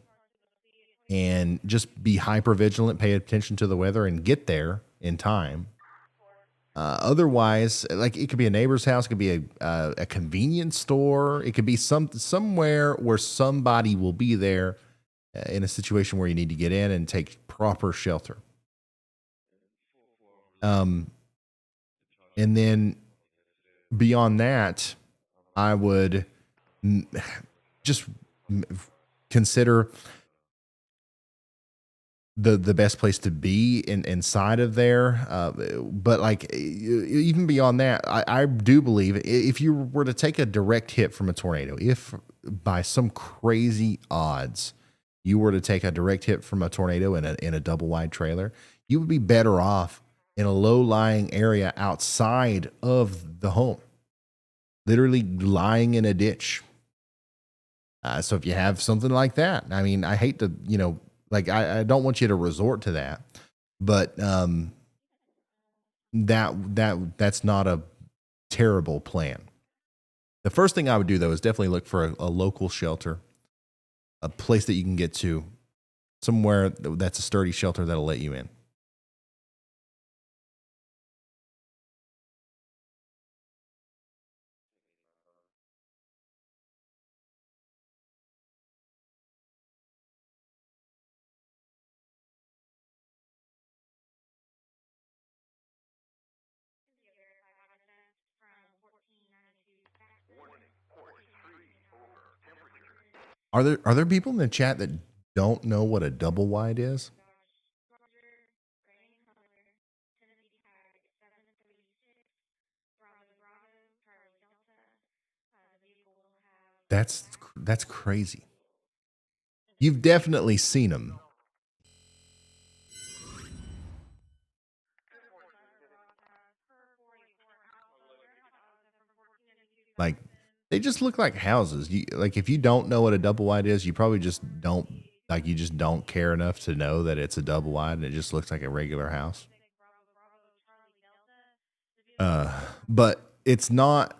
and just be hyper vigilant, pay attention to the weather and get there in time. Otherwise, like it could be a neighbor's house, it could be a convenience store, it could be somewhere where somebody will be there in a situation where you need to get in and take proper shelter. And then beyond that, I would just consider the best place to be inside of there. But like even beyond that, I do believe if you were to take a direct hit from a tornado, if by some crazy odds you were to take a direct hit from a tornado in a double wide trailer, you would be better off in a low lying area outside of the home, literally lying in a ditch. So if you have something like that, I mean, I hate to, like I don't want you to resort to that, but that's not a terrible plan. The first thing I would do though is definitely look for a local shelter, a place that you can get to, somewhere that's a sturdy shelter that'll let you in. Are there people in the chat that don't know what a double wide is? That's crazy. You've definitely seen them. Like they just look like houses. Like if you don't know what a double wide is, you probably just don't care enough to know that it's a double wide and it just looks like a regular house. But it's not.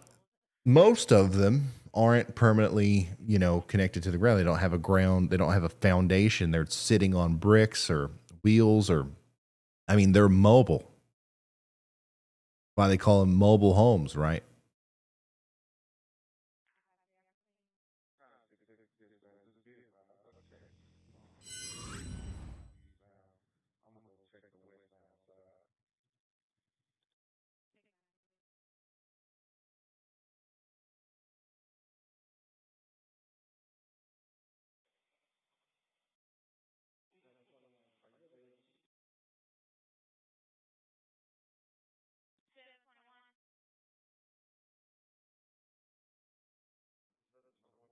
Most of them aren't permanently, connected to the ground. They don't have a ground. They don't have a foundation. They're sitting on bricks or wheels they're mobile. Why they call them mobile homes, right?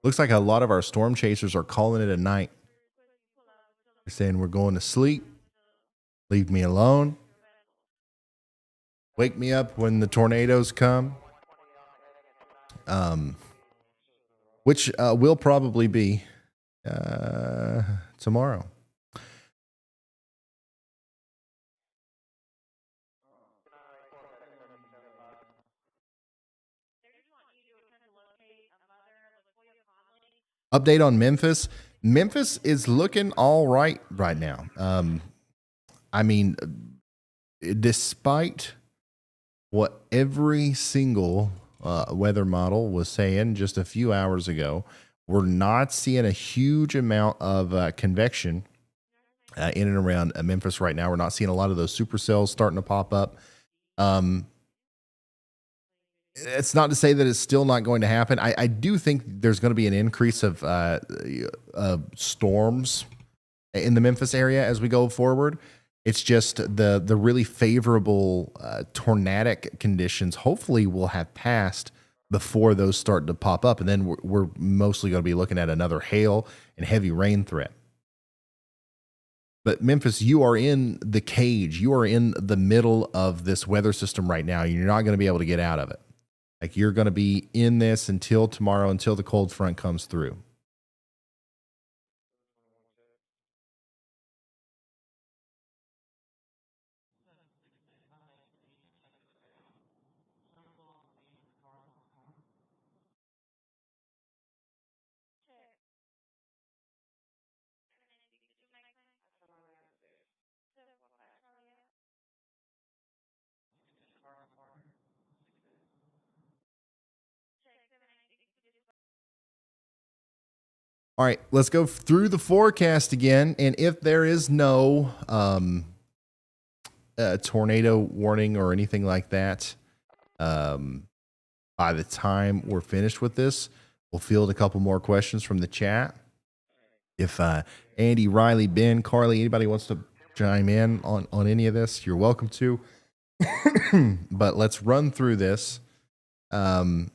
Looks like a lot of our storm chasers are calling it a night. They're saying we're going to sleep. Leave me alone. Wake me up when the tornadoes come. Which will probably be tomorrow. Update on Memphis. Memphis is looking all right now. Despite what every single weather model was saying just a few hours ago, we're not seeing a huge amount of convection in and around Memphis right now. We're not seeing a lot of those supercells starting to pop up. It's not to say that it's still not going to happen. I do think there's going to be an increase of storms in the Memphis area as we go forward. It's just the really favorable tornadic conditions hopefully will have passed before those start to pop up. And then we're mostly going to be looking at another hail and heavy rain threat. But Memphis, you are in the cage. You are in the middle of this weather system right now. You're not going to be able to get out of it. Like you're going to be in this until tomorrow, until the cold front comes through. All right, let's go through the forecast again. And if there is no tornado warning or anything like that, by the time we're finished with this, we'll field a couple more questions from the chat. If Andy, Riley, Ben, Carly, anybody wants to chime in on any of this, you're welcome to. But let's run through this, and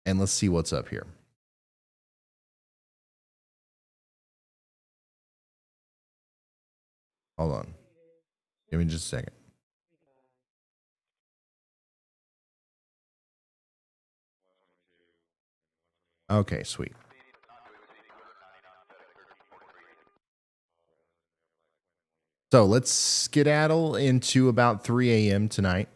let's see what's up here. Hold on. Give me just a second. Okay, sweet. So let's skedaddle into about 3 a.m. tonight.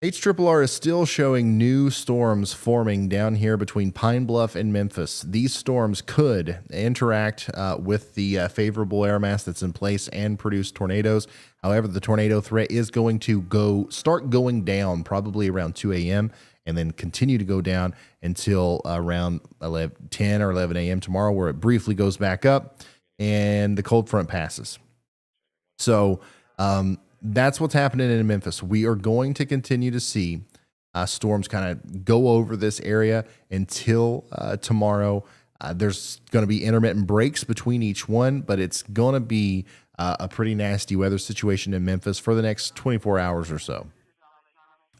HRRR is still showing new storms forming down here between Pine Bluff and Memphis. These storms could interact with the favorable air mass that's in place and produce tornadoes. However, the tornado threat is going to start going down probably around 2 a.m. and then continue to go down until around 10 or 11 a.m. tomorrow, where it briefly goes back up and the cold front passes. So that's what's happening in Memphis. We are going to continue to see storms kind of go over this area until tomorrow. There's going to be intermittent breaks between each one, but it's going to be a pretty nasty weather situation in Memphis for the next 24 hours or so.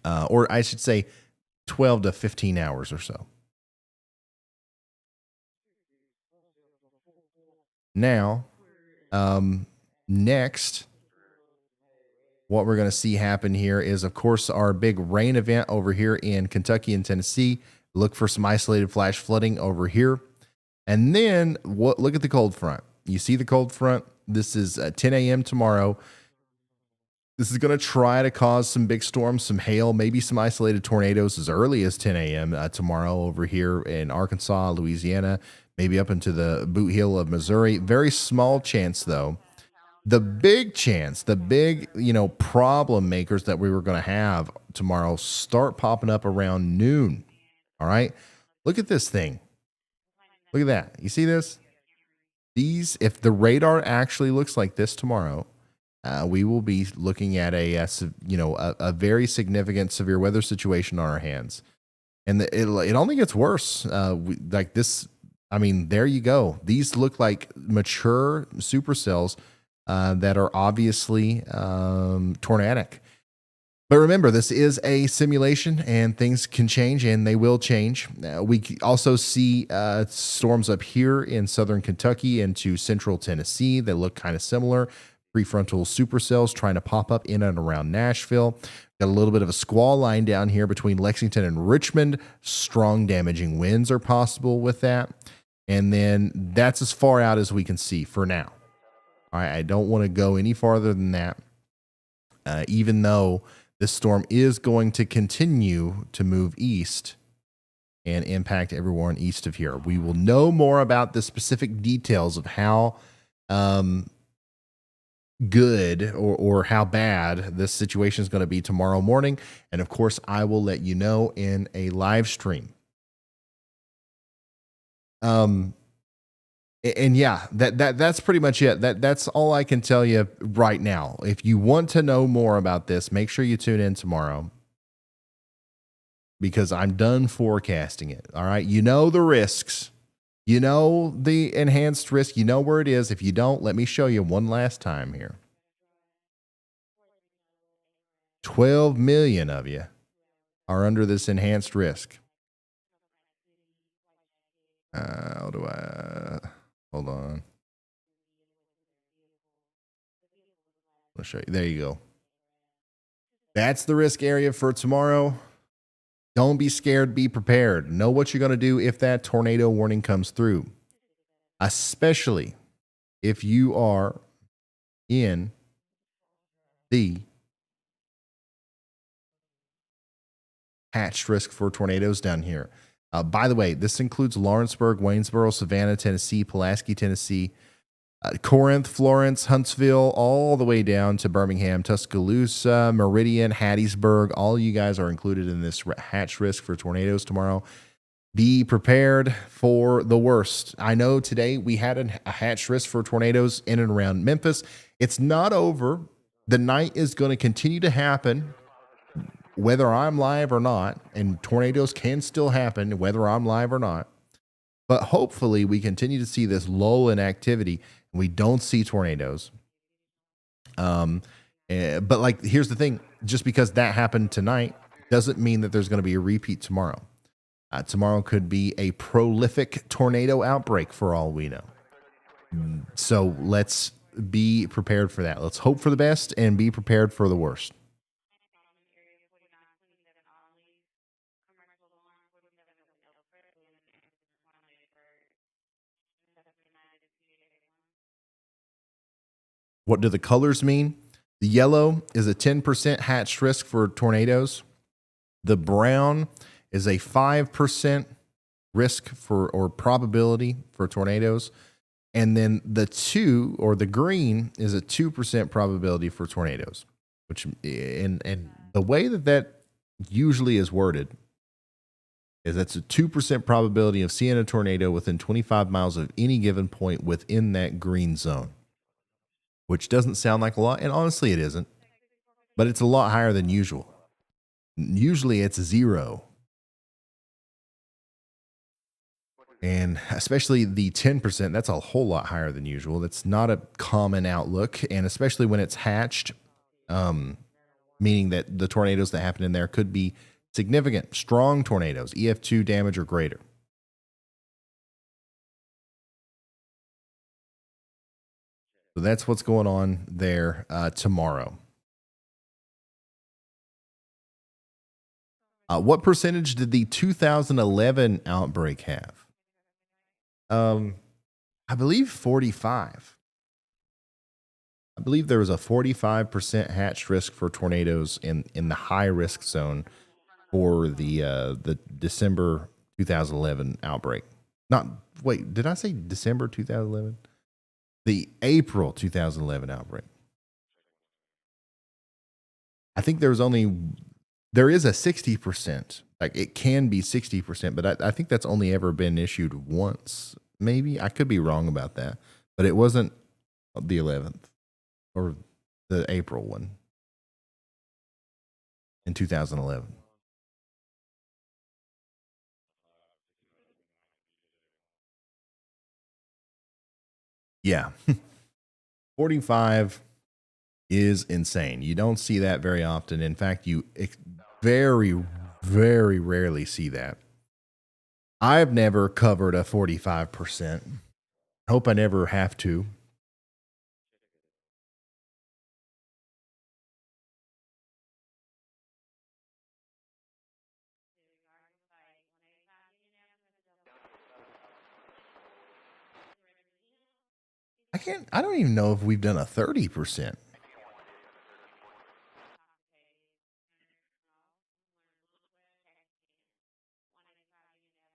Or I should say 12 to 15 hours or so. Now, next, what we're going to see happen here is, of course, our big rain event over here in Kentucky and Tennessee. Look for some isolated flash flooding over here. And then look at the cold front. You see the cold front? This is 10 a.m. tomorrow. This is going to try to cause some big storms, some hail, maybe some isolated tornadoes as early as 10 a.m. Tomorrow over here in Arkansas, Louisiana, maybe up into the Boot Heel of Missouri. Very small chance, though. The big chance, the big, problem makers that we were going to have tomorrow start popping up around noon. All right. Look at this thing. Look at that. You see this? If the radar actually looks like this tomorrow, we will be looking at a very significant severe weather situation on our hands. And it only gets worse. Like this. I mean, there you go. These look like mature supercells that are obviously tornadic. But remember, this is a simulation and things can change, and they will change. We also see storms up here in southern Kentucky into central Tennessee that look kind of similar. Prefrontal supercells trying to pop up in and around Nashville. Got a little bit of a squall line down here between Lexington and Richmond. Strong damaging winds are possible with that. And then that's as far out as we can see for now. All right, I don't want to go any farther than that, even though this storm is going to continue to move east and impact everyone east of here. We will know more about the specific details of how good or how bad this situation is going to be tomorrow morning. And of course, I will let you know in a live stream. And yeah, that's pretty much it. That's all I can tell you right now. If you want to know more about this, make sure you tune in tomorrow, because I'm done forecasting it. All right. You know the risks. You know the enhanced risk. You know where it is. If you don't, let me show you one last time here. 12 million of you are under this enhanced risk. How do I... Hold on. I'll show you. There you go. That's the risk area for tomorrow. Don't be scared. Be prepared. Know what you're going to do if that tornado warning comes through, especially if you are in the hatched risk for tornadoes down here. By the way, this includes Lawrenceburg, Waynesboro, Savannah, Tennessee, Pulaski, Tennessee, Corinth, Florence, Huntsville, all the way down to Birmingham, Tuscaloosa, Meridian, Hattiesburg. All you guys are included in this hatch risk for tornadoes tomorrow. be prepared for the worst. I know today we had a hatch risk for tornadoes in and around Memphis. It's not over. The night is going to continue to happen whether I'm live or not, and tornadoes can still happen whether I'm live or not. But hopefully we continue to see this lull in activity and we don't see tornadoes. But like, here's the thing, just because that happened tonight doesn't mean that there's going to be a repeat tomorrow. Tomorrow could be a prolific tornado outbreak for all we know. So let's be prepared for that. Let's hope for the best and be prepared for the worst. What do the colors mean? The yellow is a 10% hatch risk for tornadoes. The brown is a 5% risk for or probability for tornadoes. And then the 2 or the green is a 2% probability for tornadoes, which and the way that usually is worded is that's a 2% probability of seeing a tornado within 25 miles of any given point within that green zone, which doesn't sound like a lot. And honestly, it isn't, but it's a lot higher than usual. Usually it's 0. And especially the 10%, that's a whole lot higher than usual. That's not a common outlook. And especially when it's hatched, meaning that the tornadoes that happen in there could be significant, strong tornadoes, EF2 damage or greater. So that's what's going on there tomorrow. What percentage did the 2011 outbreak have? I believe 45. I believe there was a 45% hatch risk for tornadoes in the high risk zone for the December 2011 outbreak. Did I say December 2011? The April 2011 outbreak. I think there is a 60%. Like, it can be 60%, but I think that's only ever been issued once. Maybe I could be wrong about that, but it wasn't the 11th or the April one in 2011. Yeah. 45 is insane. You don't see that very often. In fact, you very, very rarely see that. I've never covered a 45%. Hope I never have to. I don't even know if we've done a 30%.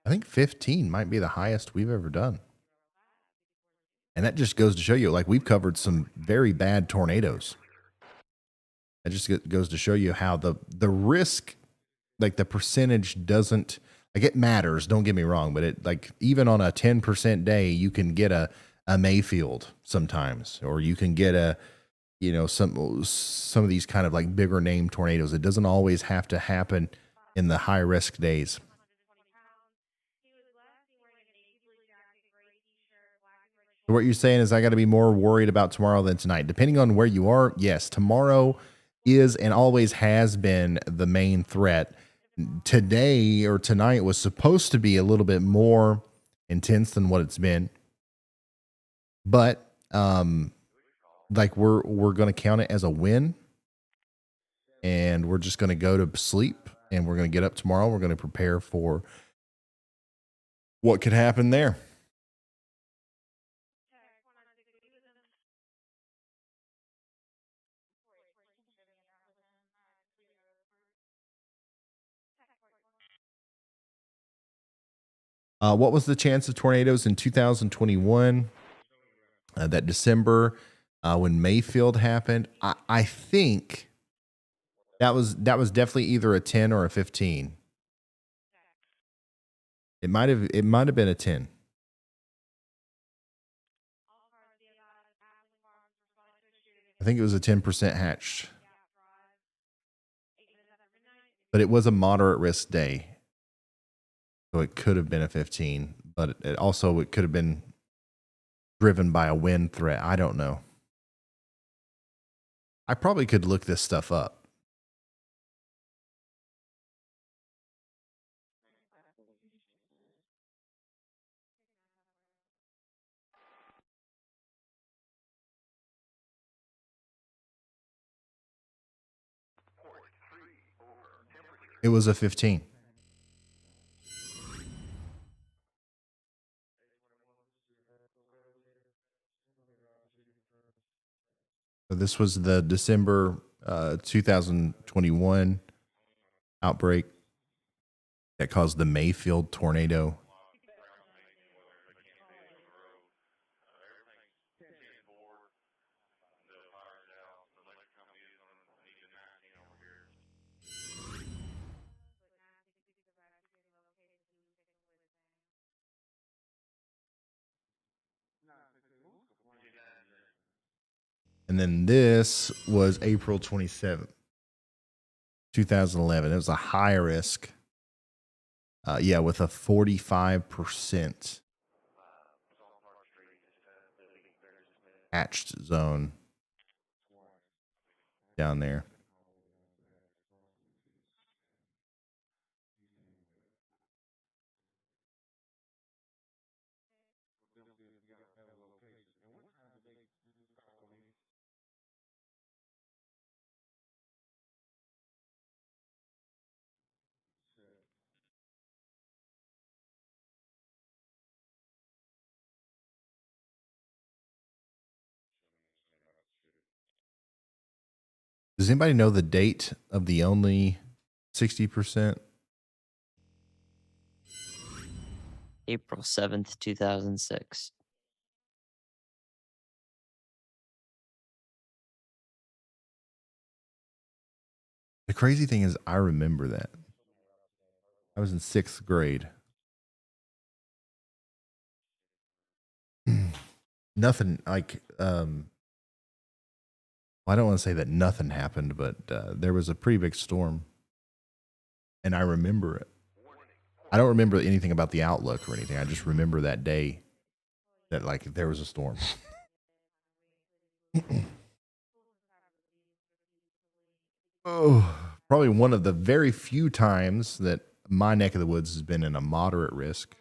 I think 15 might be the highest we've ever done. And that just goes to show you, like, we've covered some very bad tornadoes. That just goes to show you how the risk, like, the percentage doesn't, like, it matters, don't get me wrong, but it, like, even on a 10% day, you can get a Mayfield sometimes, or you can get some of these kind of like bigger name tornadoes. It doesn't always have to happen in the high risk days. So what you're saying is I got to be more worried about tomorrow than tonight. Depending on where you are, yes, tomorrow is and always has been the main threat. Today or tonight was supposed to be a little bit more intense than what it's been. But like we're going to count it as a win, and we're just going to go to sleep, and we're going to get up tomorrow. We're going to prepare for what could happen there. What was the chance of tornadoes in 2021? That December when Mayfield happened, I think that was definitely either a 10 or a 15. It might have been a 10. I think it was a 10% hatched. But it was a moderate risk day. So it could have been a 15, but it also it could have been driven by a wind threat. I don't know. I probably could look this stuff up. It was a 15. So this was the December 2021 outbreak that caused the Mayfield tornado. And then this was April 27th, 2011. It was a high risk. With a 45% hatched zone down there. Does anybody know the date of the only 60%? April 7th, 2006. The crazy thing is, I remember that. I was in 6th grade. Nothing like, I don't want to say that nothing happened, but there was a pretty big storm. And I remember it. I don't remember anything about the outlook or anything. I just remember that day that like there was a storm. Oh, probably one of the very few times that my neck of the woods has been in a moderate risk.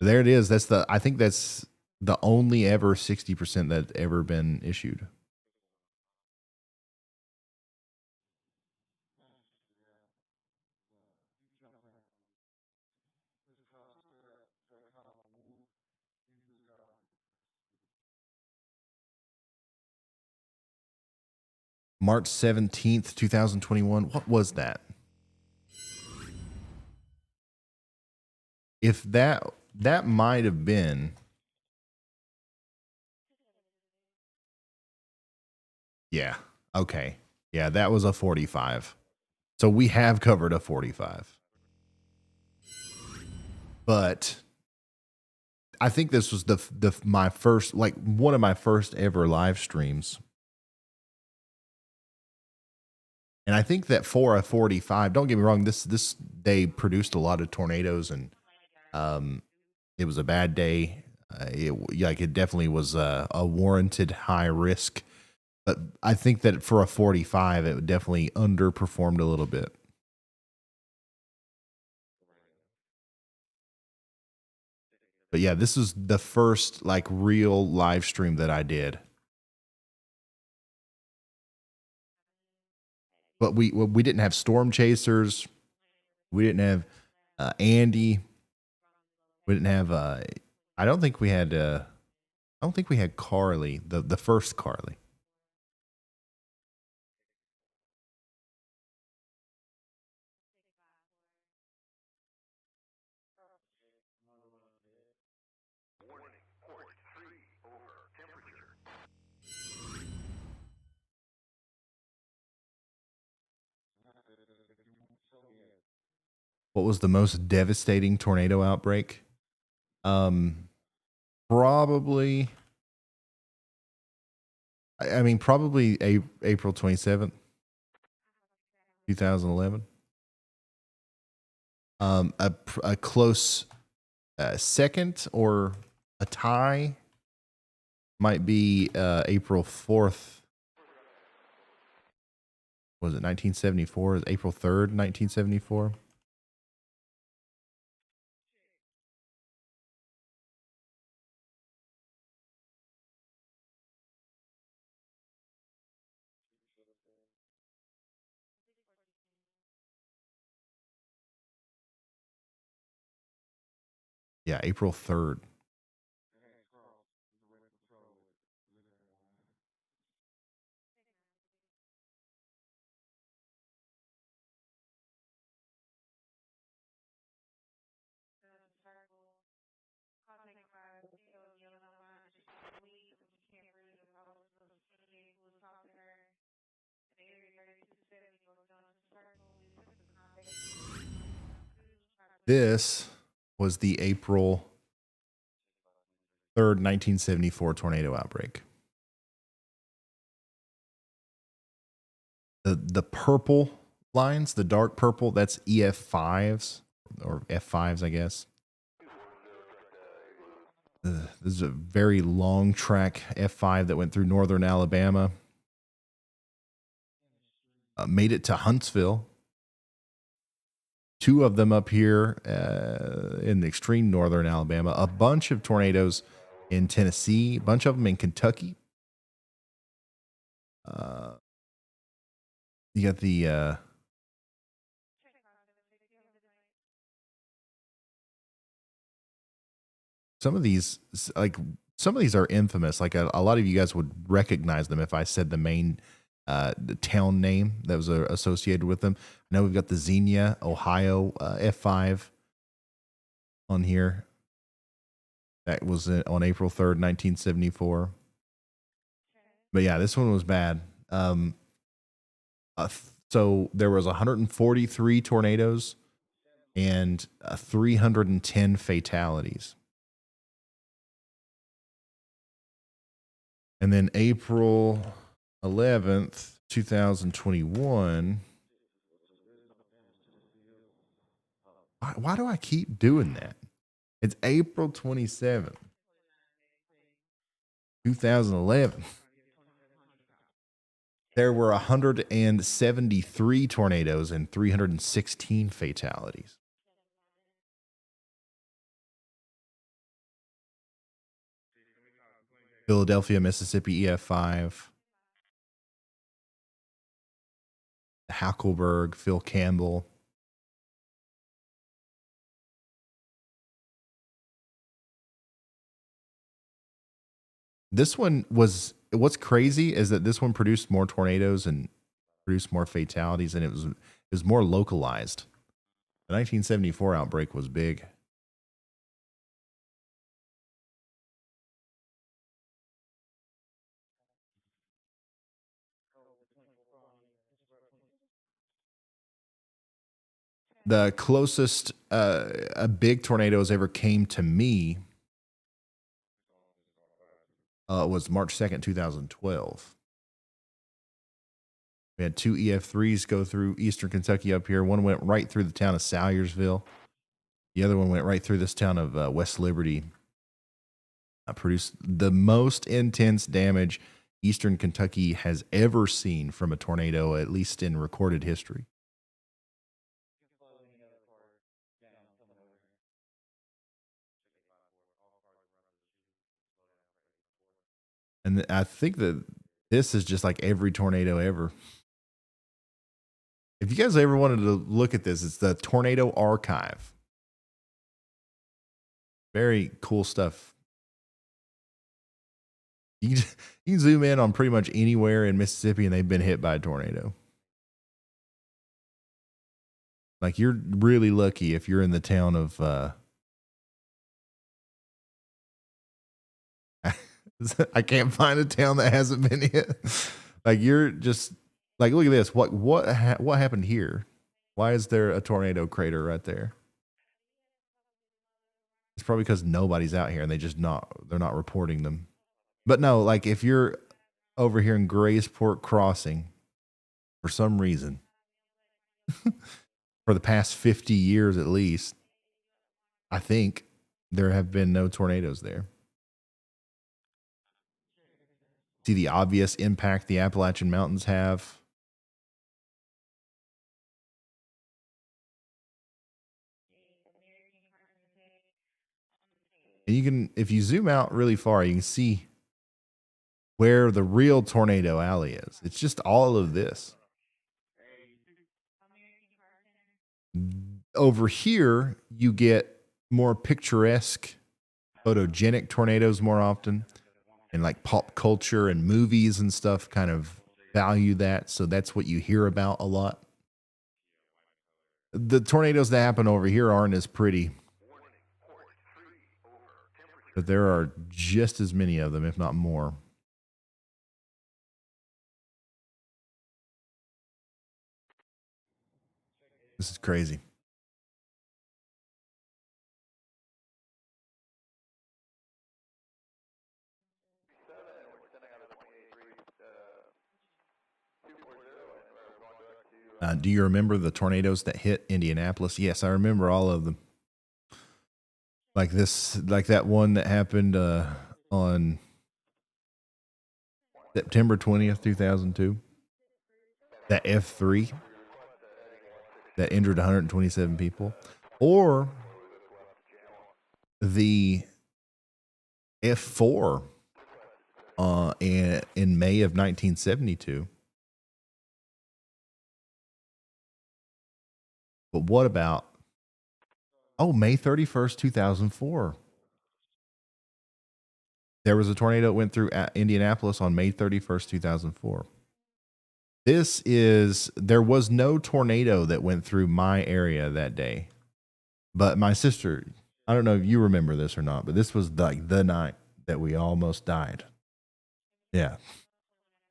There it is. I think that's the only ever 60% that's ever been issued. March 17th, 2021. What was that? If that might have been, yeah, okay. Yeah, that was a 45. So we have covered a 45. But I think this was my first, like one of my first ever live streams. And I think that for a 45, don't get me wrong, this day produced a lot of tornadoes, and it was a bad day. It definitely was a warranted high risk. But I think that for a 45, it definitely underperformed a little bit. But yeah, this is the first like real live stream that I did. But we didn't have storm chasers. We didn't have Andy. We didn't have I don't think we had Carly, the first Carly. What was the most devastating tornado outbreak? Probably. I mean, probably April 27th, 2011. A close second or a tie might be April 4th. Was it 1974? Is April 3rd, 1974? Yeah, April 3rd. This was the April 3rd, 1974 tornado outbreak. The purple lines, the dark purple, that's EF5s or F5s, I guess. This is a very long track F5 that went through northern Alabama. Made it to Huntsville. 2 of them up here in the extreme northern Alabama. A bunch of tornadoes in Tennessee. A bunch of them in Kentucky. You got the some of these are infamous. Like a lot of you guys would recognize them if I said the main the town name that was associated with them. I know we've got the Xenia, Ohio F5 on here. That was on April 3rd, 1974. But yeah, this one was bad. So there was 143 tornadoes and 310 fatalities. And then April 11th, 2021. Why do I keep doing that? It's April 27th, 2011. There were 173 tornadoes and 316 fatalities. Philadelphia, Mississippi, EF5. Hackleburg, Phil Campbell. This one was, what's crazy is that this one produced more tornadoes and produced more fatalities, and it was more localized. The 1974 outbreak was big. The closest a big tornadoes ever came to me was March 2nd, 2012. We had 2 EF3s go through eastern Kentucky up here. One went right through the town of Salyersville. The other one went right through this town of West Liberty. Produced the most intense damage eastern Kentucky has ever seen from a tornado, at least in recorded history. And I think that this is just like every tornado ever. If you guys ever wanted to look at this, it's the Tornado Archive. Very cool stuff. You can zoom in on pretty much anywhere in Mississippi and they've been hit by a tornado. Like, you're really lucky if you're in the town of I can't find a town that hasn't been hit. Like, you're just like, look at this. What happened here? Why is there a tornado crater right there? It's probably because nobody's out here and they're not reporting them. But no, like if you're over here in Graysport Crossing, for some reason, for the past 50 years at least, I think there have been no tornadoes there. See the obvious impact the Appalachian Mountains have. And you can, if you zoom out really far, you can see where the real tornado alley is. It's just all of this. Over here, you get more picturesque, photogenic tornadoes more often. And like pop culture and movies and stuff kind of value that. So that's what you hear about a lot. The tornadoes that happen over here aren't as pretty. But there are just as many of them, if not more. This is crazy. Do you remember the tornadoes that hit Indianapolis? Yes, I remember all of them. Like that one that happened on September 20th, 2002. That F3 that injured 127 people. Or the F4 in May of 1972. But what about, May 31st, 2004. There was a tornado that went through Indianapolis on May 31st, 2004. There was no tornado that went through my area that day. But my sister, I don't know if you remember this or not, but this was like the night that we almost died. Yeah.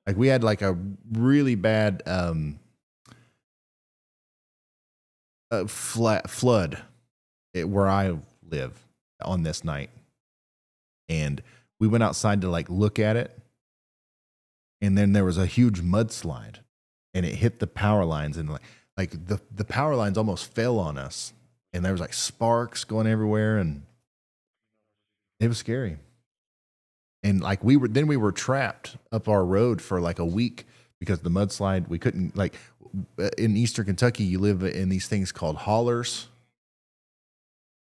Like we had like a really bad flood where I live on this night. And we went outside to like look at it. And then there was a huge mudslide and it hit the power lines and like the power lines almost fell on us. And there was like sparks going everywhere and it was scary. And like we were trapped up our road for like a week because the mudslide, we couldn't, like in Eastern Kentucky, you live in these things called hollers.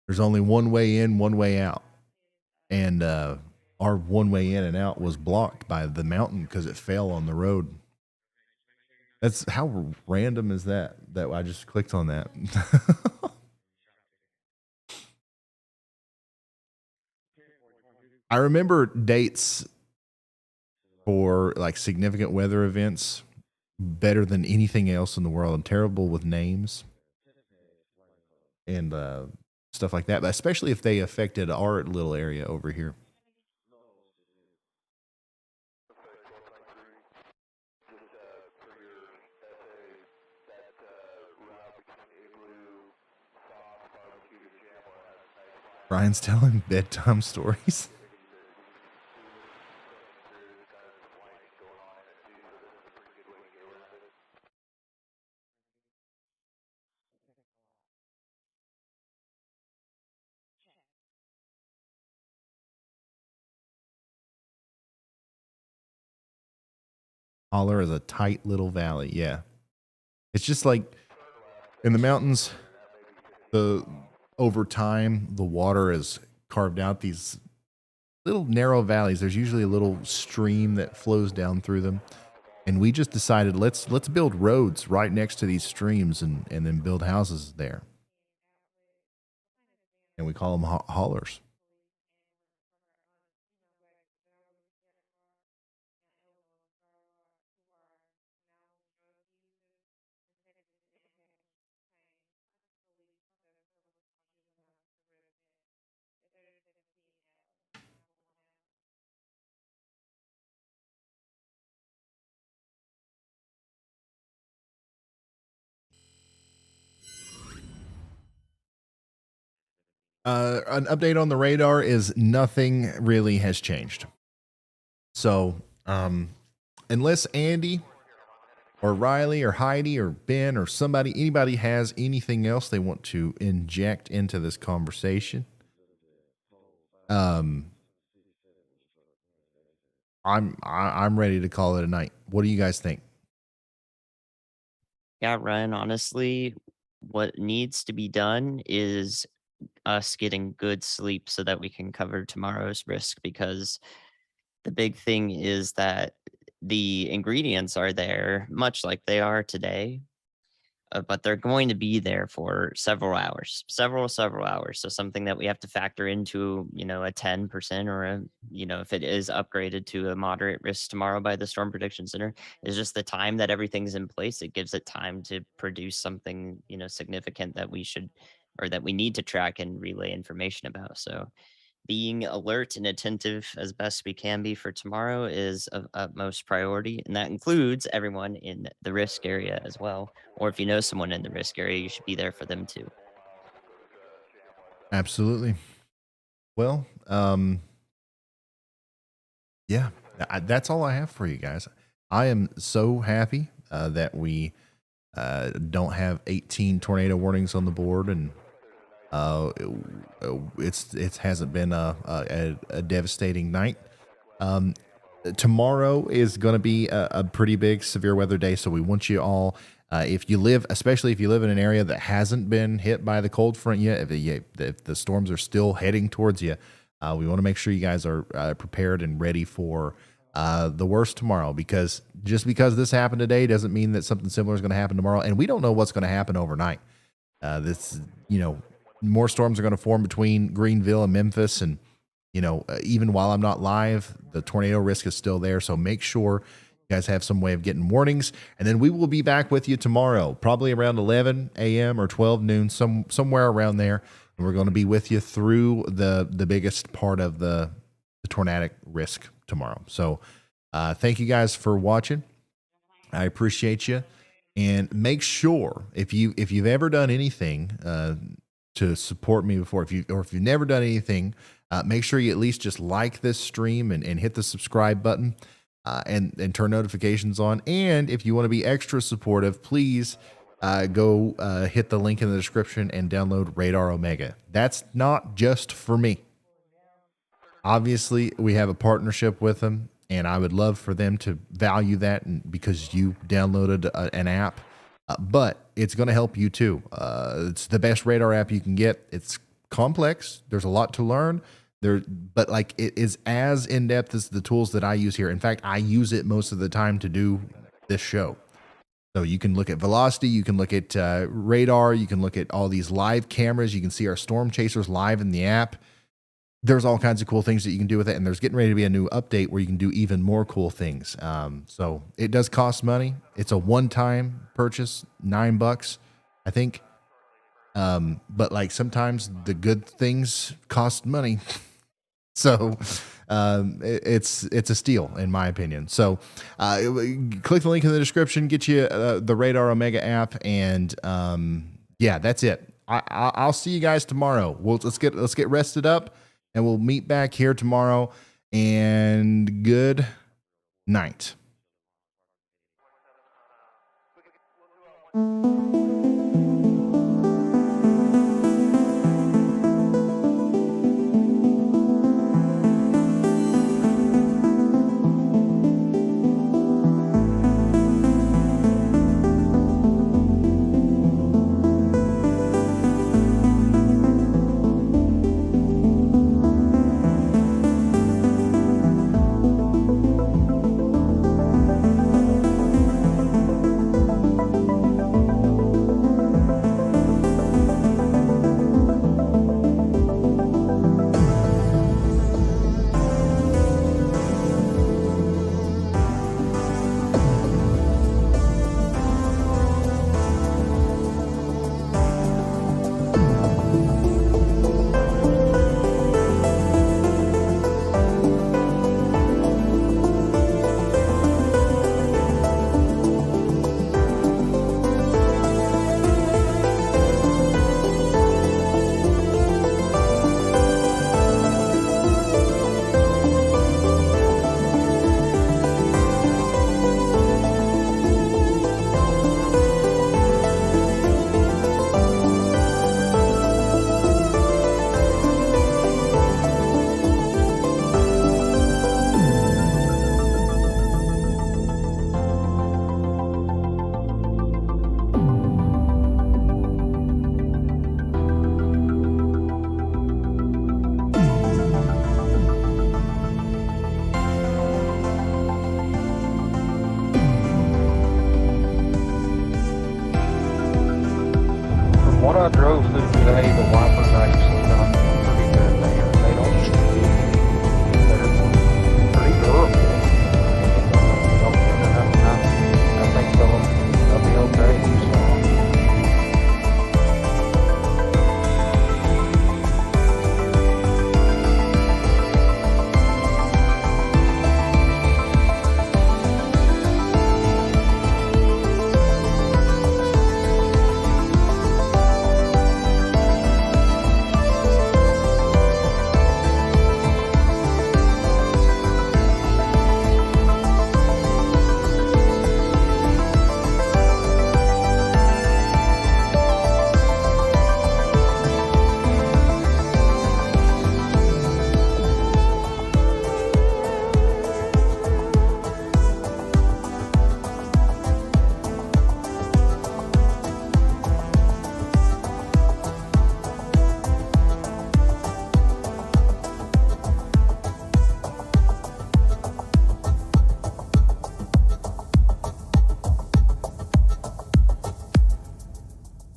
There's only one way in, one way out. And our one way in and out was blocked by the mountain because it fell on the road. That's how random is that I just clicked on that. I remember dates for like significant weather events better than anything else in the world. I'm terrible with names and stuff like that, but especially if they affected our little area over here. Brian's telling bedtime stories. Holler is a tight little valley. Yeah. It's just like in the mountains, over time, the water has carved out these little narrow valleys. There's usually a little stream that flows down through them. And we just decided let's build roads right next to these streams and then build houses there. And we call them hollers. An update on the radar is nothing really has changed. So, unless Andy or Riley or Heidi or Ben or anybody has anything else they want to inject into this conversation, I'm ready to call it a night. What do you guys think? Yeah, Ryan, honestly, what needs to be done is us getting good sleep so that we can cover tomorrow's risk, because the big thing is that the ingredients are there much like they are today, but they're going to be there for several hours, several hours. So something that we have to factor into, a 10% or if it is upgraded to a moderate risk tomorrow by the Storm Prediction Center, is just the time that everything's in place. It gives it time to produce something, significant that we should, or that we need to track and relay information about. So being alert and attentive as best we can be for tomorrow is of utmost priority. And that includes everyone in the risk area as well. Or if you know someone in the risk area, you should be there for them too. Absolutely. Well, yeah, that's all I have for you guys. I am so happy that we don't have 18 tornado warnings on the board, and it hasn't been a devastating night. Tomorrow is going to be a pretty big severe weather day, so we want you all, especially if you live in an area that hasn't been hit by the cold front yet, if the storms are still heading towards you, we want to make sure you guys are prepared and ready for the worst tomorrow, because just because this happened today doesn't mean that something similar is going to happen tomorrow, and we don't know what's going to happen overnight. More storms are going to form between Greenville and Memphis, and even while I'm not live, the tornado risk is still there. So make sure you guys have some way of getting warnings, and then we will be back with you tomorrow, probably around 11 a.m. or 12 noon, somewhere around there, and we're going to be with you through the biggest part of the tornadic risk tomorrow. So thank you guys for watching. I appreciate you, and make sure if you've ever done anything to support me before, if you've never done anything, make sure you at least just like this stream and hit the subscribe button and turn notifications on. And if you want to be extra supportive, please go hit the link in the description and download Radar Omega. That's not just for me. Obviously, we have a partnership with them, and I would love for them to value that, and because you downloaded an app. But it's going to help you too. It's the best radar app you can get. It's complex. There's a lot to learn there, but it is as in-depth as the tools that I use here. In fact, I use it most of the time to do this show. So you can look at velocity, you can look at radar, you can look at all these live cameras. You can see our storm chasers live in the app. There's all kinds of cool things that you can do with it, and there's getting ready to be a new update where you can do even more cool things. So it does cost money. It's a one-time purchase, $9, I think. But sometimes the good things cost money. So it's a steal in my opinion. So click the link in the description, get you the Radar Omega app, and yeah, that's it. I'll see you guys tomorrow. Let's get rested up, and we'll meet back here tomorrow, and good night. I drove through today, the wipers actually done